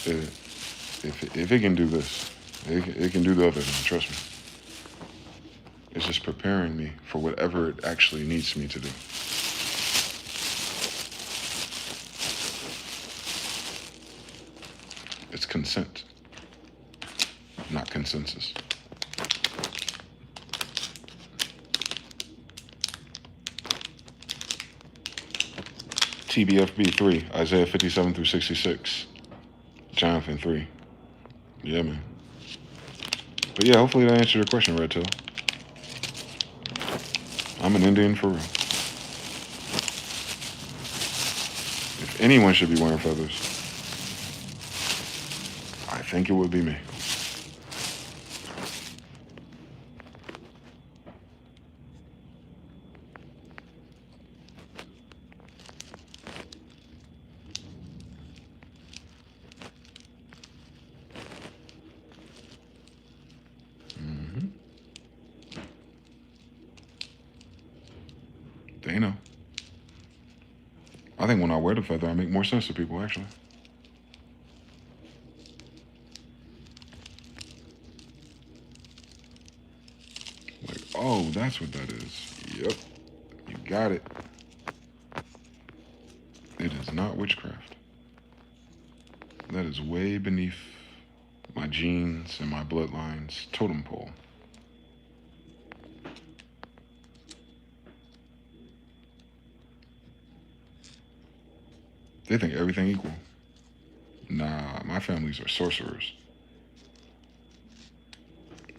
if it can do this, it can do the other thing, trust me. It's just preparing me for whatever it actually needs me to do. It's consent, not consensus. TBFB 3, Isaiah 57 through 66, Jonathan 3. Yeah, man. But yeah, hopefully that answered your question, Red Tail. I'm an Indian for real. If anyone should be wearing feathers, I think it would be me. They know. I think when I wear the feather, I make more sense to people, actually. Oh, that's what that is. Yep. You got it. It is not witchcraft. That is way beneath my genes and my bloodline's totem pole. They think everything equal. Nah, my families are sorcerers.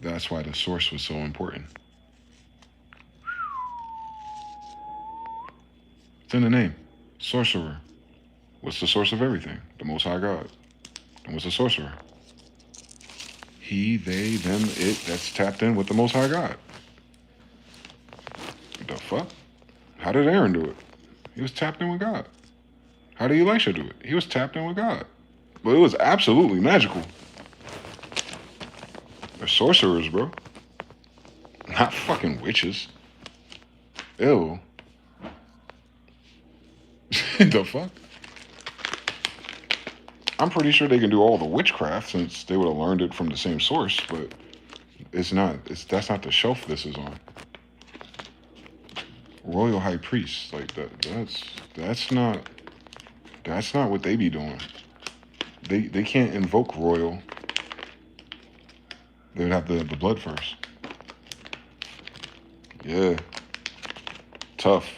That's why the source was so important. It's in the name. Sorcerer. What's the source of everything? The Most High God. And what's a sorcerer? He, they, them, it that's tapped in with the Most High God. The fuck? How did Aaron do it? He was tapped in with God. How did Elisha do it? He was tapped in with God. But it was absolutely magical. They're sorcerers, bro. Not fucking witches. Ew. The fuck? I'm pretty sure they can do all the witchcraft since they would have learned it from the same source, but it's not. That's not the shelf this is on. Royal high priest, like that's not what they be doing. They can't invoke royal. They would have the blood first. Yeah. Tough.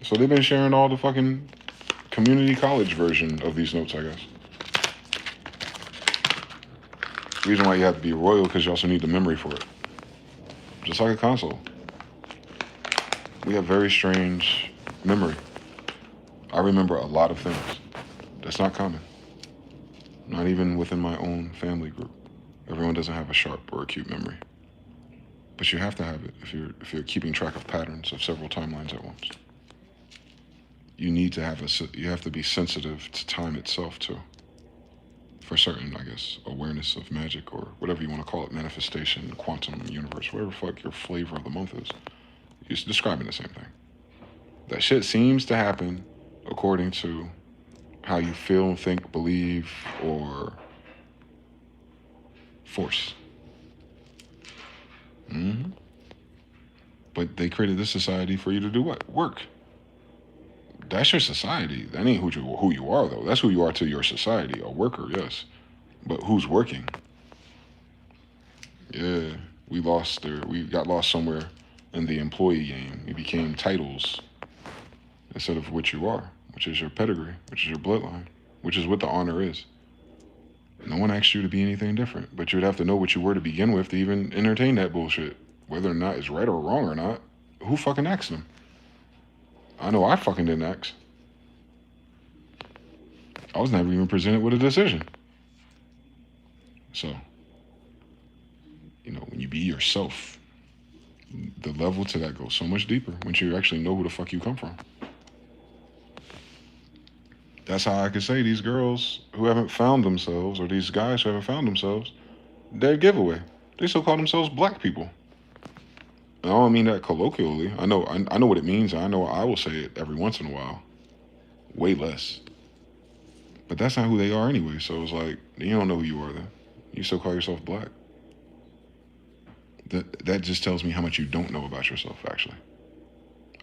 So they've been sharing all the fucking community college version of these notes, I guess. The reason why you have to be royal because you also need the memory for it. Just like a console. We have very strange memory. I remember a lot of things. That's not common. Not even within my own family group. Everyone doesn't have a sharp or acute memory. But you have to have it if you're keeping track of patterns of several timelines at once. You need to have you have to be sensitive to time itself too. For certain, I guess, awareness of magic or whatever you want to call it, manifestation, quantum, universe, whatever the fuck your flavor of the month is. You're describing the same thing. That shit seems to happen according to how you feel, think, believe, or force. Mm-hmm. But they created this society for you to do what? Work. That's your society. That ain't who you are, though. That's who you are to your society. A worker, yes. But who's working? Yeah, we got lost somewhere in the employee game. We became titles instead of what you are, which is your pedigree, which is your bloodline, which is what the honor is. No one asked you to be anything different, but you'd have to know what you were to begin with to even entertain that bullshit. Whether or not it's right or wrong or not, who fucking asked them? I know I fucking didn't ask. I was never even presented with a decision. So, when you be yourself, the level to that goes so much deeper once you actually know who the fuck you come from. That's how I could say these girls who haven't found themselves, or these guys who haven't found themselves, they're giveaway. They still call themselves black people. And I don't mean that colloquially. I know what it means. I know I will say it every once in a while. Way less. But that's not who they are anyway. So it's like, you don't know who you are then. You still call yourself black. That just tells me how much you don't know about yourself, actually.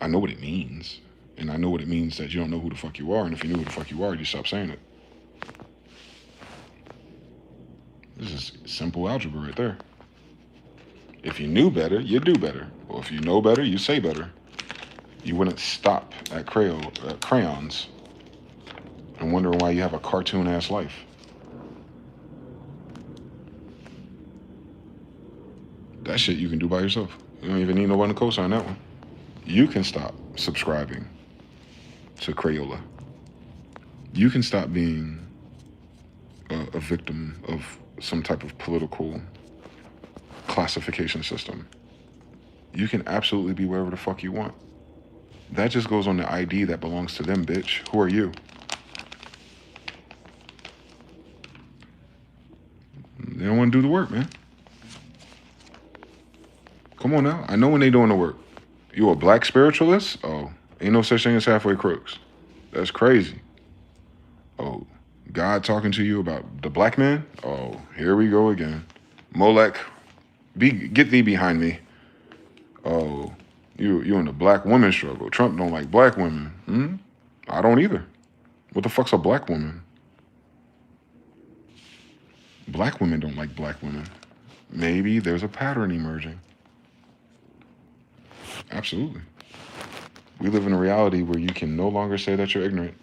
I know what it means. And I know what it means that you don't know who the fuck you are. And if you knew who the fuck you are, you'd stop saying it. This is simple algebra right there. If you knew better, you'd do better. Or if you know better, you say better. You wouldn't stop at crayons and wondering why you have a cartoon-ass life. That shit you can do by yourself. You don't even need no one to co-sign that one. You can stop subscribing to Crayola. You can stop being a victim of some type of political classification system. You can absolutely be wherever the fuck you want. That just goes on the ID that belongs to them, bitch. Who are you? They don't want to do the work, man. Come on now. I know when they doing the work. You a black spiritualist? Oh, ain't no such thing as halfway crooks. That's crazy. Oh, God talking to you about the black man? Oh, here we go again. Molech, get thee behind me. Oh, you in the black women struggle. Trump don't like black women. I don't either. What the fuck's a black woman? Black women don't like black women. Maybe there's a pattern emerging. Absolutely. We live in a reality where you can no longer say that you're ignorant.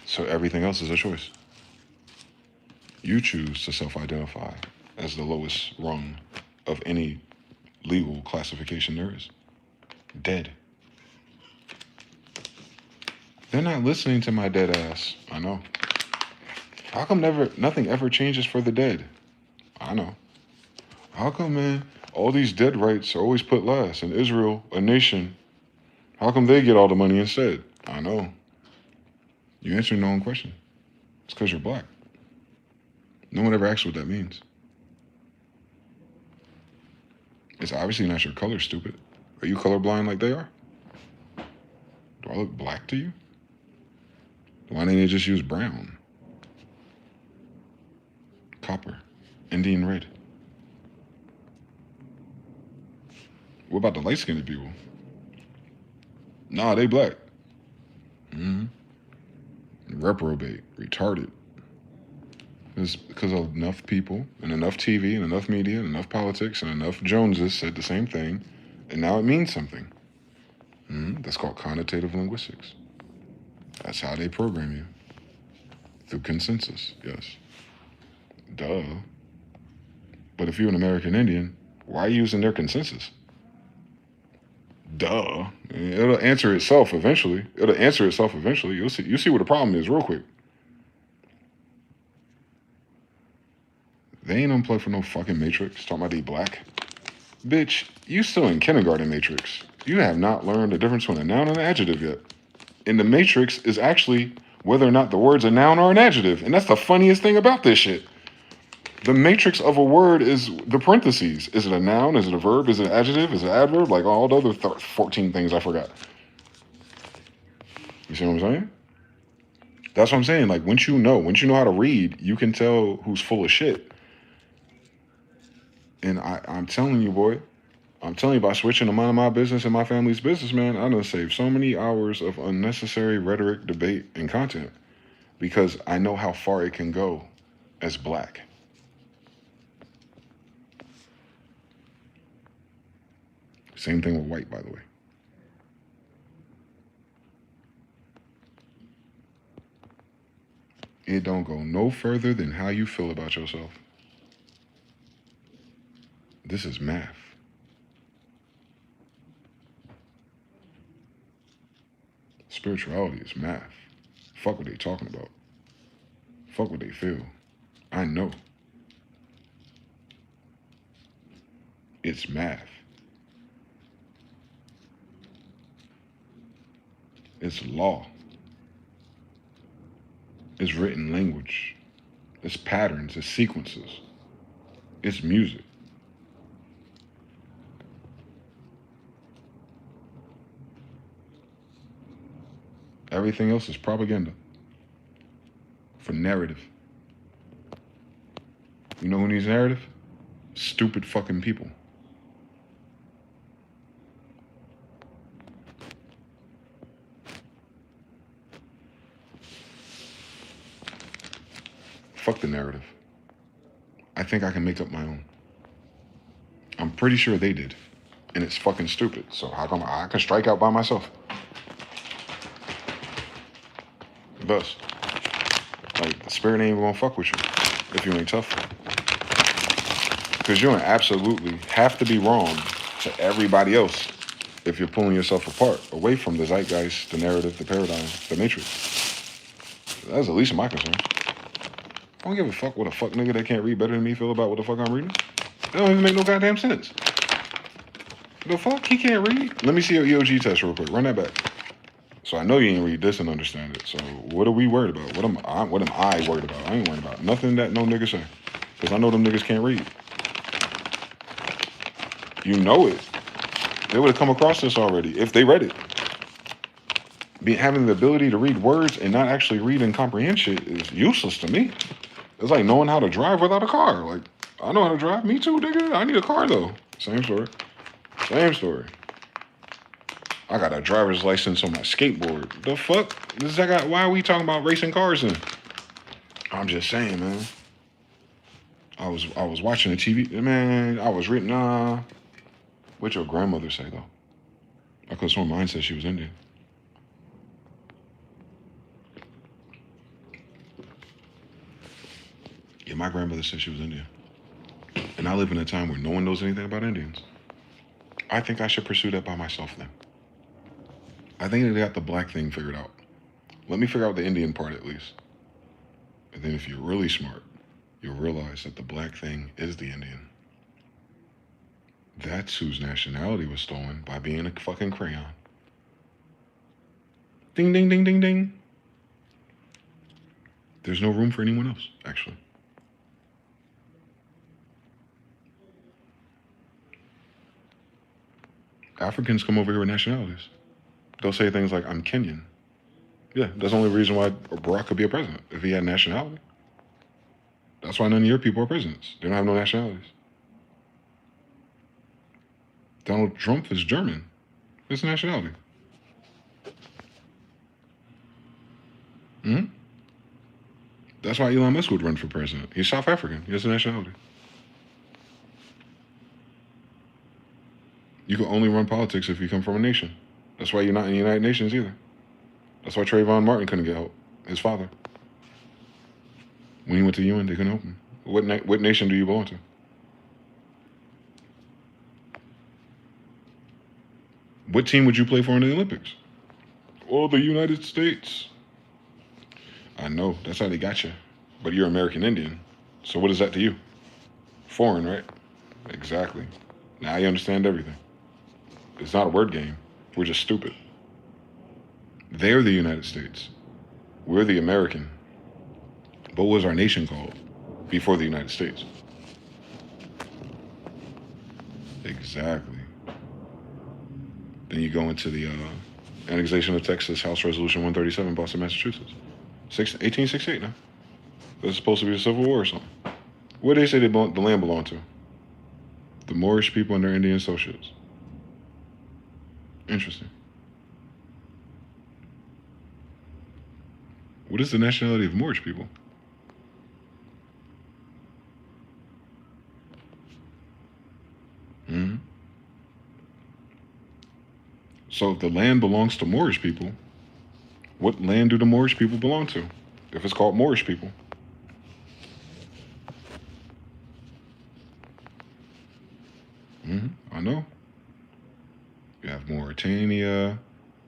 So everything else is a choice. You choose to self-identify as the lowest rung of any legal classification there is. Dead. They're not listening to my dead ass. I know. How come nothing ever changes for the dead? I know. How come, man, all these dead rights are always put last, and Israel, a nation, how come they get all the money instead? I know. You answer no one question. It's because you're black. No one ever asks what that means. It's obviously not your color, stupid. Are you colorblind like they are? Do I look black to you? Why didn't they just use brown? Copper. Indian red. What about the light-skinned people? Nah, they black. Reprobate. Retarded. It's because enough people and enough TV and enough media and enough politics and enough Joneses said the same thing, and now it means something. That's called connotative linguistics. That's how they program you. Through consensus, yes. Duh. But if you're an American Indian, why are you using their consensus? Duh. It'll answer itself eventually. You'll see what the problem is real quick. They ain't unplugged for no fucking Matrix. Talking about they black. Bitch, you still in kindergarten Matrix. You have not learned the difference between a noun and an adjective yet. And the Matrix is actually whether or not the word's a noun or an adjective. And that's the funniest thing about this shit. The matrix of a word is the parentheses. Is it a noun? Is it a verb? Is it an adjective? Is it an adverb? Like all the other 14 things I forgot. You see what I'm saying? That's what I'm saying. Like once you know how to read, you can tell who's full of shit. And I'm telling you, boy, by switching to mind of my business and my family's business, man, I done saved so many hours of unnecessary rhetoric, debate, and content because I know how far it can go as black. Same thing with white, by the way. It don't go no further than how you feel about yourself. This is math. Spirituality is math. Fuck what they talking about. Fuck what they feel. I know. It's math. It's law. It's written language. It's patterns. It's sequences. It's music. Everything else is propaganda for narrative. You know who needs narrative? Stupid fucking people. Fuck the narrative. I think I can make up my own. I'm pretty sure they did. And it's fucking stupid. So how come I can strike out by myself? Thus, like, the spirit ain't even gonna fuck with you if you ain't tough. Because you're gonna absolutely have to be wrong to everybody else if you're pulling yourself apart, away from the zeitgeist, the narrative, the paradigm, the matrix. That's the least of my concerns. I don't give a fuck what a fuck nigga that can't read better than me feel about what the fuck I'm reading. That don't even make no goddamn sense. The fuck? He can't read? Let me see your EOG test real quick. Run that back. So I know you ain't read this and understand it. So what are we worried about? What am I worried about? I ain't worried about nothing that no nigga say. Because I know them niggas can't read. You know it. They would have come across this already if they read it. Having the ability to read words and not actually read and comprehend shit is useless to me. It's like knowing how to drive without a car. Like, I know how to drive. Me too, nigga. I need a car, though. Same story. Same story. I got a driver's license on my skateboard. The fuck? Why are we talking about racing cars then? I'm just saying, man. I was watching the TV, man. I was reading. What'd your grandmother say though? Because her mine said she was Indian. Yeah, my grandmother said she was Indian. And I live in a time where no one knows anything about Indians. I think I should pursue that by myself then. I think they got the black thing figured out. Let me figure out the Indian part at least. And then if you're really smart, you'll realize that the black thing is the Indian. That's whose nationality was stolen by being a fucking crayon. Ding, ding, ding, ding, ding. There's no room for anyone else, actually. Africans come over here with nationalities. They'll say things like, I'm Kenyan. Yeah, that's the only reason why Barack could be a president, if he had nationality. That's why none of your people are presidents. They don't have no nationalities. Donald Trump is German. It's a nationality. Hmm? That's why Elon Musk would run for president. He's South African. He has a nationality. You can only run politics if you come from a nation. That's why you're not in the United Nations either. That's why Trayvon Martin couldn't get help. His father. When he went to the UN, they couldn't help him. What nation do you belong to? What team would you play for in the Olympics? Oh, the United States. I know, that's how they got you. But you're American Indian. So what is that to you? Foreign, right? Exactly. Now you understand everything. It's not a word game. We're just stupid. They're the United States. We're the American. But what was our nation called before the United States? Exactly. Then you go into the annexation of Texas, House Resolution 137, Boston, Massachusetts. 1868 now. This is supposed to be a civil war or something. What do they say the land belonged to? The Moorish people and their Indian associates. Interesting. What is the nationality of Moorish people? Mm-hmm. So if the land belongs to Moorish people, what land do the Moorish people belong to? If it's called Moorish people. I know. You have Mauritania,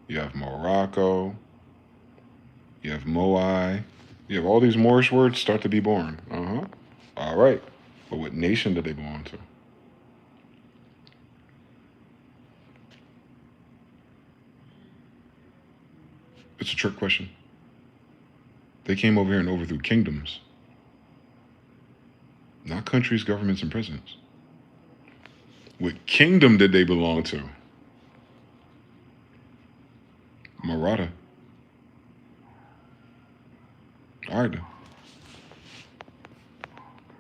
you have Morocco, you have Moai. You have all these Moorish words start to be born. All right. But what nation do they belong to? It's a trick question. They came over here and overthrew kingdoms. Not countries, governments, and presidents. What kingdom did they belong to? Maratha. All right then.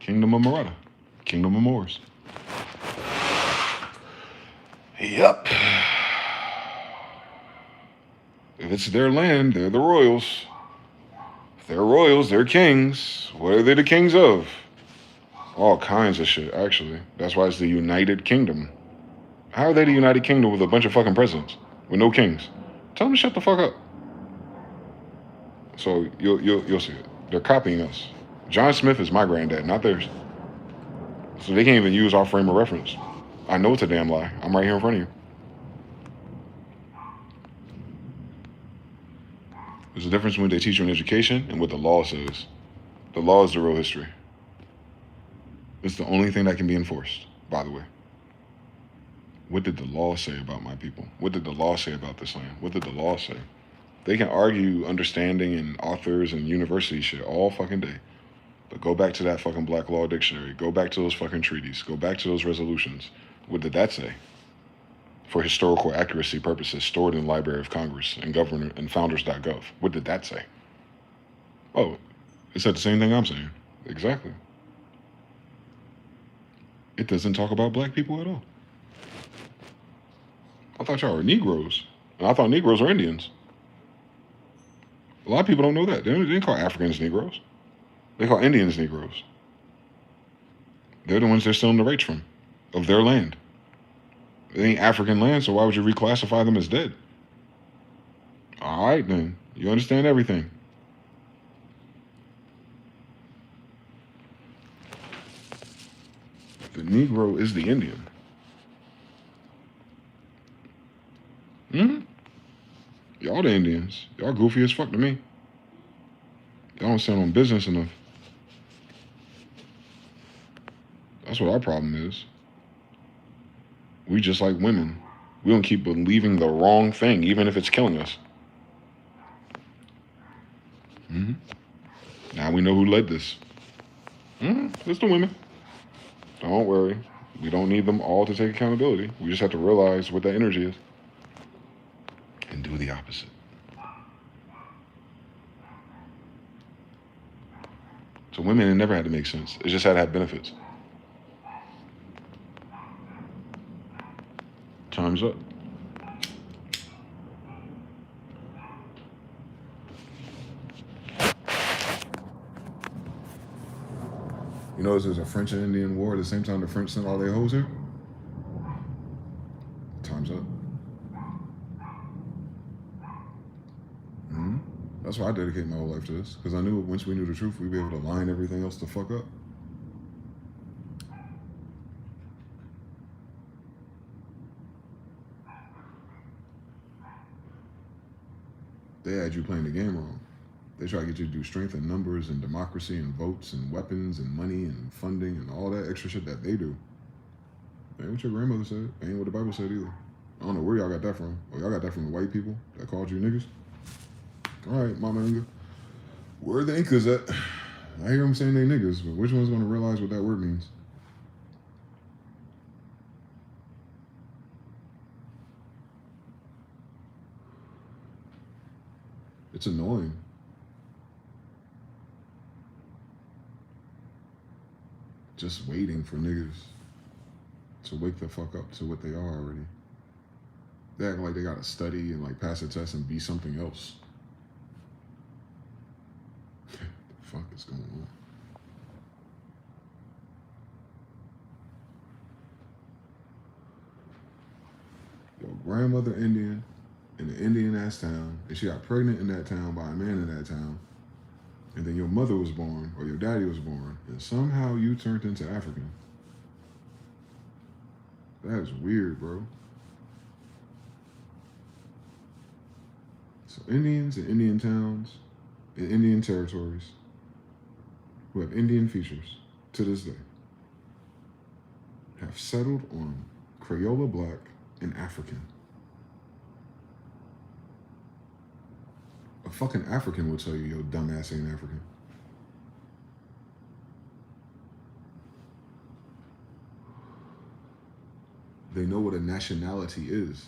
Kingdom of Maratha. Kingdom of Moors. Yep. If it's their land, they're the royals. If they're royals, they're kings. What are they the kings of? All kinds of shit, actually. That's why it's the United Kingdom. How are they the United Kingdom with a bunch of fucking presidents? With no kings? Tell them to shut the fuck up. So you'll see it. They're copying us. John Smith is my granddad, not theirs. So they can't even use our frame of reference. I know it's a damn lie. I'm right here in front of you. There's a difference between what they teach you in education and what the law says. The law is the real history. It's the only thing that can be enforced, by the way. What did the law say about my people? What did the law say about this land? What did the law say? They can argue understanding and authors and university shit all fucking day. But go back to that fucking Black Law Dictionary. Go back to those fucking treaties. Go back to those resolutions. What did that say? For historical accuracy purposes, stored in the Library of Congress and governor and founders.gov. What did that say? Oh, it said the same thing I'm saying. Exactly. It doesn't talk about black people at all. I thought y'all were Negroes. And I thought Negroes were Indians. A lot of people don't know that. They didn't call Africans Negroes. They call Indians Negroes. They're the ones they're stealing the rights from, of their land. It ain't African land, so why would you reclassify them as dead? All right, then. You understand everything. The Negro is the Indian. Y'all the Indians. Y'all goofy as fuck to me. Y'all don't stand on business enough. That's what our problem is. We just like women. We don't keep believing the wrong thing, even if it's killing us. Now we know who led this. It's the women. Don't worry. We don't need them all to take accountability. We just have to realize what that energy is and do the opposite. So women, it never had to make sense. It just had to have benefits. Time's up. You know, there's a French and Indian war at the same time the French sent all their hoes here? Time's up. That's why I dedicate my whole life to this, because I knew once we knew the truth, we'd be able to line everything else the fuck up. They had you playing the game wrong. They try to get you to do strength and numbers and democracy and votes and weapons and money and funding and all that extra shit that they do. Ain't what your grandmother said. Ain't what the Bible said either. I don't know where y'all got that from. Oh, y'all got that from the white people that called you niggas? All right, Mama Inga. Where are the Incas at? I hear them saying they niggas, but which one's going to realize what that word means? It's annoying. Just waiting for niggas to wake the fuck up to what they are already. They act like they gotta study and like pass a test and be something else. What the fuck is going on? Your grandmother Indian in an Indian ass town, and she got pregnant in that town by a man in that town, and then your mother was born or your daddy was born, and somehow you turned into African. That is weird, bro. So Indians in Indian towns, in Indian territories, who have Indian features to this day, have settled on Crayola Black and African. A fucking African will tell you your dumbass ain't African. They know what a nationality is.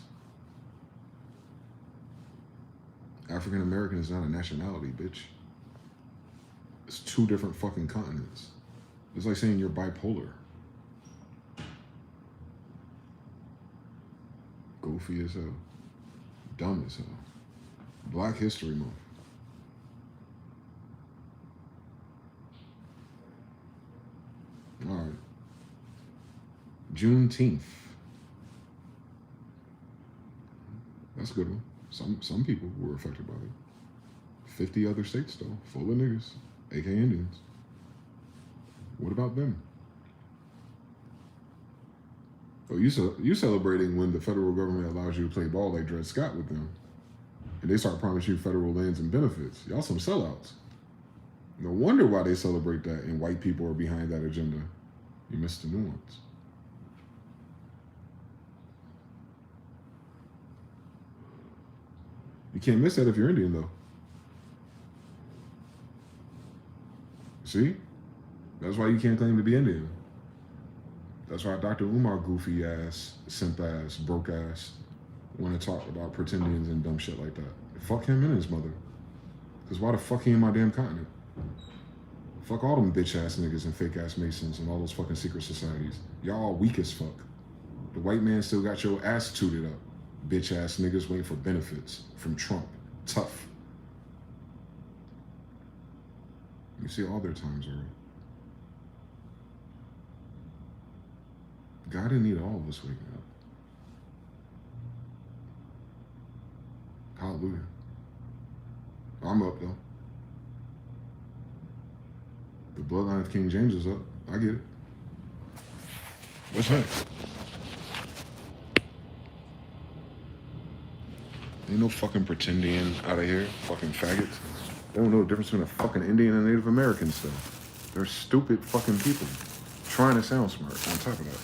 African American is not a nationality, bitch. It's two different fucking continents. It's like saying you're bipolar. Goofy as hell. Dumb as hell. Black History Month. All right. Juneteenth. That's a good one. Some people were affected by it. 50 other states, though, full of niggas, aka Indians. What about them? Oh, you celebrating when the federal government allows you to play ball like Dred Scott with them. And they start promising you federal lands and benefits. Y'all some sellouts. No wonder why they celebrate that and white people are behind that agenda. You missed the nuance. You can't miss that if you're Indian, though. See? That's why you can't claim to be Indian. That's why Dr. Umar goofy ass, simp ass, broke ass want to talk about pretendians and dumb shit like that. Fuck him and his mother. Because why the fuck he in my damn continent? Fuck all them bitch ass niggas and fake ass Masons and all those fucking secret societies. Y'all weak as fuck. The white man still got your ass tooted up. Bitch ass niggas waiting for benefits from Trump. Tough. You see, all their times are up. God didn't need all of us waking up. Hallelujah. I'm up though. The bloodline of King James is up. I get it. What's next? Ain't no fucking pretendian out of here. Fucking faggots. They don't know the difference between a fucking Indian and Native American stuff. They're stupid fucking people trying to sound smart on top of that.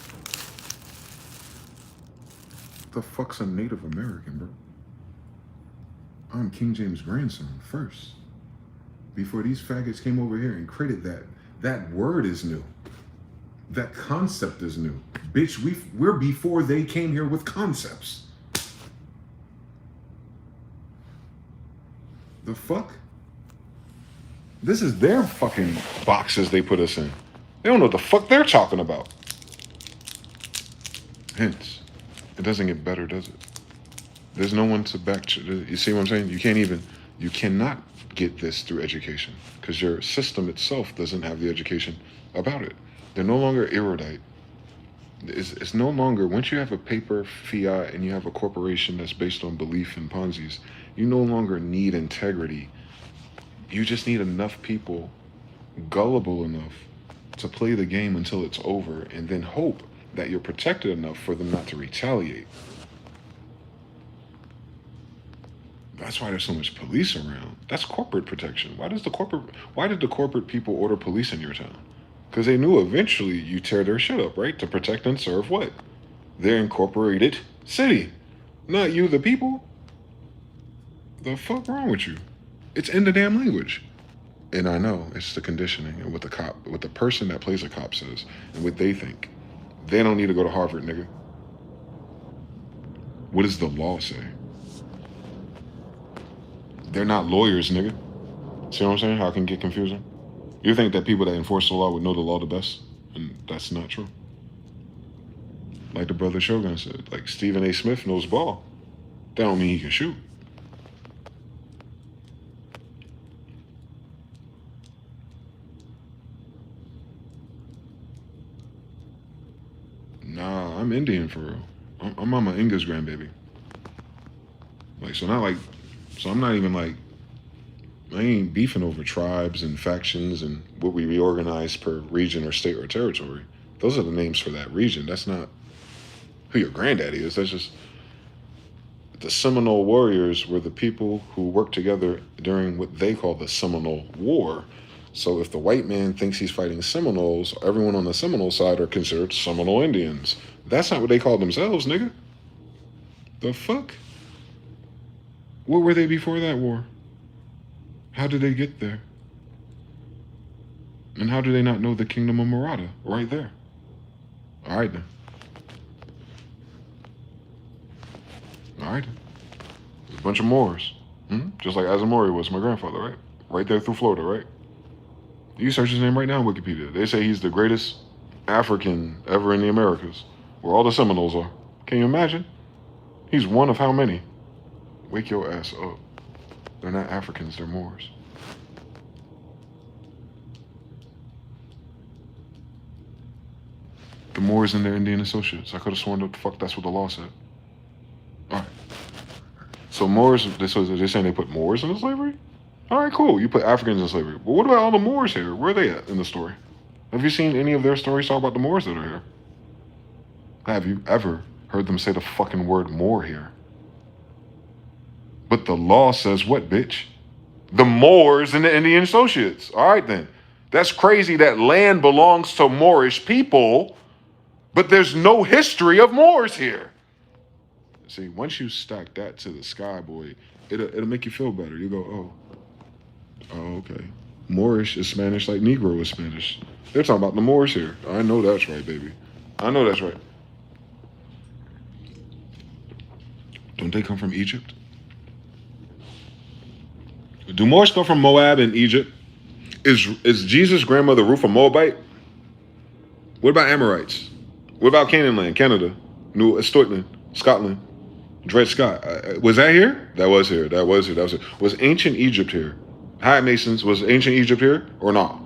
What the fuck's a Native American, bro? I'm King James' grandson first. Before these faggots came over here and created that. That word is new. That concept is new. Bitch, we're before they came here with concepts. The fuck? This is their fucking boxes they put us in. They don't know what the fuck they're talking about. Hence, it doesn't get better, does it? There's no one to back. You see what I'm saying? You cannot get this through education because your system itself doesn't have the education about it. They're no longer erudite. It's no longer, once you have a paper fiat and you have a corporation that's based on belief in Ponzi's, you no longer need integrity. You just need enough people gullible enough to play the game until it's over and then hope that you're protected enough for them not to retaliate. That's why there's so much police around. That's corporate protection. Why did the corporate people order police in your town? Because they knew eventually you tear their shit up, right? To protect and serve what? Their incorporated city. Not you, the people. The fuck wrong with you? It's in the damn language. And I know it's the conditioning and what the person that plays a cop says and what they think. They don't need to go to Harvard, nigga. What does the law say? They're not lawyers, nigga. See what I'm saying? How it can get confusing? You think that people that enforce the law would know the law the best? And that's not true. Like the brother Shogun said, like Stephen A. Smith knows ball. That don't mean he can shoot. Nah, I'm Indian for real. I'm Mama Inga's grandbaby. Like, so I'm not even like, I ain't beefing over tribes and factions and what we reorganize per region or state or territory. Those are the names for that region. That's not who your granddaddy is. That's just the Seminole warriors were the people who worked together during what they call the Seminole War. So if the white man thinks he's fighting Seminoles, everyone on the Seminole side are considered Seminole Indians. That's not what they call themselves, nigga. The fuck? What were they before that war? How did they get there? And how do they not know the kingdom of Maratha right there? All right then. All right then. There's a bunch of Moors. Just like Azamori was my grandfather, right? Right there through Florida, right? You search his name right now on Wikipedia. They say he's the greatest African ever in the Americas, where all the Seminoles are. Can you imagine? He's one of how many? Wake your ass up. They're not Africans, they're Moors. The Moors and their Indian associates. I could have sworn what the fuck that's what the law said. All right. So Moors, they're saying they put Moors into slavery? All right, cool. You put Africans in slavery. But what about all the Moors here? Where are they at in the story? Have you seen any of their stories talk about the Moors that are here? Have you ever heard them say the fucking word Moor here? But the law says what, bitch? The Moors and the Indian associates. All right, then. That's crazy that land belongs to Moorish people, but there's no history of Moors here. See, once you stack that to the sky, boy, it'll make you feel better. You go, oh, okay. Moorish is Spanish like Negro is Spanish. They're talking about the Moors here. I know that's right, baby. I know that's right. Don't they come from Egypt? Do Moors come from Moab and Egypt? Is Jesus' grandmother Ruth a Moabite? What about Amorites? What about Canaan land, Canada, New Scotland? Dred Scott. Was that here? That was here. That was here. That was here. Was ancient Egypt here? High Masons, was ancient Egypt here or not?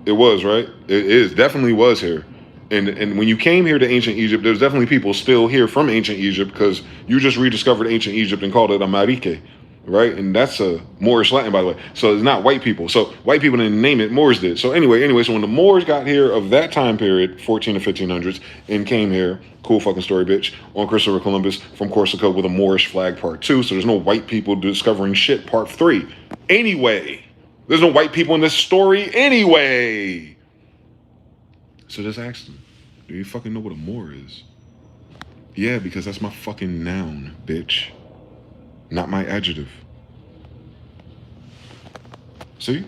It was, right? It is. Definitely was here. And when you came here to ancient Egypt, there's definitely people still here from ancient Egypt because you just rediscovered ancient Egypt and called it Amarike, right? And that's a Moorish Latin, by the way. So it's not white people. So white people didn't name it, Moors did. So anyway, so when the Moors got here of that time period, 14 to 1500s, and came here, cool fucking story, bitch, on Christopher Columbus from Corsica with a Moorish flag part 2. So there's no white people discovering shit part 3. Anyway, there's no white people in this story anyway. So just ask them, do you fucking know what a Moor is? Yeah, because that's my fucking noun, bitch. Not my adjective. See?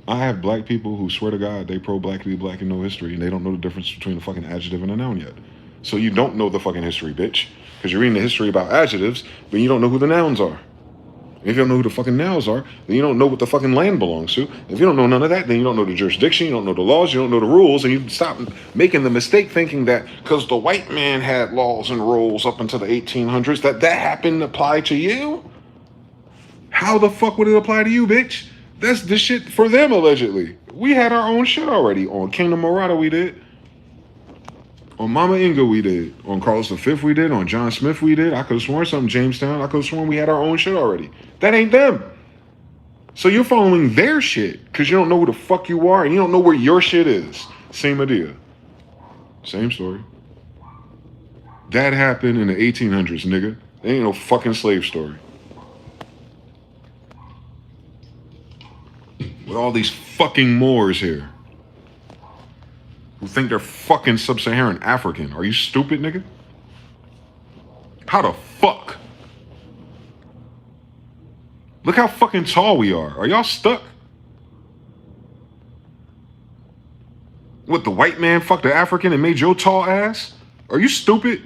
I have black people who swear to God they pro-black, be black, and know history, and they don't know the difference between a fucking adjective and a noun yet. So you don't know the fucking history, bitch. Because you're reading the history about adjectives, but you don't know who the nouns are. If you don't know who the fucking nouns are, then you don't know what the fucking land belongs to. If you don't know none of that, then you don't know the jurisdiction, you don't know the laws, you don't know the rules, and you stop making the mistake thinking that because the white man had laws and rules up until the 1800s, that happened to apply to you? How the fuck would it apply to you, bitch? That's the shit for them, allegedly. We had our own shit already. On Kingdom Morada, we did. On Mama Inga, we did. On Carlos V, we did. On John Smith, we did. I could have sworn something, Jamestown. I could have sworn we had our own shit already. That ain't them. So you're following their shit because you don't know who the fuck you are and you don't know where your shit is. Same idea. Same story. That happened in the 1800s, nigga. There ain't no fucking slave story. With all these fucking Moors here who think they're fucking sub-Saharan African. Are you stupid, nigga? How the fuck? Look how fucking tall we are. Are y'all stuck? What, the white man fucked the African and made your tall ass? Are you stupid?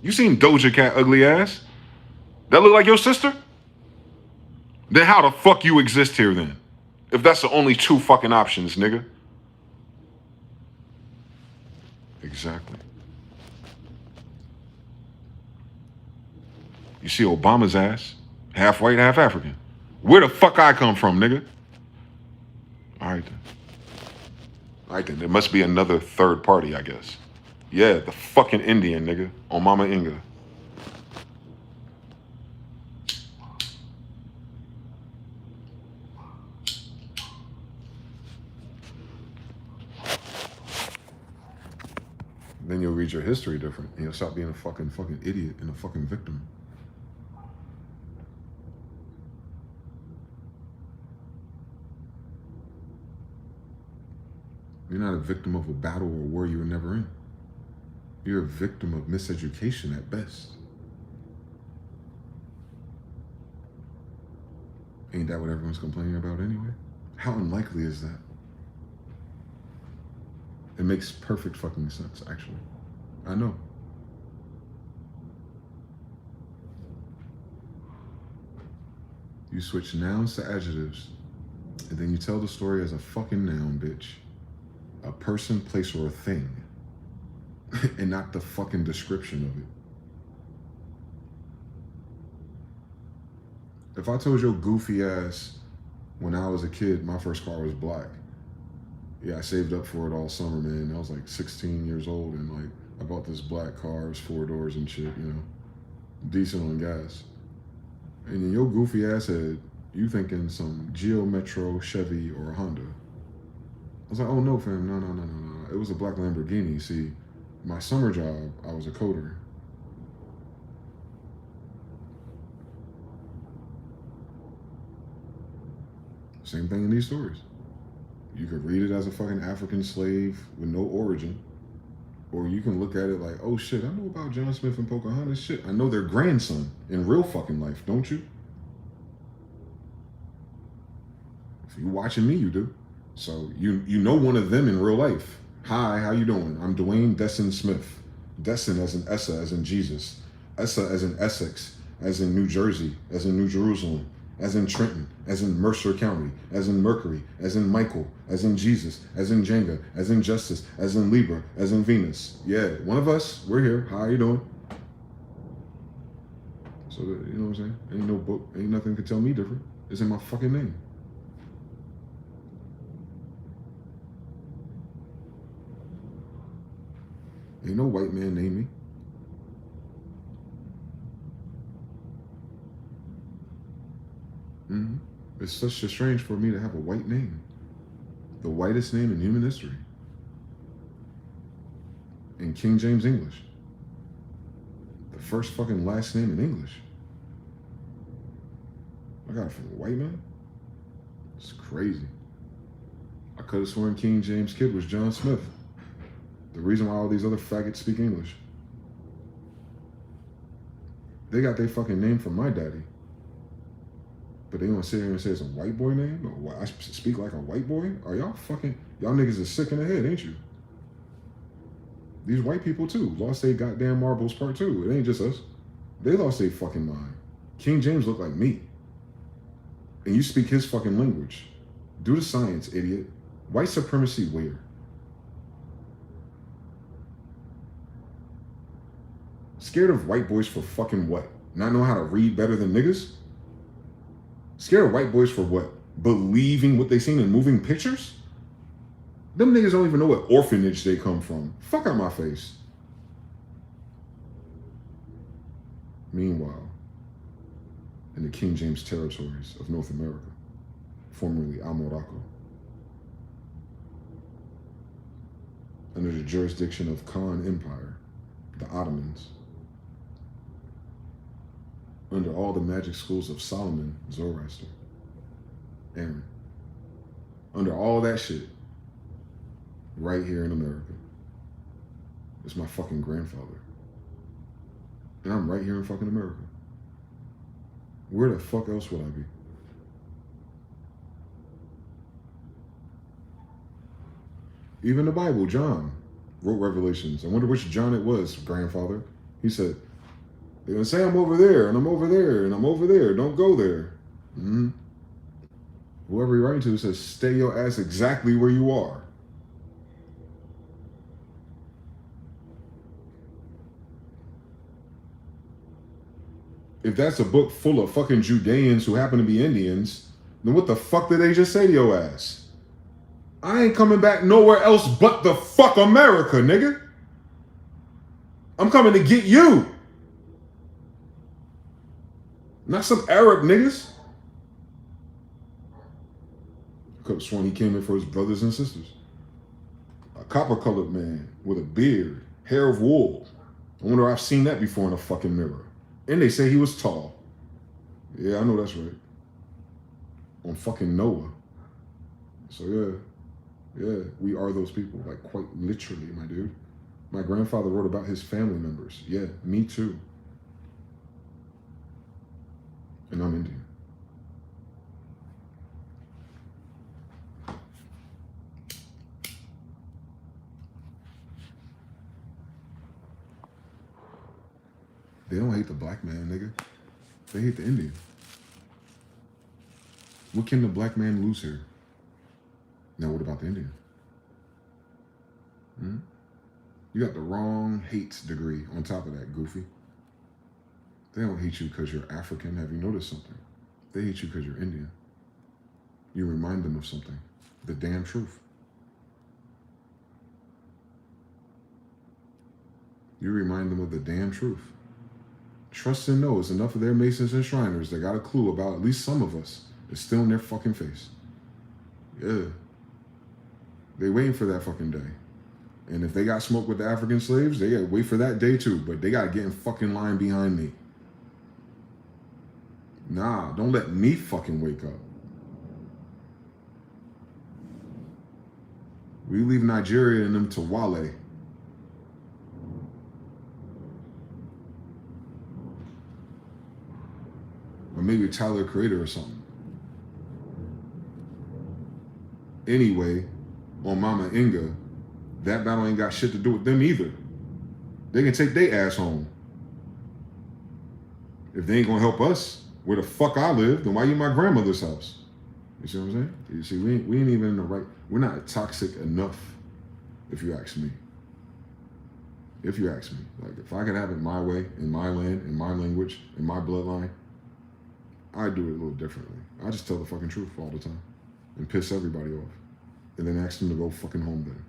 You seen Doja Cat ugly ass? That look like your sister? Then how the fuck you exist here then? If that's the only two fucking options, nigga. Exactly. You see Obama's ass, half white, half African. Where the fuck I come from, nigga? All right then. All right then, there must be another third party, I guess. Yeah, the fucking Indian, nigga, on Mama Inga. Then you'll read your history different, and you'll stop being a fucking idiot and a fucking victim. You're not a victim of a battle or war you were never in. You're a victim of miseducation at best. Ain't that what everyone's complaining about anyway? How unlikely is that? It makes perfect fucking sense, actually. I know. You switch nouns to adjectives, and then you tell the story as a fucking noun, bitch. A person, place, or a thing. And not the fucking description of it. If I told your goofy ass when I was a kid, my first car was black. Yeah, I saved up for it all summer, man. I was like 16 years old, and like I bought this black car, it was 4 doors and shit, you know, decent on gas. And in your goofy ass head, you thinking some Geo Metro, Chevy, or a Honda. I was like, oh no, fam, no. It was a black Lamborghini. See, my summer job, I was a coder. Same thing in these stories. You could read it as a fucking African slave with no origin, or you can look at it like, oh shit, I know about John Smith and Pocahontas. Shit, I know their grandson in real fucking life, don't you? If you watching me, you do. So you know one of them in real life. Hi, how you doing? I'm Dwayne Desson Smith. Desson as in Essa, as in Jesus. Essa as in Essex, as in New Jersey, as in New Jerusalem. as in Trenton, as in Mercer County, as in Mercury, as in Michael, as in Jesus, as in Jenga, as in Justice, as in Libra, as in Venus. Yeah, one of us, we're here. How are you doing? So, you know what I'm saying? Ain't no book, ain't nothing can tell me different. It's in my fucking name. Ain't no white man named me. It's such a strange for me to have a white name. The whitest name in human history. In King James English. The first fucking last name in English. I got it from a white man? It's crazy. I could have sworn King James' kid was John Smith. The reason why all these other faggots speak English. They got their fucking name from my daddy. But they want to sit here and say it's a white boy name? Or I speak like a white boy? Are y'all fucking... Y'all niggas are sick in the head, ain't you? These white people, too, lost their goddamn marbles part 2. It ain't just us. They lost their fucking mind. King James look like me. And you speak his fucking language. Do the science, idiot. White supremacy where? Scared of white boys for fucking what? Not know how to read better than niggas? Scared of white boys for what? Believing what they seen in moving pictures? Them niggas don't even know what orphanage they come from. Fuck out my face. Meanwhile, in the King James territories of North America, formerly Almorocco, under the jurisdiction of Khan Empire, the Ottomans, under all the magic schools of Solomon, Zoroaster, Aaron, under all that shit, right here in America, is my fucking grandfather. And I'm right here in fucking America. Where the fuck else would I be? Even the Bible, John wrote Revelations. I wonder which John it was, grandfather. He said, they're gonna say I'm over there, and I'm over there, and I'm over there. Don't go there. Whoever you're writing to says, stay your ass exactly where you are. If that's a book full of fucking Judeans who happen to be Indians, then what the fuck did they just say to your ass? I ain't coming back nowhere else but the fuck America, nigga. I'm coming to get you. Not some Arab niggas. I could have sworn he came in for his brothers and sisters. A copper-colored man with a beard, hair of wool. I wonder if I've seen that before in a fucking mirror. And they say he was tall. Yeah, I know that's right. On fucking Noah. So yeah, we are those people. Like quite literally, my dude. My grandfather wrote about his family members. Yeah, me too. And I'm Indian. They don't hate the black man, nigga. They hate the Indian. What can the black man lose here? Now what about the Indian? You got the wrong hate degree on top of that, goofy. They don't hate you because you're African. Have you noticed something? They hate you because you're Indian. You remind them of something. The damn truth. You remind them of the damn truth. Trust and know it's enough of their Masons and Shriners that got a clue about at least some of us. It's still in their fucking face. Yeah. They waiting for that fucking day. And if they got smoked with the African slaves, they gotta wait for that day too. But they gotta get in fucking line behind me. Nah, don't let me fucking wake up. We leave Nigeria and them to Wale. Or maybe Tyler Creator or something. Anyway, on Mama Inga, that battle ain't got shit to do with them either. They can take their ass home. If they ain't gonna help us, where the fuck I live, then why you my grandmother's house? You see what I'm saying? You see, we ain't even in the right, we're not toxic enough, if you ask me. If you ask me. Like, if I could have it my way, in my land, in my language, in my bloodline, I'd do it a little differently. I just tell the fucking truth all the time and piss everybody off. And then ask them to go fucking home then.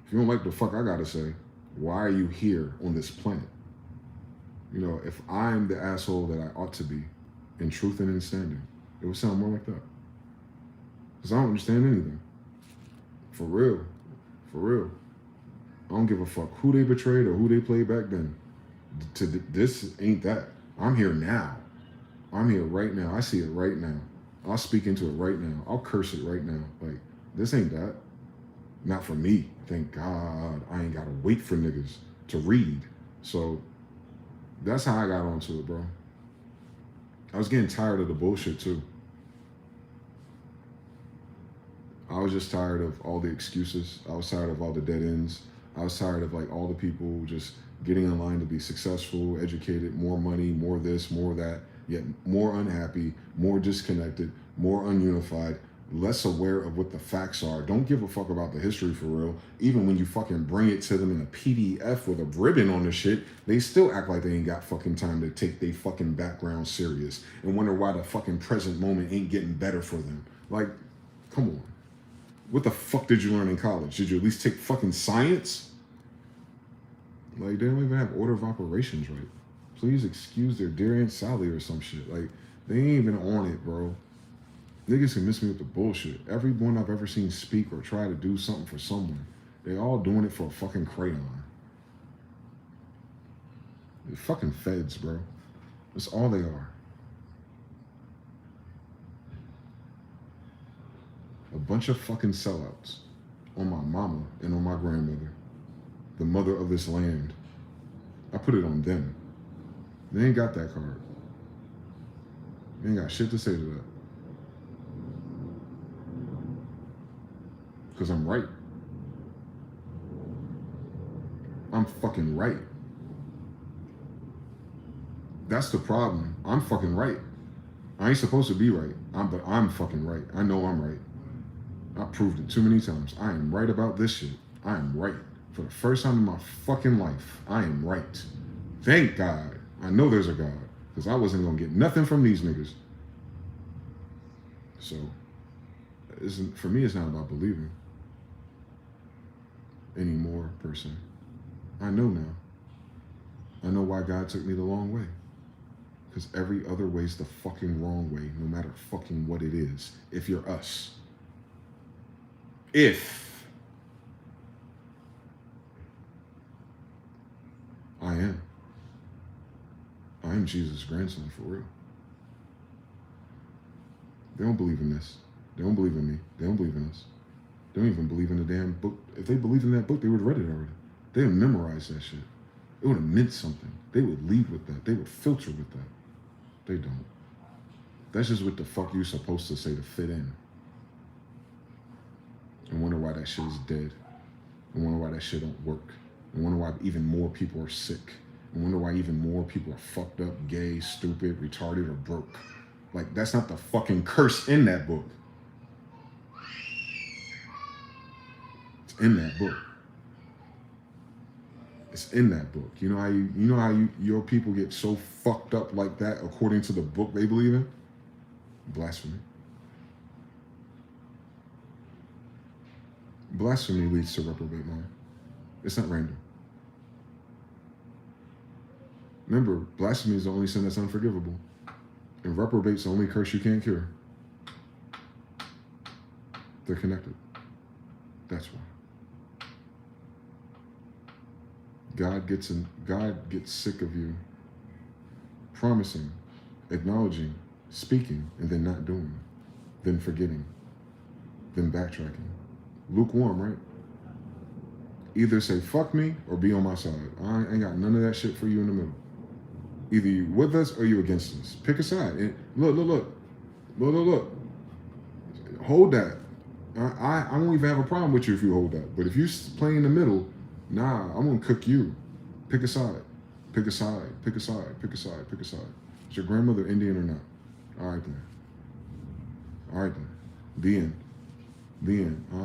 If you don't like the fuck I gotta say, why are you here on this planet? You know, if I'm the asshole that I ought to be, in truth and in standing, it would sound more like that. Because I don't understand anything. For real. For real. I don't give a fuck who they betrayed or who they played back then. This ain't that. I'm here now. I'm here right now. I see it right now. I'll speak into it right now. I'll curse it right now. Like, this ain't that. Not for me. Thank God. I ain't gotta wait for niggas to read. So that's how I got onto it, bro. I was getting tired of the bullshit too. I was just tired of all the excuses. I was tired of all the dead ends. I was tired of like all the people just getting in line to be successful, educated, more money, more this, more that, yet more unhappy, more disconnected, more ununified, less aware of what the facts are. Don't give a fuck about the history for real. Even when you fucking bring it to them in a PDF with a ribbon on the shit, they still act like they ain't got fucking time to take their fucking background serious and wonder why the fucking present moment ain't getting better for them. Like, come on. What the fuck did you learn in college? Did you at least take fucking science? Like, they don't even have order of operations right. Please excuse their dear Aunt Sally or some shit. Like, they ain't even on it, bro. Niggas can miss me with the bullshit. Everyone I've ever seen speak or try to do something for someone, they all doing it for a fucking crayon. They're fucking feds, bro. That's all they are. A bunch of fucking sellouts on my mama and on my grandmother, the mother of this land. I put it on them. They ain't got that card. They ain't got shit to say to that. Because I'm right. I'm fucking right. That's the problem. I'm fucking right. I ain't supposed to be right, but I'm fucking right. I know I'm right. I proved it too many times. I am right about this shit. I am right. For the first time in my fucking life, I am right. Thank God. I know there's a God. Because I wasn't going to get nothing from these niggas. So, for me, it's not about believing anymore, per se. I know now. I know why God took me the long way. Because every other way's the fucking wrong way, no matter fucking what it is, if you're us. If I am Jesus' grandson, for real. They don't believe in this. They don't believe in me. They don't believe in us. They don't even believe in the damn book. If they believed in that book, they would have read it already. They would have memorized that shit. It would have meant something. They would lead with that. They would filter with that. They don't. That's just what the fuck you supposed to say to fit in. And wonder why that shit is dead. And wonder why that shit don't work. And wonder why even more people are sick. And wonder why even more people are fucked up, gay, stupid, retarded, or broke. Like, that's not the fucking curse in that book. It's in that book. It's in that book. You know how your people get so fucked up like that according to the book they believe in? Blasphemy. Blasphemy leads to reprobate mind. It's not random. Remember, blasphemy is the only sin that's unforgivable. And reprobate's the only curse you can't cure. They're connected. That's why. God gets sick of you promising, acknowledging, speaking, and then not doing, then forgetting, then backtracking. Lukewarm, right? Either say fuck me or be on my side. I ain't got none of that shit for you in the middle. Either you with us or you against us. Pick a side. And look. Hold that. I won't even have a problem with you if you hold that. But if you play in the middle, nah, I'm gonna cook you. Pick a side. Pick a side. Pick a side. Pick a side. Pick a side. Is your grandmother Indian or not? All right then. All right then. The end. The end. I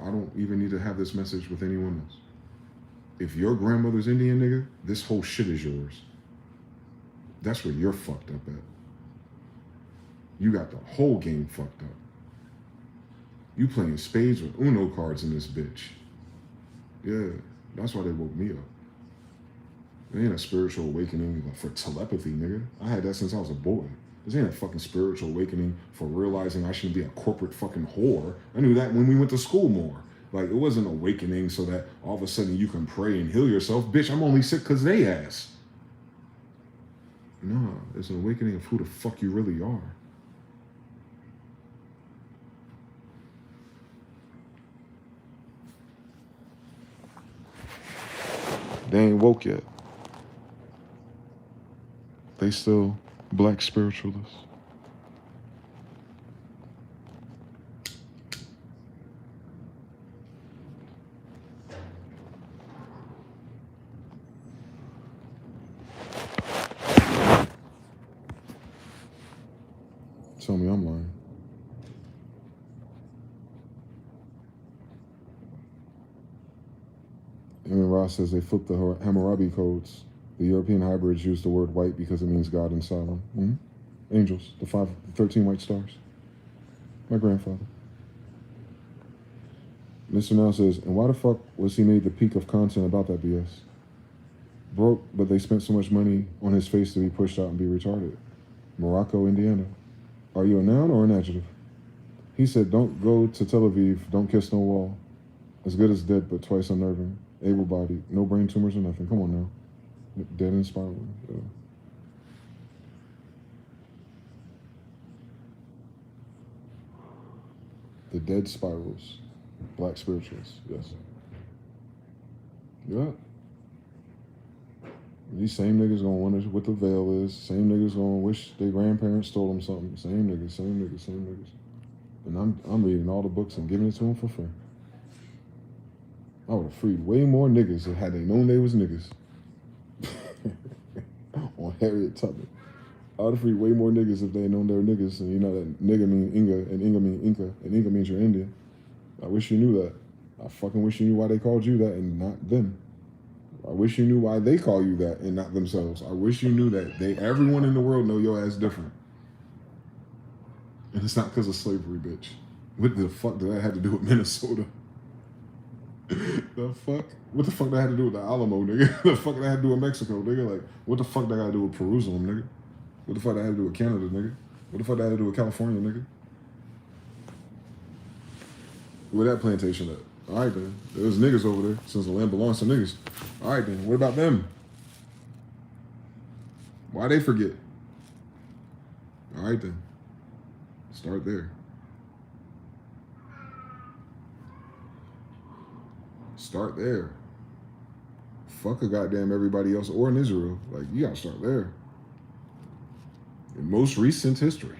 don't even need to have this message with anyone else. If your grandmother's Indian, nigga, this whole shit is yours. That's where you're fucked up at. You got the whole game fucked up. You playing spades with Uno cards in this bitch. Yeah, that's why they woke me up. It ain't a spiritual awakening for telepathy, nigga. I had that since I was a boy. This ain't a fucking spiritual awakening for realizing I shouldn't be a corporate fucking whore. I knew that when we went to school more. Like, it wasn't awakening so that all of a sudden you can pray and heal yourself. Bitch, I'm only sick because they ass. No, it's an awakening of who the fuck you really are. They ain't woke yet. They still black spiritualists. Tell me I'm lying. Emin Ross says they flipped the Hammurabi codes. The European hybrids use the word white because it means God in Solomon. Mm-hmm. Angels, the 13 white stars. My grandfather. Mr. Now says, and why the fuck was he made the peak of content about that BS? Broke, but they spent so much money on his face to be pushed out and be retarded. Morocco, Indiana. Are you a noun or an adjective? He said, don't go to Tel Aviv, don't kiss no wall. As good as dead, but twice unnerving. Able-bodied, no brain tumors or nothing. Come on now. Dead and spiraling. Yeah. The dead spirals. Black spirituals, yes. Yeah. These same niggas gonna wonder what the veil is. Same niggas gonna wish their grandparents stole them something. Same niggas, same niggas, same niggas. And I'm reading all the books and giving it to them for free. I would have freed way more niggas had they known they was niggas. On Harriet Tubman. I would have freed way more niggas if they had known they were niggas. And you know that nigga mean Inga, and Inga mean Inca, and Inga means you're Indian. I wish you knew that. I fucking wish you knew why they called you that and not them. I wish you knew why they call you that and not themselves. I wish you knew that everyone in the world know your ass different. And it's not because of slavery, bitch. What the fuck did that have to do with Minnesota? The fuck? What the fuck that had to do with the Alamo, nigga? The fuck that had to do with Mexico, nigga? Like, what the fuck that got to do with Jerusalem, nigga? What the fuck that had to do with Canada, nigga? What the fuck that had to do with California, nigga? Where that plantation at? All right, then. There's niggas over there since the land belongs to niggas. All right, then. What about them? Why they forget? All right, then. Start there. Start there. Fuck a goddamn everybody else or in Israel. Like, you gotta start there. In most recent history,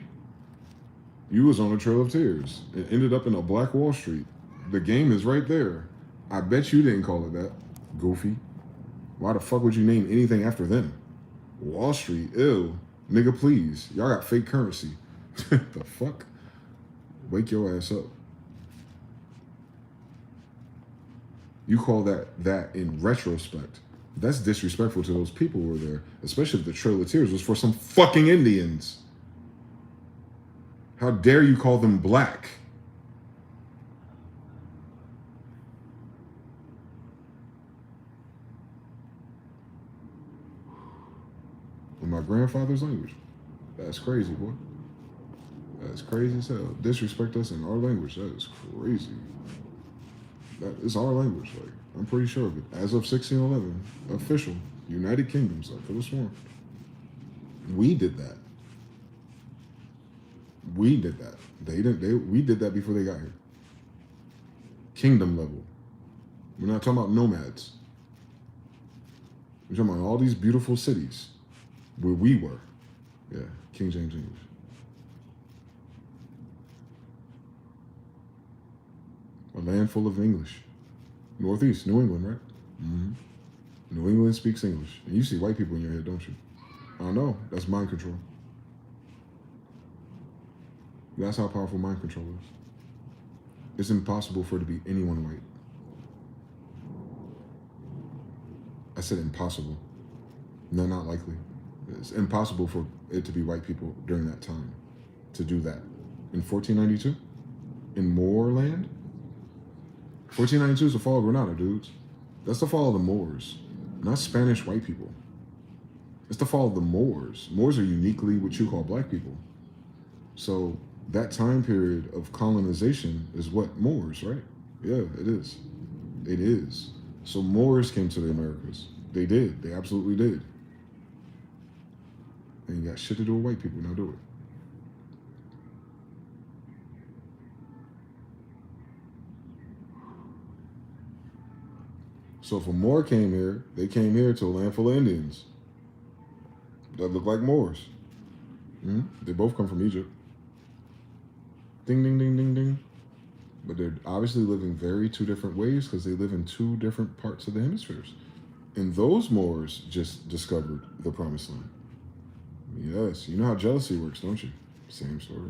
you was on a Trail of Tears. It ended up in a Black Wall Street. The game is right there. I bet you didn't call it that, goofy. Why the fuck would you name anything after them? Wall Street, ew. Nigga, please. Y'all got fake currency. The fuck? Wake your ass up. You call that in retrospect. That's disrespectful to those people who were there, especially if the Trail of Tears was for some fucking Indians. How dare you call them black? In my grandfather's language. That's crazy, boy. That's crazy as hell. Disrespect us in our language. That is crazy. That is our language. Like, I'm pretty sure of it. As of 1611, official, United Kingdoms. I could have sworn. We did that. We did that. We did that before they got here. Kingdom level. We're not talking about nomads. We're talking about all these beautiful cities where we were. Yeah, King James English. A land full of English. Northeast, New England, right? Mm-hmm. New England speaks English. And you see white people in your head, don't you? I know. That's mind control. That's how powerful mind control is. It's impossible for it to be anyone white. I said impossible. No, not likely. It's impossible for it to be white people during that time to do that. In 1492? In Moorland? 1492 is the fall of Granada, dudes. That's the fall of the Moors, not Spanish white people. It's the fall of the Moors. Moors are uniquely what you call black people. So that time period of colonization is what? Moors, right? Yeah, it is. It is. So Moors came to the Americas. They did. They absolutely did. And you got shit to do with white people. Now do it. So if a Moor came here, they came here to a land full of Indians that look like Moors. They both come from Egypt. Ding, ding, ding, ding, ding. But they're obviously living very two different ways because they live in two different parts of the hemispheres. And those Moors just discovered the promised land. Yes, you know how jealousy works, don't you? Same story.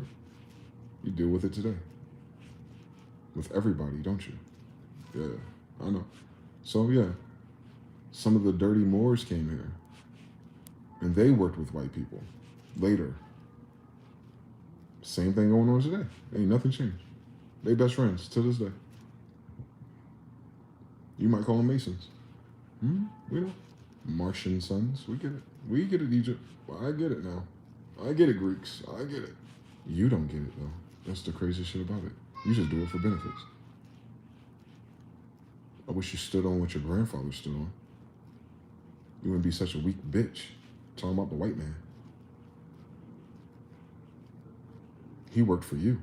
You deal with it today. With everybody, don't you? Yeah, I know. So yeah, some of the dirty Moors came here. And they worked with white people later. Same thing going on today. Ain't nothing changed. They best friends to this day. You might call them Masons. We know. Martian sons. We get it. We get it, Egypt. Well, I get it now. I get it, Greeks. I get it. You don't get it, though. That's the crazy shit about it. You just do it for benefits. I wish you stood on what your grandfather stood on. You wouldn't be such a weak bitch talking about the white man. He worked for you.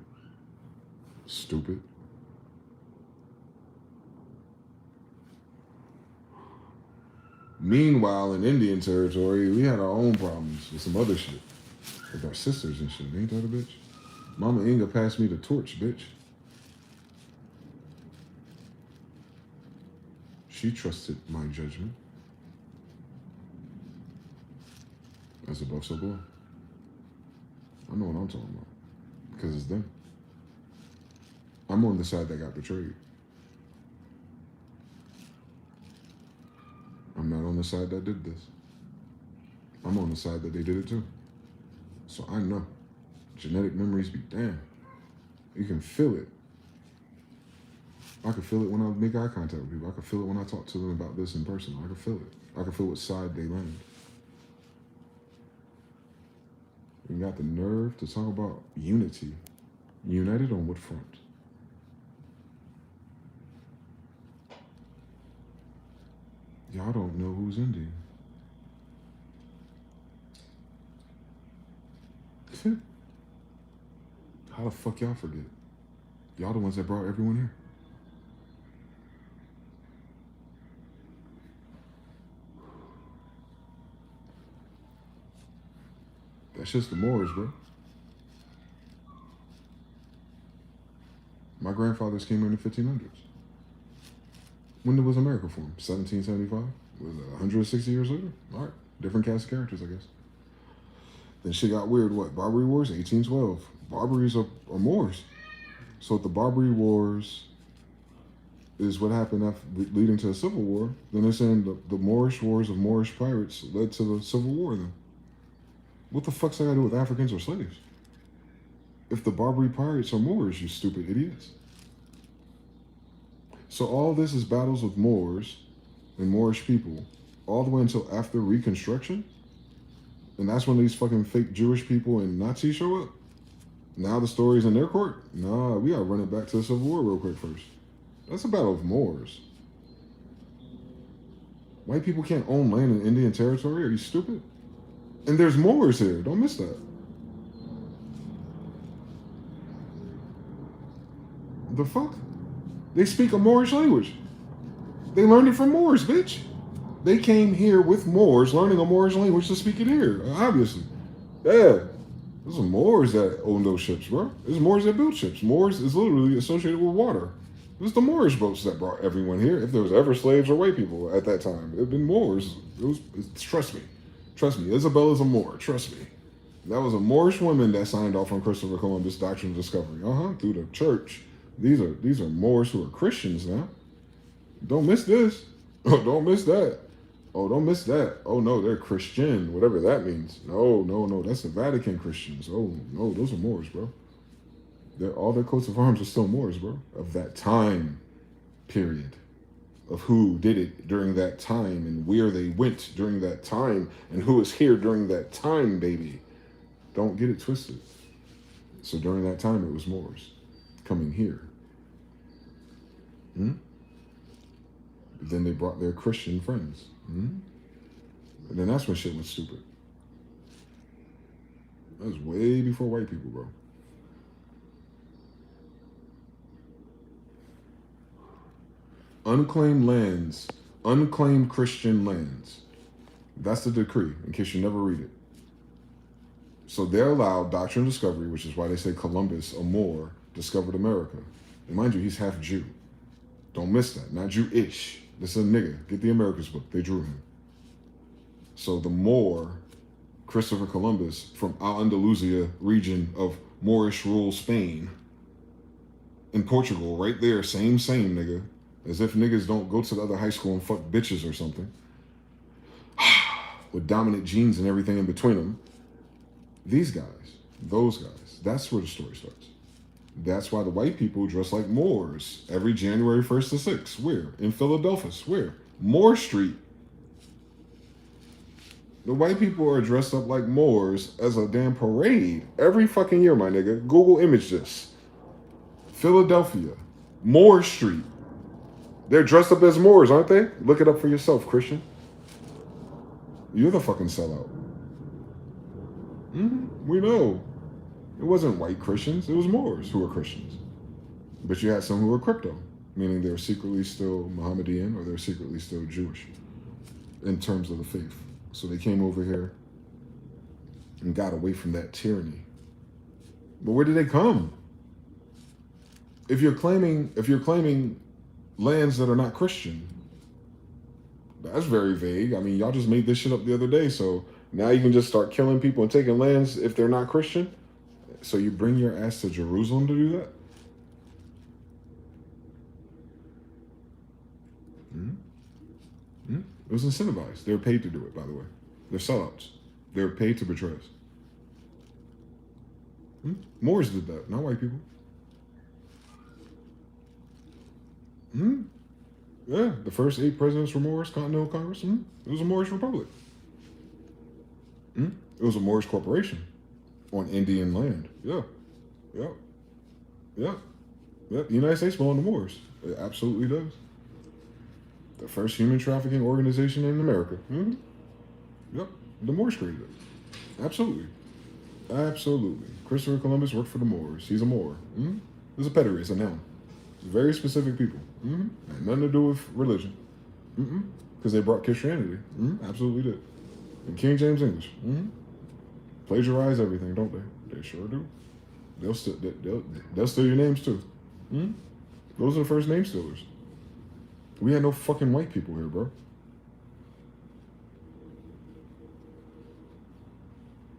Stupid. Meanwhile, in Indian territory, we had our own problems with some other shit. With our sisters and shit. Ain't that a bitch? Mama Inga passed me the torch, bitch. She trusted my judgment. That's above so below. I know what I'm talking about. Because it's them. I'm on the side that got betrayed. I'm not on the side that did this. I'm on the side that they did it too. So I know. Genetic memories be damn. You can feel it. I can feel it when I make eye contact with people. I can feel it when I talk to them about this in person. I can feel it. I can feel what side they land. You got the nerve to talk about unity. United on what front? Y'all don't know who's Indian. How the fuck y'all forget? Y'all the ones that brought everyone here. That's just the Moors, bro. My grandfathers came here in the 1500s. When was America formed? 1775? Was it 160 years later? All right. Different cast of characters, I guess. Then shit got weird. What? Barbary Wars? 1812. Barbaries are Moors. So if the Barbary Wars is what happened after leading to a civil war, then they're saying the Moorish wars of Moorish pirates led to the Civil War then. What the fuck's that got to do with Africans or slaves? If the Barbary pirates are Moors, you stupid idiots. So all this is battles with Moors and Moorish people all the way until after Reconstruction? And that's when these fucking fake Jewish people and Nazis show up? Now the story's in their court? Nah, we gotta run it back to the Civil War real quick first. That's a battle of Moors. White people can't own land in Indian territory? Are you stupid? And there's Moors here. Don't miss that. The fuck? They speak a Moorish language. They learned it from Moors, bitch. They came here with Moors, learning a Moorish language to speak it here, obviously. Yeah. There's some Moors that own those ships, bro. There's Moors that build ships. Moors is literally associated with water. It was the Moorish boats that brought everyone here. If there was ever slaves or white people at that time, it'd been Moors. Trust me. Trust me. Isabella's a Moor. Trust me. That was a Moorish woman that signed off on Christopher Columbus' doctrine of discovery. Through the church. These are Moors who are Christians now. Don't miss this. Oh, don't miss that. Oh, don't miss that. Oh, no, they're Christian, whatever that means. No. That's the Vatican Christians. Oh, no, those are Moors, bro. All their coats of arms are still Moors, bro. Of that time period. Of who did it during that time and where they went during that time and who was here during that time, baby. Don't get it twisted. So during that time, it was Moors coming here. Then they brought their Christian friends. And then that's when shit went stupid. That was way before white people, bro. Unclaimed lands, unclaimed Christian lands. That's the decree, in case you never read it. So they're allowed doctrine of discovery, which is why they say Columbus, a Moor, discovered America. And mind you, he's half Jew. Don't miss that. Not Jewish. This is a nigga. Get the Americans book. They drew him. So the Moor, Christopher Columbus, from Al-Andalusia region of Moorish rule Spain, in Portugal, right there, same nigga. As if niggas don't go to the other high school and fuck bitches or something. With dominant genes and everything in between them. These guys, those guys, that's where the story starts. That's why the white people dress like Moors every January 1st to 6th. Where? In Philadelphia. Where? Moore Street. The white people are dressed up like Moors as a damn parade every fucking year, my nigga. Google image this. Philadelphia. Moore Street. They're dressed up as Moors, aren't they? Look it up for yourself, Christian. You're the fucking sellout. We know. It wasn't white Christians. It was Moors who were Christians. But you had some who were crypto, meaning they were secretly still Mohammedan or they're secretly still Jewish in terms of the faith. So they came over here and got away from that tyranny. But where did they come? If you're claiming lands that are not Christian, that's very vague. I mean, y'all just made this shit up the other day, so now you can just start killing people and taking lands if they're not Christian. So you bring your ass to Jerusalem to do that? It was incentivized. They were paid to do it, by the way. They're sellouts. They were paid to betray us. Moors did that, not white people. Yeah, the first 8 presidents were Moors, Continental Congress. It was a Moorish republic. It was a Moorish corporation on Indian land. Yeah. The United States belonged to Moors. It absolutely does. The first human trafficking organization in America. The Moors created it. Absolutely. Christopher Columbus worked for the Moors. He's a Moor. It's a pedigree. It's a noun. Very specific people. Had nothing to do with religion. Because they brought Christianity. Absolutely did. And King James English. Plagiarize everything, don't they? They sure do. They'll steal your names too. Those are the first name stealers. We had no fucking white people here, bro.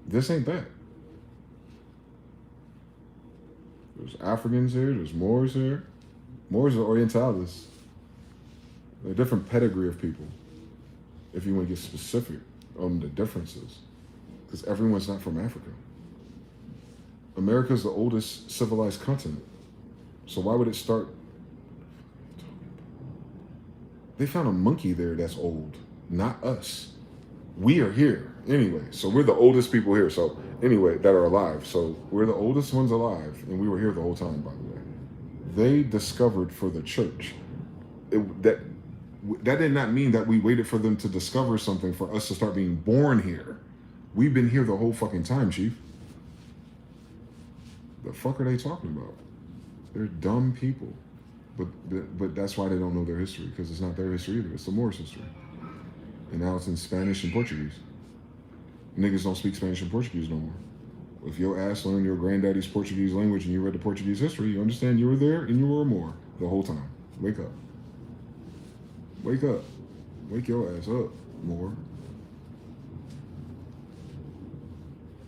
This ain't that. There's Africans here. There's Moors here. Moors are Orientalists. They're a different pedigree of people. If you want to get specific on the differences. Because everyone's not from Africa. America's the oldest civilized continent. So why would it start? They found a monkey there that's old. Not us. We are here. Anyway, so we're the oldest people here. So anyway, that are alive. So we're the oldest ones alive. And we were here the whole time, by the way. They discovered for the church. That did not mean that we waited for them to discover something for us to start being born here. We've been here the whole fucking time, Chief. The fuck are they talking about? They're dumb people. But that's why they don't know their history, because it's not their history either. It's the Moors' history. And now it's in Spanish and Portuguese. Niggas don't speak Spanish and Portuguese no more. If your ass learned your granddaddy's Portuguese language and you read the Portuguese history, you understand you were there and you were a Moor. the whole time. Wake up. Wake up. Wake your ass up more.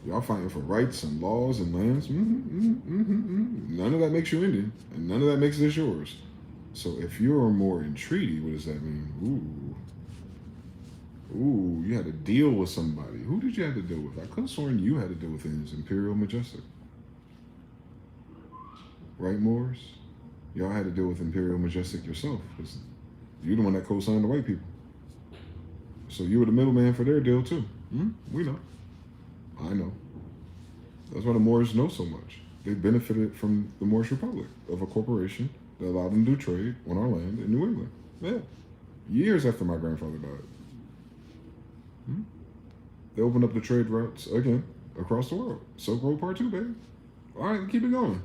Y'all fighting for rights and laws and lands. None of that makes you Indian, and none of that makes this yours. So if you're more in treaty, what does that mean? Ooh, you had to deal with somebody. Who did you have to deal with? I could have sworn you had to deal with things. Imperial Majestic. Right, Moors? Y'all had to deal with Imperial Majestic yourself. Because you're the one that co-signed the white people. So you were the middleman for their deal too. We know. I know. That's why the Moors know so much. They benefited from the Moorish Republic of a corporation that allowed them to do trade on our land in New England. Yeah. Years after my grandfather died. They opened up the trade routes again across the world. Silk Road Part 2, baby. All right, keep it going.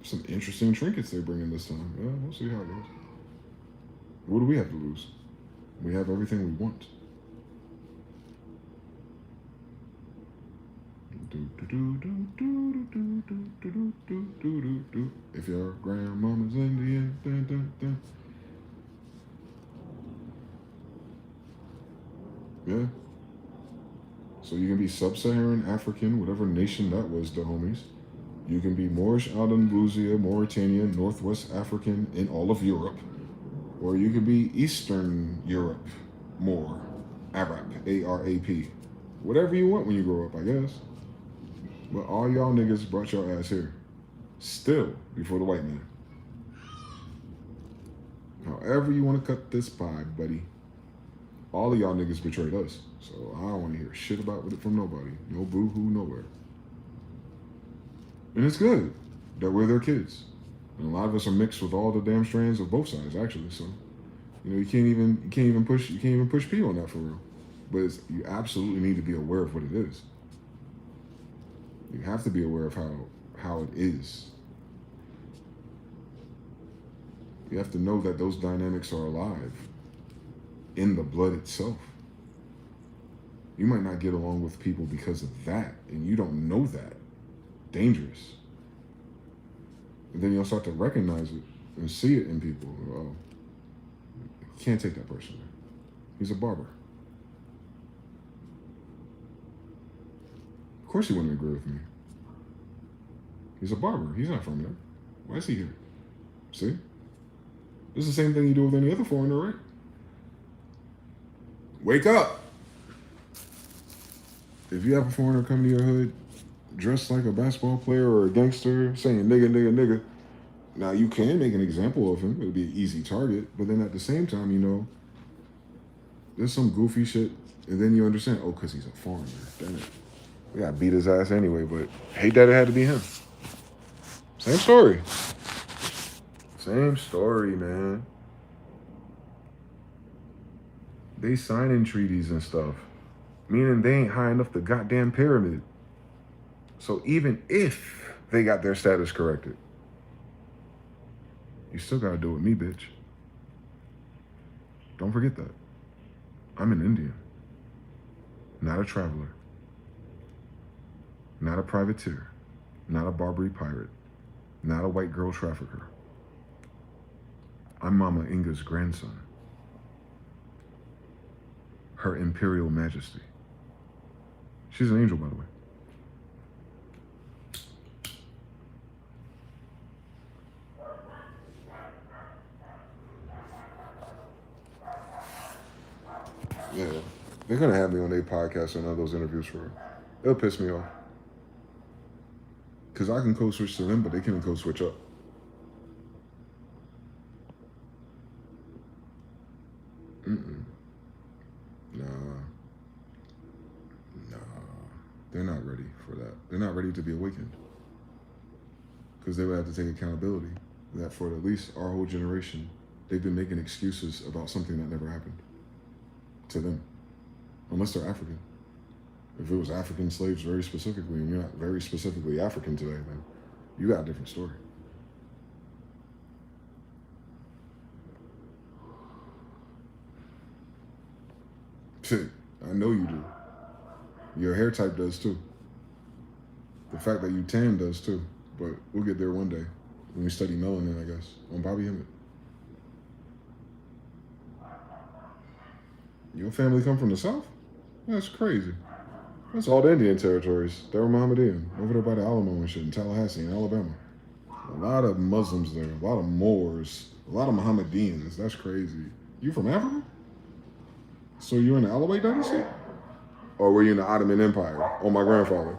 Some interesting trinkets they bring in this time. Yeah, we'll see how it goes. What do we have to lose? We have everything we want. If your grandmama's Indian, dun, dun, dun. Yeah. So you can be sub-Saharan African, whatever nation that was, the homies. You can be Moorish, Andalusia, Mauritania, Northwest African in all of Europe. Or you can be Eastern Europe, Moor, Arab, A-R-A-P. Whatever you want when you grow up, I guess. But all y'all niggas brought your ass here. Still, before the white man. However you want to cut this pie, buddy. All of y'all niggas betrayed us. So I don't want to hear shit about it from nobody. No boo-hoo, nowhere. And it's good that we're their kids. And a lot of us are mixed with all the damn strands of both sides, actually. So, you can't even push P on that for real. But you absolutely need to be aware of what it is. You have to be aware of how it is. You have to know that those dynamics are alive in the blood itself. You might not get along with people because of that, and you don't know that. Dangerous. And then you'll start to recognize it and see it in people. Oh, you can't take that person there. He's a barber. Of course he wouldn't agree with me. He's a barber. He's not from there. Why is he here? See? This is the same thing you do with any other foreigner, right? Wake up! If you have a foreigner come to your hood dressed like a basketball player or a gangster saying nigga, nigga, nigga, now you can make an example of him. It would be an easy target. But then at the same time, there's some goofy shit. And then you understand, oh, because he's a foreigner. Damn it. We got to beat his ass anyway, but hate that it had to be him. Same story. Same story, man. They signing treaties and stuff, meaning they ain't high enough the goddamn pyramid. So even if they got their status corrected, you still gotta do it with me, bitch. Don't forget that. I'm an Indian, not a traveler, not a privateer, not a Barbary pirate, not a white girl trafficker. I'm Mama Inga's grandson. Her Imperial Majesty. She's an angel, by the way. Yeah, they're gonna have me on their podcast or none of those interviews for her. It'll piss me off. Because I can code switch to them, but they can't code switch up. Nah, they're not ready for that. They're not ready to be awakened. Because they would have to take accountability that for at least our whole generation, they've been making excuses about something that never happened to them. Unless they're African. If it was African slaves very specifically, and you're not very specifically African today, then you got a different story. I know you do. Your hair type does too. The fact that you tan does too. But we'll get there one day. when we study melanin, I guess, on Bobby Hemmett. Your family come from the South? That's crazy. That's all the Indian territories. They were Mohammedan, over there by the Alamo and shit in Tallahassee in Alabama. A lot of Muslims there, a lot of Moors, a lot of Mohammedans. That's crazy. You from Africa? So you in the Alawite dynasty? Or were you in the Ottoman Empire? Oh, my grandfather.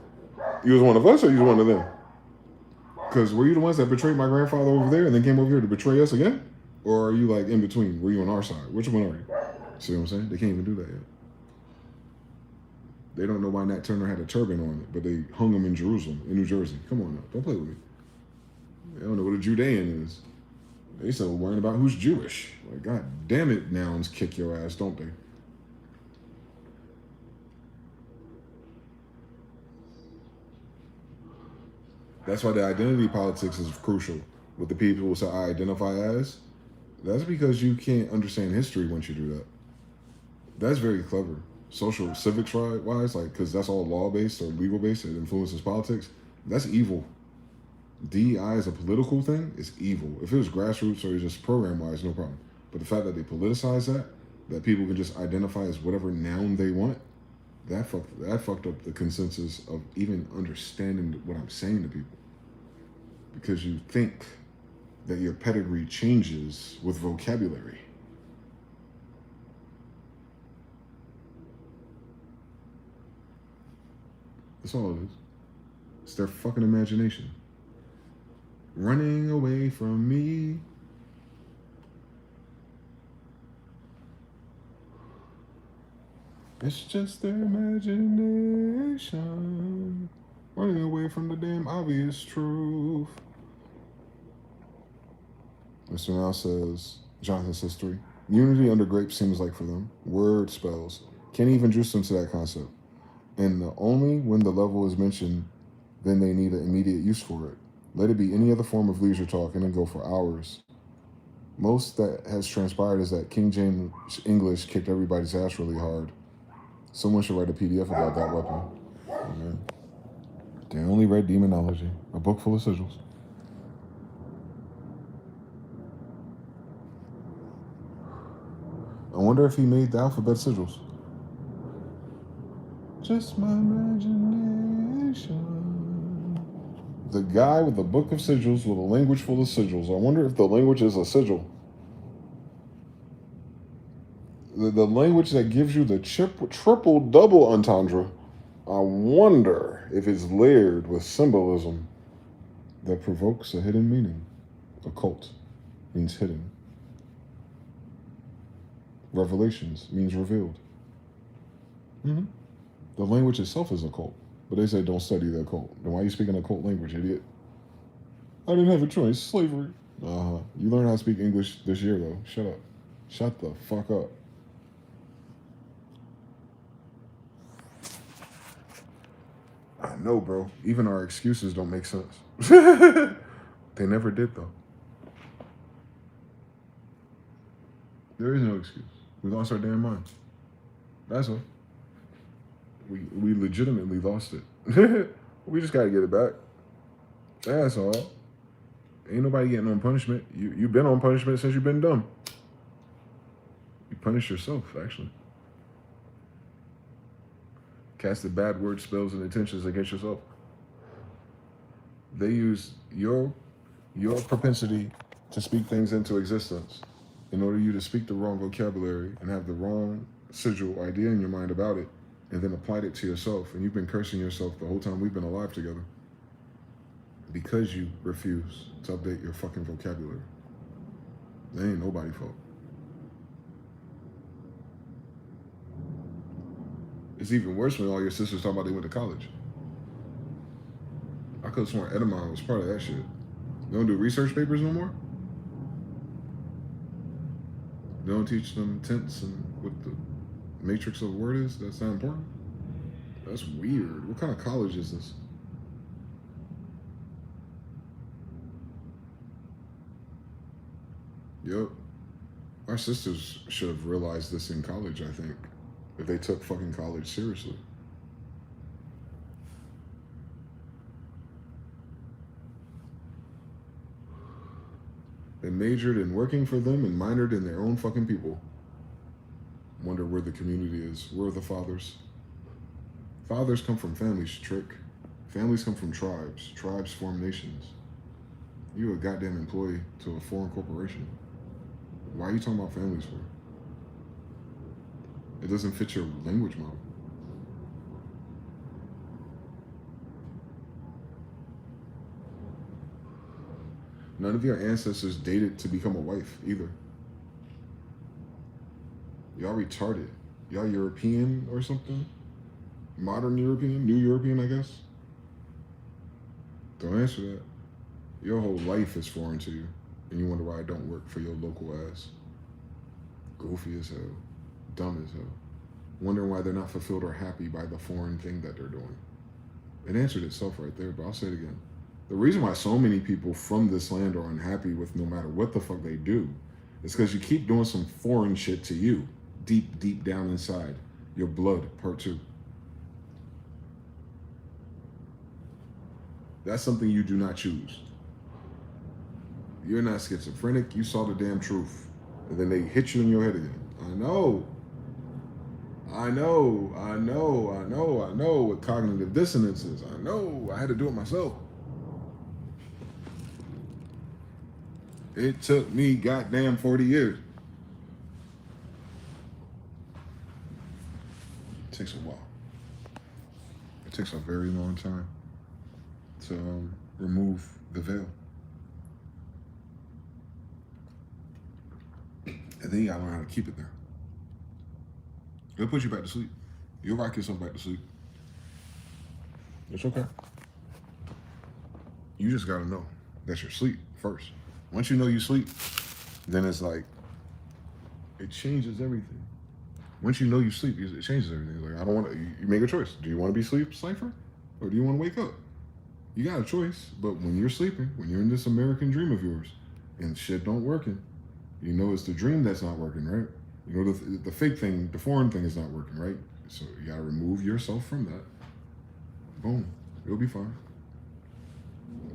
You was one of us or you was one of them? Because were you the ones that betrayed my grandfather over there and then came over here to betray us again? Or are you like in between? Were you on our side? Which one are you? See what I'm saying? They can't even do that yet. They don't know why Nat Turner had a turban on it, but they hung him in Jerusalem, in New Jersey. Come on now, don't play with me. They don't know what a Judean is. They still worrying about who's Jewish. Like, God damn it, nouns kick your ass, don't they? That's why the identity politics is crucial with the people who I identify as. That's because you can't understand history once you do that. That's very clever. Social civics wise, like, because that's all law based or legal based, it influences politics. That's evil. DEI as a political thing is evil. If it was grassroots or just program wise, no problem. But the fact that they politicize that people can just identify as whatever noun they want, that fucked up the consensus of even understanding what I'm saying to people. Because you think that your pedigree changes with vocabulary. That's all it is. It's their fucking imagination. Running away from me. It's just their imagination. Running away from the damn obvious truth. Mr. Now says, Jonathan says 3. Unity under grapes seems like for them. Word spells. Can't even juice them to that concept. And only when the level is mentioned, then they need an immediate use for it. Let it be any other form of leisure talk and then go for hours. Most that has transpired is that King James English kicked everybody's ass really hard. Someone should write a PDF about that weapon. Amen. They only read Demonology, a book full of sigils. I wonder if he made the alphabet sigils. Just my imagination. The guy with the book of sigils with a language full of sigils. I wonder if the language is a sigil. The language that gives you the triple double entendre. I wonder if it's layered with symbolism that provokes a hidden meaning. Occult means hidden. Revelations means revealed. Mm-hmm. The language itself is occult, but they say don't study the occult. Then why are you speaking occult language, idiot? I didn't have a choice. Slavery. You learned how to speak English this year, though. Shut up. Shut the fuck up. I know, bro. Even our excuses don't make sense. They never did, though. There is no excuse. We lost our damn mind. That's all. We legitimately lost it. We just gotta get it back. That's all. Ain't nobody getting on punishment. You've been on punishment since you've been dumb. You punish yourself, actually. Casted bad word spells and intentions against yourself. They use your propensity to speak things into existence in order you to speak the wrong vocabulary and have the wrong sigil idea in your mind about it, and then applied it to yourself. And you've been cursing yourself the whole time we've been alive together because you refuse to update your fucking vocabulary. That ain't nobody's fault. It's even worse when all your sisters talk about they went to college. I could have sworn Edamon was part of that shit. They don't do research papers no more? They don't teach them tense and what the matrix of the word is? That's not important? That's weird. What kind of college is this? Yep. Our sisters should have realized this in college, I think, if they took fucking college seriously. They majored in working for them and minored in their own fucking people. Wonder where the community is. Where are the fathers? Fathers come from families, trick. Families come from tribes. Tribes form nations. You a goddamn employee to a foreign corporation. Why are you talking about families for? It doesn't fit your language model. None of your ancestors dated to become a wife either. Y'all retarded. Y'all European or something? Modern European? New European, I guess? Don't answer that. Your whole life is foreign to you, and you wonder why I don't work for your local ass. Goofy as hell. Dumb as hell. Wondering why they're not fulfilled or happy by the foreign thing that they're doing. It answered itself right there, but I'll say it again. The reason why so many people from this land are unhappy with no matter what the fuck they do is because you keep doing some foreign shit to you, deep, deep down inside. Your blood, part 2. That's something you do not choose. You're not schizophrenic. You saw the damn truth. And then they hit you in your head again. I know what cognitive dissonance is. I know. I had to do it myself. It took me goddamn 40 years. It takes a while. It takes a very long time to remove the veil. And then you gotta learn how to keep it there. It'll put you back to sleep. You'll rock yourself back to sleep. It's okay. You just gotta know that you're asleep first. Once you know you sleep, then it's like, it changes everything. Once you know you sleep, it changes everything. It's like, I don't want to, you make a choice. Do you want to be sleep cipher? Or do you want to wake up? You got a choice, but when you're sleeping, when you're in this American dream of yours, and shit don't working, you know it's the dream that's not working, right? You know the fake thing, the foreign thing is not working, right? So you gotta remove yourself from that. Boom, you'll be fine.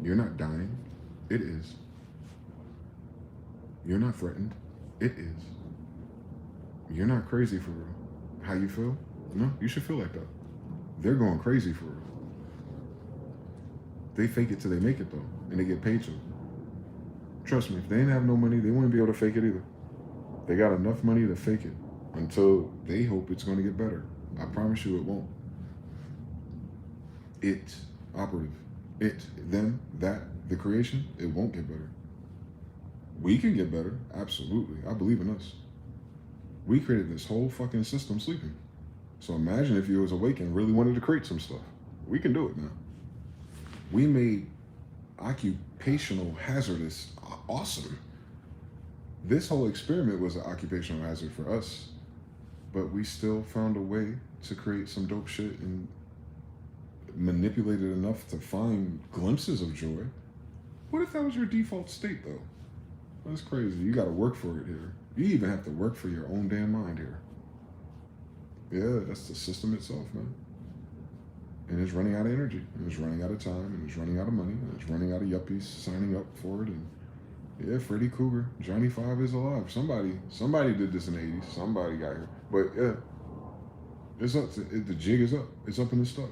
You're not dying, it is. You're not threatened, it is. You're not crazy for real. How you feel? No, you should feel like that. They're going crazy for real. They fake it till they make it though, and they get paid to. Trust me, if they didn't have no money, they wouldn't be able to fake it either. They got enough money to fake it until they hope it's going to get better. I promise you it won't. It, operative, it, them, that, the creation, it won't get better. We can get better, absolutely. I believe in us. We created this whole fucking system sleeping. So imagine if you was awake and really wanted to create some stuff. We can do it now. We made occupational hazardous awesome. This whole experiment was an occupational hazard for us, but we still found a way to create some dope shit and manipulate it enough to find glimpses of joy. What if that was your default state though? That's crazy. You gotta work for it here. You even have to work for your own damn mind here. Yeah, that's the system itself, man. And it's running out of energy, and it's running out of time, and it's running out of money, and it's running out of yuppies signing up for it. And yeah, Freddy Krueger, Johnny 5 is alive. Somebody did this in the 80s. Somebody got here. But yeah, it's up. The jig is up. It's up and it's stuck.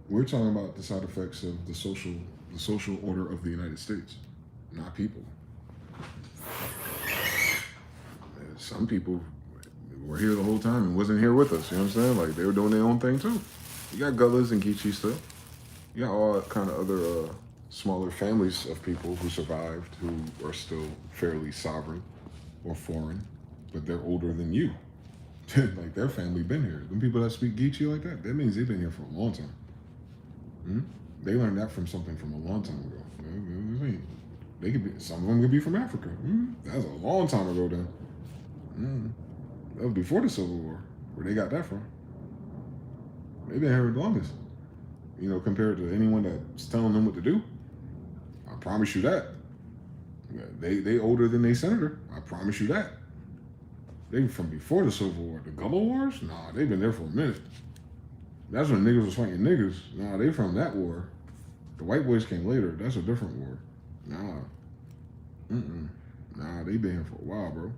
We're talking about the side effects of the social order of the United States, not people. Some people were here the whole time and wasn't here with us. You know what I'm saying? Like they were doing their own thing too. You got Gullas and Geechee still. You got all kind of other smaller families of people who survived, who are still fairly sovereign or foreign, but they're older than you. Like their family been here. Them people that speak Geechee like that means they've been here for a long time. They learned that from something from a long time ago. They could be, some of them could be from Africa. That was a long time ago then. That was before the Civil War, where they got that from. They've been here the longest. You know, compared to anyone that's telling them what to do. I promise you that. They older than they senator. I promise you that. They from before the Civil War. The Gullah Wars? Nah, they've been there for a minute. That's when niggas was fighting niggas. Nah, they from that war. The white boys came later. That's a different war. Nah. Nah, they been here for a while, bro.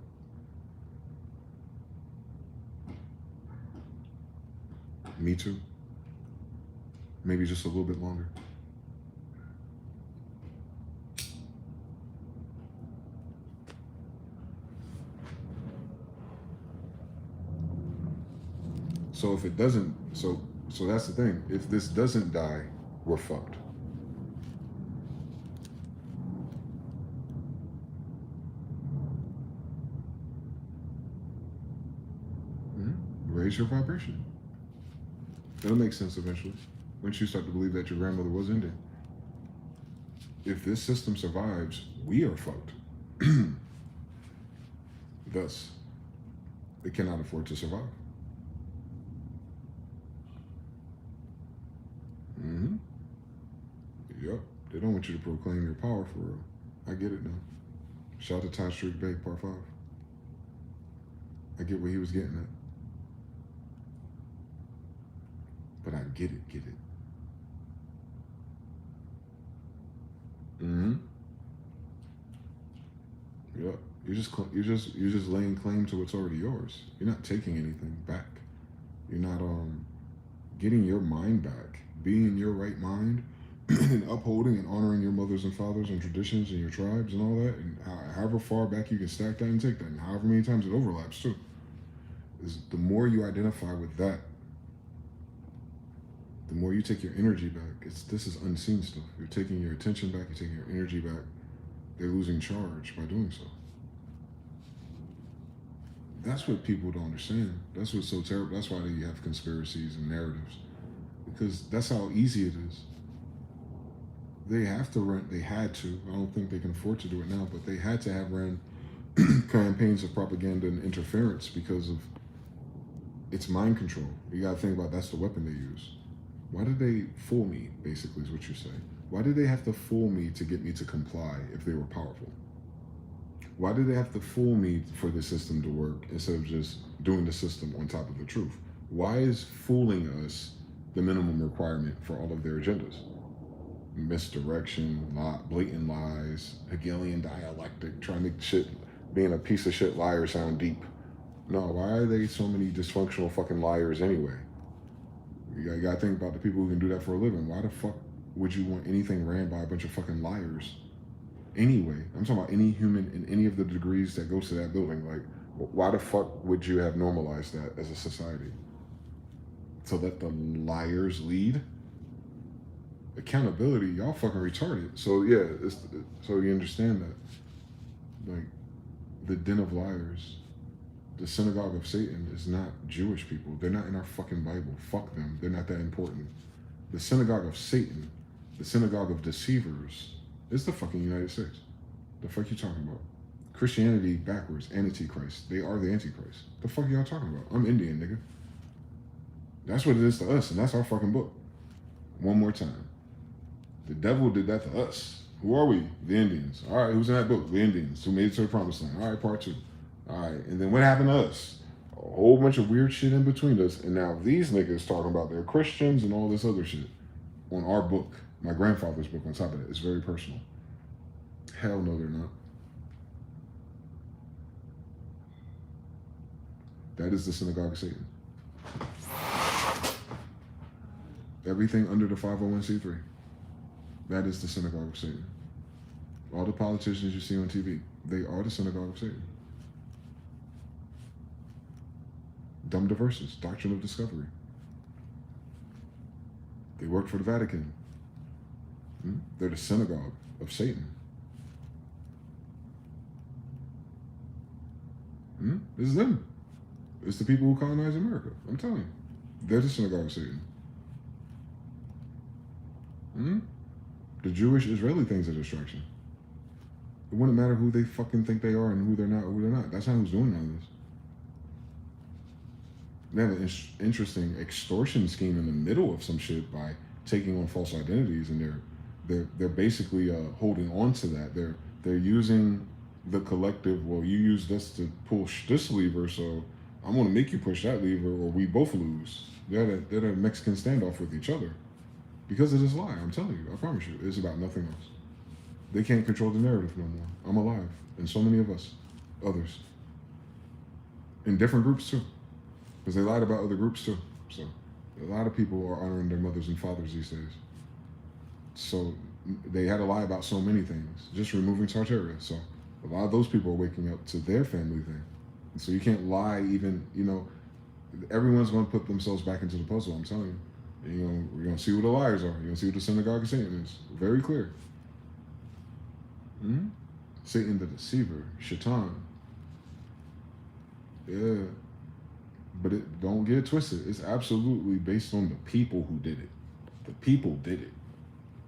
Me too. Maybe just a little bit longer. So if it doesn't, so that's the thing. If this doesn't die, we're fucked. Raise your vibration. It'll make sense eventually. Once you start to believe that your grandmother was Indian. If this system survives, we are fucked. Thus, it cannot afford to survive. Yep. They don't want you to proclaim your power for real. I get it now. Shout out to Ty Street Bay, Part 5. I get what he was getting at. But I get it. Yep. You're just laying claim to what's already yours. You're not taking anything back. You're not getting your mind back, being in your right mind, and upholding and honoring your mothers and fathers and traditions and your tribes and all that, and however far back you can stack that and take that, and however many times it overlaps too. Is the more you identify with that, the more you take your energy back. This is unseen stuff. You're taking your attention back, you're taking your energy back. They're losing charge by doing so. That's what people don't understand. That's what's so terrible. That's why you have conspiracies and narratives. Because that's how easy it is. They have to run, they had to. I don't think they can afford to do it now, but they had to have ran campaigns of propaganda and interference because of it's mind control. You gotta think about that's the weapon they use. Why did they fool me, basically, is what you're saying. Why did they have to fool me to get me to comply if they were powerful? Why did they have to fool me for the system to work instead of just doing the system on top of the truth? Why is fooling us the minimum requirement for all of their agendas? Misdirection, blatant lies, Hegelian dialectic, trying to make shit, being a piece of shit liar sound deep. No, why are they so many dysfunctional fucking liars anyway? You gotta think about the people who can do that for a living. Why the fuck would you want anything ran by a bunch of fucking liars? Anyway, I'm talking about any human in any of the degrees that goes to that building. Like, why the fuck would you have normalized that as a society? To let the liars lead? Accountability, y'all fucking retarded. So yeah, so you understand that. Like, the den of liars, the synagogue of Satan is not Jewish people. They're not in our fucking Bible. Fuck them. They're not that important. The synagogue of Satan, the synagogue of deceivers, is the fucking United States. The fuck you talking about? Christianity backwards, Antichrist. They are the Antichrist. The fuck y'all talking about? I'm Indian, nigga. That's what it is to us, and that's our fucking book. One more time. The devil did that to us. Who are we? The Indians. All right, who's in that book? The Indians who made it to the promised land. All right, part 2. All right, and then what happened to us? A whole bunch of weird shit in between us, and now these niggas talking about they're Christians and all this other shit on our book. My grandfather's book on top of that. It's very personal. Hell no, they're not. That is the synagogue of Satan. Everything under the 501c3. That is the synagogue of Satan. All the politicians you see on TV, they are the synagogue of Satan. Dumb diverses, doctrine of discovery. They work for the Vatican. They're the synagogue of Satan. This is them. It's the people who colonize America. I'm telling you. They're the synagogue of Satan. The Jewish Israeli thing's a distraction. It wouldn't matter who they fucking think they are and who they're not or who they're not. That's not who's doing none of this. They have an interesting extortion scheme in the middle of some shit by taking on false identities, and they're basically holding on to that. They're using the collective. Well, you use this to push this lever, so I'm going to make you push that lever, or we both lose. They're a Mexican standoff with each other because of this lie. I'm telling you, I promise you, it's about nothing else. They can't control the narrative no more. I'm alive, and so many of us, others, in different groups too, because they lied about other groups too. So a lot of people are honoring their mothers and fathers these days. So they had to lie about so many things, just removing Tartaria. So a lot of those people are waking up to their family thing. And so you can't lie even, everyone's going to put themselves back into the puzzle, I'm telling you. And, we're going to see who the liars are. You're going to see what the synagogue of Satan is. Very clear. Mm-hmm. Satan the deceiver, Shaitan. Yeah. But don't get it twisted. It's absolutely based on the people who did it. The people did it.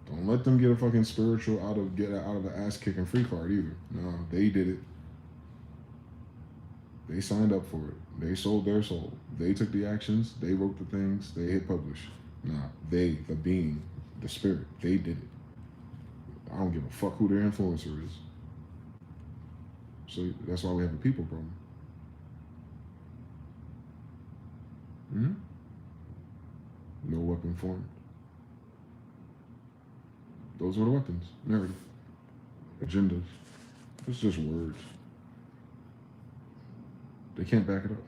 Don't let them get a fucking spiritual get out of the ass kicking free card either. No, they did it. They signed up for it. They sold their soul. They took the actions. They wrote the things. They hit publish. Nah, they, the being, the spirit, they did it. I don't give a fuck who their influencer is. So that's why we have a people problem. Mm-hmm. No weapon formed. Those were the weapons. Narrative. Agendas. It's just words. They can't back it up.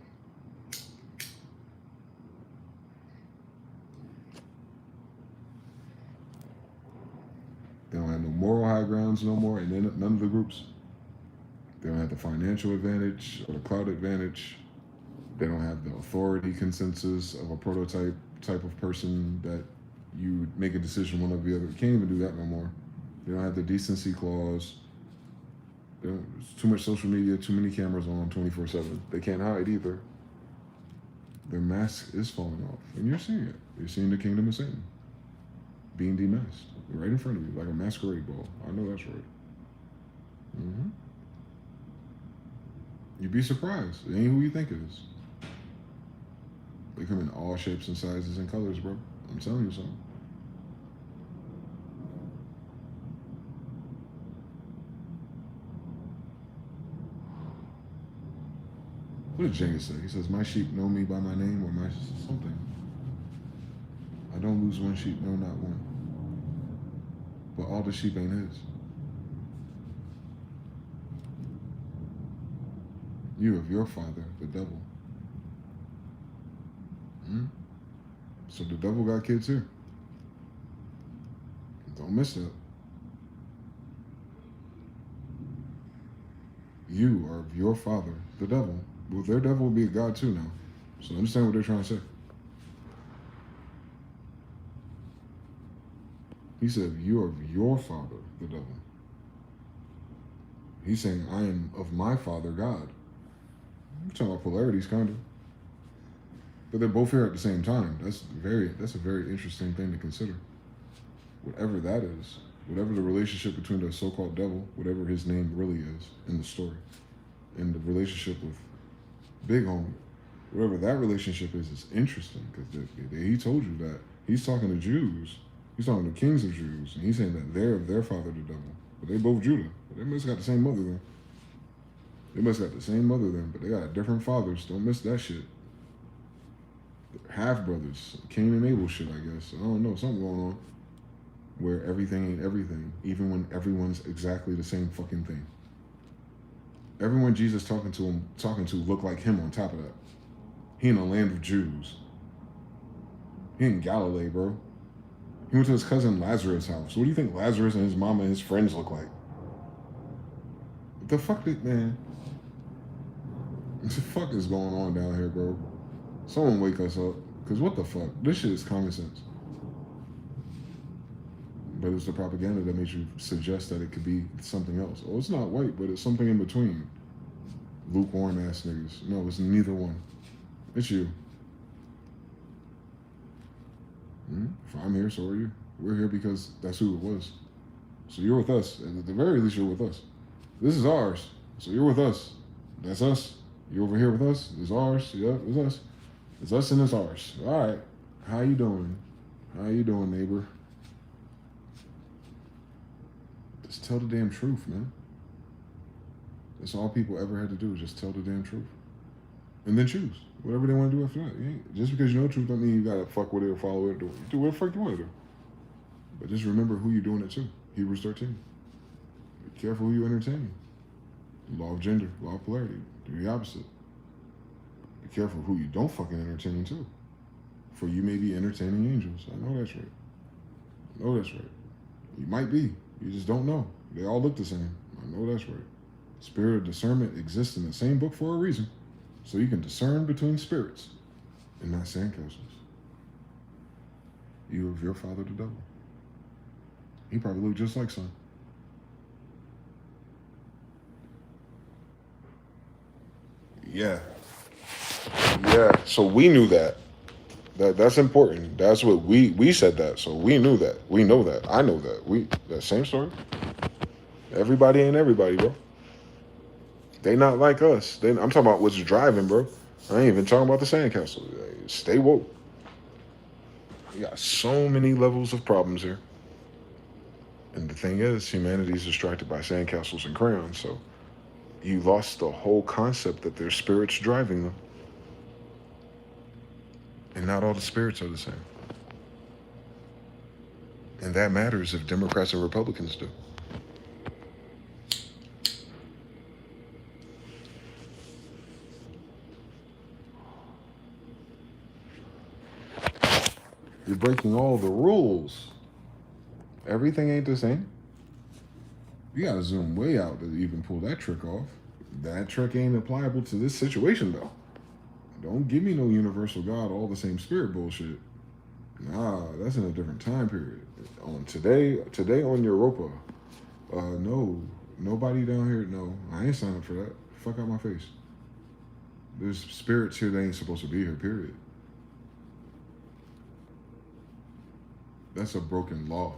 They don't have no moral high grounds no more, and then none of the groups. They don't have the financial advantage or the cloud advantage. They don't have the authority consensus of a prototype type of person that you would make a decision one or the other. You can't even do that no more. They don't have the decency clause. There's too much social media, too many cameras on 24/7. They can't hide either. Their mask is falling off, and you're seeing it. You're seeing the kingdom of Satan being demasked right in front of you, like a masquerade ball. I know that's right. Mm-hmm. You'd be surprised. It ain't who you think it is. They come in all shapes and sizes and colors, bro. I'm telling you something. What did Jenga say? He says, my sheep know me by my name or my something. I don't lose one sheep, no, not one. But all the sheep ain't his. You of your father, the devil. So the devil got kids here. Don't miss that. You are of your father, the devil. Well, their devil will be a god too now. So understand what they're trying to say. He said, you are of your father, the devil. He's saying, I am of my father, God. I'm talking about polarities, kind of. But they're both here at the same time. That's a very interesting thing to consider. Whatever that is, whatever the relationship between the so-called devil, whatever his name really is in the story, and the relationship with Big Homie, whatever that relationship is interesting, because he told you that he's talking to Jews. He's talking to kings of Jews, and he's saying that they're of their father, the devil. But they both Judah. But they must got the same mother then. They must got the same mother then, but they got different fathers. Don't miss that shit. Half brothers, Cain and Abel shit, I guess. I don't know, something going on where everything ain't everything, even when everyone's exactly the same fucking thing. Everyone Jesus talking to looked like him on top of that. He in the land of Jews. He in Galilee, bro. He went to his cousin Lazarus' house. What do you think Lazarus and his mama and his friends look like? What the fuck, man? What the fuck is going on down here, bro? Someone wake us up. Because what the fuck? This shit is common sense. But it's the propaganda that makes you suggest that it could be something else. Oh, it's not white, but it's something in between. Lukewarm ass niggas. No, it's neither one. It's you. If I'm here, so are you. We're here because that's who it was. So you're with us. At the very least, you're with us. This is ours. So you're with us. That's us. You're over here with us. It's ours. Yep, it's us. It's us and it's ours. All right. How you doing? How you doing, neighbor? Just tell the damn truth, man. That's all people ever had to do, just tell the damn truth. And then choose. Whatever they want to do after that. Just because you know the truth don't mean you gotta fuck with it or follow it or do whatever the fuck you want to do. But just remember who you're doing it to. Hebrews 13. careful who you entertain. Law of gender, law of polarity. Do the opposite. Be careful who you don't fucking entertain too. For you may be entertaining angels. I know that's right. I know that's right. You might be. You just don't know. They all look the same. I know that's right. Spirit of discernment exists in the same book for a reason. So you can discern between spirits and not sandcastles. You of your father the devil. He probably looked just like son. Yeah. Yeah. So we knew that. That's important. That's what we said that. So we knew that. We know that. I know that. That same story. Everybody ain't everybody, bro. They not like us. I'm talking about what's driving, bro. I ain't even talking about the sandcastle. Stay woke. We got so many levels of problems here. And the thing is, humanity's distracted by sandcastles and crayons, so you lost the whole concept that there's spirits driving them. And not all the spirits are the same. And that matters if Democrats and Republicans do. You're breaking all the rules. Everything ain't the same. You gotta zoom way out to even pull that trick off. That trick ain't applicable to this situation, though. Don't give me no universal God, all the same spirit bullshit. Nah, that's in a different time period. On today on Europa, no, nobody down here. No, I ain't signing up for that. Fuck out my face. There's spirits here that ain't supposed to be here. Period. That's a broken law.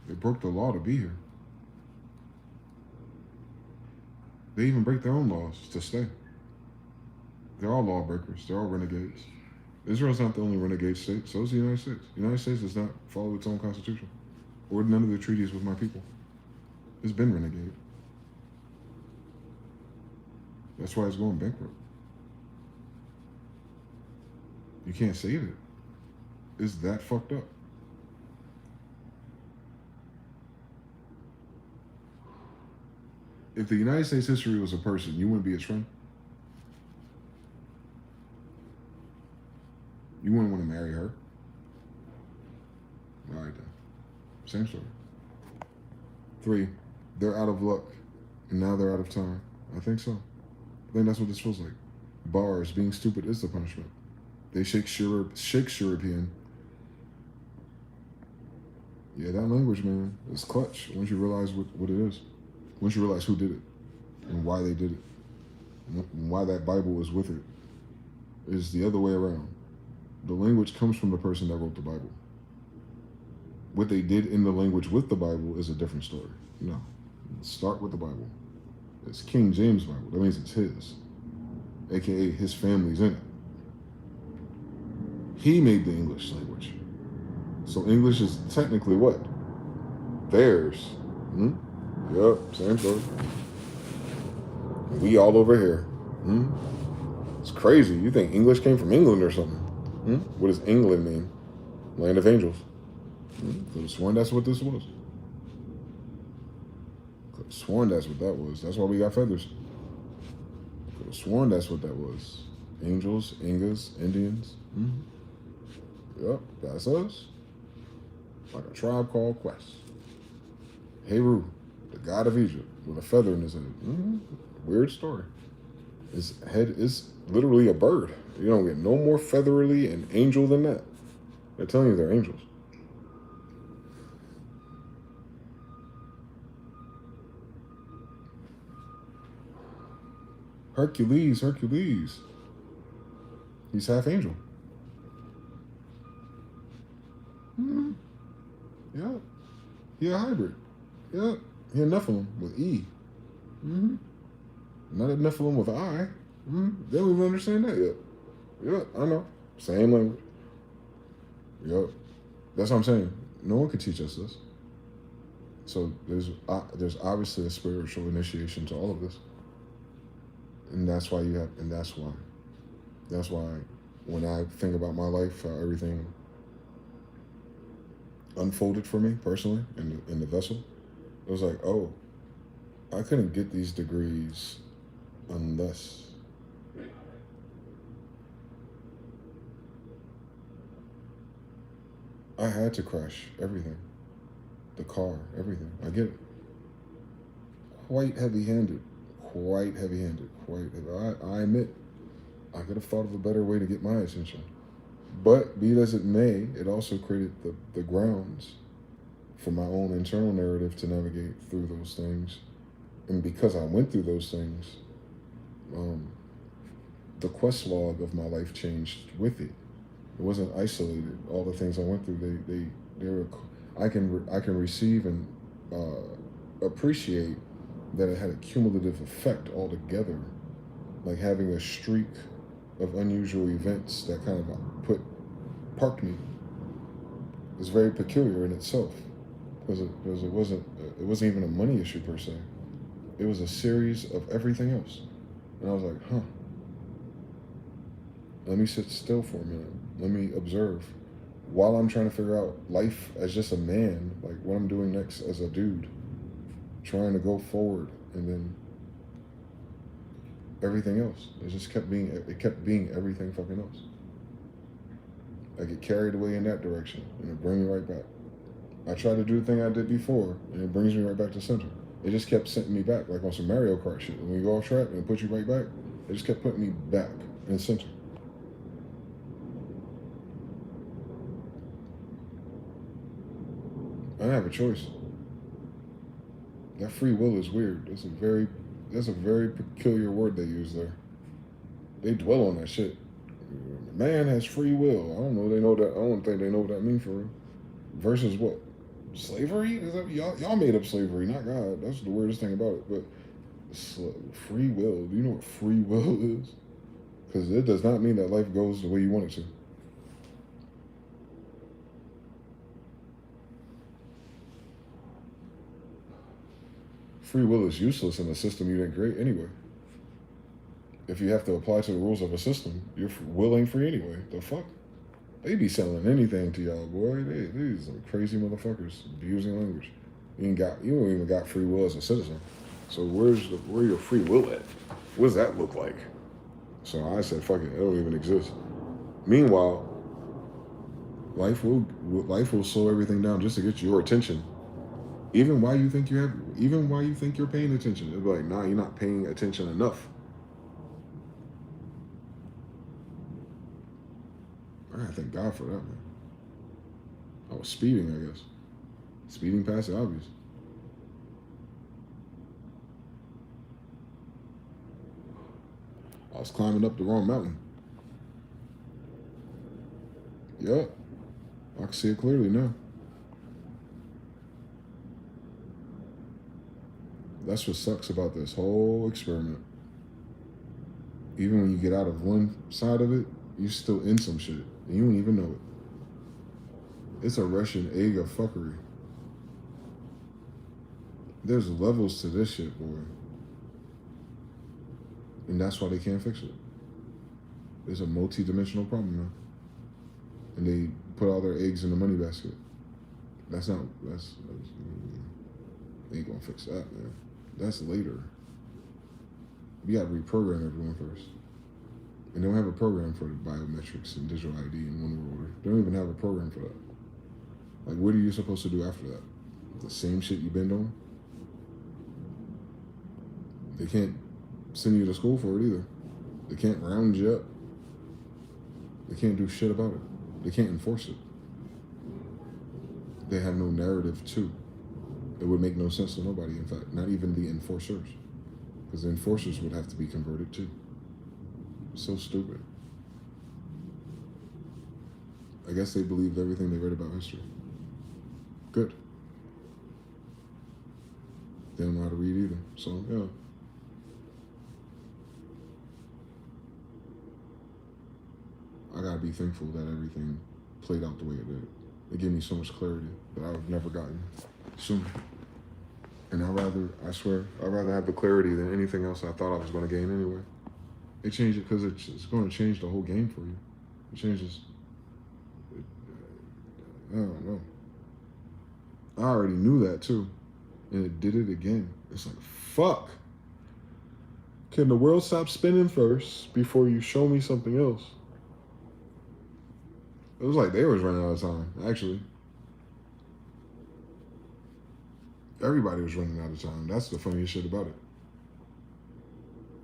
They broke the law to be here. They even break their own laws to stay. They're all lawbreakers. They're all renegades. Israel's not the only renegade state. So is the United States. The United States does not follow its own constitution or none of the treaties with my people. It's been renegade. That's why it's going bankrupt. You can't save it. It's that fucked up. If the United States history was a person, you wouldn't be its friend. You wouldn't want to marry her. All right then. Same story. 3, they're out of luck, and now they're out of time. I think so. I think that's what this feels like. Bars, being stupid is the punishment. They Shakespearean. Yeah, that language, man, is clutch once you realize what it is. Once you realize who did it and why they did it and why that Bible was with it. It's the other way around. The language comes from the person that wrote the Bible. What they did in the language with the Bible is a different story. No. Start with the Bible. It's King James Bible. That means it's his. AKA his family's in it. He made the English language. So English is technically what? Theirs. Yep, same story. We all over here. It's crazy. You think English came from England or something? What does England mean? Land of angels. Could have sworn that's what this was. Could have sworn that's what that was. That's why we got feathers. Could have sworn that's what that was. Angels, Ingas, Indians. Yep, that's us. Like a tribe called Quest. Heru, the god of Egypt, with a feather in his head. Weird story. His head is literally a bird. You don't get no more featherly and angel than that. They're telling you they're angels. Hercules. He's half angel. Yeah. He a hybrid. Yeah. He a Nephilim with E. Not a Nephilim with I. They don't even understand that yet. Yeah, I know. Same language. Yep. That's what I'm saying. No one could teach us this. So there's obviously a spiritual initiation to all of this. And that's why that's why when I think about my life, how everything unfolded for me personally in the vessel, it was like, oh, I couldn't get these degrees unless I had to crash everything. The car, everything. I get it. Quite heavy-handed. Quite heavy-handed. Quite heavy. I admit, I could have thought of a better way to get my attention. But be it as it may, it also created the grounds for my own internal narrative to navigate through those things. And because I went through those things, the quest log of my life changed with it. It wasn't isolated. All the things I went through, they were. I can receive and appreciate that it had a cumulative effect altogether, like having a streak of unusual events that kind of parked me. It's very peculiar in itself, because it wasn't even a money issue per se. It was a series of everything else, and I was like, huh. Let me sit still for a minute. Let me observe. While I'm trying to figure out life as just a man, like what I'm doing next as a dude, trying to go forward, and then everything else. It kept being everything fucking else. I get carried away in that direction, and it brings me right back. I try to do the thing I did before, and it brings me right back to center. It just kept sending me back, like on some Mario Kart shit. When you go off track and it puts you right back, it just kept putting me back in center. I don't have a choice. That free will is weird. That's a very peculiar word they use there. They dwell on that shit. Man has free will. I don't know. They know that. I don't think they know what that means for real. Versus what? Slavery? Is that y'all made up slavery, not God? That's the weirdest thing about it. But free will. Do you know what free will is? Because it does not mean that life goes the way you want it to. Free will is useless in a system you didn't create anyway. If you have to apply to the rules of a system, your will ain't free anyway. The fuck? They be selling anything to y'all, boy. These some crazy motherfuckers abusing language. You don't even got free will as a citizen. So where your free will at? What does that look like? So I said, fuck it, don't even exist. Meanwhile, life will slow everything down just to get your attention. Even while you think you're paying attention, it'll be like, nah, you're not paying attention enough. I gotta thank God for that, man. I was speeding, I guess. Speeding past the obvious. I was climbing up the wrong mountain. Yup. I can see it clearly now. That's what sucks about this whole experiment. Even when you get out of one side of it, you're still in some shit, and you don't even know it. It's a Russian egg of fuckery. There's levels to this shit, boy. And that's why they can't fix it. It's a multi-dimensional problem now. And they put all their eggs in the money basket. That's ain't gonna fix that, man. That's later. We gotta reprogram everyone first. And they don't have a program for the biometrics and digital ID in one world order. They don't even have a program for that. Like, what are you supposed to do after that? The same shit you've been doing? They can't send you to school for it either. They can't round you up. They can't do shit about it. They can't enforce it. They have no narrative too. It would make no sense to nobody, in fact, not even the enforcers. Because the enforcers would have to be converted too. So stupid. I guess they believed everything they read about history. Good. They don't know how to read either. So, yeah. I gotta be thankful that everything played out the way it did. It gave me so much clarity that I've never gotten sooner. And I'd rather have the clarity than anything else I thought I was going to gain anyway. It changed it because it's going to change the whole game for you. It changes. I don't know. I already knew that too. And it did it again. It's like, fuck. Can the world stop spinning first before you show me something else? It was like they was running out of time, actually. Everybody was running out of time. That's the funniest shit about it.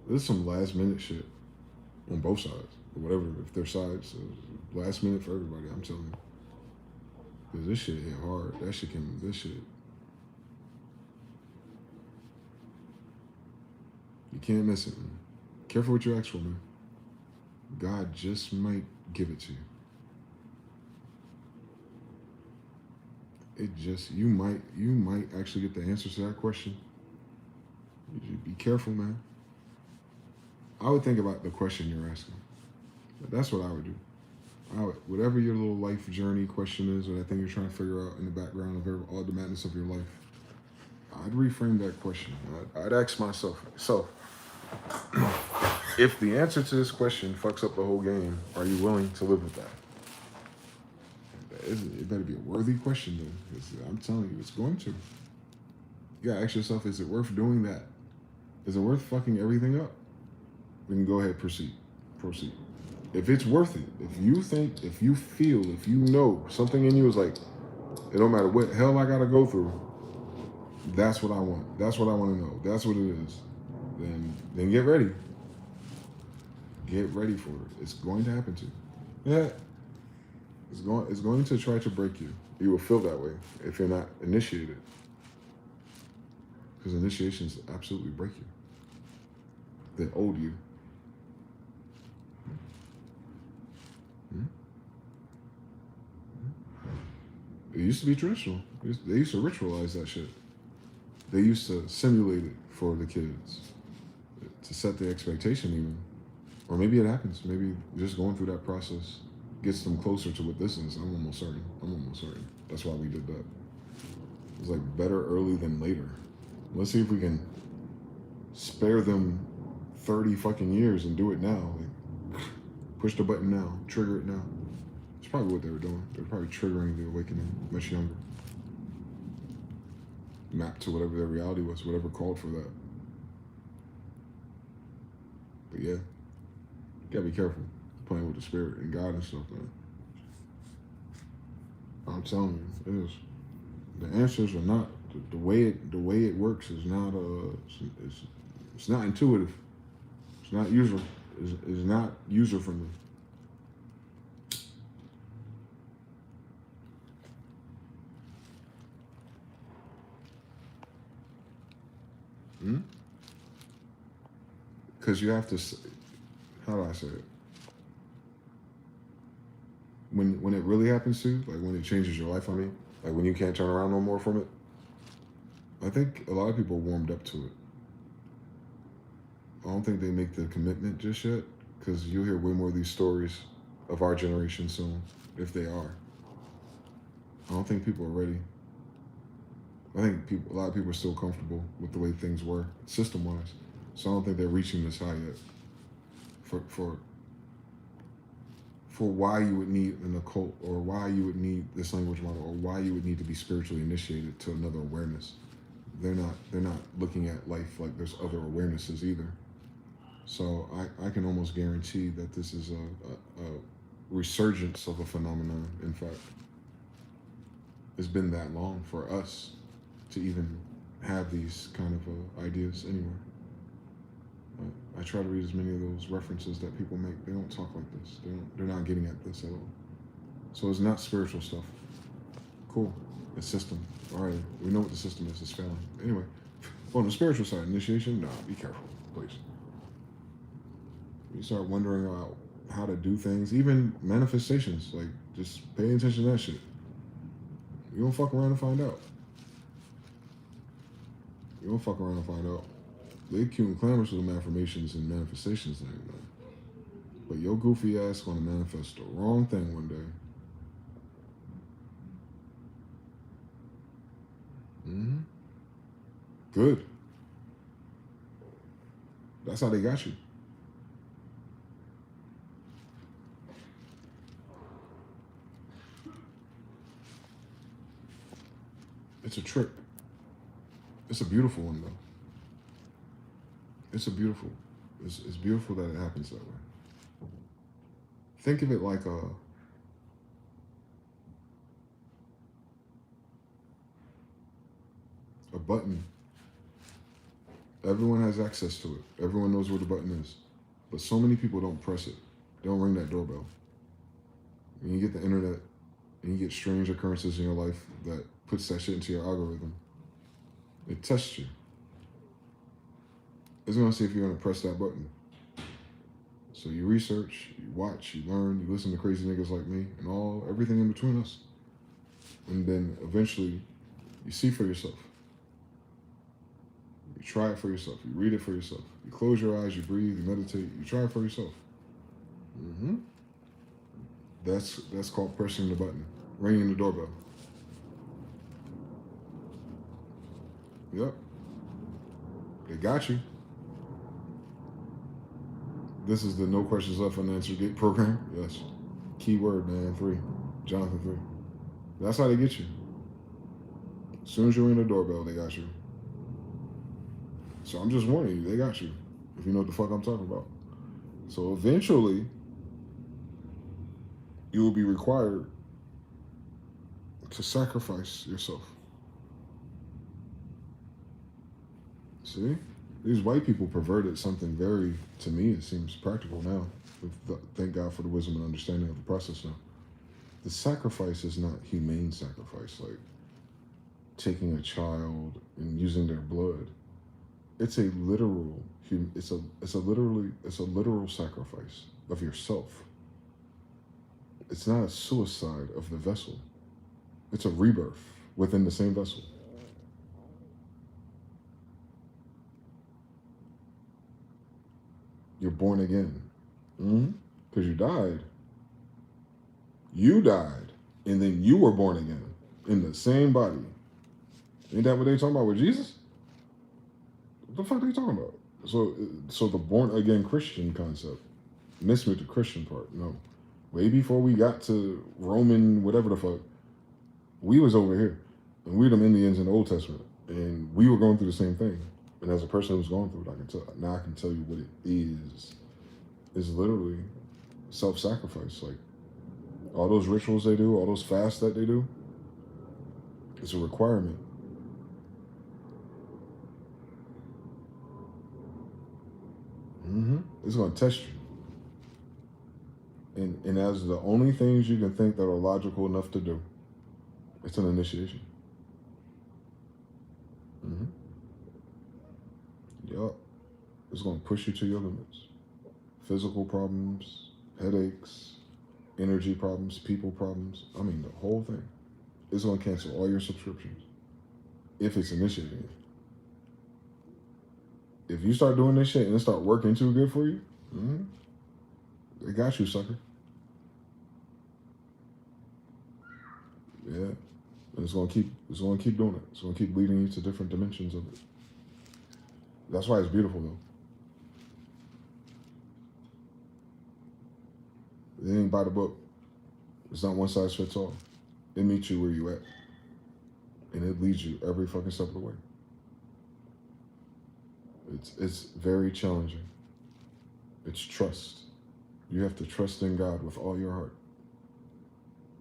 There's some last minute shit on both sides. Or whatever, if their sides, last minute for everybody, I'm telling you. Because this shit hit hard. This shit. You can't miss it, man. Careful what you ask for, man. God just might give it to you. You might actually get the answer to that question. You be careful, man. I would think about the question you're asking. That's what I would do. Whatever your little life journey question is, or that thing you're trying to figure out in the background of all the madness of your life, I'd reframe that question. I'd ask myself, so if the answer to this question fucks up the whole game, are you willing to live with that? It better be a worthy question, then, because I'm telling you, it's going to. You gotta ask yourself, is it worth doing that? Is it worth fucking everything up? We can go ahead, proceed. If it's worth it, if you think, if you feel, if you know, something in you is like, it don't matter what hell I gotta go through, that's what I want. That's what I want to know. That's what it is. Then get ready. Get ready for it. It's going to happen to you. Yeah. It's going to try to break you. You will feel that way if you're not initiated. Because initiations absolutely break you. They old you. It used to be traditional. They used to ritualize that shit. They used to simulate it for the kids to set the expectation even. Or maybe it happens. Maybe just going through that process gets them closer to what this is. I'm almost certain. That's why we did that. It's like better early than later. Let's see if we can spare them 30 fucking years and do it now. Like, push the button now. Trigger it now. It's probably what they were doing. They were probably triggering the awakening much younger. Mapped to whatever their reality was, whatever called for that. But yeah, you gotta be careful playing with the spirit and God and stuff, man. I'm telling you, it is. The answers are not the way it works is not it's not intuitive. It's not user friendly. Because you have to, how do I say it? When it really happens to you, like when it changes your life, I mean, like when you can't turn around no more from it, I think a lot of people warmed up to it. I don't think they make the commitment just yet, because you'll hear way more of these stories of our generation soon, if they are. I don't think people are ready. I think a lot of people are still comfortable with the way things were, system-wise. So I don't think they're reaching this high yet. For why you would need an occult, or why you would need this language model, or why you would need to be spiritually initiated to another awareness. They're not looking at life like there's other awarenesses either. So I can almost guarantee that this is a resurgence of a phenomenon. In fact, it's been that long for us to even have these kind of ideas anywhere. I try to read as many of those references that people make. They don't talk like this. They're not getting at this at all. So it's not spiritual stuff. Cool. It's system. All right, we know what the system is. It's failing. Anyway, on the spiritual side, initiation, nah, be careful, please. You start wondering about how to do things, even manifestations, like just pay attention to that shit. You don't fuck around and find out. You don't fuck around and find out. They cute and clamorous with them affirmations and manifestations thing, man. But your goofy ass gonna manifest the wrong thing one day. Good. That's how they got you. It's a trick. It's a beautiful one though. It's beautiful that it happens that way. Think of it like a button. Everyone has access to it. Everyone knows where the button is. But so many people don't press it. They don't ring that doorbell. And you get the internet and you get strange occurrences in your life that puts that shit into your algorithm. It tests you. It's gonna see if you're gonna press that button. So you research, you watch, you learn, you listen to crazy niggas like me and everything in between us. And then eventually you see for yourself. You try it for yourself. You read it for yourself. You close your eyes, you breathe, you meditate, you try it for yourself. That's called pressing the button, ringing the doorbell. Yep. They got you. This is the No Questions Left Unanswered Gate program. Yes. Keyword, man, 3. Jonathan 3. That's how they get you. As soon as you ring the doorbell, they got you. So I'm just warning you, they got you. If you know what the fuck I'm talking about. So eventually, you will be required to sacrifice yourself. See? These white people perverted something very, to me, it seems practical now. Thank God for the wisdom and understanding of the process now. The sacrifice is not humane sacrifice, like taking a child and using their blood. It's a literal, it's a literal sacrifice of yourself. It's not a suicide of the vessel. It's a rebirth within the same vessel. You're born again. Because you died. You died. And then you were born again. In the same body. Ain't that what they talking about with Jesus? What the fuck are they talking about? So the born again Christian concept. Miss me with the Christian part. No. Way before we got to Roman whatever the fuck, we was over here. And we were them Indians in the Old Testament. And we were going through the same thing. And as a person who's going through it, I can tell you what it is. It's literally self-sacrifice. Like, all those rituals they do, all those fasts that they do, it's a requirement. It's going to test you. And as the only things you can think that are logical enough to do, it's an initiation. Yup. It's going to push you to your limits. Physical problems, headaches, energy problems, people problems. I mean, the whole thing. It's going to cancel all your subscriptions if it's initiating. If you start doing this shit and it start working too good for you, they got you, sucker. Yeah. And it's going to keep doing it. It's going to keep leading you to different dimensions of it. That's why it's beautiful, though. It ain't by the book. It's not one size fits all. It meets you where you at. And it leads you every fucking step of the way. It's very challenging. It's trust. You have to trust in God with all your heart.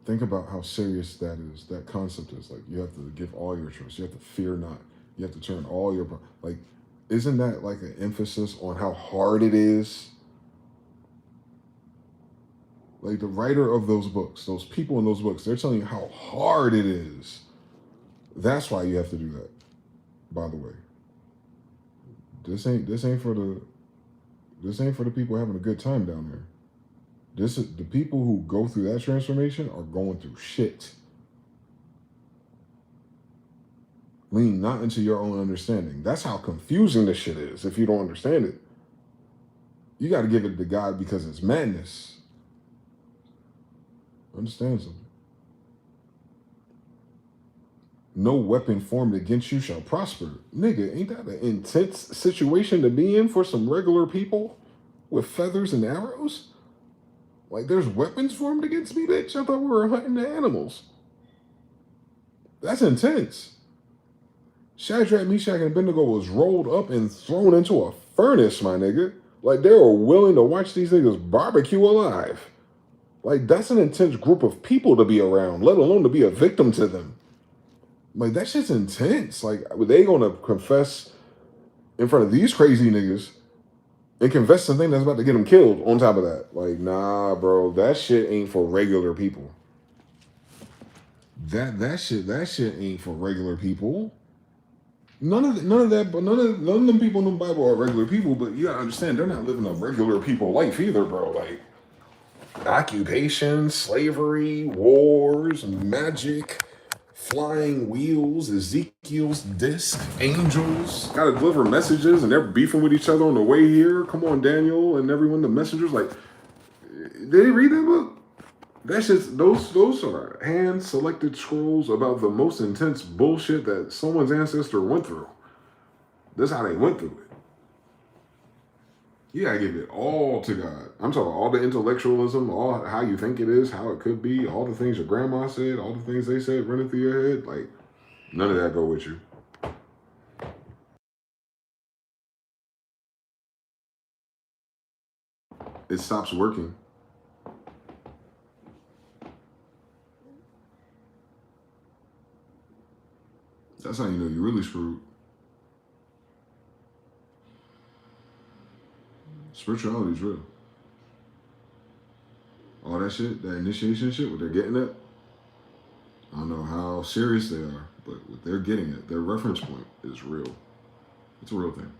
Think about how serious that is, that concept is. Like, you have to give all your trust. You have to fear not. You have to turn all your... Like, isn't that like an emphasis on how hard it is? Like, the writer of those books, those people in those books, they're telling you how hard it is. That's why you have to do that, by the way. This ain't for the people having a good time down there. This is the people who go through that transformation are going through shit. Lean not into your own understanding. That's how confusing this shit is if you don't understand it. You got to give it to God because it's madness. Understand something. No weapon formed against you shall prosper. Nigga, ain't that an intense situation to be in for some regular people with feathers and arrows? Like, there's weapons formed against me, bitch? I thought we were hunting the animals. That's intense. Shadrach, Meshach, and Abednego was rolled up and thrown into a furnace, my nigga. Like, they were willing to watch these niggas barbecue alive. Like, that's an intense group of people to be around, let alone to be a victim to them. Like, that shit's intense. Like, they gonna confess in front of these crazy niggas and confess something that's about to get them killed on top of that. Like, nah, bro, that shit ain't for regular people. That shit ain't for regular people. None of them people in the Bible are regular people, but you gotta understand they're not living a regular people life either, bro. Like occupation, slavery, wars, magic, flying wheels, Ezekiel's disc, angels. Gotta deliver messages and they're beefing with each other on the way here. Come on, Daniel and everyone, the messengers. Like, did they read that book? That's just those are hand selected scrolls about the most intense bullshit that someone's ancestor went through. That's how they went through it. You gotta give it all to God. I'm talking all the intellectualism, all how you think it is, how it could be, all the things your grandma said, all the things they said running through your head. Like, none of that go with you. It stops working. That's how you know you're really screwed. Spirituality is real. All that shit, that initiation shit, what they're getting at, I don't know how serious they are, but what they're getting at, their reference point is real. It's a real thing.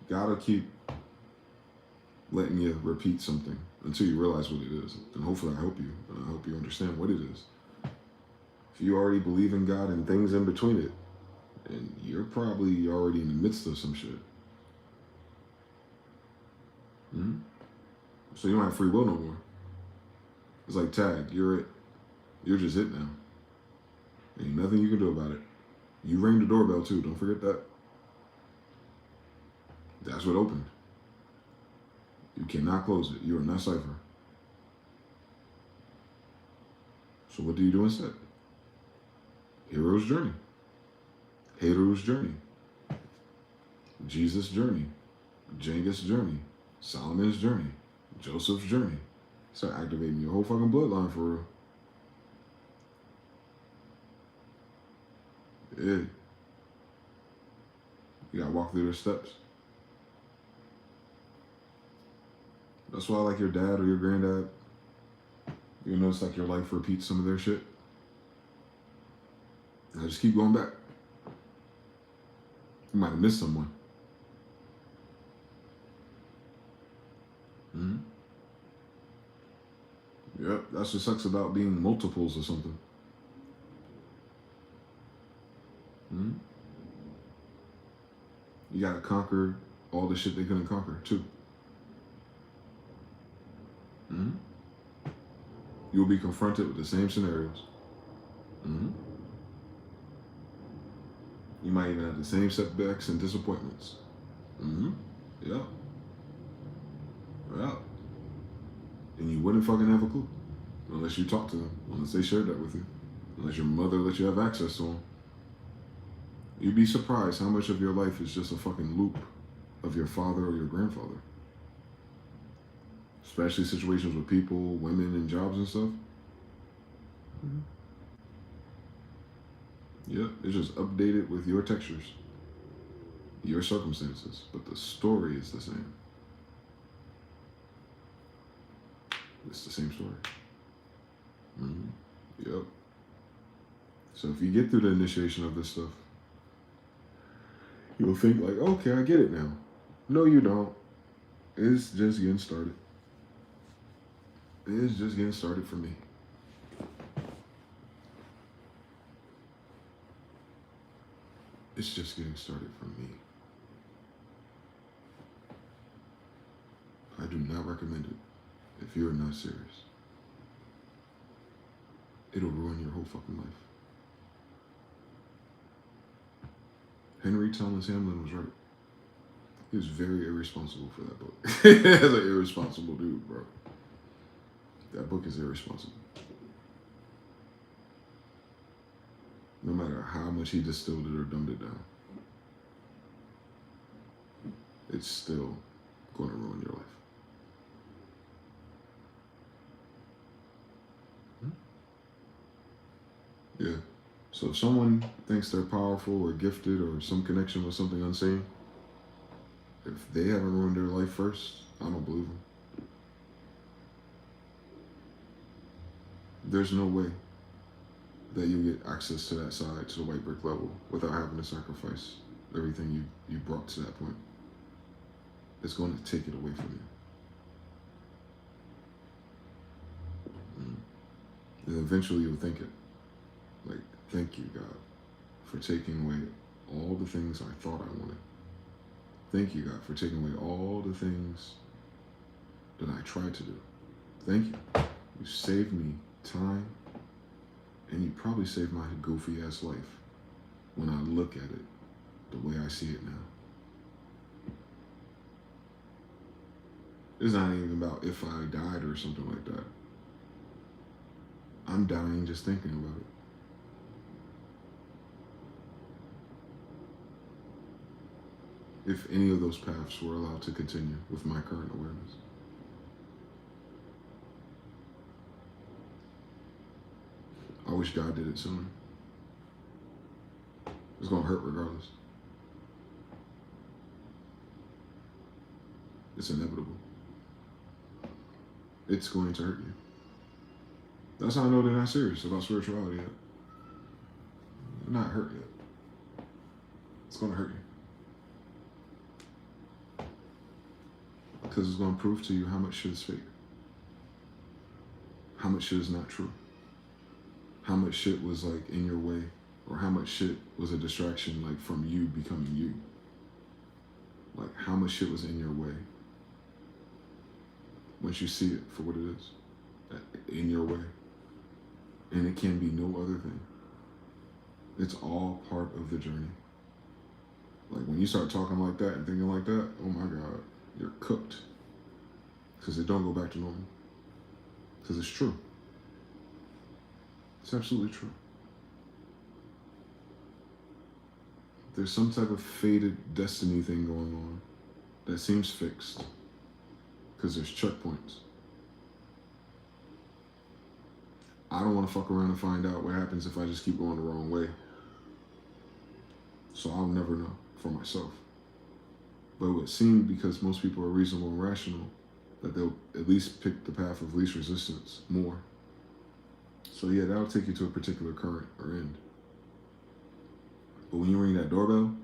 Gotta keep letting you repeat something until you realize what it is. And hopefully I hope you understand what it is. If you already believe in God and things in between it, and you're probably already in the midst of some shit. Mm-hmm. So you don't have free will no more. It's like tag, you're it. You're just it now. Ain't nothing you can do about it. You ring the doorbell too, don't forget that. That's what opened. You cannot close it. You are not cipher. So what do you do instead? Hero's journey. Hero's journey. Jesus' journey. Genghis' journey. Solomon's journey. Joseph's journey. Start activating your whole fucking bloodline for real. Yeah. You gotta walk through their steps. That's why, like, your dad or your granddad, you notice like your life repeats some of their shit. I just keep going back. You might have missed someone. Mm-hmm. Yep, that's what sucks about being multiples or something. Mm-hmm. You gotta conquer all the shit they couldn't conquer too. Mm-hmm. You'll be confronted with the same scenarios. Mm-hmm. You might even have the same setbacks and disappointments. Mm-hmm. Yeah. Yeah. And you wouldn't fucking have a clue unless you talk to them, unless they shared that with you, unless your mother let you have access to them. You'd be surprised how much of your life is just a fucking loop of your father or your grandfather. Especially situations with people, women, and jobs and stuff. Mm-hmm. Yep, it's just updated with your textures, your circumstances, but the story is the same. It's the same story. Mm-hmm. Yep. So if you get through the initiation of this stuff, you'll think like, okay, I get it now. No, you don't. It's just getting started. It's just getting started for me. It's just getting started for me. I do not recommend it if you're not serious. It'll ruin your whole fucking life. Henry Thomas Hamlin was right. He was very irresponsible for that book. That's an irresponsible dude, bro. That book is irresponsible. no matter how much he distilled it or dumbed it down, it's still going to ruin your life. Yeah. So if someone thinks they're powerful or gifted or some connection with something unseen, if they haven't ruined their life first, I don't believe them. There's no way that you get access to that side, to the white brick level, without having to sacrifice everything you brought to that point. It's going to take it away from you. And eventually you'll think it. Like, thank you, God, for taking away all the things I thought I wanted. Thank you, God, for taking away all the things that I tried to do. Thank you. You saved me time, and you probably saved my goofy ass life when I look at it the way I see it now. It's not even about if I died or something like that. I'm dying just thinking about it. If any of those paths were allowed to continue with my current awareness. I wish God did it sooner. It's going to hurt regardless. It's inevitable. It's going to hurt you. That's how I know they're not serious about spirituality yet. They're not hurt yet. It's going to hurt you. Because it's going to prove to you how much shit is fake. How much shit is not true. How much shit was like in your way, or how much shit was a distraction like from you becoming you. Like how much shit was in your way. Once you see it for what it is, in your way. And it can be no other thing. It's all part of the journey. Like when you start talking like that and thinking like that, oh my God, you're cooked. Because it don't go back to normal. Because it's true. It's absolutely true. There's some type of fated destiny thing going on that seems fixed. Because there's checkpoints. I don't want to fuck around and find out what happens if I just keep going the wrong way. So I'll never know for myself. But it would seem, because most people are reasonable and rational, that they'll at least pick the path of least resistance more. So yeah, that'll take you to a particular current or end. But when you ring that doorbell,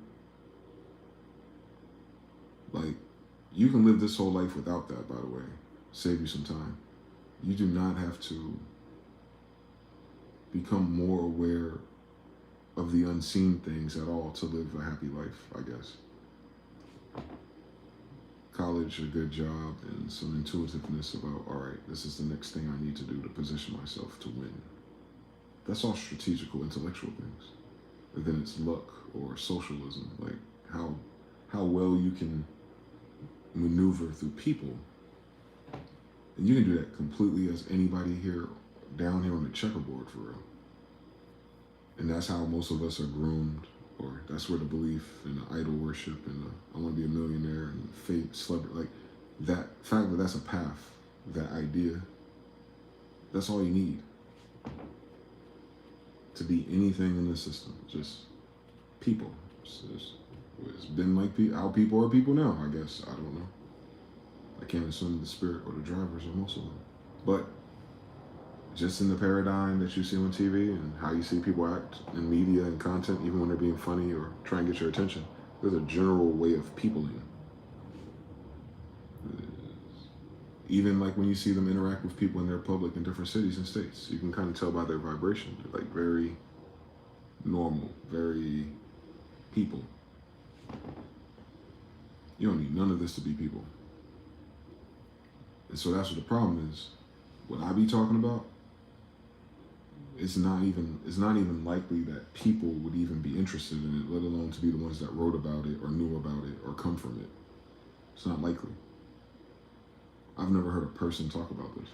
like, you can live this whole life without that, by the way. Save you some time. You do not have to become more aware of the unseen things at all to live a happy life, I guess. College, a good job, and some intuitiveness about, all right, this is the next thing I need to do to position myself to win. That's all strategical, intellectual things. And then it's luck or socialism, like how well you can maneuver through people. And you can do that completely as anybody here, down here on the checkerboard, for real. And that's how most of us are groomed, or that's where the belief and the idol worship and the I want to be a millionaire and fate, celebrity, like that fact that that's a path, that idea, that's all you need to be anything in the system. Just people. It's been like how people are people now, I guess. I don't know. I can't assume the spirit or the drivers of most of them. But just in the paradigm that you see on TV and how you see people act in media and content, even when they're being funny or trying to get your attention, there's a general way of peopling. Even like when you see them interact with people in their public in different cities and states, you can kind of tell by their vibration. They're like very normal, very people. You don't need none of this to be people. And so that's what the problem is. What I be talking about, it's not even likely that people would even be interested in it, let alone to be the ones that wrote about it or knew about it or come from it. It's not likely. I've never heard a person talk about this.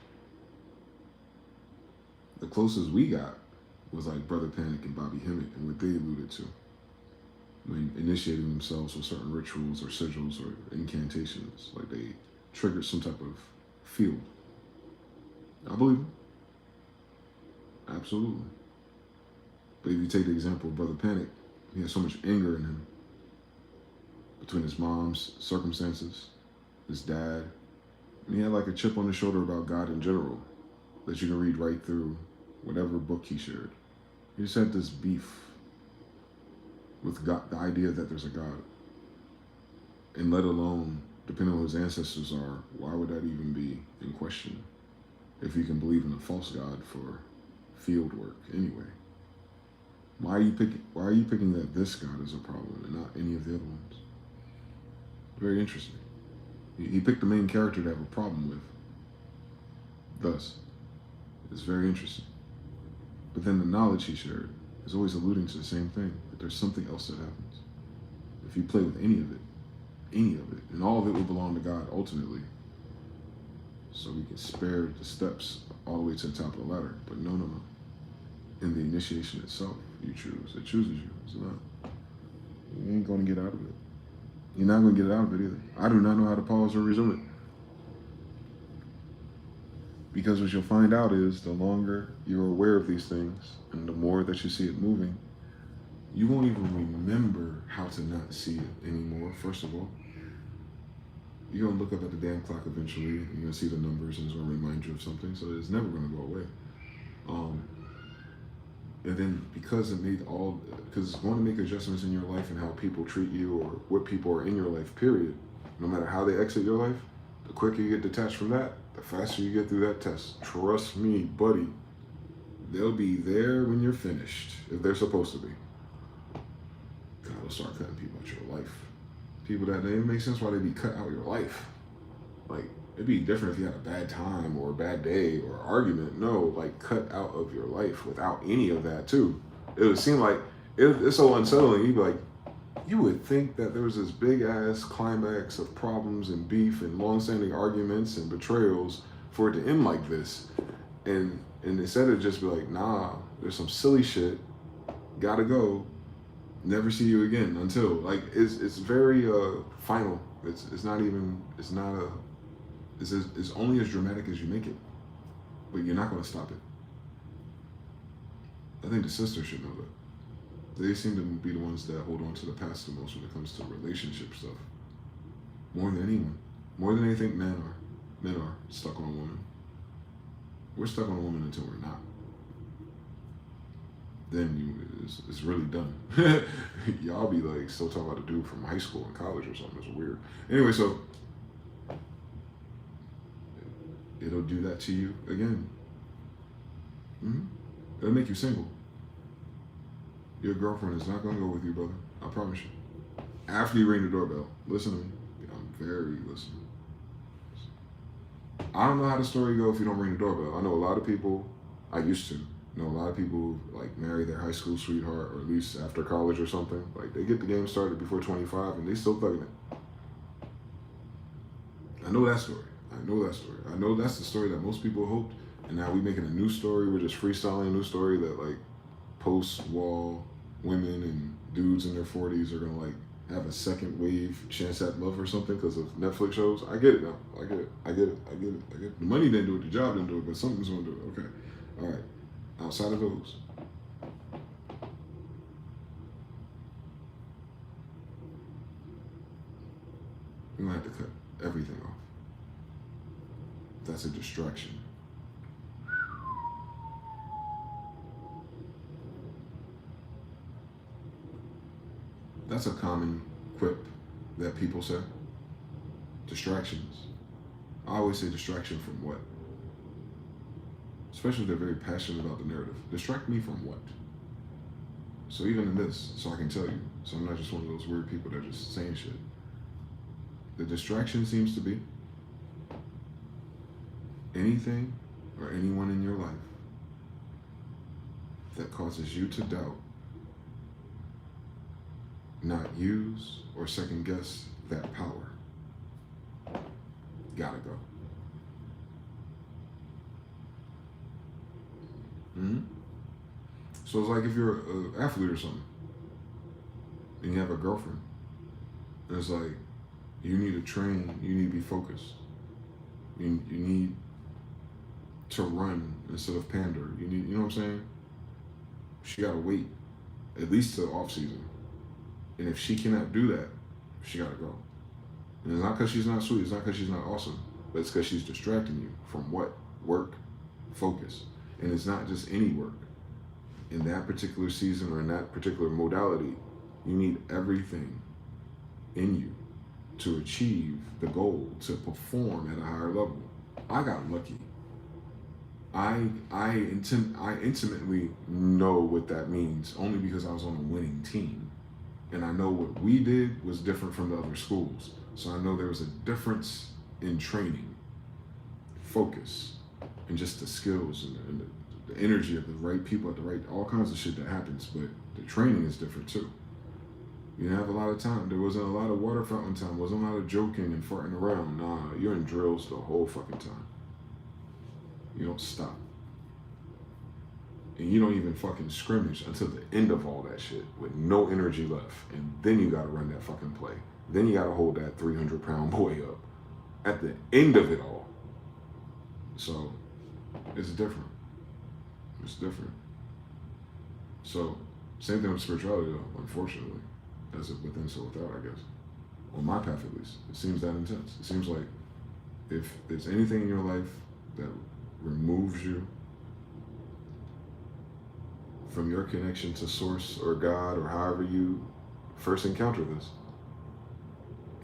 The closest we got was like Brother Panic and Bobby Hemmett and what they alluded to when initiating themselves with certain rituals or sigils or incantations. Like they triggered some type of field. I believe it. Absolutely. But if you take the example of Brother Panic, he had so much anger in him between his mom's circumstances, his dad, and he had like a chip on his shoulder about God in general that you can read right through whatever book he shared. He just had this beef with God, the idea that there's a God. And let alone, depending on who his ancestors are, why would that even be in question if you can believe in a false God for field work anyway? Why are you picking that this God is a problem and not any of the other ones? Very interesting. He picked the main character to have a problem with. Thus, it's very interesting. But then the knowledge he shared is always alluding to the same thing, that there's something else that happens. If you play with any of it, and all of it will belong to God ultimately. So we can spare the steps all the way to the top of the ladder. But no. In the initiation itself, you choose. It chooses you. It's not. You ain't going to get out of it. You're not going to get out of it either. I do not know how to pause or resume it. Because what you'll find out is the longer you're aware of these things and the more that you see it moving, you won't even remember how to not see it anymore, first of all. You're going to look up at the damn clock eventually and you're going to see the numbers and it's going to remind you of something, so it's never going to go away. And then because it's going to make adjustments in your life and how people treat you or what people are in your life, period. No matter how they exit your life, the quicker you get detached from that, the faster you get through that test. Trust me, buddy. They'll be there when you're finished, if they're supposed to be. God will start cutting people out your life. People that it makes sense why they be cut out your life. Like, it'd be different if you had a bad time or a bad day or argument. No, like cut out of your life without any of that too. It would seem like it's so unsettling. You'd be like, you would think that there was this big ass climax of problems and beef and long-standing arguments and betrayals for it to end like this. And instead of just be like, nah, there's some silly shit, gotta go, never see you again until, like, it's very final. It's only as dramatic as you make it, but you're not going to stop it. I think the sisters should know that. They seem to be the ones that hold on to the past the most when it comes to relationship stuff. More than anyone. More than they think men are. Men are stuck on a woman. We're stuck on a woman until we're not. Then it's really done. Y'all be like still talking about a dude from high school and college or something. It's weird. Anyway, so it'll do that to you again. It'll make you single. Your girlfriend is not going to go with you, brother. I promise you. After you ring the doorbell, listen to me. I'm very listening. I don't know how the story goes if you don't ring the doorbell. I know a lot of people, I used to know a lot of people like marry their high school sweetheart or at least after college or something. Like they get the game started before 25 and they still thugging it. I know that story. I know that's the story that most people hoped. And now we making a new story. We're just freestyling a new story that like post-wall women and dudes in their 40s are gonna like have a second wave chance at love or something because of Netflix shows. I get it now. I get it. The money didn't do it, the job didn't do it, but something's gonna do it. Okay. All right. Outside of those, we're gonna have to cut everything off. That's a distraction. That's a common quip that people say. Distractions. I always say distraction from what? Especially if they're very passionate about the narrative. Distract me from what? So even in this, so I can tell you, so I'm not just one of those weird people that are just saying shit. The distraction seems to be anything or anyone in your life that causes you to doubt, not use or second guess that power. Gotta go. So it's like if you're an athlete or something, and you have a girlfriend, and it's like you need to train, you need to be focused. You need to run instead of pander. You need, you know what I'm saying? She gotta wait at least till off season. And if she cannot do that, she gotta go. And it's not because she's not sweet, it's not because she's not awesome, but it's because she's distracting you from what? Work, focus. And it's not just any work. In that particular season or in that particular modality, you need everything in you to achieve the goal, to perform at a higher level. I got lucky. I intimately know what that means only because I was on a winning team. And I know what we did was different from the other schools. So I know there was a difference in training, focus, and just the skills and the energy of the right people at the right, all kinds of shit that happens. But the training is different too. You didn't have a lot of time. There wasn't a lot of water fountain time. Wasn't a lot of joking and farting around. Nah, you're in drills the whole fucking time. You don't stop. And you don't even fucking scrimmage until the end of all that shit with no energy left. And then you gotta run that fucking play. Then you gotta hold that 300-pound boy up at the end of it all. So it's different. It's different. So same thing with spirituality though, unfortunately. As it within, so without, I guess. On my path at least. It seems that intense. It seems like if there's anything in your life that removes you from your connection to source or God or however you first encounter this,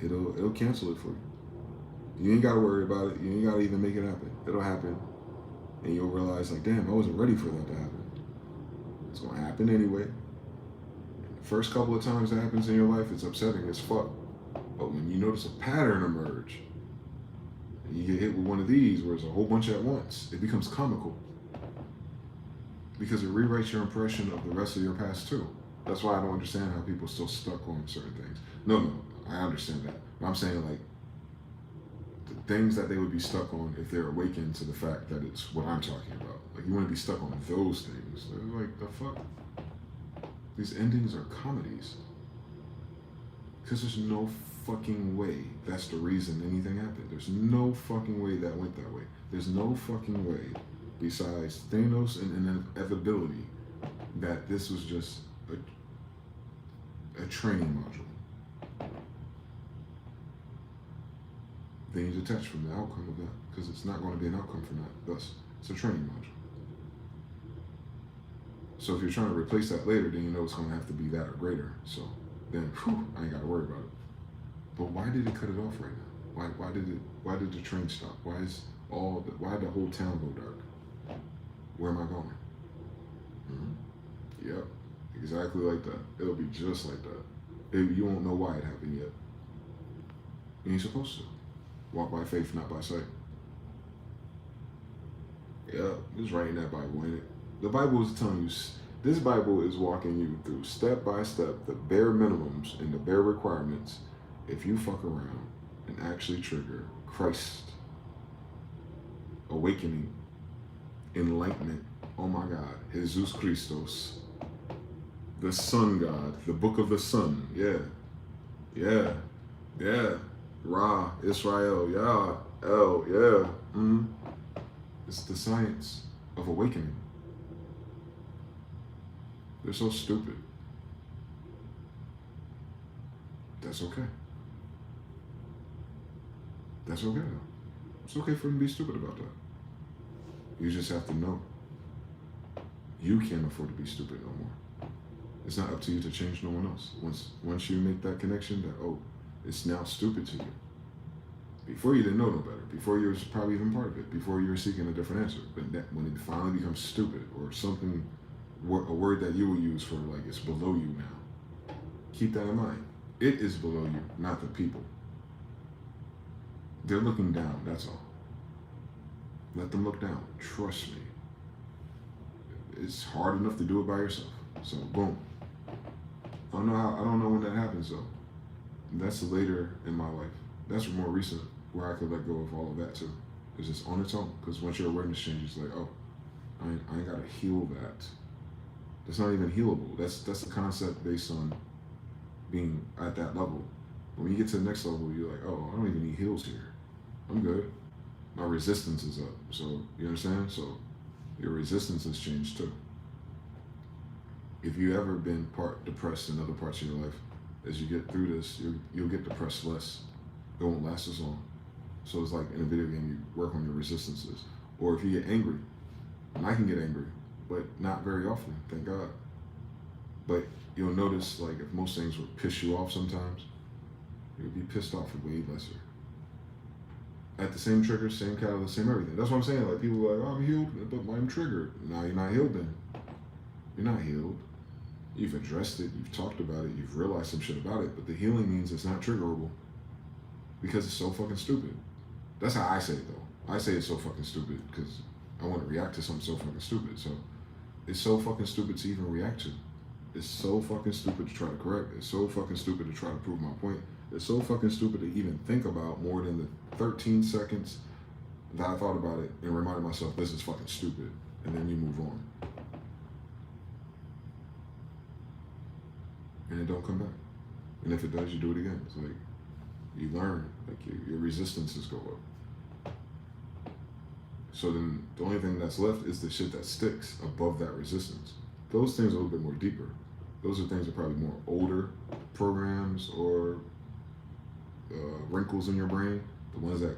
it'll cancel it for you. You ain't gotta worry about it. You ain't gotta even make it happen. It'll happen. And you'll realize like, damn, I wasn't ready for that to happen. It's gonna happen anyway. First couple of times that happens in your life, it's upsetting as fuck. But when you notice a pattern emerge, and you get hit with one of these where it's a whole bunch at once, it becomes comical. Because it rewrites your impression of the rest of your past too. That's why I don't understand how people still stuck on certain things. No, I understand that. But I'm saying like, the things that they would be stuck on if they're awakened to the fact that it's what I'm talking about. Like you want to be stuck on those things. They're like, the fuck? These endings are comedies. Because there's no fucking way that's the reason anything happened. There's no fucking way that went that way. There's no fucking way, besides Thanos and inevitability, that this was just a training module. Then you detach from the outcome of that, because it's not going to be an outcome from that. Thus, it's a training module. So if you're trying to replace that later, then you know it's going to have to be that or greater. So then, I ain't got to worry about it. But why did it cut it off right now? Why did the train stop? Why did the whole town go dark? Where am I going? Yep, exactly like that. It'll be just like that. You won't know why it happened yet. You ain't supposed to. Walk by faith, not by sight. Yeah, it's right in that Bible, ain't it? The Bible is telling you, this Bible is walking you through step by step the bare minimums and the bare requirements if you fuck around and actually trigger Christ, awakening, enlightenment, oh my God, Jesus Christos, the Sun God, the book of the Sun, yeah, Ra, Israel, Yah, El, yeah, It's the science of awakening. They're so stupid. That's okay. That's okay though. It's okay for them to be stupid about that. You just have to know. You can't afford to be stupid no more. It's not up to you to change no one else. Once you make that connection that, oh, it's now stupid to you. Before you didn't know no better. Before you were probably even part of it. Before you were seeking a different answer. But that, when it finally becomes stupid or something, a word that you will use for like it's below you now. Keep that in mind. It is below you, not the people. They're looking down, that's all. Let them look down. Trust me. It's hard enough to do it by yourself. So boom. I don't know when that happens though. That's later in my life. That's more recent where I could let go of all of that too. It's just on its own. Because once your awareness changes, like, oh, I ain't gotta heal that. That's not even healable. That's a concept based on being at that level. But when you get to the next level, you're like, oh, I don't even need heals here. I'm good. My resistance is up. So you understand? So your resistance has changed too. If you ever been part depressed in other parts of your life, as you get through this, you'll get depressed less. It won't last as long. So it's like in a video game, you work on your resistances. Or if you get angry, and I can get angry, but not very often, thank God. But you'll notice, like, if most things would piss you off sometimes, you'll be pissed off way lesser. At the same trigger, same catalyst, same everything. That's what I'm saying. Like, people are like, oh, I'm healed, but I'm triggered. No, you're not healed then. You're not healed. You've addressed it, you've talked about it, you've realized some shit about it, but the healing means it's not triggerable because it's so fucking stupid. That's how I say it, though. I say it's so fucking stupid because I want to react to something so fucking stupid. So it's so fucking stupid to even react to. It's so fucking stupid to try to correct. It's so fucking stupid to try to prove my point. It's so fucking stupid to even think about more than the 13 seconds that I thought about it and reminded myself this is fucking stupid. And then you move on. And it don't come back. And if it does, you do it again. It's like you learn, like your resistances go up. So then the only thing that's left is the shit that sticks above that resistance. Those things are a little bit more deeper. Those are things that are probably more older programs or wrinkles in your brain. The ones that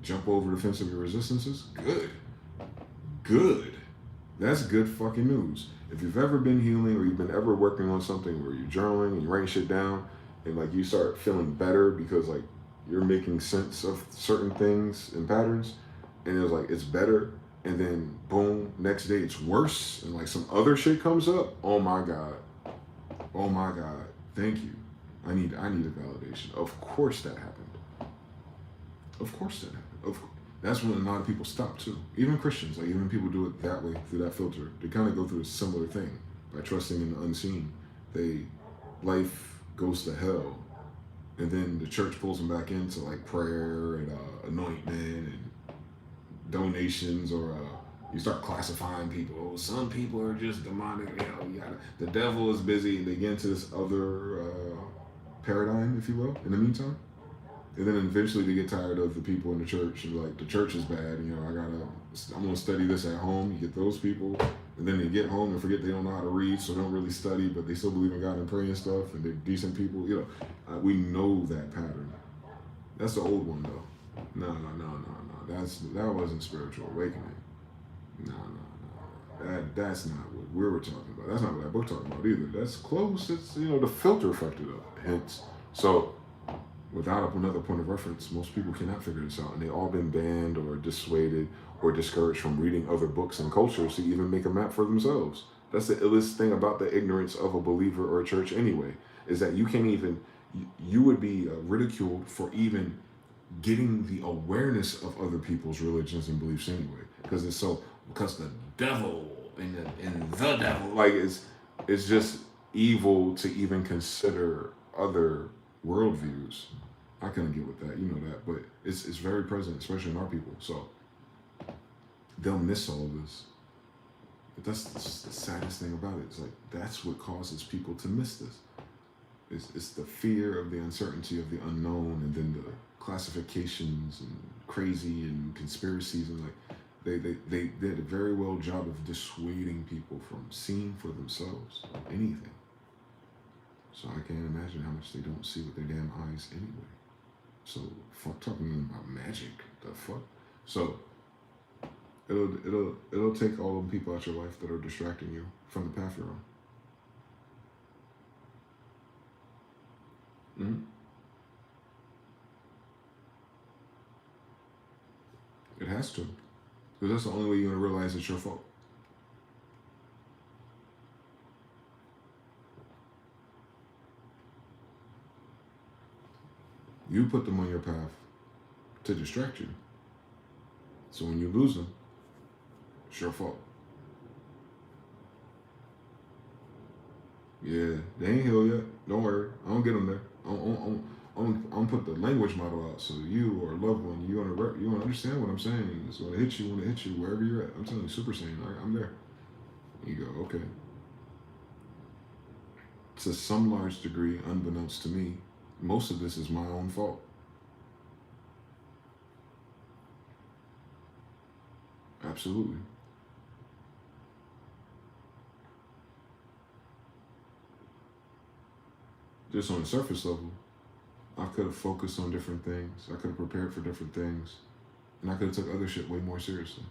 jump over the fence of your resistances. Good. That's good fucking news. If you've ever been healing or you've been ever working on something where you're journaling and you're writing shit down and like you start feeling better because like you're making sense of certain things and patterns and it was like it's better and then boom, next day it's worse and like some other shit comes up. Oh my God, thank you. I need a validation. Of course that happened. That's when a lot of people stop too. Even Christians, like even people do it that way, through that filter. They kind of go through a similar thing by trusting in the unseen. Life goes to hell, and then the church pulls them back into like prayer and anointment and donations, or you start classifying people. Oh, some people are just demonic. The devil is busy, and they get into this other paradigm, if you will. In the meantime. And then eventually they get tired of the people in the church and like the church is bad. I'm gonna study this at home. You get those people, and then they get home and forget they don't know how to read, so they don't really study, but they still believe in God and pray and stuff, and they're decent people. We know that pattern. That's the old one though. No. That wasn't spiritual awakening. No. That's not what we were talking about. That's not what that book talking about either. That's close. It's the filter affected up. Hence, so. Without another point of reference, most people cannot figure this out, and they've all been banned or dissuaded or discouraged from reading other books and cultures to even make a map for themselves. That's the illest thing about the ignorance of a believer or a church anyway, is that you can't even, you would be ridiculed for even getting the awareness of other people's religions and beliefs anyway, because the devil and the devil, like it's just evil to even consider other worldviews. I couldn't get with that, you know that, but it's very present, especially in our people. So they'll miss all of this. But that's the saddest thing about it. It's like that's what causes people to miss this. It's the fear of the uncertainty of the unknown, and then the classifications and crazy and conspiracies, and like they did a very well job of dissuading people from seeing for themselves anything. So I can't imagine how much they don't see with their damn eyes anyway. So fuck talking about magic. The fuck? So it'll take all the people out your life that are distracting you from the path you're on. Mm-hmm. It has to. Because that's the only way you're gonna realize it's your fault. You put them on your path to distract you. So when you lose them, it's your fault. Yeah, they ain't healed yet. Don't worry. I don't get them there. I'm put the language model out so you or a loved one, you wanna understand what I'm saying. It's gonna hit you when it hits you wherever you're at. I'm telling you, Super Saiyan, I'm there. You go, okay. to some large degree, unbeknownst to me, most of this is my own fault. Absolutely. Just on the surface level, I could have focused on different things. I could have prepared for different things. And I could have took other shit way more seriously.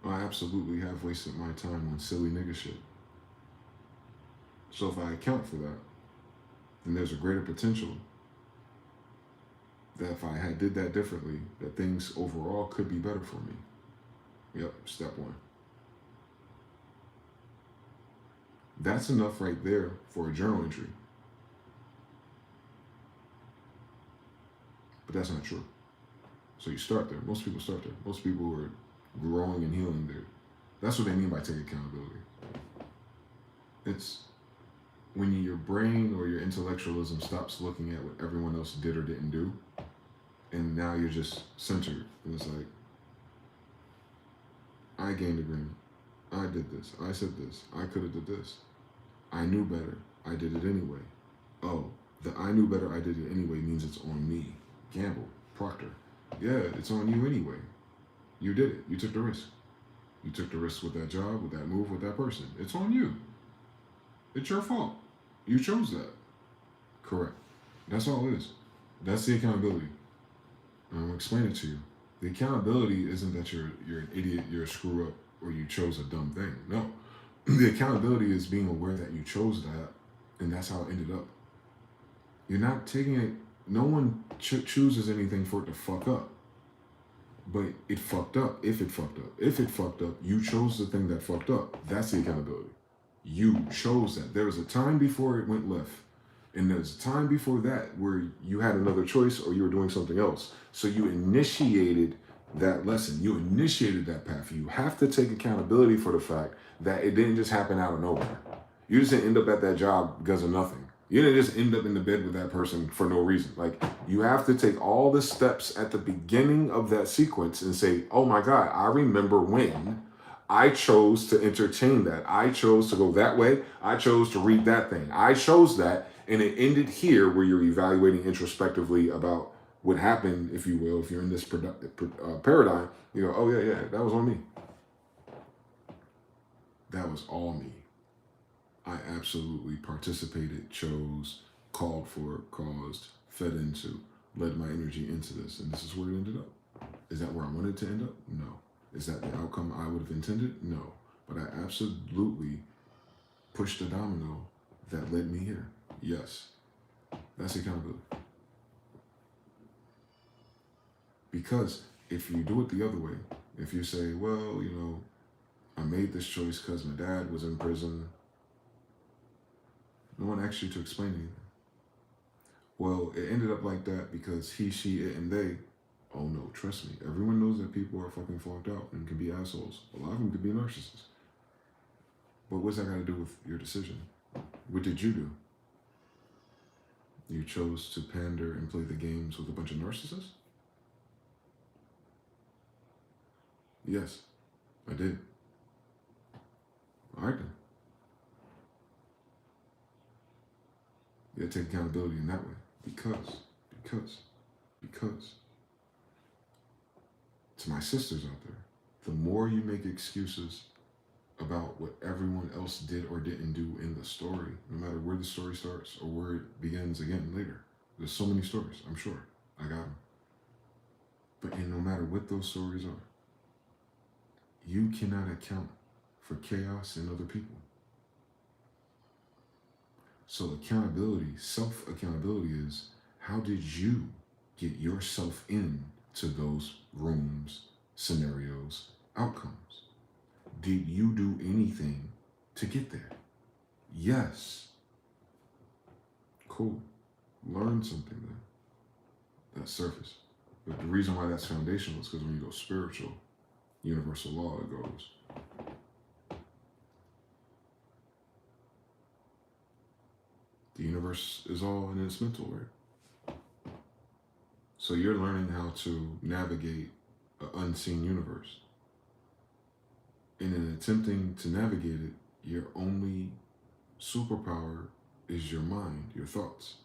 I absolutely have wasted my time on silly nigga shit. So if I account for that, then there's a greater potential that if I had did that differently, that things overall could be better for me. Yep, step one. That's enough right there for a journal entry. But that's not true. So you start there. Most people start there. Most people who are growing and healing there. That's what they mean by taking accountability. It's when your brain or your intellectualism stops looking at what everyone else did or didn't do, and now you're just centered. And it's like, I gained agreement. I did this. I said this. I could have did this. I knew better. I did it anyway. Oh, the I knew better, I did it anyway means it's on me. Gamble, Proctor. Yeah, it's on you anyway. You did it. You took the risk. You took the risk with that job, with that move, with that person. It's on you. It's your fault. You chose that. Correct. That's all it is. That's the accountability. I'm going to explain it to you. The accountability isn't that you're an idiot, you're a screw up, or you chose a dumb thing. No. The accountability is being aware that you chose that, and that's how it ended up. You're not taking it. No one chooses anything for it to fuck up. But it fucked up. If it fucked up. If it fucked up, you chose the thing that fucked up. That's the accountability. You chose that. There was a time before it went left. And there's a time before that where you had another choice or you were doing something else. So you initiated that lesson. You initiated that path. You have to take accountability for the fact that it didn't just happen out of nowhere. You just didn't end up at that job because of nothing. You didn't just end up in the bed with that person for no reason. Like, you have to take all the steps at the beginning of that sequence and say, oh my God, I remember when I chose to entertain that. I chose to go that way. I chose to read that thing. I chose that. And it ended here where you're evaluating introspectively about what happened, if you will, if you're in this paradigm. You go, oh yeah, that was on me. That was all me. I absolutely participated, chose, called for, caused, fed into, led my energy into this. And this is where it ended up. Is that where I wanted to end up? No. Is that the outcome I would have intended? No. But I absolutely pushed the domino that led me here. Yes. That's accountability. Because if you do it the other way, if you say, well, you know, I made this choice because my dad was in prison, no one asked you to explain anything. Well, it ended up like that because he, she, it, and they. Oh no, trust me. Everyone knows that people are fucking fucked out and can be assholes. A lot of them could be narcissists. But what's that got to do with your decision? What did you do? You chose to pander and play the games with a bunch of narcissists? Yes, I did. All right then. You gotta take accountability in that way. Because. To my sisters out there, the more you make excuses about what everyone else did or didn't do in the story, no matter where the story starts or where it begins again later. There's so many stories, I'm sure. I got them. But no matter what those stories are, you cannot account for chaos in other people. So accountability, self-accountability is, how did you get yourself into those rooms, scenarios, outcomes? Did you do anything to get there? Yes. Cool. Learn something then. That's surface. But the reason why that's foundational is because when you go spiritual, universal law, it goes, the universe is all in its mental, right? So you're learning how to navigate an unseen universe. And in attempting to navigate it, you're only Superpower is your mind, your thoughts,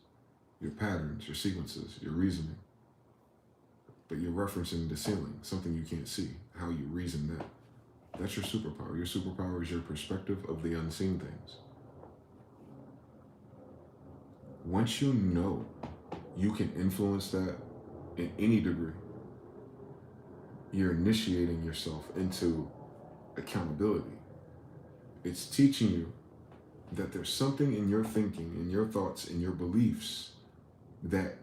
your patterns, your sequences, your reasoning. But you're referencing the ceiling, something you can't see, how you reason that. That's your superpower. Your superpower is your perspective of the unseen things. Once you know you can influence that in any degree, you're initiating yourself into accountability. It's teaching you that there's something in your thinking, in your thoughts, in your beliefs that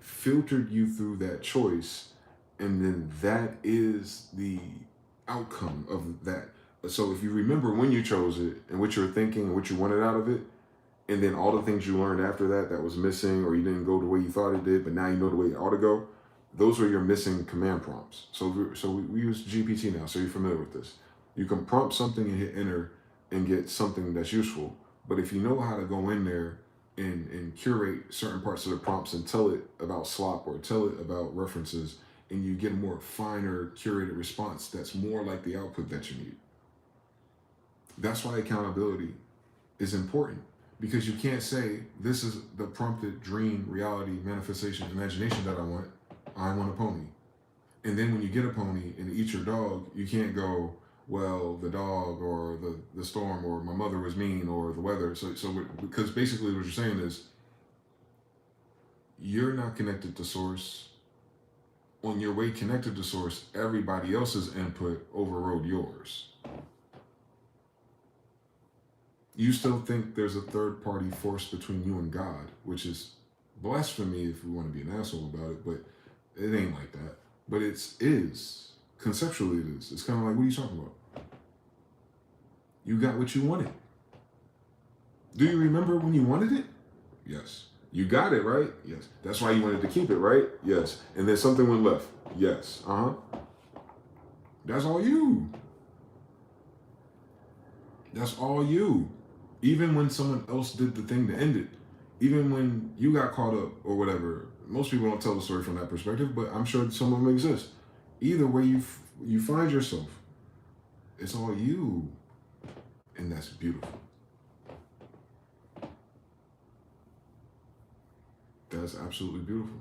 filtered you through that choice, and then that is the outcome of that. So if you remember when you chose it and what you were thinking and what you wanted out of it, and then all the things you learned after that was missing, or you didn't go the way you thought it did, but now you know the way it ought to go, those are your missing command prompts. So we use GPT now, so you're familiar with this. You can prompt something and hit enter and get something that's useful. But if you know how to go in there and curate certain parts of the prompts and tell it about slop or tell it about references, and you get a more finer curated response that's more like the output that you need. That's why accountability is important, because you can't say, this is the prompted dream, reality, manifestation, imagination that I want a pony. And then when you get a pony and eat your dog, you can't go, well, the dog or the storm or my mother was mean or the weather. So because basically what you're saying is you're not connected to source. On your way connected to source, everybody else's input overrode yours. You still think there's a third party force between you and God, which is blasphemy if we want to be an asshole about it, but it ain't like that. But it is. Conceptually it is. It's kind of like, what are you talking about? You got what you wanted. Do you remember when you wanted it? Yes. You got it, right? Yes. That's why you wanted to keep it, right? Yes. And then something went left. Yes. That's all you. That's all you. Even when someone else did the thing to end it, even when you got caught up or whatever, most people don't tell the story from that perspective, but I'm sure some of them exist. Either way you find yourself, it's all you. And that's beautiful. That's absolutely beautiful.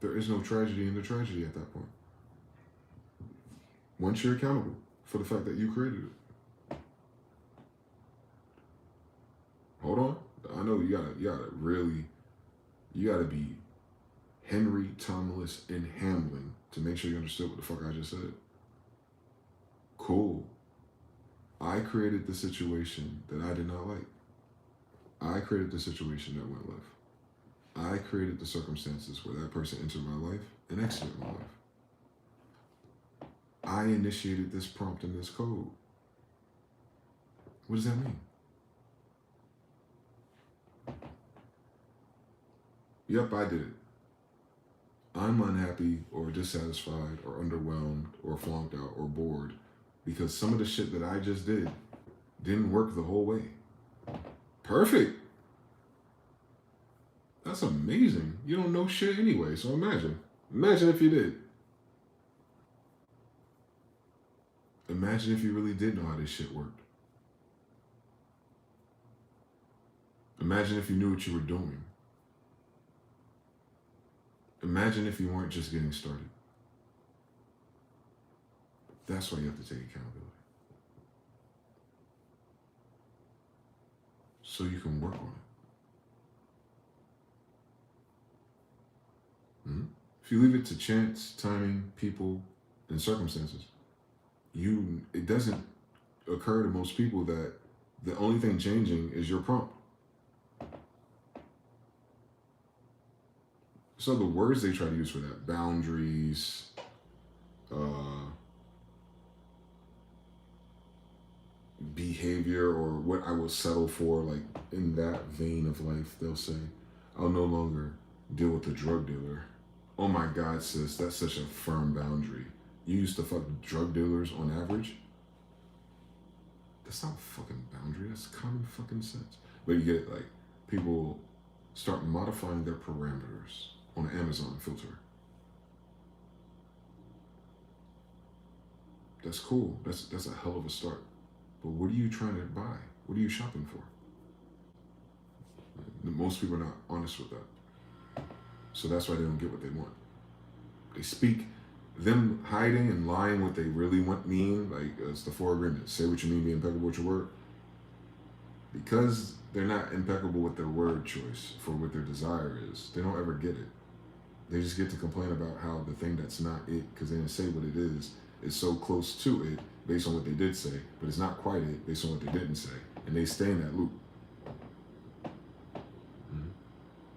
There is no tragedy in the tragedy at that point. Once you're accountable for the fact that you created it. Hold on. I know you gotta be Henry, Thomas, and Hamlin to make sure you understood what the fuck I just said. Cool. I created the situation that I did not like. I created the situation that went left. I created the circumstances where that person entered my life and exited my life. I initiated this prompt in this code. What does that mean? Yep, I did it. I'm unhappy or dissatisfied or underwhelmed or flunked out or bored because some of the shit that I just did didn't work the whole way. Perfect. That's amazing. You don't know shit anyway, so imagine if you did. Imagine if you really did know how this shit worked. Imagine if you knew what you were doing. Imagine if you weren't just getting started. That's why you have to take accountability. So you can work on it. If you leave it to chance, timing, people, and circumstances, it doesn't occur to most people that the only thing changing is your prompt. So the words they try to use for that, boundaries, behavior, or what I will settle for, like in that vein of life, they'll say, I'll no longer deal with the drug dealer. Oh my God, sis, that's such a firm boundary. You used to fuck drug dealers on average? That's not a fucking boundary, that's common fucking sense. But you get like, people start modifying their parameters on an Amazon filter. That's cool, that's a hell of a start. But what are you trying to buy? What are you shopping for? Most people are not honest with that. So that's why they don't get what they want. They speak, them hiding and lying what they really mean, like it's the 4 agreements. Say what you mean, be impeccable with your word. Because they're not impeccable with their word choice for what their desire is, they don't ever get it. They just get to complain about how the thing that's not it, because they didn't say what it is so close to it based on what they did say, but it's not quite it based on what they didn't say. And they stay in that loop.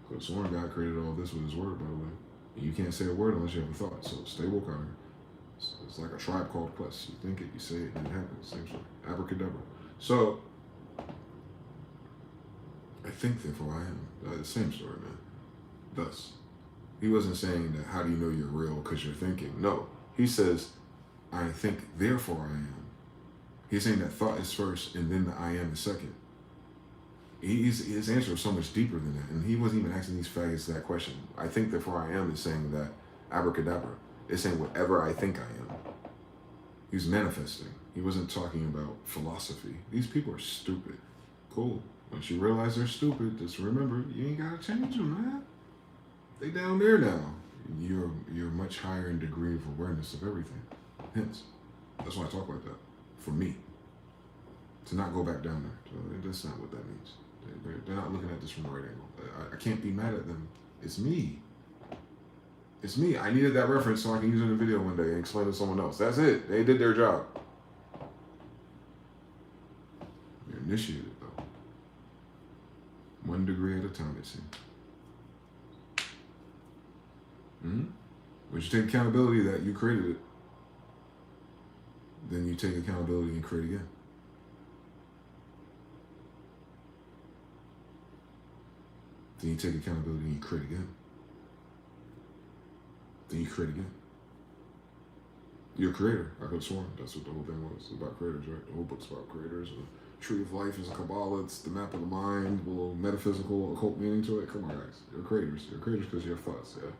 Because Sworn God created all this with his word, by the way. And you can't say a word unless you have a thought. So stay woke out here. It's like a tribe called Quest. You think it, you say it, and it happens. Same story. Abracadabra. So, I think therefore I am. The same story, man. Thus, he wasn't saying that how do you know you're real because you're thinking. No. He says, I think therefore I am. He's saying that thought is first and then the I am is second. His answer is so much deeper than that. And he wasn't even asking these faggots that question. I think therefore I am is saying that abracadabra. It's saying whatever I think I am. He was manifesting. He wasn't talking about philosophy. These people are stupid. Cool. Once you realize they're stupid, just remember, you ain't gotta change them, man. They down there now. You're much higher in degree of awareness of everything. Hence, that's why I talk like that. For me. To not go back down there. So that's not what that means. They're not looking at this from the right angle. I can't be mad at them. It's me. It's me. I needed that reference so I can use it in a video one day and explain to someone else. That's it. They did their job. You're initiated, though. 1 degree at a time, it seems. Once you take accountability that you created it, then you take accountability and create again. Then you take accountability and you create again. Then you create again. You're a creator. I could have sworn that's what the whole thing was. It's about creators, right? The whole book's about creators. The tree of life is a Kabbalah. It's the map of the mind, a little metaphysical, occult meaning to it. Come on, guys. You're creators. You're creators because you have thoughts, yeah.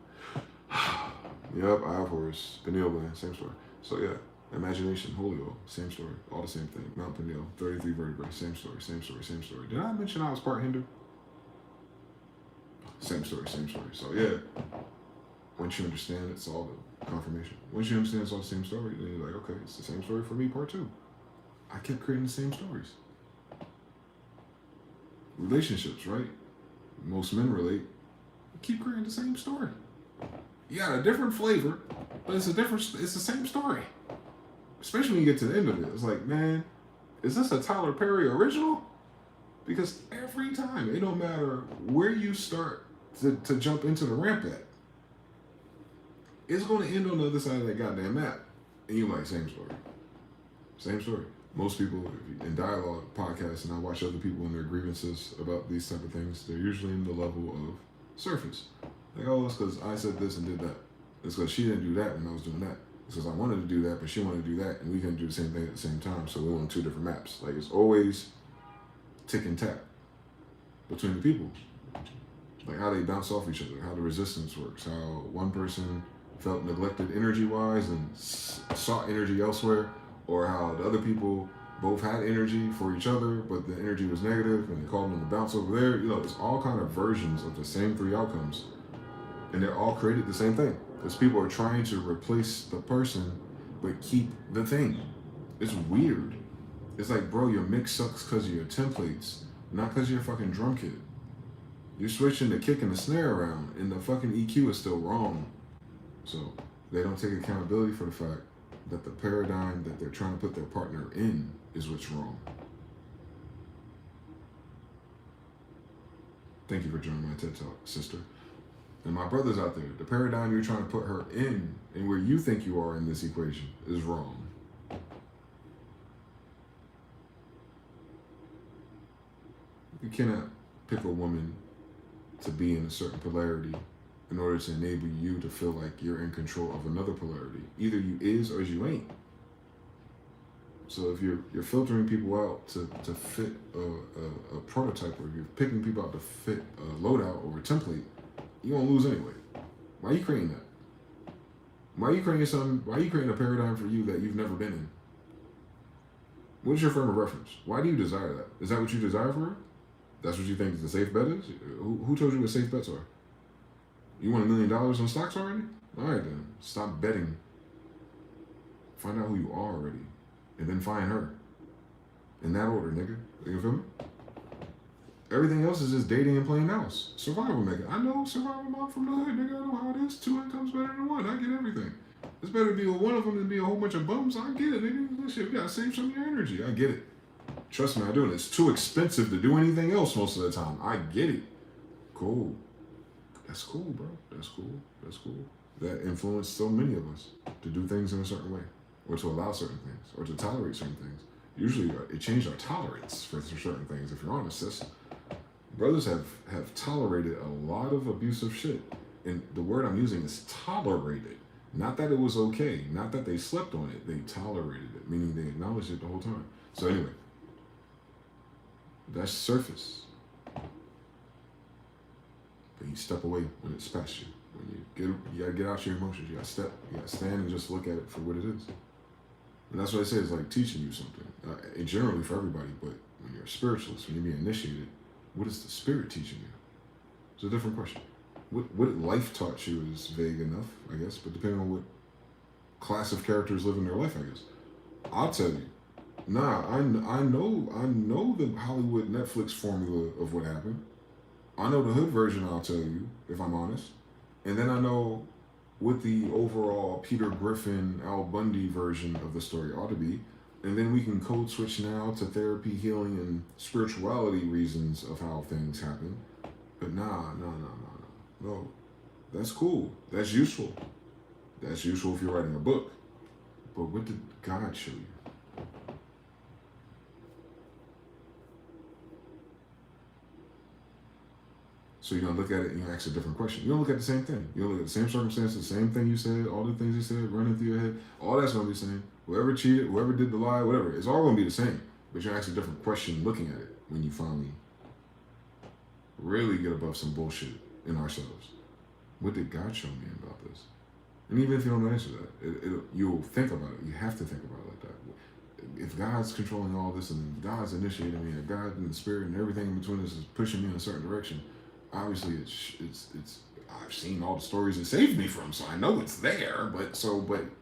Yep, I have Horus. Pineal gland, same story. So yeah, imagination, holy oil, same story. All the same thing. Mount Pineal, 33 vertebrae, same story, same story, same story. Did I mention I was part Hindu? Same story, same story. So yeah, once you understand, it's all the confirmation. Once you understand it's all the same story, then you're like, okay, it's the same story for me, part 2. I kept creating the same stories. Relationships, right? Most men relate. Keep creating the same story. You got a different flavor, but it's the same story. Especially when you get to the end of it. It's like, man, is this a Tyler Perry original? Because every time, it don't matter where you start to jump into the ramp at, it's going to end on the other side of that goddamn map. And you're like, same story. Same story. Most people in dialogue podcasts, and I watch other people and their grievances about these type of things, they're usually in the level of surface. Like, oh, it's because I said this and did that. It's because she didn't do that when I was doing that. It's because I wanted to do that, but she wanted to do that, and we couldn't do the same thing at the same time, so we're on 2 different maps. Like, it's always tick and tap between the people. Like how they bounce off each other, how the resistance works, how one person felt neglected energy-wise and sought energy elsewhere, or how the other people both had energy for each other, but the energy was negative and they called them to bounce over there. You know, it's all kind of versions of the same 3 outcomes. And they're all created the same thing. Because people are trying to replace the person, but keep the thing. It's weird. It's like, bro, your mix sucks because of your templates, not because you're a fucking drum kit. You're switching the kick and the snare around, and the fucking EQ is still wrong. So they don't take accountability for the fact that the paradigm that they're trying to put their partner in is what's wrong. Thank you for joining my TED Talk, sister. And my brothers out there, the paradigm you're trying to put her in and where you think you are in this equation is wrong. You cannot pick a woman to be in a certain polarity in order to enable you to feel like you're in control of another polarity. Either you is or you ain't. So if you're filtering people out to fit a prototype, or you're picking people out to fit a loadout or a template, you're gonna lose anyway. Why are you creating that? Why are you creating a paradigm for you that you've never been in? What's your frame of reference? Why do you desire that? Is that what you desire for her? That's what you think the safe bet is? Who told you what safe bets are? You want $1 million on stocks already? All right then, stop betting. Find out who you are already, and then find her. In that order, nigga. You feel me? Everything else is just dating and playing house. Survival, nigga. I know survival mom from the hood, nigga. I know how it is. 2 incomes better than 1. I get everything. It's better to be with one of them than be a whole bunch of bums. I get it, nigga. This shit, you gotta save some of your energy. I get it. Trust me, I do it. It's too expensive to do anything else most of the time. I get it. Cool. That's cool, bro. That's cool. That's cool. That influenced so many of us to do things in a certain way, or to allow certain things, or to tolerate certain things. Usually, it changed our tolerance for certain things. If you're honest, sis, brothers have tolerated a lot of abusive shit, and the word I'm using is tolerated. Not that it was okay. Not that they slept on it. They tolerated it, meaning they acknowledged it the whole time. So anyway, that's surface. But you step away when it's past you. When you gotta get out your emotions. You gotta stand and just look at it for what it is. And that's what I say, is like teaching you something. Generally for everybody, but when you're a spiritualist, when you're being initiated, what is the spirit teaching you? It's a different question. What life taught you is vague enough, I guess, but depending on what class of characters live in their life, I guess. I'll tell you, I know the Hollywood Netflix formula of what happened. I know the hood version, I'll tell you, if I'm honest. And then I know what the overall Peter Griffin, Al Bundy version of the story ought to be. And then we can code switch now to therapy, healing, and spirituality reasons of how things happen. But no. That's cool. That's useful. That's useful if you're writing a book. But what did God show you? So you're going to look at it and you ask a different question. You don't look at the same thing. You don't look at the same circumstances, the same thing you said, all the things you said running through your head. All that's going to be the same. Whoever cheated, whoever did the lie, whatever, it's all going to be the same. But you ask a different question looking at it when you finally really get above some bullshit in ourselves. What did God show me about this? And even if you don't answer that, you'll think about it. You have to think about it like that. If God's controlling all this and God's initiating me and God and the Spirit and everything in between us is pushing me in a certain direction, obviously it's I've seen all the stories it saved me from, so I know it's there. But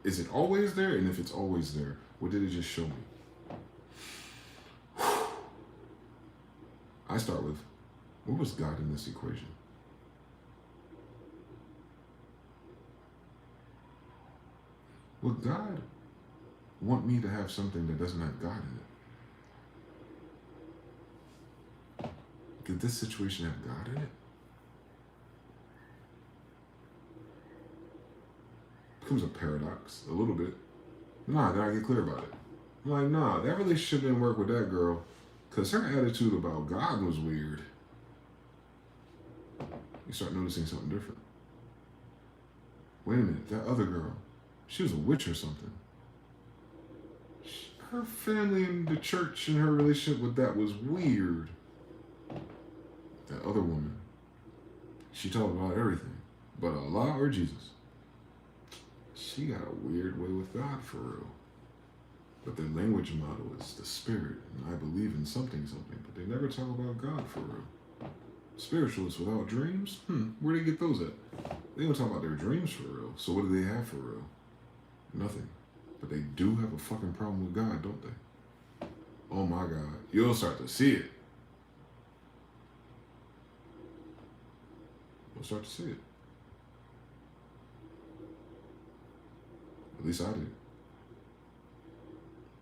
is it always there? And if it's always there, what did it just show me? I start with, what was God in this equation? Would God want me to have something that doesn't have God in it? Did this situation have God in it? Becomes a paradox, a little bit. Nah, then I get clear about it. I'm like, nah, that relationship didn't work with that girl because her attitude about God was weird. You start noticing something different. Wait a minute, that other girl, she was a witch or something. Her family and the church and her relationship with that was weird. That other woman, she talked about everything, but Allah or Jesus. She got a weird way with God for real. But their language model is the spirit, and I believe in something, but they never talk about God for real. Spiritualists without dreams? Where they get those at? They don't talk about their dreams for real. So what do they have for real? Nothing. But they do have a fucking problem with God, don't they? Oh my God. You'll start to see it. You'll start to see it. At least I did.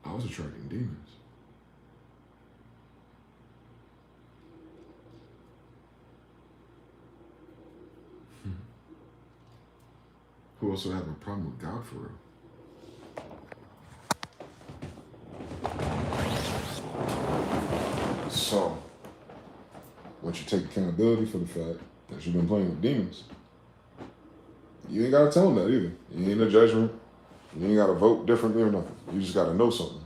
I was attracting demons. Who also have a problem with God for real? So, once you take accountability for the fact that you've been playing with demons, you ain't gotta tell them that either. You ain't a judgment. You ain't gotta vote differently or nothing. You just gotta know something.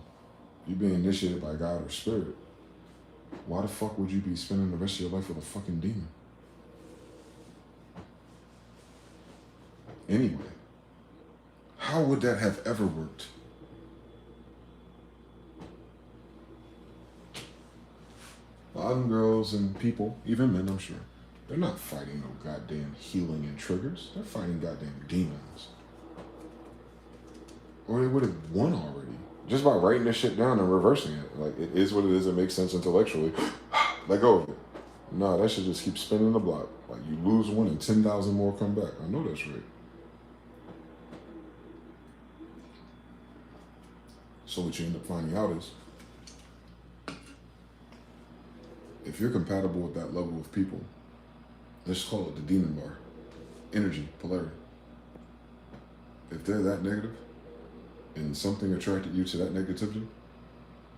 You being initiated by God or spirit. Why the fuck would you be spending the rest of your life with a fucking demon? Anyway, how would that have ever worked? lot of them girls and people, even men, I'm sure, they're not fighting no goddamn healing and triggers. They're fighting goddamn demons. Or they would have won already. Just by writing this shit down and reversing it. Like, it is what it is. It makes sense intellectually. Let go of it. Nah, that should just keep spinning the block. Like, you lose one and 10,000 more come back. I know that's right. So what you end up finding out is, if you're compatible with that level of people, let's call it the demon bar. Energy, polarity. If they're that negative, and something attracted you to that negativity,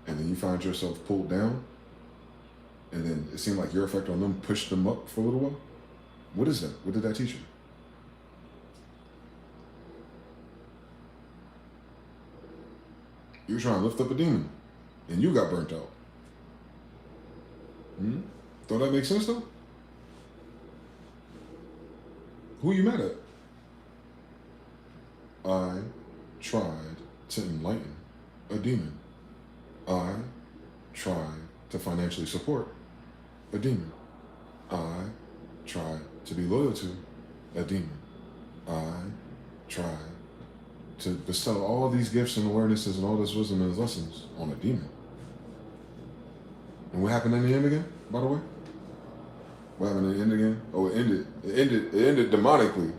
and then you find yourself pulled down, and then it seemed like your effect on them pushed them up for a little while, what is that? What did that teach you? You were trying to lift up a demon, and you got burnt out. Don't that make sense, though? Who you mad at? I tried to enlighten a demon. I tried to financially support a demon. I tried to be loyal to a demon. I tried to bestow all these gifts and awarenesses and all this wisdom and lessons on a demon. And what happened in the end again, by the way? What happened in the end again? Oh, it ended demonically.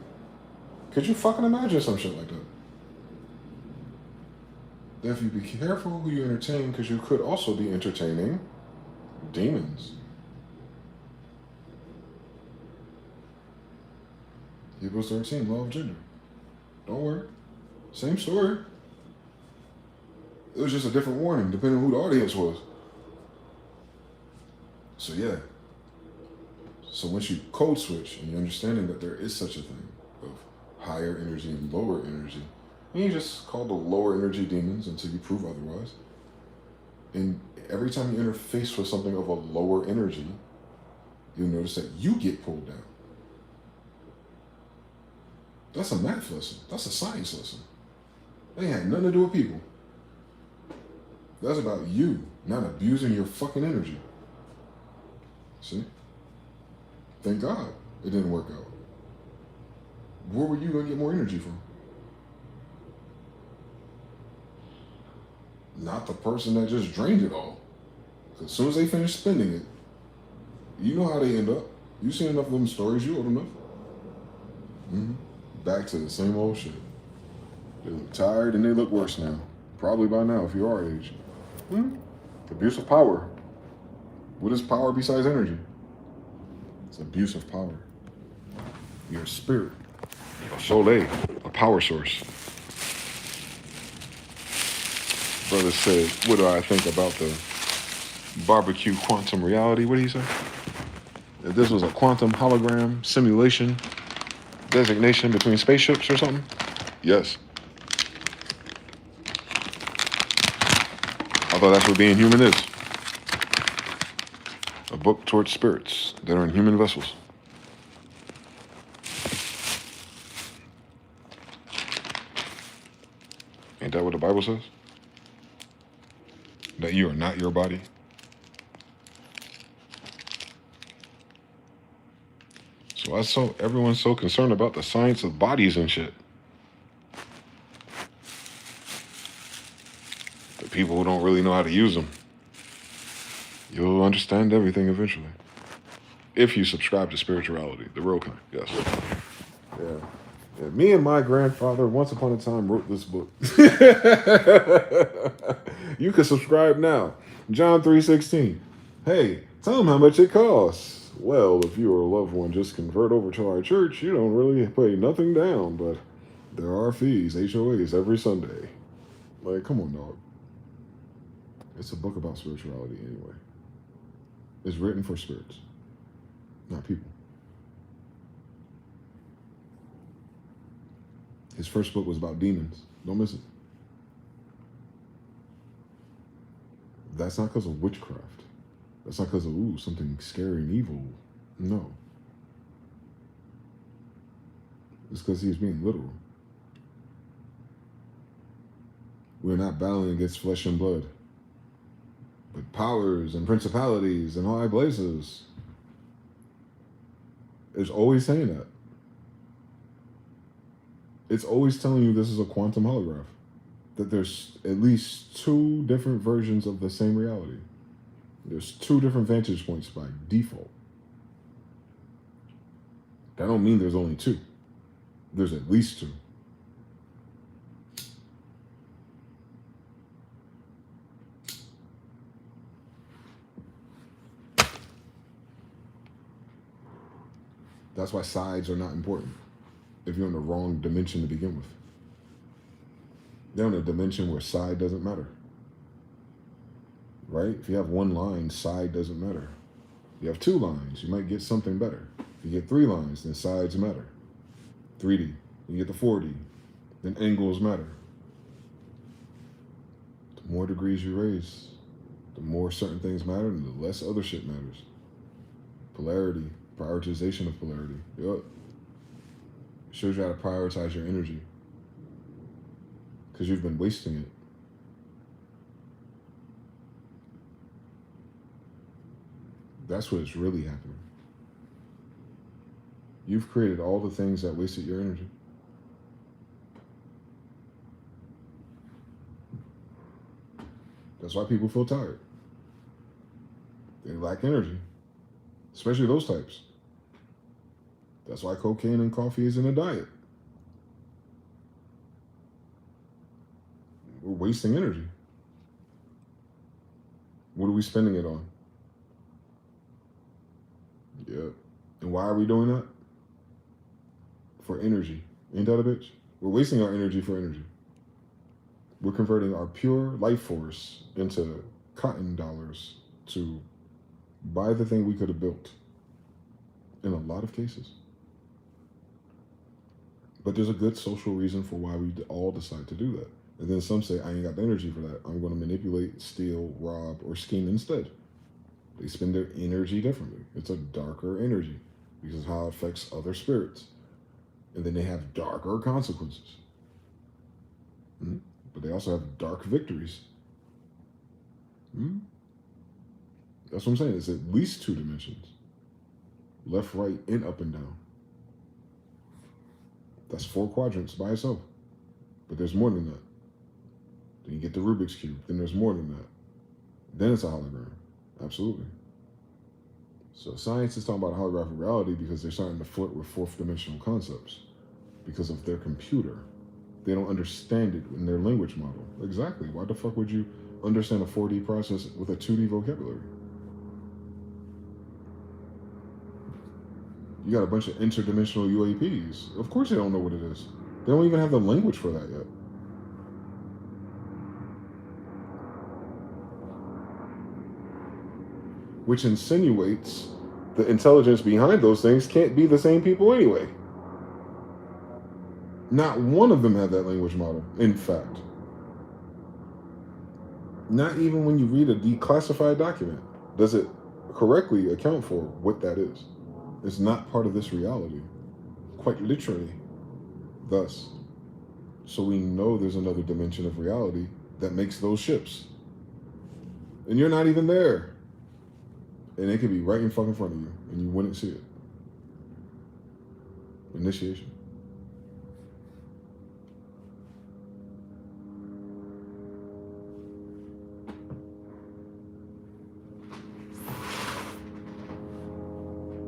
Could you fucking imagine some shit like that? Therefore, be careful who you entertain, because you could also be entertaining demons. Hebrews 13, law of gender. Don't worry. Same story. It was just a different warning, depending on who the audience was. So yeah. So once you code switch and you're understanding that there is such a thing of higher energy and lower energy, and you just call the lower energy demons until you prove otherwise. And every time you interface with something of a lower energy, you'll notice that you get pulled down. That's a math lesson. That's a science lesson. That ain't had nothing to do with people. That's about you not abusing your fucking energy. See? Thank God it didn't work out. Where were you going to get more energy from? Not the person that just drained it all. Because as soon as they finish spending it, you know how they end up. You seen enough of them stories, you old enough. Back to the same old shit. They look tired and they look worse now. Probably by now if you are our age. Abuse of power. What is power besides energy? It's abuse of power. You're a spirit. A soul, a power source. Brother said, what do I think about the barbecue quantum reality? What did he say? If this was a quantum hologram simulation designation between spaceships or something? Yes. I thought that's what being human is. A book towards spirits that are in human vessels. Ain't that what the Bible says? That you are not your body? So everyone's so concerned about the science of bodies and shit. The people who don't really know how to use them. You'll understand everything eventually. If you subscribe to spirituality, the real kind, yes. Yeah. Me and my grandfather, once upon a time, wrote this book. You can subscribe now. John 3:16. Hey, tell them how much it costs. Well, if you or a loved one just convert over to our church, you don't really pay nothing down, but there are fees, HOAs, every Sunday. Like, come on, dog. It's a book about spirituality anyway. It's written for spirits, not people. His first book was about demons. Don't miss it. That's not because of witchcraft. That's not because of, something scary and evil. No. It's because he's being literal. We're not battling against flesh and blood, but powers and principalities and high places. It's always saying that. It's always telling you this is a quantum holograph. That there's at least 2 different versions of the same reality. There's 2 different vantage points by default. That don't mean there's only 2. There's at least 2. That's why sides are not important if you're in the wrong dimension to begin with. They're in a dimension where side doesn't matter. Right? If you have 1 line, side doesn't matter. You have 2 lines, you might get something better. If you get 3 lines, then sides matter. 3D, you get the 4D, then angles matter. The more degrees you raise, the more certain things matter and the less other shit matters. Polarity, prioritization of polarity. Yup. Shows you how to prioritize your energy. Because you've been wasting it. That's what is really happening. You've created all the things that wasted your energy. That's why people feel tired. They lack energy, especially those types. That's why cocaine and coffee is in a diet. We're wasting energy. What are we spending it on? Yeah. And why are we doing that? For energy. Ain't that a bitch? We're wasting our energy for energy. We're converting our pure life force into cotton dollars to buy the thing we could have built. In a lot of cases. But there's a good social reason for why we all decide to do that. And then some say, I ain't got the energy for that. I'm going to manipulate, steal, rob, or scheme instead. They spend their energy differently. It's a darker energy because of how it affects other spirits. And then they have darker consequences. But they also have dark victories. That's what I'm saying. It's at least 2 dimensions. Left, right, and up and down. That's 4 quadrants by itself. But there's more than that. Then you get the Rubik's Cube. Then there's more than that. Then it's a hologram. Absolutely. So science is talking about a holographic reality because they're starting to flirt with 4th dimensional concepts because of their computer. They don't understand it in their language model. Exactly. Why the fuck would you understand a 4D process with a 2D vocabulary? You got a bunch of interdimensional UAPs. Of course they don't know what it is. They don't even have the language for that yet. Which insinuates the intelligence behind those things can't be the same people anyway. Not one of them had that language model, in fact. Not even when you read a declassified document does it correctly account for what that is. It's not part of this reality, quite literally. Thus, so we know there's another dimension of reality that makes those ships. And you're not even there. And it could be right in fucking front of you, and you wouldn't see it. Initiation.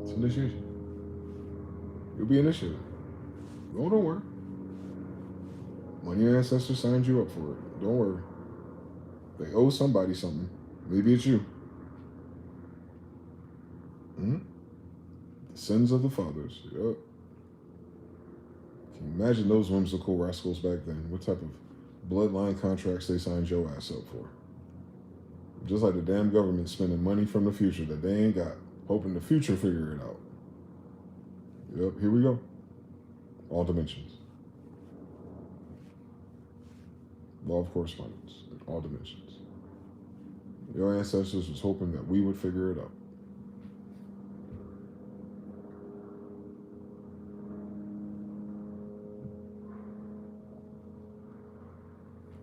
It's initiation. You'll be initiated. Oh, don't worry. One of your ancestors signed you up for it. Don't worry. They owe somebody something. Maybe it's you. The sins of the fathers. Yep. Can you imagine those whimsical rascals back then? What type of bloodline contracts they signed your ass up for? Just like the damn government spending money from the future that they ain't got, hoping the future figure it out. Yep, here we go. All dimensions. Law of correspondence in all dimensions. Your ancestors was hoping that we would figure it out.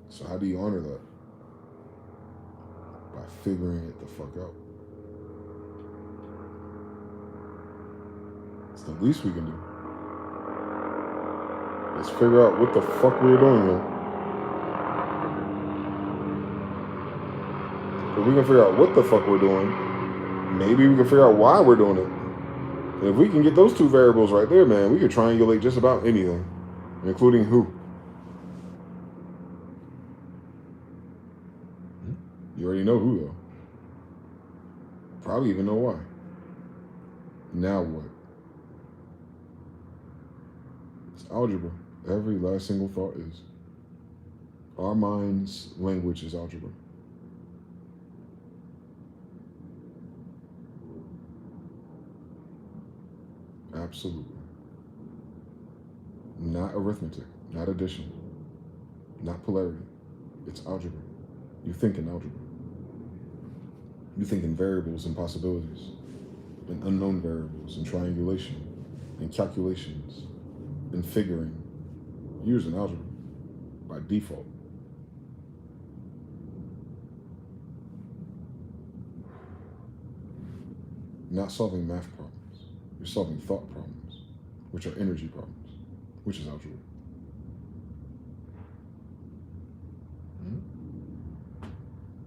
So how do you honor that? By figuring it the fuck out. It's the least we can do. Let's figure out what the fuck we're doing here. If we can figure out what the fuck we're doing, maybe we can figure out why we're doing it. And if we can get those two variables right there, man, we could triangulate just about anything, including who. You already know who, though. Probably even know why. Now what? It's algebra. Every last single thought is. Our mind's language is algebra. Absolutely. Not arithmetic, not addition, not polarity. It's algebra. You think in algebra. You think in variables and possibilities, and unknown variables, and triangulation, and calculations, and figuring. You're using algebra by default. You're not solving math problems. You're solving thought problems, which are energy problems, which is algebra.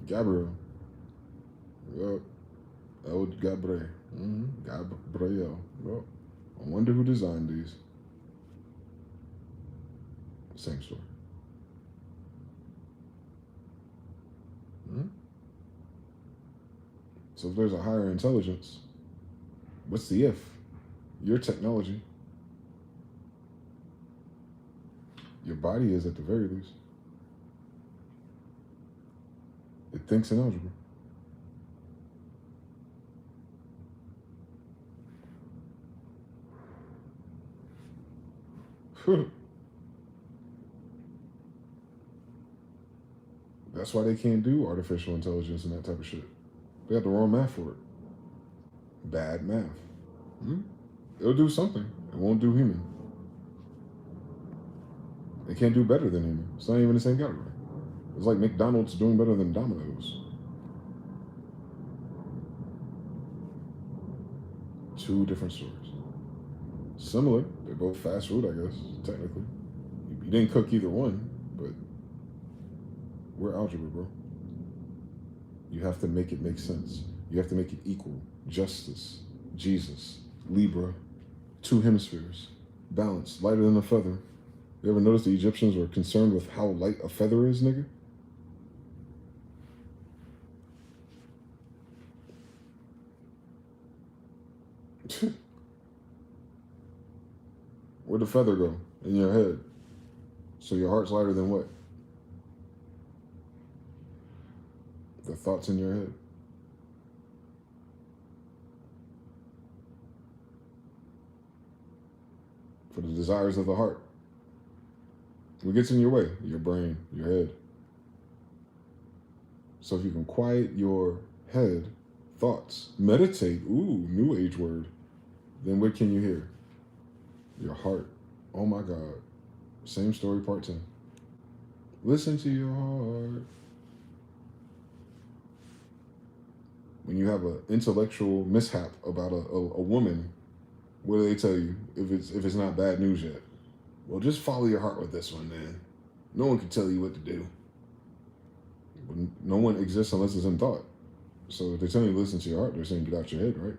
Gabriel. Yep. El Gabriel. Gabriel. Yep. I wonder who designed these. Same story. So if there's a higher intelligence, what's the if? Your technology. Your body is at the very least. It thinks in algebra. That's why they can't do artificial intelligence and that type of shit. They got the wrong math for it. Bad math. It'll do something. It won't do human. It can't do better than human. It's not even the same category. It's like McDonald's doing better than Domino's. Two different stories. Similar. They're both fast food, I guess, technically. You didn't cook either one, but we're algebra, bro. You have to make it make sense. You have to make it equal. Justice. Jesus. Libra. Two hemispheres. Balance. Lighter than a feather. You ever notice the Egyptians were concerned with how light a feather is, nigga? Where'd the feather go? In your head. So your heart's lighter than what? The thoughts in your head. For the desires of the heart. What gets in your way? Your brain, your head. So if you can quiet your head, thoughts, meditate, ooh, new age word, then what can you hear? Your heart. Oh my God. Same story, part 10. Listen to your heart. When you have an intellectual mishap about a woman, what do they tell you if it's not bad news yet? Well, just follow your heart with this one, man. No one can tell you what to do. No one exists unless it's in thought. So if they're telling you to listen to your heart, they're saying get out your head, right?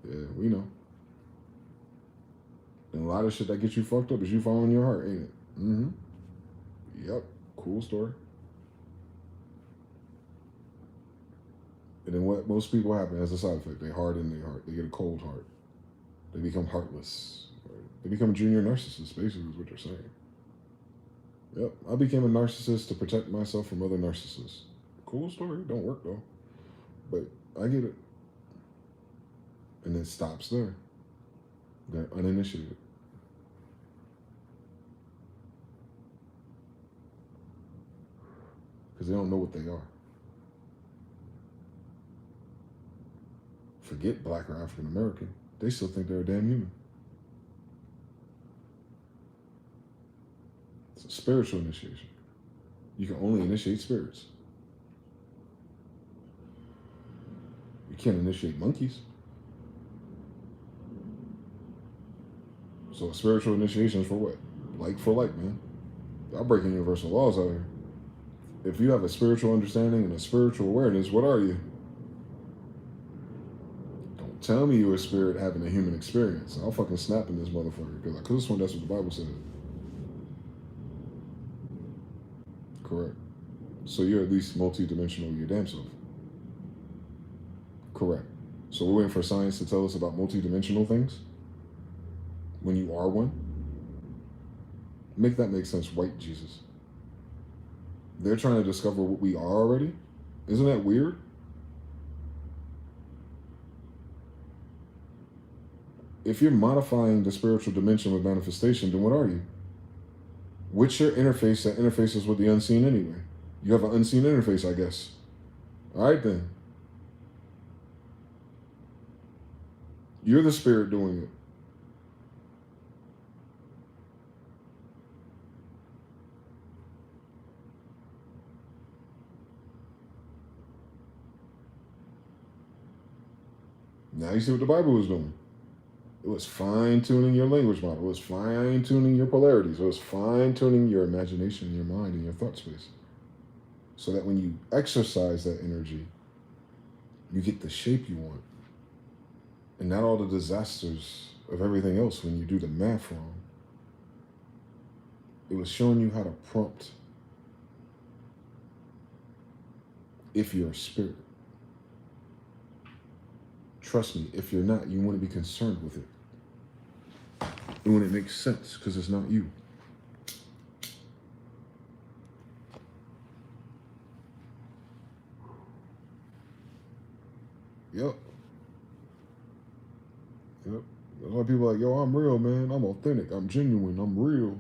Yeah, we know. And a lot of shit that gets you fucked up is you following your heart, ain't it? Yep. Cool story. And then what most people happen as a side effect, they harden their heart. They get a cold heart. They become heartless. Right? They become junior narcissists, basically is what they're saying. Yep. I became a narcissist to protect myself from other narcissists. Cool story. Don't work though. But I get it. And it stops there. They're uninitiated. Because they don't know what they are. Forget Black or African American. They still think they're a damn human. It's a spiritual initiation. You can only initiate spirits. You can't initiate monkeys. So spiritual initiation is for what? Like for like, man. Y'all breaking universal laws out here. If you have a spiritual understanding and a spiritual awareness, what are you? Don't tell me you're a spirit having a human experience. I'll fucking snap in this motherfucker. Because I could have sworn that's what the Bible said. Correct. So you're at least multi-dimensional your damn self. Correct. So we're waiting for science to tell us about multi-dimensional things? When you are one? Make that make sense, right, Jesus? They're trying to discover what we are already? Isn't that weird? If you're modifying the spiritual dimension with manifestation, then what are you? What's your interface that interfaces with the unseen anyway? You have an unseen interface, I guess. All right, then. You're the spirit doing it. Now you see what the Bible was doing. It was fine-tuning your language model. It was fine-tuning your polarities. It was fine-tuning your imagination, your mind, and your thought space. So that when you exercise that energy, you get the shape you want. And not all the disasters of everything else when you do the math wrong. It was showing you how to prompt if you're a spirit. Trust me, if you're not, you want to be concerned with it. And when it makes sense, because it's not you. Yep. A lot of people are like, yo, I'm real, man. I'm authentic. I'm genuine. I'm real.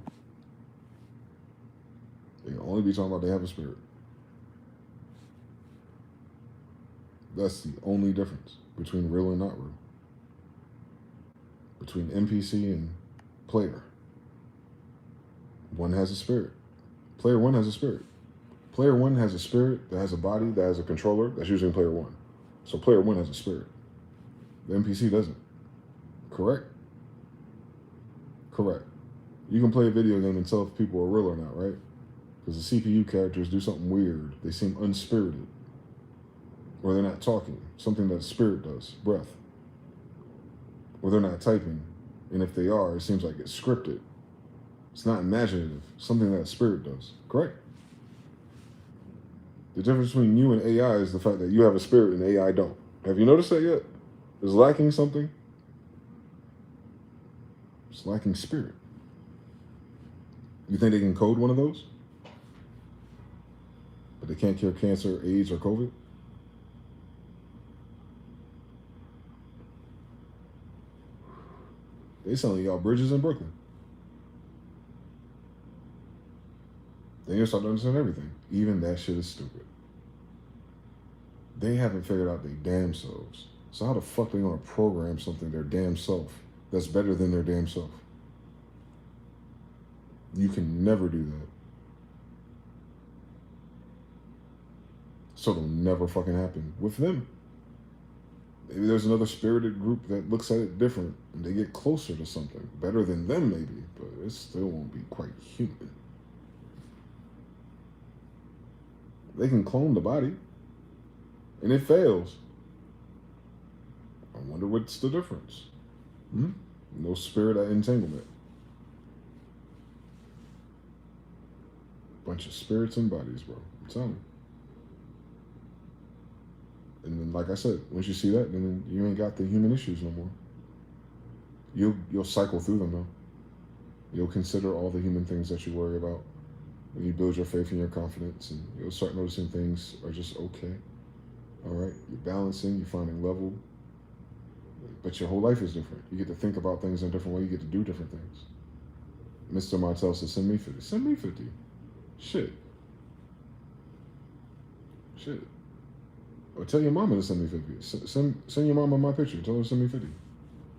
They can only be talking about they have a spirit. That's the only difference between real and not real. Between NPC and player. One has a spirit. Player one has a spirit. Player one has a spirit that has a body, that has a controller. That's usually player one. So player one has a spirit. The NPC doesn't. Correct? Correct. You can play a video game and tell if people are real or not, right? Because the CPU characters do something weird. They seem unspirited. Or they're not talking. Something that spirit does. Breath. Or they're not typing. And if they are, it seems like it's scripted. It's not imaginative. Something that spirit does. Correct? The difference between you and AI is the fact that you have a spirit and AI don't. Have you noticed that yet? It's lacking something. It's lacking spirit. You think they can code one of those? But they can't cure cancer, AIDS, or COVID? They selling y'all bridges in Brooklyn. Then you'll start to understand everything. Even that shit is stupid. They haven't figured out their damn selves. So how the fuck they gonna program something their damn self that's better than their damn self? You can never do that. So it'll never fucking happen with them. Maybe there's another spirited group that looks at it different and they get closer to something. Better than them maybe, but it still won't be quite human. They can clone the body and it fails. I wonder what's the difference. No spirit at entanglement. Bunch of spirits and bodies, bro. I'm telling you. And then, like I said, once you see that, then you ain't got the human issues no more. You'll cycle through them though. You'll consider all the human things that you worry about. When you build your faith and your confidence, and you'll start noticing things are just okay. All right, you're balancing, you're finding level, but your whole life is different. You get to think about things in a different way. You get to do different things. Mr. Martell says, "Send me 50." Send me 50. Shit. Or tell your mama to send me 50. Send your mama my picture. Tell her to send me 50.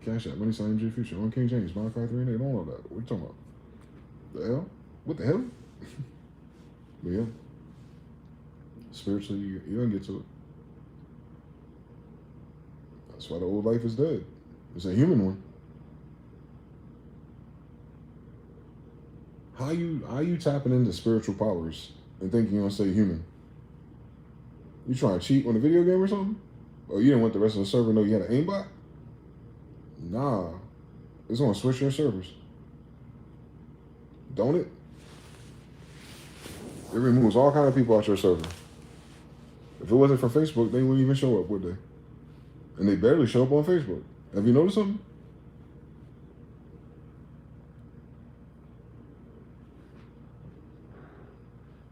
Cashapp, money sign, mgthefuture. On King James, 9538. Don't know that. What you talking about? The hell? What the hell? But yeah. Spiritually, you're going to get to it. That's why the old life is dead. It's a human one. How you tapping into spiritual powers and thinking you're gonna stay human? You trying to cheat on a video game or something? Or you didn't want the rest of the server to know you had an aimbot? Nah. It's gonna switch your servers. Don't it? It removes all kind of people out your server. If it wasn't for Facebook, they wouldn't even show up, would they? And they barely show up on Facebook. Have you noticed something?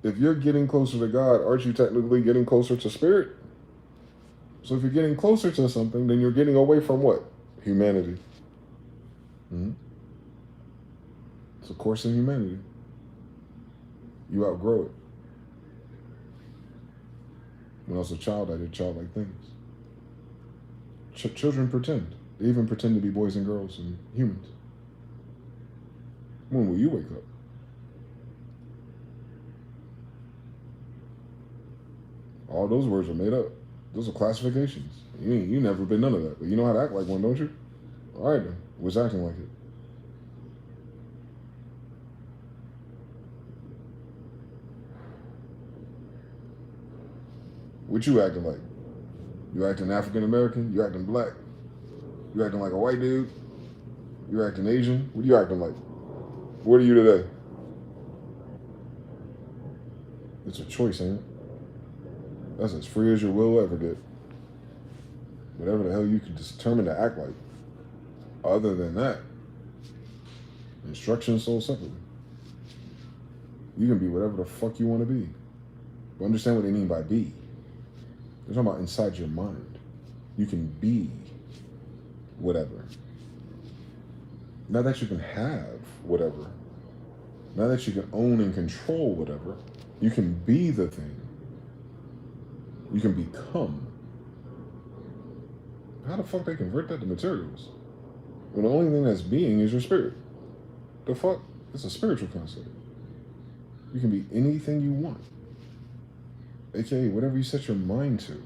If you're getting closer to God, aren't you technically getting closer to spirit? So if you're getting closer to something, then you're getting away from what? Humanity. It's a course in humanity. You outgrow it. When I was a child, I did childlike things. Children pretend. They even pretend to be boys and girls and humans. When will you wake up? All those words are made up. Those are classifications. You never been none of that, but you know how to act like one, don't you? All right then. Was acting like it. What you acting like? You acting African American? You acting black? You acting like a white dude? You acting Asian? What are you acting like? What are you today? It's a choice, ain't it? That's as free as your will ever get. Whatever the hell you can determine to act like. Other than that, instructions sold separately. You can be whatever the fuck you want to be. But understand what they mean by be. They're talking about inside your mind. You can be whatever. Not that you can have whatever. Not that you can own and control whatever. You can be the thing. You can become. How the fuck they convert that to materials? When the only thing that's being is your spirit. The fuck? It's a spiritual concept. You can be anything you want. AKA whatever you set your mind to,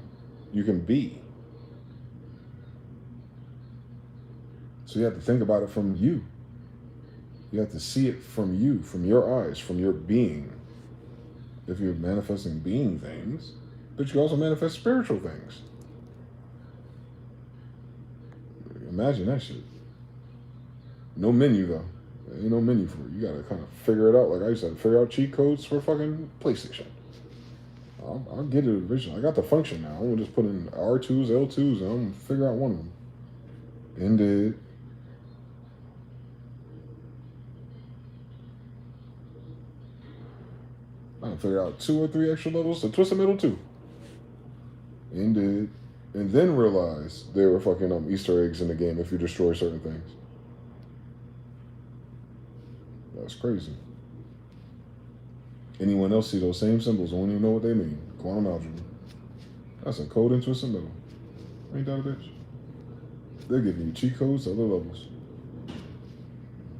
you can be. So you have to think about it from you. You have to see it from you, from your eyes, from your being. If you're manifesting being things, but you can also manifest spiritual things. Imagine that shit. No menu though. There ain't no menu for it. You gotta kind of figure it out. Like I used to figure out cheat codes for fucking PlayStation. I'll get it original. I got the function now. I'm gonna just put in R2s, L2s, and I'm gonna figure out one of them. Ended. I can figure out 2 or 3 extra levels to twist the middle too. Ended. And then realize there were fucking Easter eggs in the game if you destroy certain things. That's crazy. Anyone else see those same symbols, don't even know what they mean. Quantum algebra. That's a code and twist in the middle. Ain't that a bitch? They're giving you cheat codes to other levels.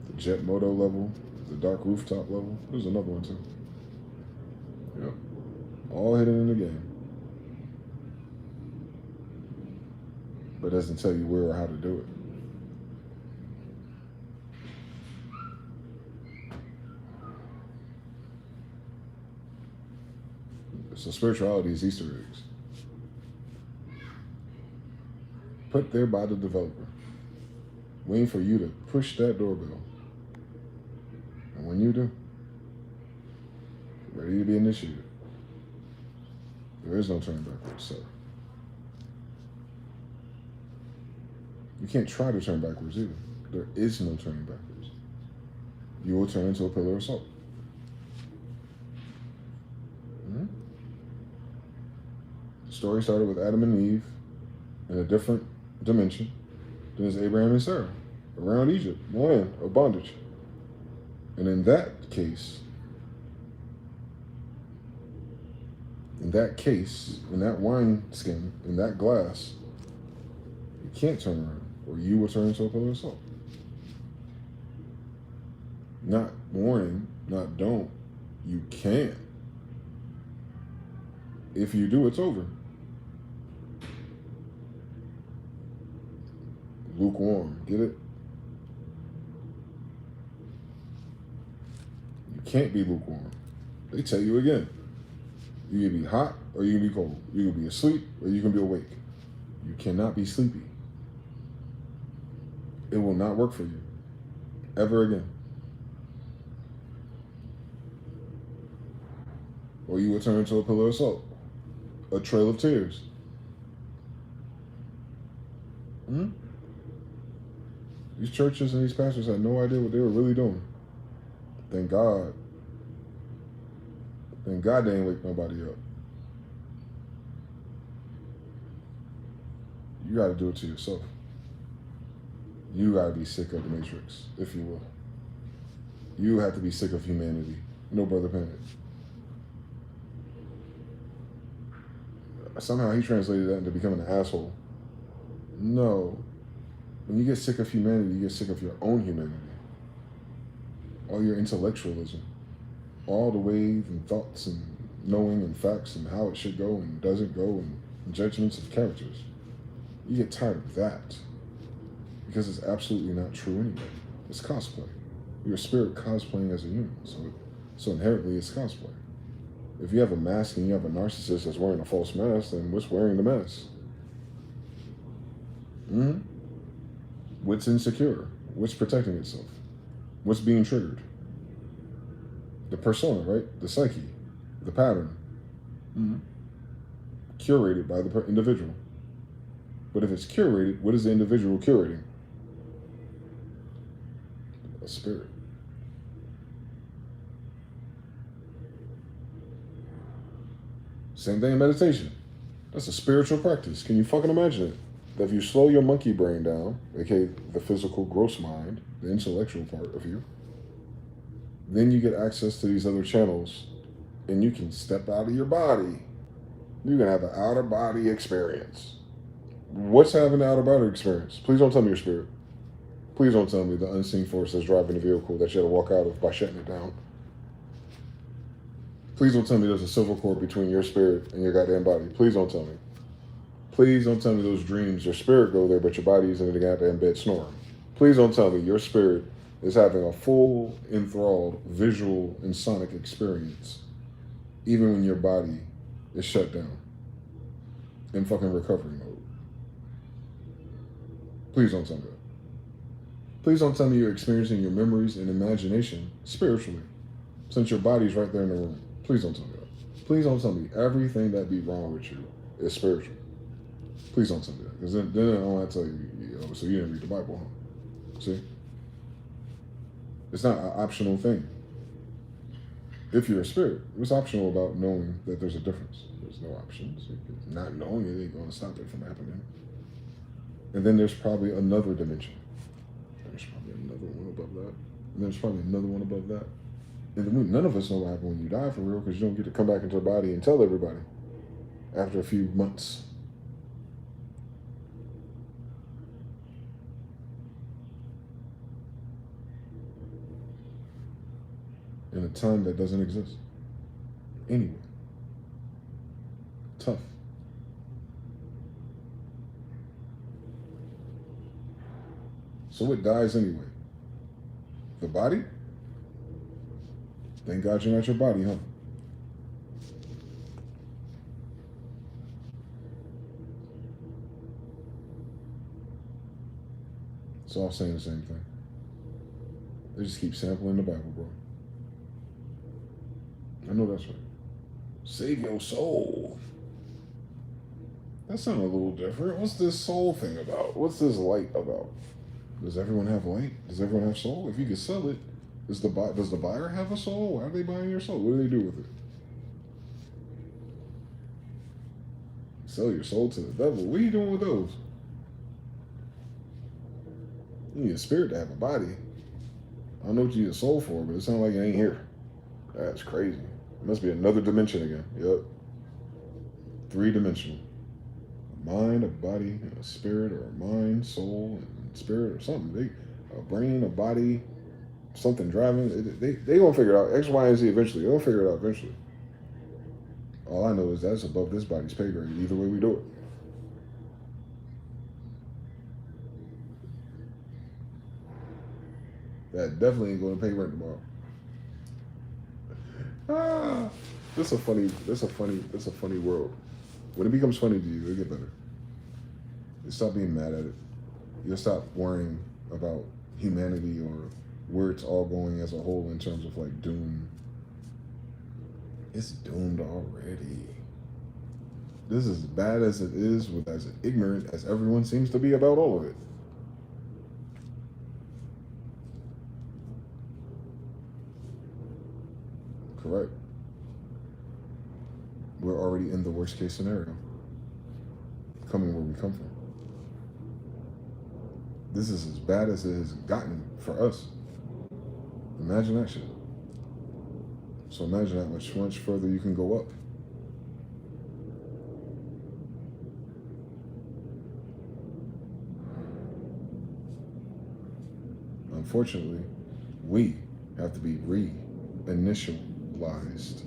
The Jet Moto level, the Dark Rooftop level. There's another one too. Yep. All hidden in the game. But it doesn't tell you where or how to do it. So spirituality is Easter eggs. Put there by the developer. Waiting for you to push that doorbell. And when you do, ready to be initiated. There is no turning backwards, sir. You can't try to turn backwards either. There is no turning backwards. You will turn into a pillar of salt. Mm-hmm. The story started with Adam and Eve in a different dimension than is Abraham and Sarah around Egypt, the land of bondage. And in that case, in that wine skin, in that glass, you can't turn around, or you will turn into a pillar of salt. Not warning, not don't. You can. If you do, it's over. Get it? You can't be lukewarm. They tell you again. You can be hot or you can be cold. You can be asleep or you can be awake. You cannot be sleepy. It will not work for you. Ever again. Or you will turn into a pillar of salt. A trail of tears. These churches and these pastors had no idea what they were really doing. Thank God. Thank God they ain't wake nobody up. You got to do it to yourself. You got to be sick of the matrix, if you will. You have to be sick of humanity. No Brother Panic. Somehow he translated that into becoming an asshole. No. When you get sick of humanity, you get sick of your own humanity. All your intellectualism. All the ways and thoughts and knowing and facts and how it should go and doesn't go and judgments of characters. You get tired of that. Because it's absolutely not true anyway. It's cosplay. You're a spirit cosplaying as a human. So inherently it's cosplay. If you have a mask and you have a narcissist that's wearing a false mask, then what's wearing the mask? What's insecure? What's protecting itself? What's being triggered? The persona, right? The psyche, the pattern. Curated by the individual. But if it's curated, what is the individual curating? A spirit. Same thing in meditation. That's a spiritual practice. Can you fucking imagine it? That if you slow your monkey brain down, aka the physical gross mind, the intellectual part of you, then you get access to these other channels and you can step out of your body. You can have an outer body experience. What's having an outer body experience? Please don't tell me your spirit. Please don't tell me the unseen force that's driving the vehicle that you had to walk out of by shutting it down. Please don't tell me there's a silver cord between your spirit and your goddamn body. Please don't tell me. Please don't tell me those dreams, your spirit go there, but your body is in the goddamn bed snoring. Please don't tell me your spirit is having a full, enthralled, visual, and sonic experience, even when your body is shut down in fucking recovery mode. Please don't tell me that. Please don't tell me you're experiencing your memories and imagination spiritually, since your body's right there in the room. Please don't tell me that. Please don't tell me everything that be wrong with you is spiritual. Please don't tell me that, because then I don't have to tell you, so you didn't read the Bible, huh? See? It's not an optional thing. If you're a spirit, what's optional about knowing that there's a difference? There's no options. Not knowing it ain't going to stop it from happening. And then there's probably another dimension. There's probably another one above that. And there's probably another one above that. And then none of us know what happened when you die for real, because you don't get to come back into the body and tell everybody after a few months. In a time that doesn't exist. Anyway. Tough. So what dies anyway? The body? Thank God you're not your body, huh? It's all saying the same thing. They just keep sampling the Bible, bro. I know that's right. Save your soul. That sounds a little different. What's this soul thing about? What's this light about? Does everyone have light? Does everyone have soul? If you could sell it, does the buyer have a soul? Why are they buying your soul? What do they do with it? Sell your soul to the devil. What are you doing with those? You need a spirit to have a body. I don't know what you need a soul for, but it sounds like it ain't here. That's crazy. It must be another dimension again. Yep. 3-dimensional. A mind, a body, and a spirit, or a mind, soul, and spirit, or something. A brain, a body, something driving. They gonna figure it out. X, Y, and Z eventually. They'll figure it out eventually. All I know is that's above this body's pay grade. Either way we do it. That definitely ain't going to pay rent tomorrow. Ah, this a funny world. When it becomes funny to you, it'll get better. You stop being mad at it. You'll stop worrying about humanity or where it's all going as a whole in terms of like doom. It's doomed already. This is as bad as it is, with as ignorant as everyone seems to be about all of it. Correct. We're already in the worst case scenario. Coming where we come from. This is as bad as it has gotten for us. Imagine that shit. So imagine how much further you can go up. Unfortunately, we have to be reinitialized.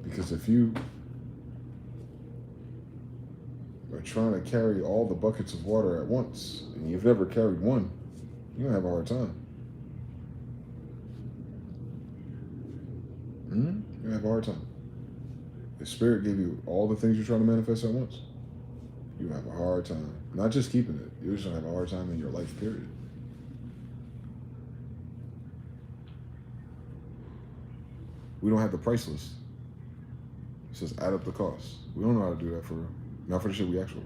Because if you are trying to carry all the buckets of water at once, and you've never carried one, you're gonna have a hard time. You're gonna have a hard time. If Spirit gave you all the things you're trying to manifest at once, you have a hard time. Not just keeping it, you're just gonna have a hard time in your life, period. We don't have the price list. It says add up the costs. We don't know how to do that not for the shit we ask for.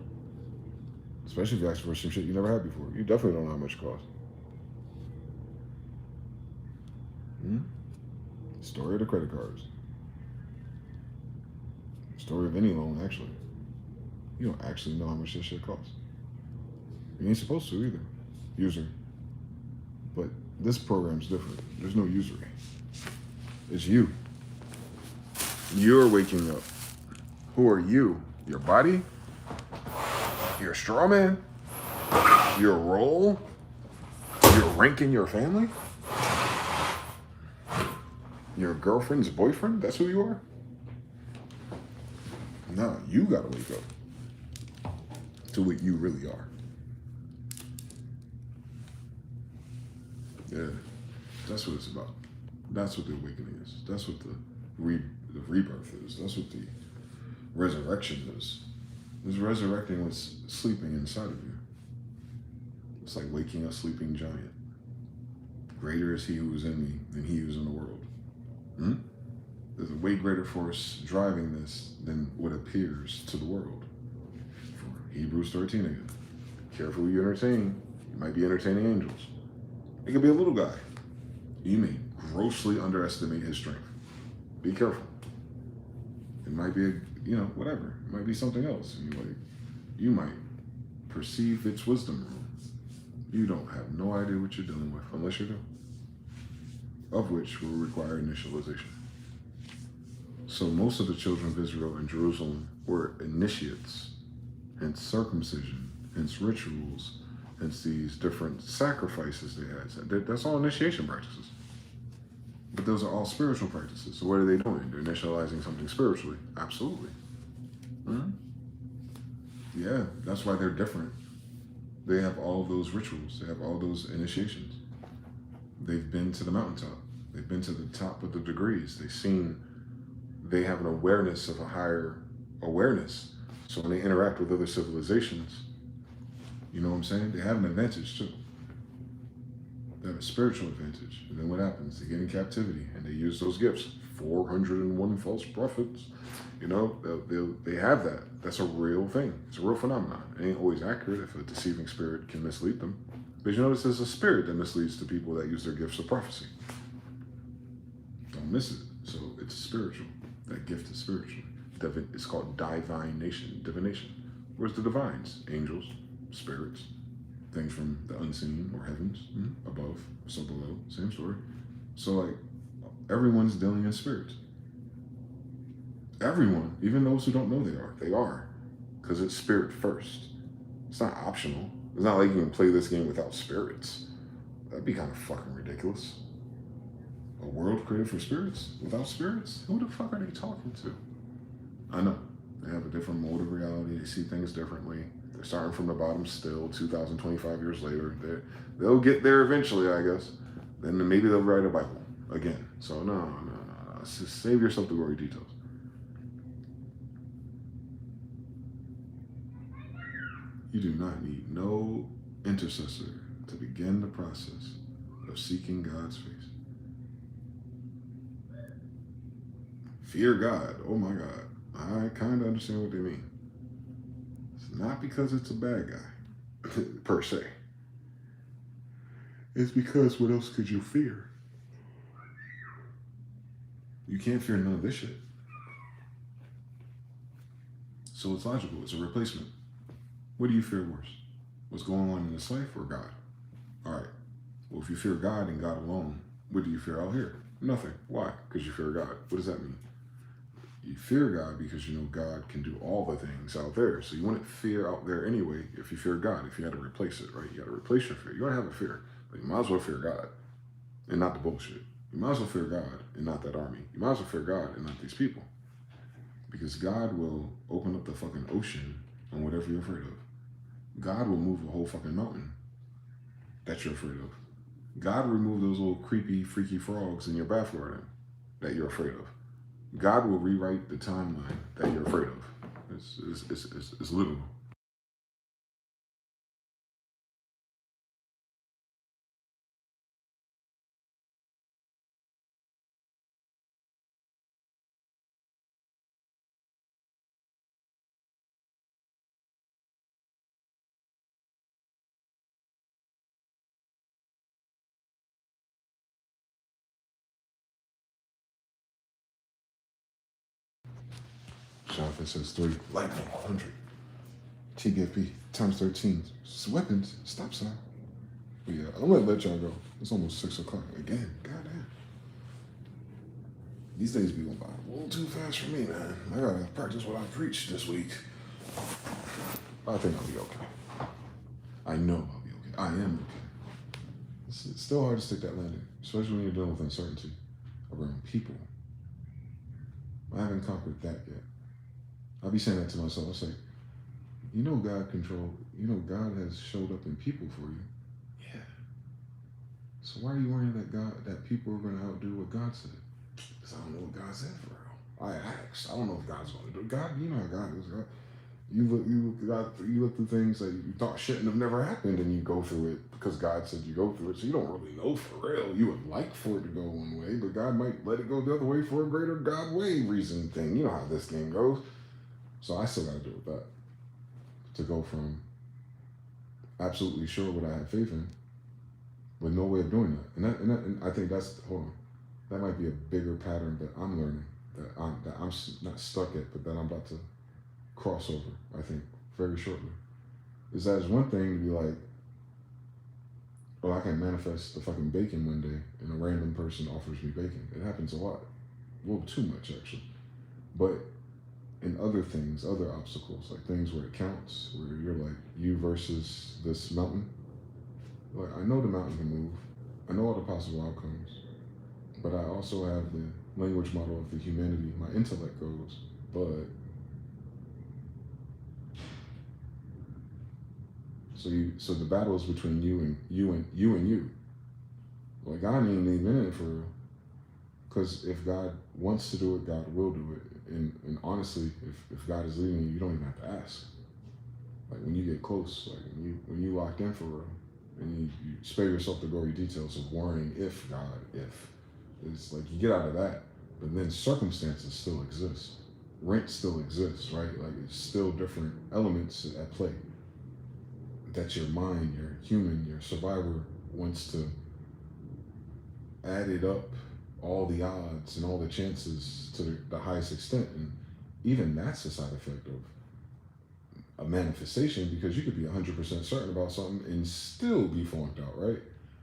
Especially if you ask for some shit you never had before. You definitely don't know how much it costs. Story of the credit cards. Story of any loan, actually. You don't actually know how much this shit costs. You ain't supposed to either. User. But this program's different. There's no usury. It's you. You're waking up. Who are you? Your body? Your straw man? Your role? Your rank in your family? Your girlfriend's boyfriend? That's who you are? No, you gotta wake up to what you really are. Yeah, that's what it's about. That's what the awakening is. That's what the rebirth is. That's what the resurrection is. It's resurrecting what's sleeping inside of you. It's like waking a sleeping giant. Greater is he who is in me than he who is in the world. There's a way greater force driving this than what appears to the world. For Hebrews 13 again. Careful who you entertain. You might be entertaining angels. It could be a little guy. You may grossly underestimate his strength. Be careful. It might be whatever. It might be something else. You might perceive its wisdom wrong. You don't have no idea what you're dealing with unless you do. Of which will require initialization. So most of the children of Israel in Jerusalem were initiates, hence circumcision, hence rituals, hence these different sacrifices they had. That's all initiation practices. But those are all spiritual practices. So what are they doing? They're initializing something spiritually. Absolutely. Yeah, that's why they're different. They have all of those rituals. They have all those initiations. They've been to the mountaintop. They've been to the top of the degrees. They have an awareness of a higher awareness. So when they interact with other civilizations, you know what I'm saying? They have an advantage too. They have a spiritual advantage. And then what happens? They get in captivity and they use those gifts. 401 false prophets. They have that. That's a real thing. It's a real phenomenon. It ain't always accurate if a deceiving spirit can mislead them. But you notice there's a spirit that misleads the people that use their gifts of prophecy. Don't miss it. So it's spiritual. That gift is spiritual. It's called divination. Where's the divines? Angels, spirits, things from the unseen or heavens, above, so below, same story. So everyone's dealing in spirits. Everyone, even those who don't know they are. Because it's spirit first. It's not optional. It's not like you can play this game without spirits. That'd be kind of fucking ridiculous. A world created for spirits? Without spirits? Who the fuck are they talking to? I know. They have a different mode of reality. They see things differently. They're starting from the bottom still, 2,025 years later. They'll get there eventually, I guess. Then maybe they'll write a Bible again. So no. Just save yourself the gory details. You do not need no intercessor to begin the process of seeking God's face. Fear God. Oh my God. I kind of understand what they mean. It's not because it's a bad guy, per se. It's because what else could you fear? You can't fear none of this shit. So it's logical. It's a replacement. What do you fear worse? What's going on in this life or God? All right. Well, if you fear God and God alone, what do you fear out here? Nothing. Why? Because you fear God. What does that mean? You fear God because you know God can do all the things out there. So you wouldn't fear out there anyway if you fear God. If you had to replace it, right? You got to replace your fear. You got to have a fear. But you might as well fear God and not the bullshit. You might as well fear God and not that army. You might as well fear God and not these people. Because God will open up the fucking ocean on whatever you're afraid of. God will move a whole fucking mountain that you're afraid of. God will remove those little creepy, freaky frogs in your bath garden that you're afraid of. God will rewrite the timeline that you're afraid of. It's literal. Jonathan says 3, lightning, 100. TBFP times 13. Weapons, stop sign. But yeah, I'm gonna let y'all go. It's almost 6 o'clock again. Goddamn. These days be going by a little too fast for me, man. I gotta practice what I preach this week. I think I'll be okay. I know I'll be okay. I am okay. It's still hard to stick that landing, especially when you're dealing with uncertainty around people. I haven't conquered that yet. I'll be saying that to myself. I say, you know God God has showed up in people for you. Yeah. So why are you worrying that people are going to outdo what God said? Because I don't know what God said for real. I asked. I don't know if God's going to do it. God, you know how God is. God, you look through things that you thought shouldn't have never happened, and you go through it because God said you go through it. So you don't really know for real. You would like for it to go one way, but God might let it go the other way for a greater God way reason thing. You know how this game goes. So I still got to deal with that. To go from absolutely sure what I have faith in, with no way of doing that. And I think that might be a bigger pattern that I'm learning, that I'm not stuck at, but that I'm about to cross over, I think, very shortly. Is that it's one thing to be like, oh, I can manifest the fucking bacon one day and a random person offers me bacon. It happens a lot. Well, too much, actually. But in other things, other obstacles, like things where it counts, where you're like, you versus this mountain. Like, I know the mountain can move. I know all the possible outcomes. But I also have the language model of the humanity. My intellect goes, but so the battle is between you. Like, I ain't even in it for real. Because if God wants to do it, God will do it. And honestly, if God is leading you, you don't even have to ask. Like, when you get close, like when you locked in for real, and you spare yourself the gory details of worrying if. It's like you get out of that, but then circumstances still exist. Rent still exists, right? Like, it's still different elements at play that your mind, your human, your survivor wants to add it up, all the odds and all the chances to the highest extent. And even that's a side effect of a manifestation, because you could be 100% certain about something and still be flunked out, right?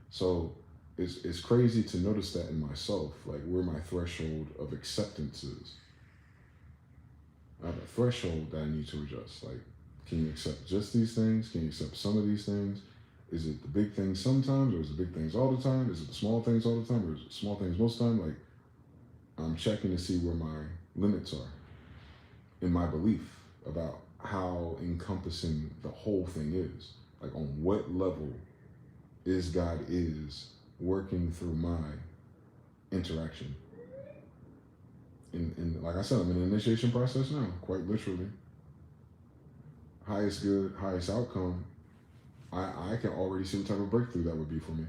So it's crazy to notice that in myself, like where my threshold of acceptance is. I have a threshold that I need to adjust. Like, can you accept just these things? Can you accept some of these things? Is it the big things sometimes, or is it the big things all the time? Is it the small things all the time, or is it the small things most of the time? Like, I'm checking to see where my limits are in my belief about how encompassing the whole thing is. Like on what level is God is working through my interaction. And like I said, I'm in the initiation process now, quite literally. Highest good, highest outcome. I can already see what type of breakthrough that would be for me.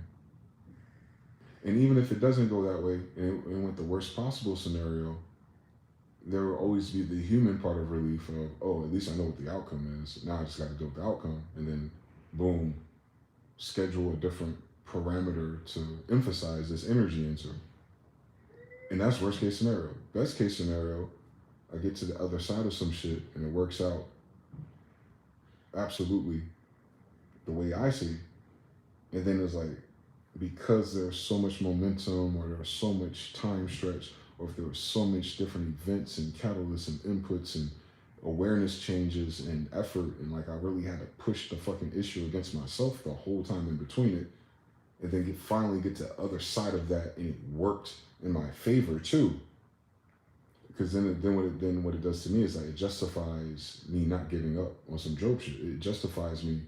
And even if it doesn't go that way, and it went the worst possible scenario, there will always be the human part of relief of, oh, at least I know what the outcome is. Now I just got to deal with the outcome. And then, boom, schedule a different parameter to emphasize this energy into. And that's worst case scenario. Best case scenario, I get to the other side of some shit and it works out absolutely the way I see. And then it's like, because there's so much momentum, or there's so much time stretch, or if there were so much different events and catalysts and inputs and awareness changes and effort, and like I really had to push the fucking issue against myself the whole time in between it, and then finally get to the other side of that, and it worked in my favor too. Because then what it does to me is like it justifies me not giving up on some Job shit. It justifies me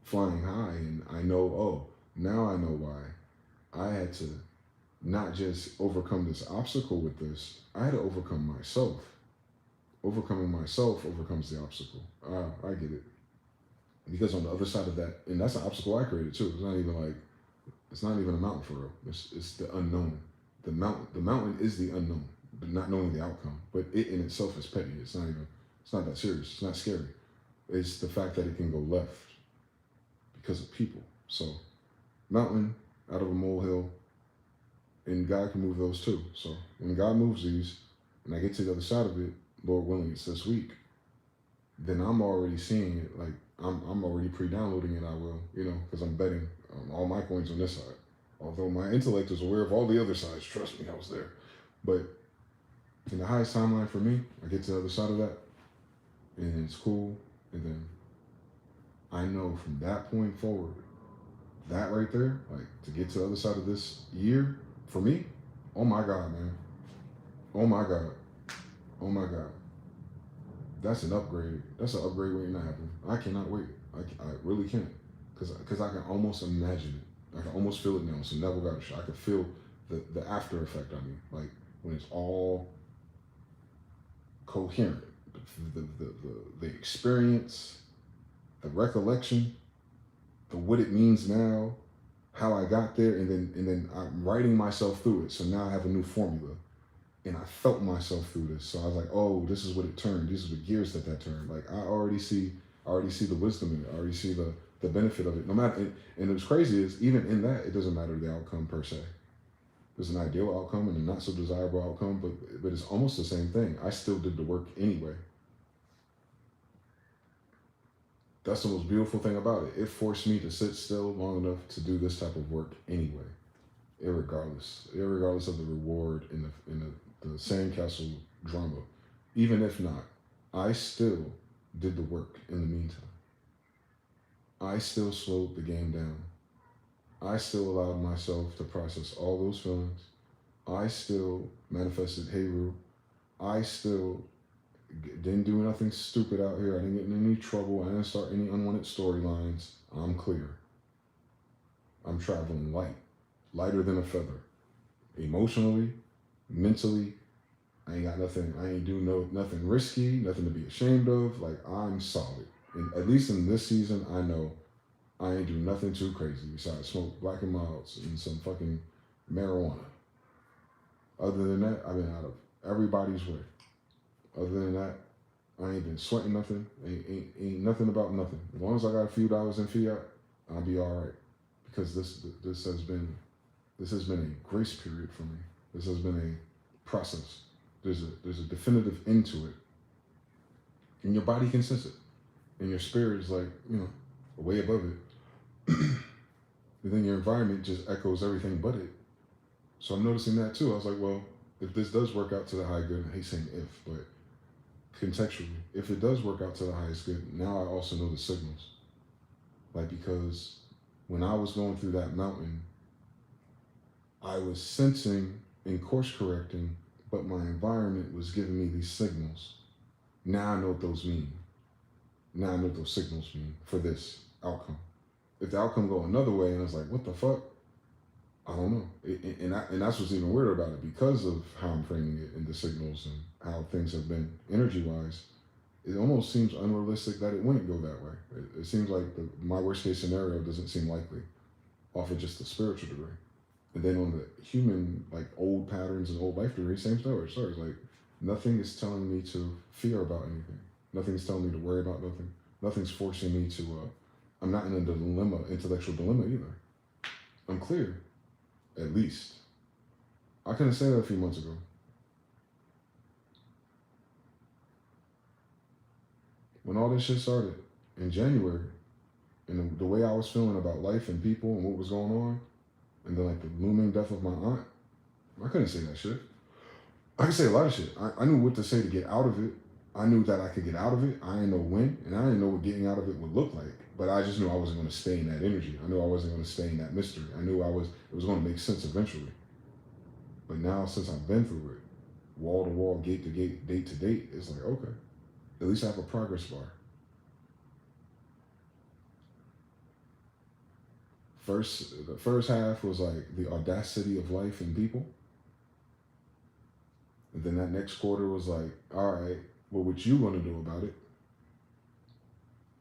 flying high, and I know, oh, now I know why I had to not just overcome this obstacle with this. I had to overcome myself. Overcoming myself overcomes the obstacle. I get it. Because on the other side of that, and that's an obstacle I created too. It's not even a mountain for real. It's the unknown. The mountain is the unknown, but not knowing the outcome. But it in itself is petty. It's not that serious. It's not scary. It's the fact that it can go left because of people. So mountain out of a molehill, and God can move those too. So when God moves these, and I get to the other side of it, Lord willing, it's this week, then I'm already seeing it. Like I'm already pre-downloading it. I will, because I'm betting all my coins on this side. Although my intellect is aware of all the other sides, trust me, I was there. But in the highest timeline for me, I get to the other side of that, and it's cool. And then I know from that point forward, that right there, like to get to the other side of this year, for me, oh my God, man. Oh my God. Oh my God. That's an upgrade. That's an upgrade waiting to happen. I cannot wait. I really can't. Because I can almost imagine it. I can almost feel it now. So never got a shot. I can feel the after effect on me. Like when it's all coherent. The experience, the recollection, the what it means now, how I got there, and then I'm writing myself through it. So now I have a new formula, and I felt myself through this. So I was like, oh, this is what it turned. These are the gears that turned. Like I already see the wisdom in it. I already see the benefit of it. No matter, and what's crazy is even in that, it doesn't matter the outcome per se. There's an ideal outcome and a not so desirable outcome, but it's almost the same thing. I still did the work anyway. That's the most beautiful thing about it. It forced me to sit still long enough to do this type of work anyway, irregardless of the reward in the sandcastle drama. Even if not, I still did the work in the meantime. I still slowed the game down. I still allowed myself to process all those feelings. I still manifested Heru. I still didn't do nothing stupid out here. I didn't get in any trouble. I didn't start any unwanted storylines. I'm clear. I'm traveling light, lighter than a feather. Emotionally, mentally, I ain't got nothing. I ain't do nothing risky, nothing to be ashamed of. Like I'm solid. And at least in this season, I know I ain't do nothing too crazy besides smoke Black and Milds and some fucking marijuana. Other than that, I've been out of everybody's way. Other than that, I ain't been sweating nothing. Ain't nothing about nothing. As long as I got a few dollars in fiat, I'll be all right. Because this has been a grace period for me. This has been a process. There's a definitive end to it, and your body can sense it, and your spirit is like way above it. And then your environment just echoes everything but it. So I'm noticing that too. I was like, well, if this does work out to the high good, I hate saying if, but contextually, if it does work out to the highest good, now I also know the signals. Like, because when I was going through that mountain, I was sensing and course correcting, but my environment was giving me these signals. Now I know what those mean. now I know what those signals mean for this outcome. If the outcome go another way and it's like, what the fuck? I don't know. And that's what's even weirder about it, because of how I'm framing it in the signals and how things have been energy-wise. It almost seems unrealistic that it wouldn't go that way. It seems like my worst case scenario doesn't seem likely off of just the spiritual degree. And then on the human, like old patterns and old life degree, same story. It's like nothing is telling me to fear about anything. Nothing's telling me to worry about nothing. Nothing's forcing me to, I'm not in a dilemma, intellectual dilemma either. I'm clear, at least. I couldn't say that a few months ago. When all this shit started in January, and the way I was feeling about life and people and what was going on, and then like the looming death of my aunt, I couldn't say that shit. I could say a lot of shit. I knew what to say to get out of it. I knew that I could get out of it. I didn't know when, and I didn't know what getting out of it would look like. But I just knew I wasn't going to stay in that energy. I knew I wasn't going to stay in that mystery. I knew it was going to make sense eventually. But now, since I've been through it, wall to wall, gate to gate, date to date, it's like, okay, at least I have a progress bar. The first half was like the audacity of life and people. And then that next quarter was like, all right, well, what you gonna do about it?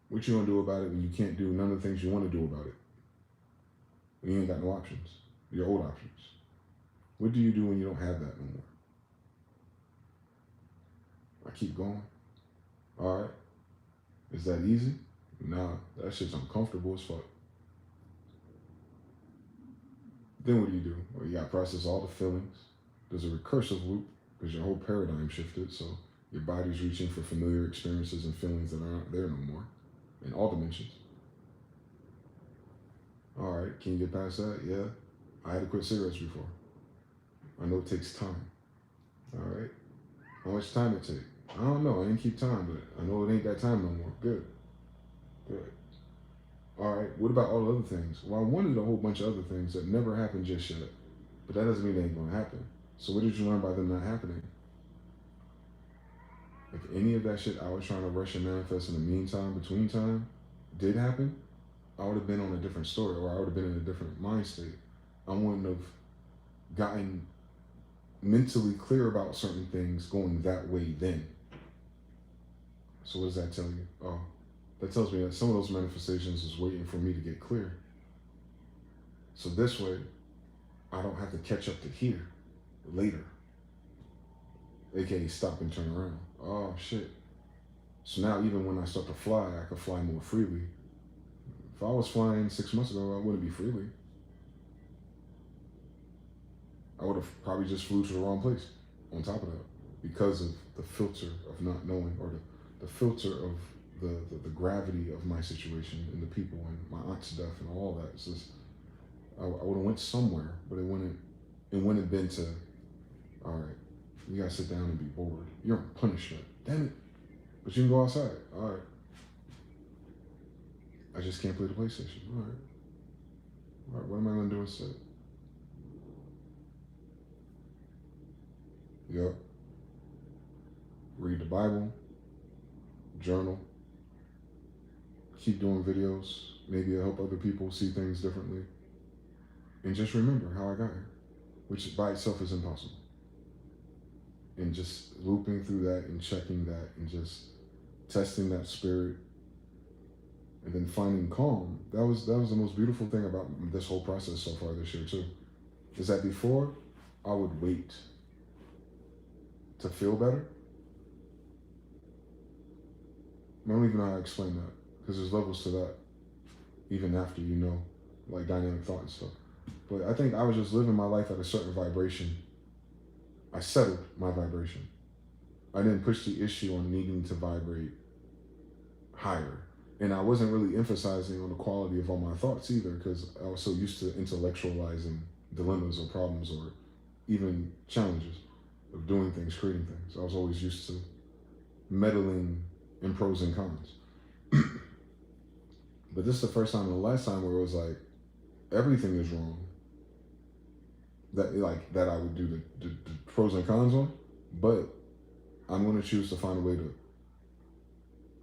What you gonna do about it when you can't do none of the things you want to do about it? When you ain't got no options, your old options. What do you do when you don't have that no more? I keep going. All right. Is that easy? Nah, that shit's uncomfortable as fuck. Then what do? Well, you gotta process all the feelings. There's a recursive loop because your whole paradigm shifted. So your body's reaching for familiar experiences and feelings that aren't there no more in all dimensions. All right, can you get past that? Yeah. I had to quit cigarettes before. I know it takes time. All right. How much time it take? I don't know. I didn't keep time, but I know it ain't that time no more. Good. Good. All right, what about all the other things? Well, I wanted a whole bunch of other things that never happened just yet, but that doesn't mean they ain't gonna happen. So what did you learn by them not happening? If any of that shit I was trying to rush and manifest in the meantime, between time, did happen, I would have been on a different story, or I would have been in a different mind state. I wouldn't have gotten mentally clear about certain things going that way then. So what does that tell you? Oh, that tells me that some of those manifestations is waiting for me to get clear. So this way, I don't have to catch up to here later. AKA stop and turn around. Oh shit. So now even when I start to fly, I can fly more freely. If I was flying 6 months ago, I wouldn't be freely. I would have probably just flew to the wrong place on top of that because of the filter of not knowing, or the filter of the gravity of my situation and the people and my aunt's death and all that. It's just, I would have went somewhere, but it wouldn't have been to, all right, you gotta sit down and be bored. You're on punishment. Damn it. But you can go outside. All right. I just can't play the PlayStation. All right. All right, what am I gonna do instead? Yep. Read the Bible, journal, keep doing videos. Maybe it'll help other people see things differently. And just remember how I got here, which by itself is impossible. And just looping through that and checking that and just testing that spirit and then finding calm. That was the most beautiful thing about this whole process so far this year too, is that before I would wait to feel better. I don't even know how to explain that, because there's levels to that even after you know, like dynamic thought and stuff. But I think I was just living my life at a certain vibration. I settled my vibration. I didn't push the issue on needing to vibrate higher. And I wasn't really emphasizing on the quality of all my thoughts either, because I was so used to intellectualizing dilemmas or problems or even challenges of doing things, creating things. I was always used to meddling in pros and cons. But this is the first time and the last time where it was like, everything is wrong. That I would do the pros and cons on, but I'm going to choose to find a way to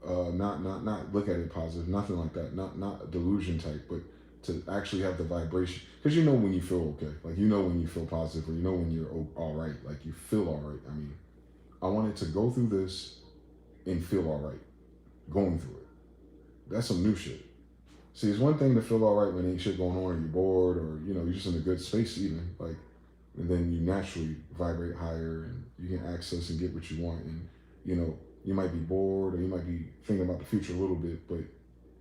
not look at it positive, nothing like that, not a delusion type, but to actually have the vibration, because you know when you feel okay, like you know when you feel positive, or you know when you're all right, like you feel all right. I mean, I wanted to go through this and feel all right going through it. That's some new shit. See, it's one thing to feel all right when ain't shit going on, or you're bored, or you know you're just in a good space even, like, and then you naturally vibrate higher and you can access and get what you want, and you know you might be bored or you might be thinking about the future a little bit, but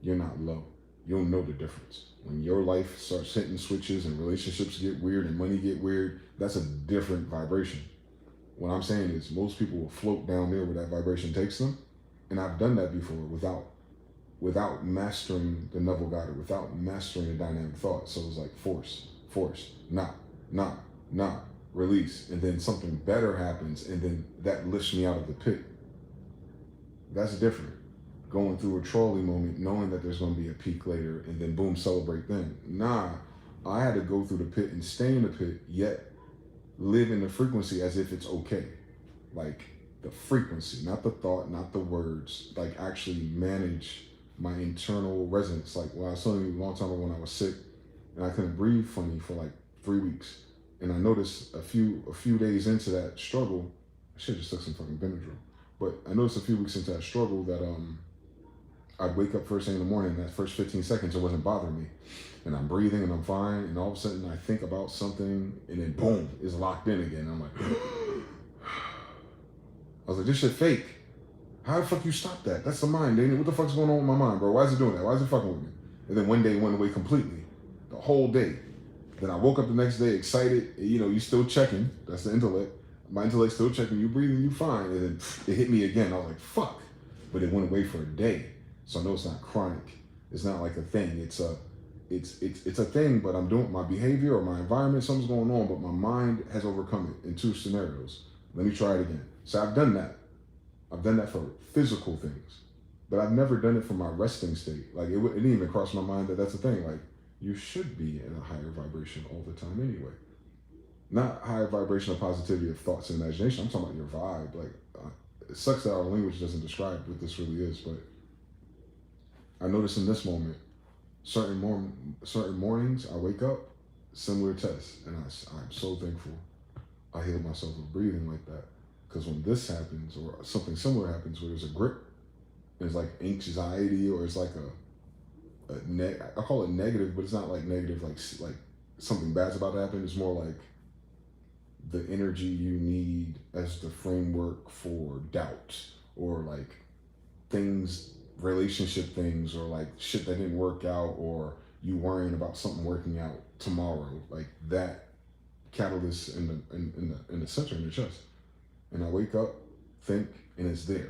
you're not low. You'll know the difference when your life starts hitting switches and relationships get weird and money get weird. That's a different vibration. What I'm saying is most people will float down there where that vibration takes them, and I've done that before without mastering the Neville Goddard, without mastering the dynamic thought. So it was like force, not, release, and then something better happens, and then that lifts me out of the pit. That's different. Going through a trolley moment, knowing that there's going to be a peak later, and then boom, celebrate then. Nah, I had to go through the pit and stay in the pit, yet live in the frequency as if it's okay. Like the frequency, not the thought, not the words, like actually manage my internal resonance. Like when I was telling you a long time ago when I was sick and I couldn't breathe funny for like 3 weeks. And I noticed a few days into that struggle, I should have just took some fucking Benadryl. But I noticed a few weeks into that struggle that I'd wake up first thing in the morning, and that first 15 seconds, it wasn't bothering me. And I'm breathing and I'm fine, and all of a sudden I think about something, and then boom, it's locked in again. I'm like, I was like, this shit fake. How the fuck you stop that? That's the mind, ain't it? What the fuck's going on with my mind, bro? Why is it doing that? Why is it fucking with me? And then one day it went away completely, the whole day. Then I woke up the next day excited, you know, you still checking, that's the intellect. My intellect still checking, you breathing, you fine. And then it hit me again. I was like, fuck. But it went away for a day. So I know it's not chronic. It's not like a thing. It's a thing, but I'm doing my behavior or my environment, something's going on, but my mind has overcome it in 2 scenarios. Let me try it again. So I've done that. I've done that for physical things, but I've never done it for my resting state. Like it didn't even cross my mind that that's a thing. Like you should be in a higher vibration all the time anyway. Not higher vibration of positivity of thoughts and imagination. I'm talking about your vibe. Like it sucks that our language doesn't describe what this really is, but I notice in this moment, certain mornings I wake up, similar tests, and I'm so thankful I healed myself with breathing like that. Because when this happens or something similar happens where there's a grip, it's like anxiety or it's like I call it negative, but it's not like negative like something bad's about to happen. It's more like the energy you need as the framework for doubt or like things, relationship things, or like shit that didn't work out, or you worrying about something working out tomorrow, like that catalyst in the center in the chest. And I wake up, think, and it's there.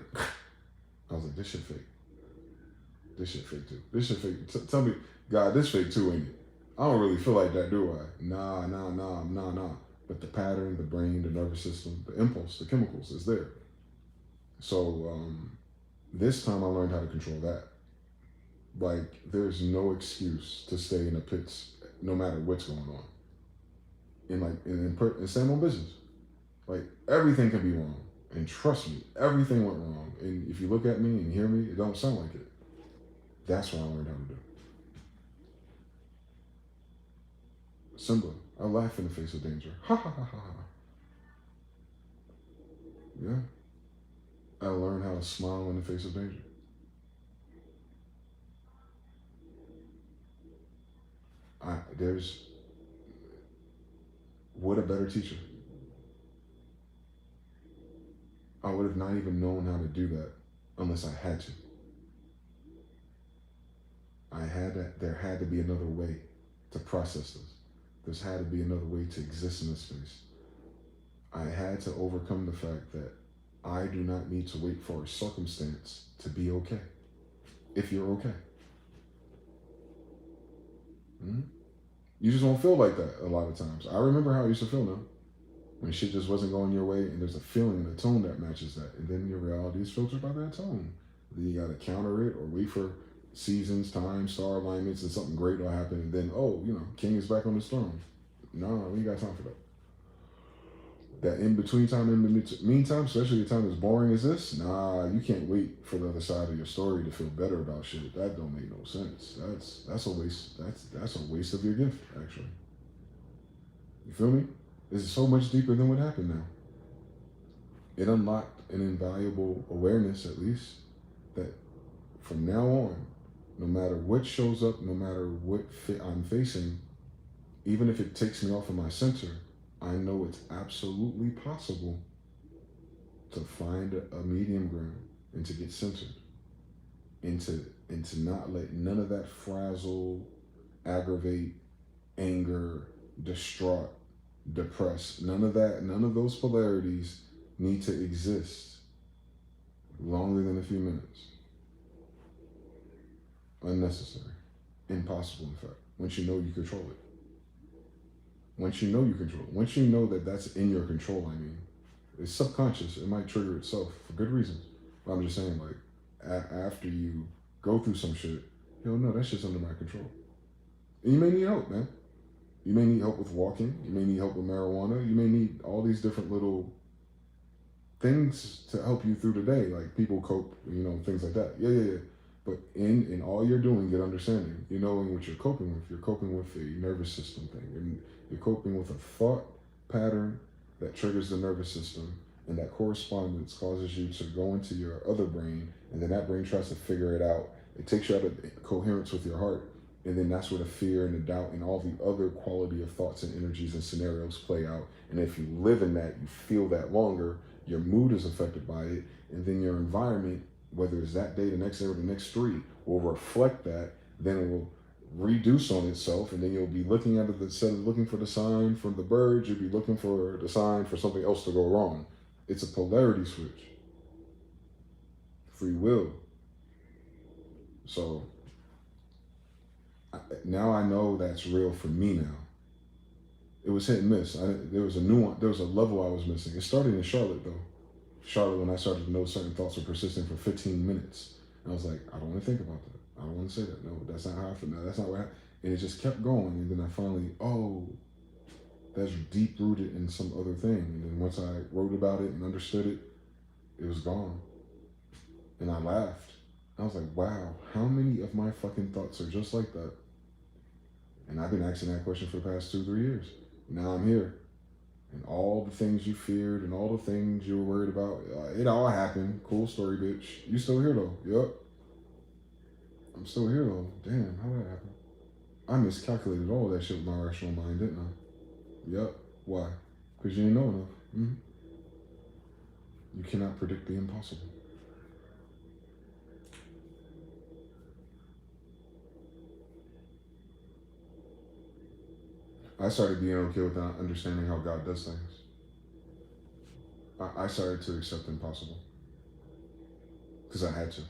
I was like, this shit fake. This shit fake too. This shit fake. Tell me, God, this fake too, ain't it? I don't really feel like that, do I? Nah. But the pattern, the brain, the nervous system, the impulse, the chemicals is there. So this time I learned how to control that. Like, there's no excuse to stay in the pits no matter what's going on. And same on business. Like, everything can be wrong. And trust me, everything went wrong. And if you look at me and hear me, it don't sound like it. That's what I learned how to do. Simba, I laugh in the face of danger. Ha ha ha ha ha. Yeah. I learned how to smile in the face of danger. What a better teacher. I would have not even known how to do that unless I had to. There had to be another way to process this. There had to be another way to exist in this space. I had to overcome the fact that I do not need to wait for a circumstance to be okay. If you're okay. Mm-hmm. You just won't feel like that a lot of times. I remember how I used to feel now. When shit just wasn't going your way and there's a feeling and a tone that matches that. And then your reality is filtered by that tone. Then you got to counter it or wait for seasons, time, star alignments, and something great will happen. And then, king is back on his throne. No, we ain't got time for that. That in between time, in the meantime, especially a time as boring as this, nah, you can't wait for the other side of your story to feel better about shit. That don't make no sense. That's a waste. That's a waste of your gift, actually. You feel me? This is so much deeper than what happened now. It unlocked an invaluable awareness, at least, that from now on, no matter what shows up, no matter what I'm facing, even if it takes me off of my center, I know it's absolutely possible to find a medium ground and to get centered, and to not let none of that frazzle, aggravate, anger, distraught, depress, none of those polarities need to exist longer than a few minutes. Unnecessary. Impossible, in fact. Once you know you control it. Once you know you control it. Once you know that that's in your control, I mean. It's subconscious. It might trigger itself for good reasons. But I'm just saying, like, after you go through some shit, you'll know that shit's under my control. And you may need help, man. You may need help with walking. You may need help with marijuana. You may need all these different little things to help you through the day. Like, people cope, things like that. Yeah. But in all you're doing, get understanding. You knowing what you're coping with. You're coping with a nervous system thing. You're coping with a thought pattern that triggers the nervous system, and that correspondence causes you to go into your other brain, and then that brain tries to figure it out. It takes you out of coherence with your heart, and then that's where the fear and the doubt and all the other quality of thoughts and energies and scenarios play out. And if you live in that, you feel that longer, your mood is affected by it, and then your environment, whether it's that day, the next day, or the next 3, will reflect that. Then it will reduce on itself, and then you'll be looking at it, instead of looking for the sign from the birds, you'll be looking for the sign for something else to go wrong. It's a polarity switch. Free will. So now I know that's real for me now. It was hit and miss. There was a nuance, there was a level I was missing. It started in Charlotte, though. Charlotte, when I started to know certain thoughts were persistent for 15 minutes. And I was like, I don't want to think about that. I don't want to say that. No, that's not how I feel. No, that's not what happened. And it just kept going. And then I finally, that's deep rooted in some other thing. And then once I wrote about it and understood it, it was gone. And I laughed. I was like, wow, how many of my fucking thoughts are just like that? And I've been asking that question for the past 2-3 years. Now I'm here. And all the things you feared and all the things you were worried about, it all happened. Cool story, bitch. You still here, though. Yup. I'm still here, though. Damn, how did that happen? I miscalculated all that shit with my rational mind, didn't I? Yup. Why? Because you didn't know enough. Mm-hmm. You cannot predict the impossible. I started being okay with not understanding how God does things. I started to accept the impossible because I had to,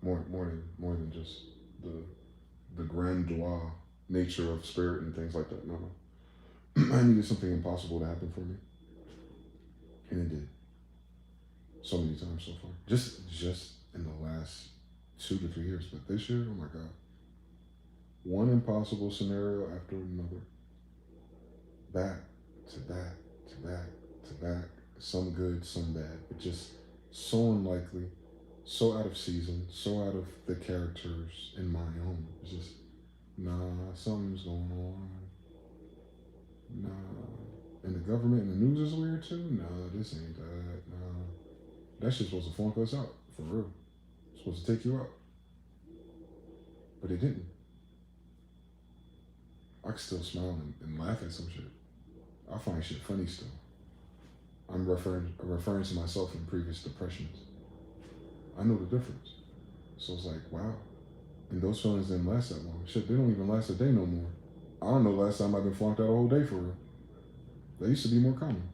more than just the grandeur nature of spirit and things like that. No, I needed something impossible to happen for me, and it did. So many times so far, just in the last 2 to 3 years. But this year, oh my God, one impossible scenario after another. Back to back to back to back, some good, some bad, but just so unlikely, so out of season, so out of the characters in my own. It's just, something's going on. And the government and the news is weird too. This ain't that. That shit's supposed to flunk us out, for real. It's supposed to take you out. But it didn't. I can still smile and laugh at some shit. I find shit funny still. I'm referring to myself in previous depressions. I know the difference. So it's like, wow. And those feelings didn't last that long. Shit, they don't even last a day no more. I don't know the last time I've been flunked out a whole day for real. They used to be more common.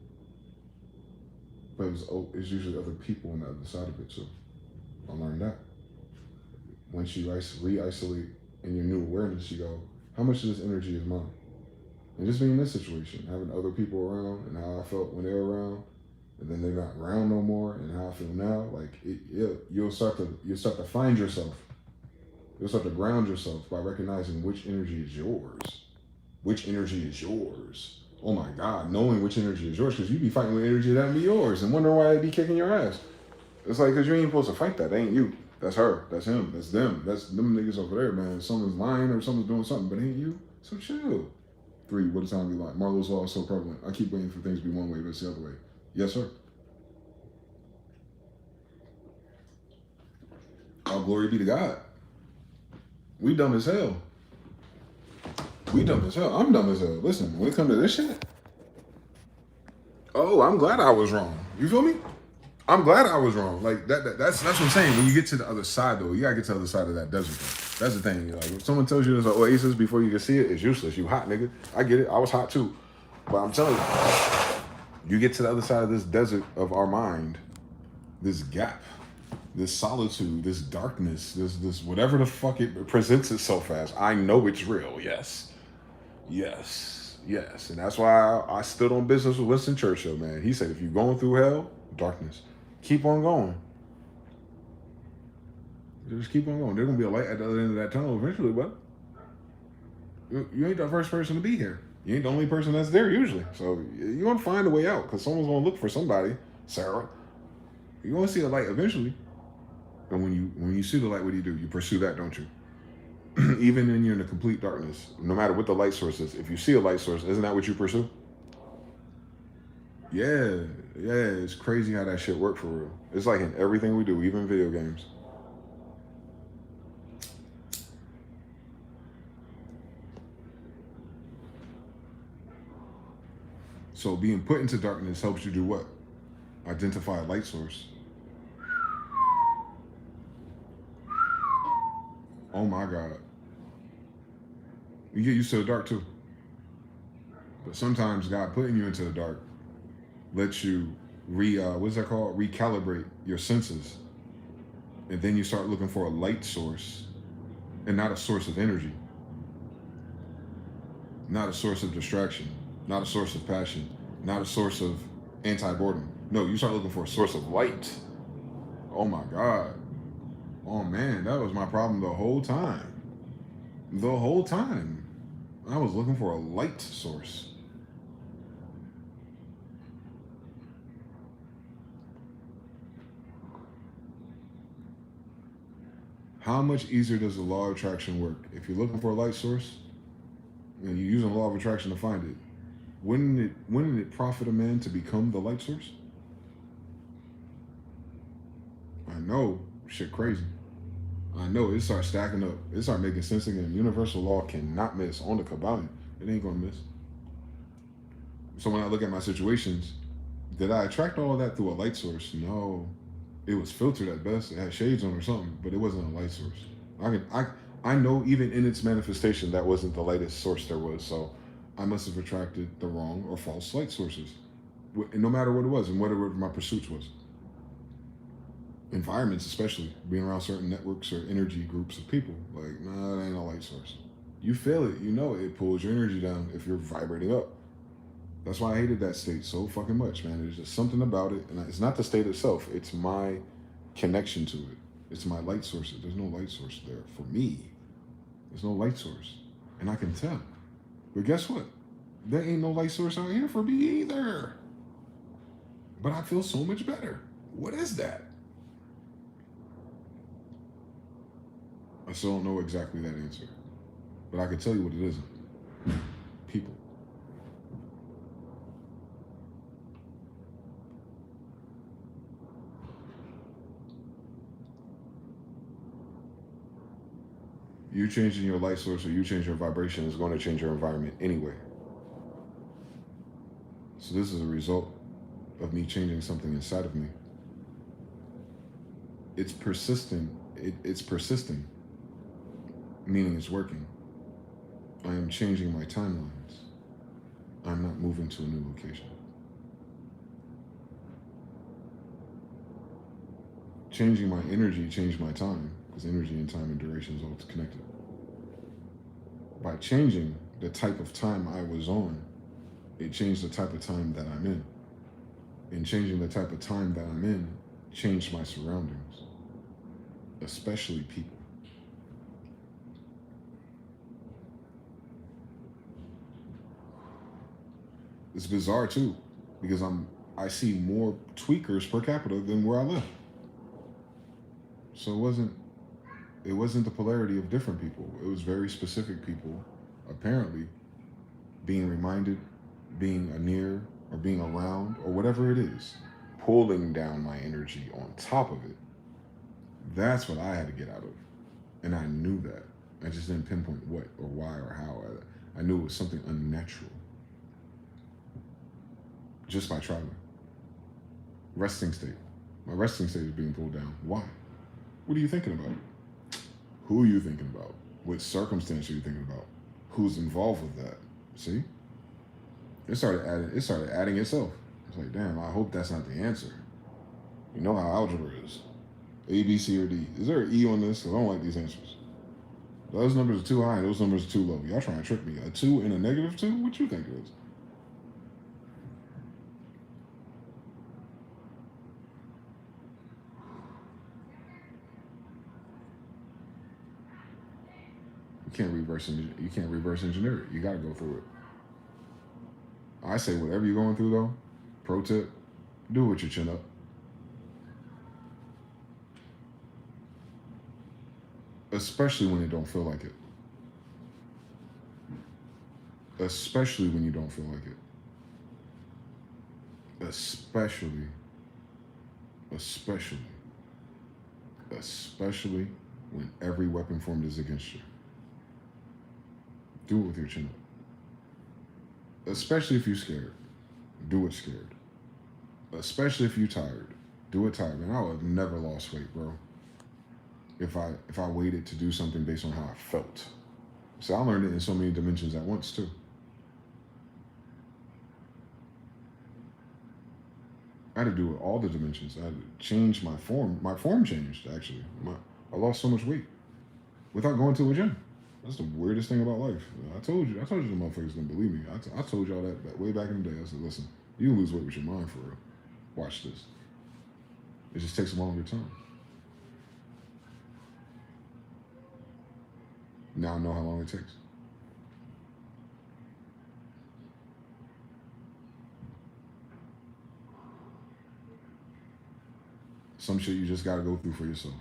But it's usually other people on the other side of it too. I learned that. Once you re-isolate in your new awareness, you go, how much of this energy is mine? And just being in this situation, having other people around and how I felt when they were around, and then they're not around no more, and how I feel now, like you'll start to find yourself. You'll start to ground yourself by recognizing which energy is yours. Which energy is yours. Oh my God, knowing which energy is yours, because you be fighting with energy that be yours and wondering why they be kicking your ass. It's like, because you ain't supposed to fight that. That ain't you. That's her. That's him. That's them. That's them niggas over there, man. Someone's lying or someone's doing something, but it ain't you. So chill. 3, what does time be like? Marlowe's law is so prevalent. I keep waiting for things to be one way, but it's the other way. Yes, sir. All glory be to God. We dumb as hell. We dumb as hell. I'm dumb as hell. Listen, when it comes to this shit, oh, I'm glad I was wrong. You feel me? I'm glad I was wrong. Like that's what I'm saying. When you get to the other side, though, you gotta get to the other side of that desert thing. That's the thing. Like if someone tells you there's an oasis before you can see it, it's useless. You hot, nigga. I get it. I was hot too. But I'm telling you, you get to the other side of this desert of our mind, this gap, this solitude, this darkness, this whatever the fuck it presents itself as. I know it's real. Yes. And that's why I stood on business with Winston Churchill, man. He said, if you're going through hell, darkness, keep on going. Just keep on going. There's going to be a light at the other end of that tunnel eventually, but you ain't the first person to be here. You ain't the only person that's there usually. So you're going to find a way out because someone's going to look for somebody, Sarah. You're going to see a light eventually. And when you see the light, what do? You pursue that, don't you? Even when you're in the complete darkness, no matter what the light source is, if you see a light source, isn't that what you pursue? Yeah, it's crazy how that shit work for real. It's like in everything we do, even video games. So being put into darkness helps you do what? Identify a light source. Oh my God. You get used to the dark too. But sometimes God putting you into the dark lets you what's that called? Recalibrate your senses. And then you start looking for a light source and not a source of energy. Not a source of distraction. Not a source of passion. Not a source of anti-boredom. No, you start looking for a source of light. Oh my God. Oh man, that was my problem the whole time. The whole time. I was looking for a light source. How much easier does the law of attraction work? If you're looking for a light source and you're using the law of attraction to find it, wouldn't it profit a man to become the light source? I know, shit crazy. I know, it starts stacking up. It starts making sense again. Universal law cannot miss on the Kabbalah. It ain't gonna miss. So when I look at my situations, did I attract all of that through a light source? No. It was filtered at best. It had shades on or something, but it wasn't a light source. I know even in its manifestation that wasn't the lightest source there was. So I must have attracted the wrong or false light sources, no matter what it was and whatever my pursuits was. Environments, especially being around certain networks or energy groups of people, like, nah, that ain't a light source. You feel it, you know it pulls your energy down if you're vibrating up. That's why I hated that state so fucking much, man. There's just something about it, and it's not the state itself. It's my connection to it. It's my light source. There's no light source there for me. There's no light source, and I can tell. But guess what? There ain't no light source out here for me either. But I feel so much better. What is that? I still don't know exactly that answer, but I can tell you what it isn't. People. You changing your light source or you changing your vibration is going to change your environment anyway. So this is a result of me changing something inside of me. It's persistent. It's persisting, meaning it's working. I am changing my timelines. I'm not moving to a new location. Changing my energy changed my time, because energy and time and duration is all connected. By changing the type of time I was on, it changed the type of time that I'm in. And changing the type of time that I'm in changed my surroundings, especially people. It's bizarre too, because I see more tweakers per capita than where I live. So it wasn't the polarity of different people. It was very specific people, apparently, being reminded, being near, or being around, or whatever it is, pulling down my energy on top of it. That's what I had to get out of. And I knew that. I just didn't pinpoint what or why or how. I knew it was something unnatural just by traveling. Resting state. My resting state is being pulled down. Why? What are you thinking about? Who are you thinking about? What circumstance are you thinking about? Who's involved with that? See? It started adding itself. It's like, damn, I hope that's not the answer. You know how algebra is. A, B, C, or D. Is there an E on this? Because I don't like these answers. Those numbers are too high and those numbers are too low. Y'all trying to trick me. A 2 and a -2? What you think it is? You can't reverse engineer it. You gotta go through it. I say whatever you're going through though, pro tip, do it with your chin up. Especially when it don't feel like it. Especially when you don't feel like it. Especially when every weapon formed is against you. Do it with your chin up. Especially if you're scared. Do it scared. Especially if you're tired. Do it tired. Man, I would have never lost weight, bro. If I waited to do something based on how I felt. So I learned it in so many dimensions at once too. I had to do it all the dimensions. I had to change my form. My form changed actually. I lost so much weight without going to a gym. That's the weirdest thing about life. I told you the motherfuckers didn't believe me. I told y'all that way back in the day. I said, listen, you can lose weight with your mind for real. Watch this. It just takes a longer time. Now I know how long it takes. Some shit you just gotta go through for yourself.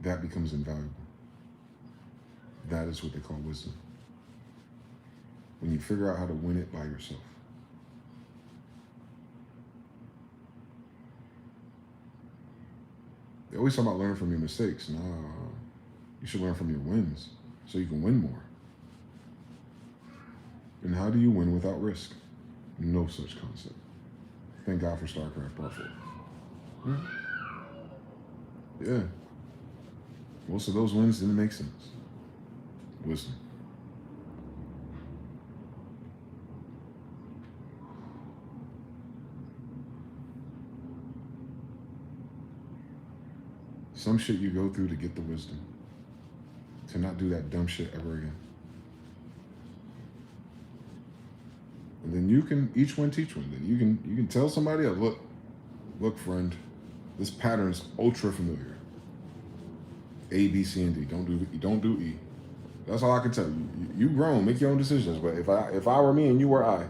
That becomes invaluable. That is what they call wisdom. When you figure out how to win it by yourself. They always talk about learning from your mistakes. Nah, you should learn from your wins so you can win more. And how do you win without risk? No such concept. Thank God for StarCraft Part 4. Yeah. Most of those wins didn't make sense. Wisdom. Some shit you go through to get the wisdom. To not do that dumb shit ever again. And then you can each one teach one. Then you can tell somebody else, look friend, this pattern's ultra familiar. A, B, C, and D. Don't do E. That's all I can tell you. You grown, make your own decisions. But if I were me and you were I,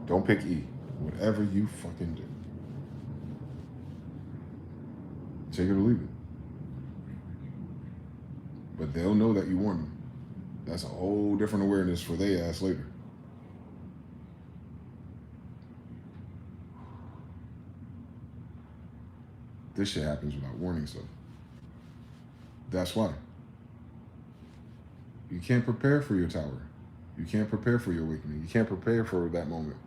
don't pick E. Whatever you fucking do. Take it or leave it. But they'll know that you warned them. That's a whole different awareness for they ass later. This shit happens without warning stuff. That's why. You can't prepare for your tower. You can't prepare for your awakening. You can't prepare for that moment.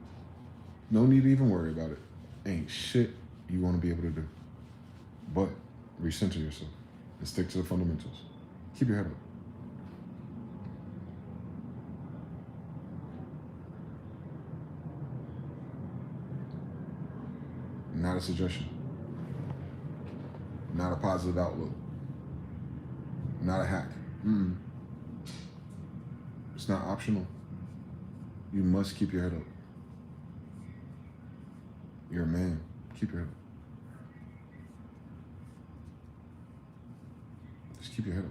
No need to even worry about it. Ain't shit you want to be able to do. But recenter yourself and stick to the fundamentals. Keep your head up. Not a suggestion. Not a positive outlook. Not a hack. It's not optional. You must keep your head up. You're a man. Keep your head up. Just keep your head up.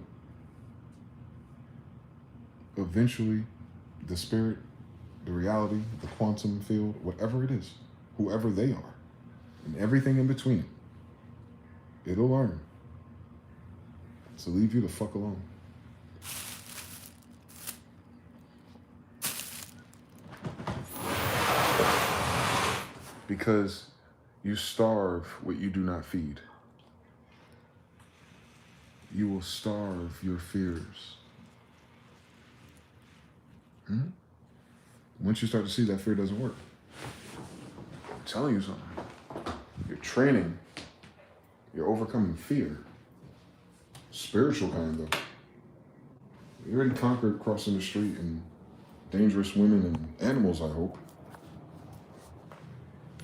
Eventually, the spirit, the reality, the quantum field, whatever it is, whoever they are, and everything in between it, it'll learn. So leave you the fuck alone. Because you starve what you do not feed. You will starve your fears. Once you start to see that fear doesn't work, I'm telling you something. You're training. You're overcoming fear. Spiritual kind, though. You already conquered crossing the street and dangerous women and animals, I hope.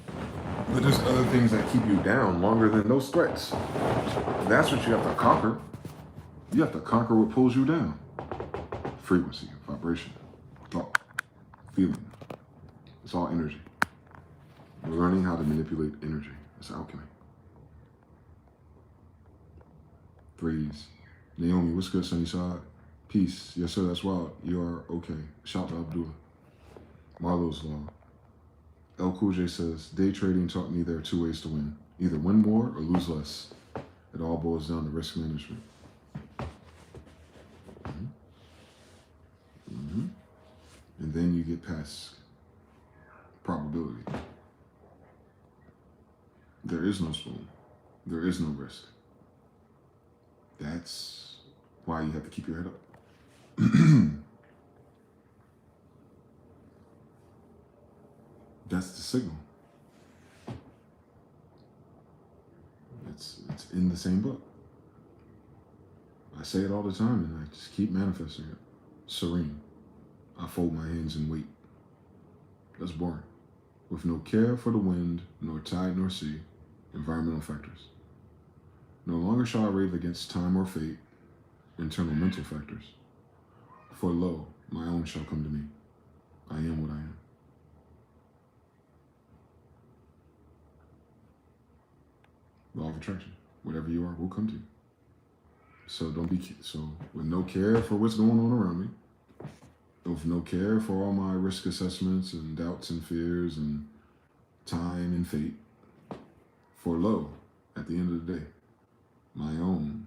But there's other things that keep you down longer than those threats. That's what you have to conquer. You have to conquer what pulls you down. Frequency, vibration, thought, feeling. It's all energy. We're learning how to manipulate energy. It's alchemy. Freeze. Naomi, what's good, Sunnyside? Peace. Yes, sir, that's wild. You are okay. Shout to Abdullah. Marlowe's Law. El Cool J says, day trading taught me there are two ways to win. Either win more or lose less. It all boils down to risk management. And then you get past probability. There is no spoon. There is no risk. That's why you have to keep your head up. That's the signal. It's in the same book. I say it all the time and I just keep manifesting it. Serene. I fold my hands and wait. That's boring. With no care for the wind, nor tide nor sea, environmental factors. No longer shall I rave against time or fate, internal mental factors. For lo, my own shall come to me. I am what I am. Law of attraction. Whatever you are will come to you. So with no care for what's going on around me, with no care for all my risk assessments and doubts and fears and time and fate, for lo, at the end of the day, my own,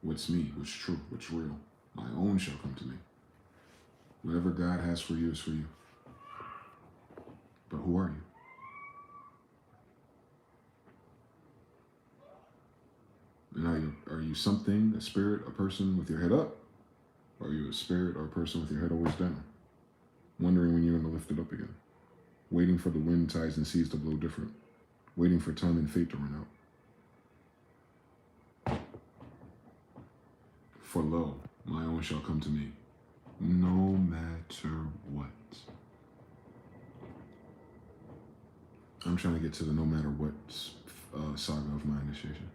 what's me, what's true, what's real, my own shall come to me. Whatever God has for you is for you. But who are you? And are you something, a spirit, a person with your head up? Or are you a spirit or a person with your head always down? Wondering when you're going to lift it up again. Waiting for the wind, tides, and seas to blow different. Waiting for time and fate to run out. For lo, my own shall come to me, no matter what. I'm trying to get to the no matter what saga of my initiation.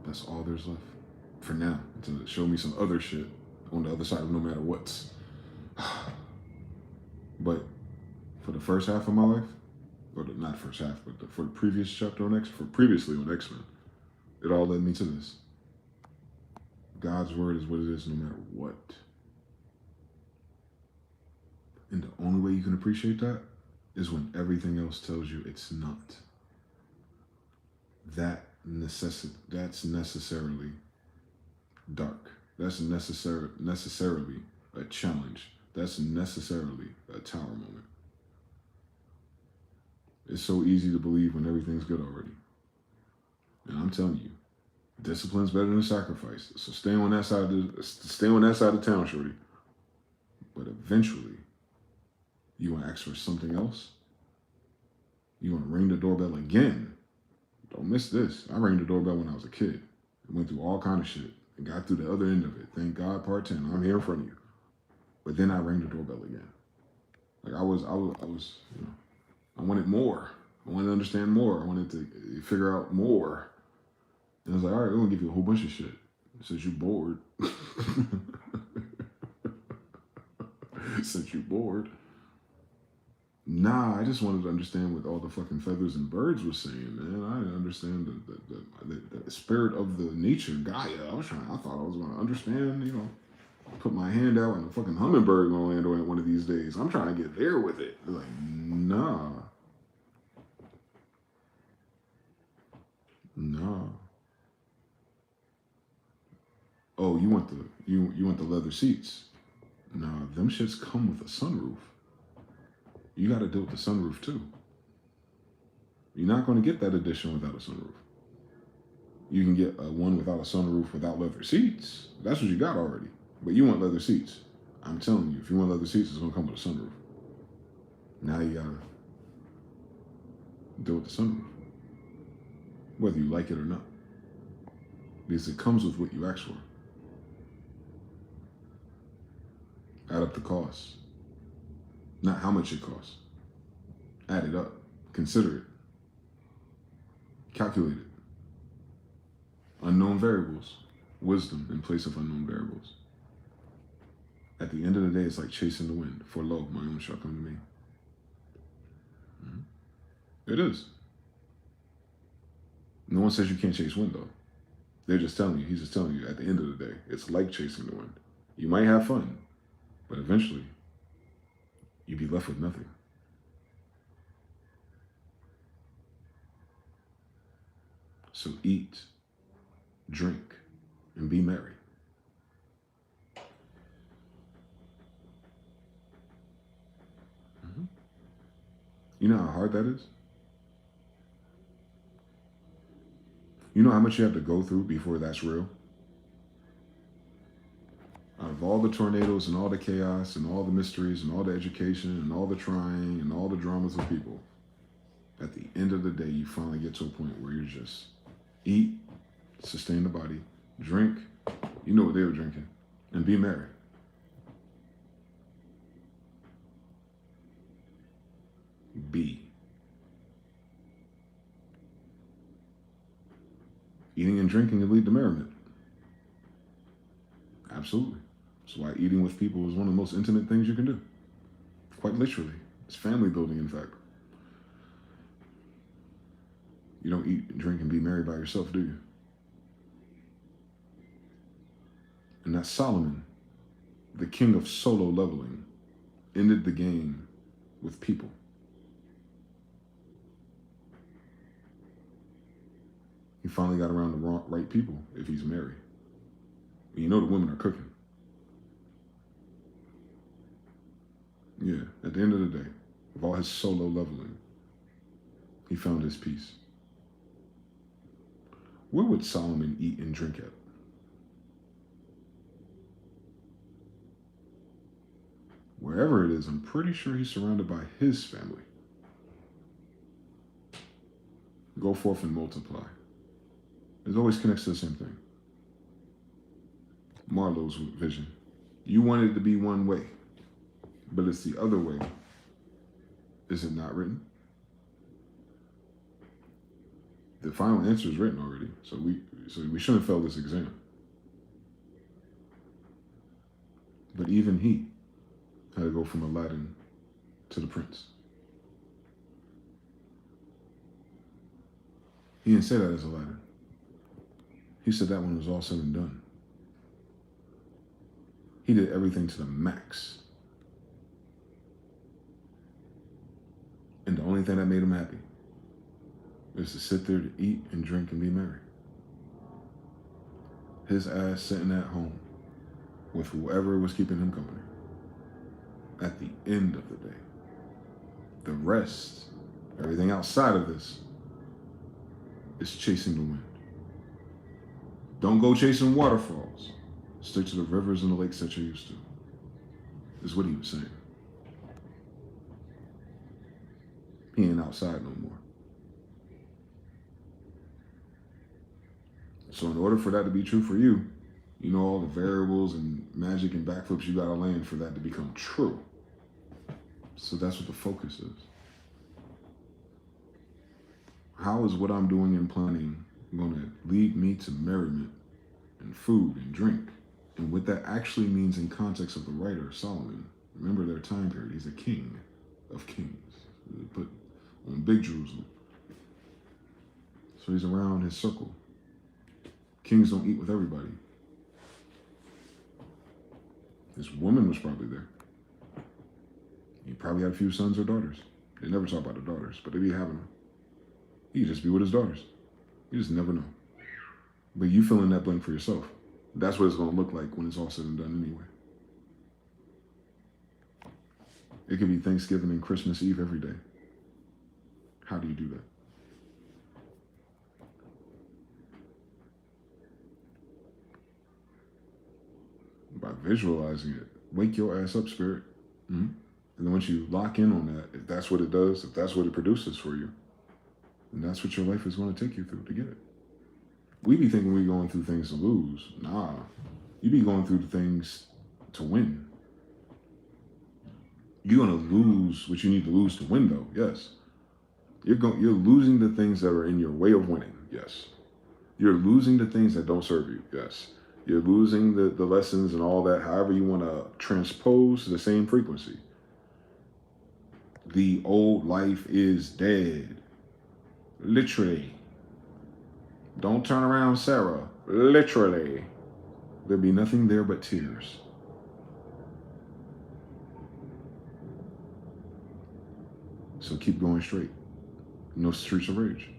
That's all there's left for now, to show me some other shit on the other side of no matter what. But for the first half of my life, or not first half, but for the previous chapter on previously on X-Men, it all led me to this. God's word is what it is no matter what. And the only way you can appreciate that is when everything else tells you it's not. That's necessarily dark. That's necessarily a challenge. That's necessarily a tower moment. It's so easy to believe when everything's good already. And I'm telling you, discipline's better than sacrifice. So stay on that side of town, shorty. But eventually, you want to ask for something else? You want to ring the doorbell again? Don't miss this. I rang the doorbell when I was a kid. I went through all kind of shit and got through the other end of it. Thank God, part 10. I'm here in front of you. But then I rang the doorbell again. Like I was, you know, I wanted more. I wanted to understand more. I wanted to figure out more. And I was like, all right, we're gonna give you a whole bunch of shit. Since you're bored. Since you're bored. Nah, I just wanted to understand what all the fucking feathers and birds was saying, man. I didn't understand the spirit of the nature, Gaia. I thought I was going to understand, you know, put my hand out and a fucking hummingbird gonna land on it one of these days. I'm trying to get there with it. They're like, nah. Nah. Oh, you want the leather seats? Nah, them shits come with a sunroof. You got to deal with the sunroof too. You're not going to get that edition without a sunroof. You can get one without a sunroof without leather seats. That's what you got already. But you want leather seats. I'm telling you, if you want leather seats, it's going to come with a sunroof. Now you got to deal with the sunroof, whether you like it or not, because it comes with what you ask for. Add up the costs. Not how much it costs. Add it up. Consider it. Calculate it. Unknown variables. Wisdom in place of unknown variables. At the end of the day, it's like chasing the wind. For lo, my own shall come to me. It is. No one says you can't chase wind, though. They're just telling you. He's just telling you, at the end of the day, it's like chasing the wind. You might have fun, but eventually, you'd be left with nothing. So eat, drink, and be merry. You know how hard that is? You know how much you have to go through before that's real? Out of all the tornadoes and all the chaos and all the mysteries and all the education and all the trying and all the dramas of people, at the end of the day, you finally get to a point where you're just eat, sustain the body, drink, you know what they were drinking, and be merry. Be. Eating and drinking can lead to merriment. Absolutely. That's why eating with people is one of the most intimate things you can do. Quite literally. It's family building, in fact. You don't eat, drink, and be merry by yourself, do you? And that Solomon, the king of solo leveling, ended the game with people. He finally got around the right people if he's married. And you know the women are cooking. Yeah, at the end of the day, with all his solo leveling, he found his peace. Where would Solomon eat and drink at? Wherever it is, I'm pretty sure he's surrounded by his family. Go forth and multiply. It always connects to the same thing. Marlowe's vision. You want it to be one way, but it's the other way. Is it not written? The final answer is written already, so we shouldn't fail this exam. But even he had to go from Aladdin to the prince. He didn't say that as Aladdin. He said that when it was all said and done. He did everything to the max. And the only thing that made him happy was to sit there to eat and drink and be merry. His ass sitting at home with whoever was keeping him company. At the end of the day. The rest, everything outside of this, is chasing the wind. Don't go chasing waterfalls. Stick to the rivers and the lakes that you're used to, is what he was saying. He ain't outside no more. So in order for that to be true for you, you know all the variables and magic and backflips you gotta land for that to become true. So that's what the focus is. How is what I'm doing and planning going to lead me to merriment and food and drink? And what that actually means in context of the writer, Solomon. Remember their time period. He's a king. of kings. They put on big Jerusalem. So he's around his circle. Kings don't eat with everybody. His woman was probably there. He probably had a few sons or daughters. They never talk about the daughters, but they be having them. He could just be with his daughters. You just never know. But you fill in that blank for yourself. That's what it's going to look like when it's all said and done anyway. It could be Thanksgiving and Christmas Eve every day. How do you do that? By visualizing it. Wake your ass up, spirit. Mm-hmm. And then once you lock in on that, if that's what it does, if that's what it produces for you, then that's what your life is going to take you through to get it. We be thinking we're going through things to lose. Nah. You be going through the things to win. You're going to lose what you need to lose to win, though. Yes. You're losing the things that are in your way of winning. Yes. You're losing the things that don't serve you. Yes. You're losing the lessons and all that, however you want to transpose the same frequency. The old life is dead. Literally. Don't turn around, Sarah. Literally. There'll be nothing there but tears. So keep going straight. No streets of rage.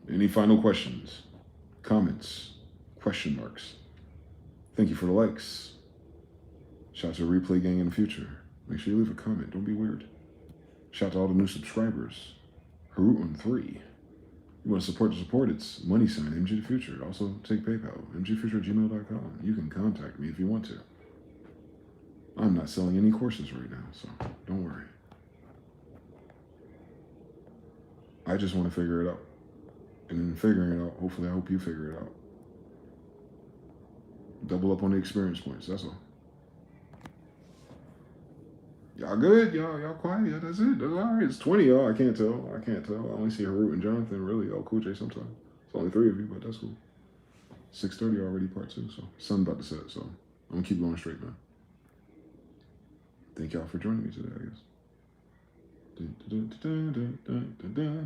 Any final questions, comments, question marks? Thank you for the likes. Shout out to the replay gang in the future. Make sure you leave a comment. Don't be weird. Shout out to all the new subscribers. Harut13. You want to support the support? It's money sign mgthefuture. Also take PayPal. mgthefuture@gmail.com. You can contact me if you want to. I'm not selling any courses right now, so don't worry. I just want to figure it out. And in figuring it out, hopefully I hope you figure it out. Double up on the experience points, that's all. Y'all good? Y'all quiet? Yeah, that's it. That's all right. It's 20 y'all. I can't tell. I only see Harut and Jonathan, really. Oh, Cool J sometimes. It's only 3 of you, but that's cool. 6:30 already, part 2, so sun about to set, so I'm gonna keep going straight, man. Thank y'all for joining me today, I guess. I'm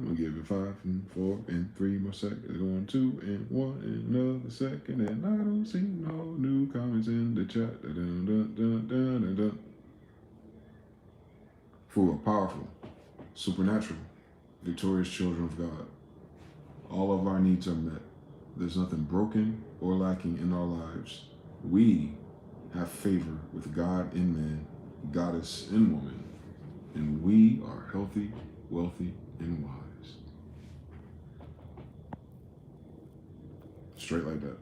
gonna give it 5 and 4 and 3 more seconds. Going 2 and 1 and another second, and I don't see no new comments in the chat. For a powerful, supernatural, victorious children of God, all of our needs are met. There's nothing broken or lacking in our lives. We have favor with God and man, goddess and woman, and we are healthy, wealthy, and wise. Straight like that.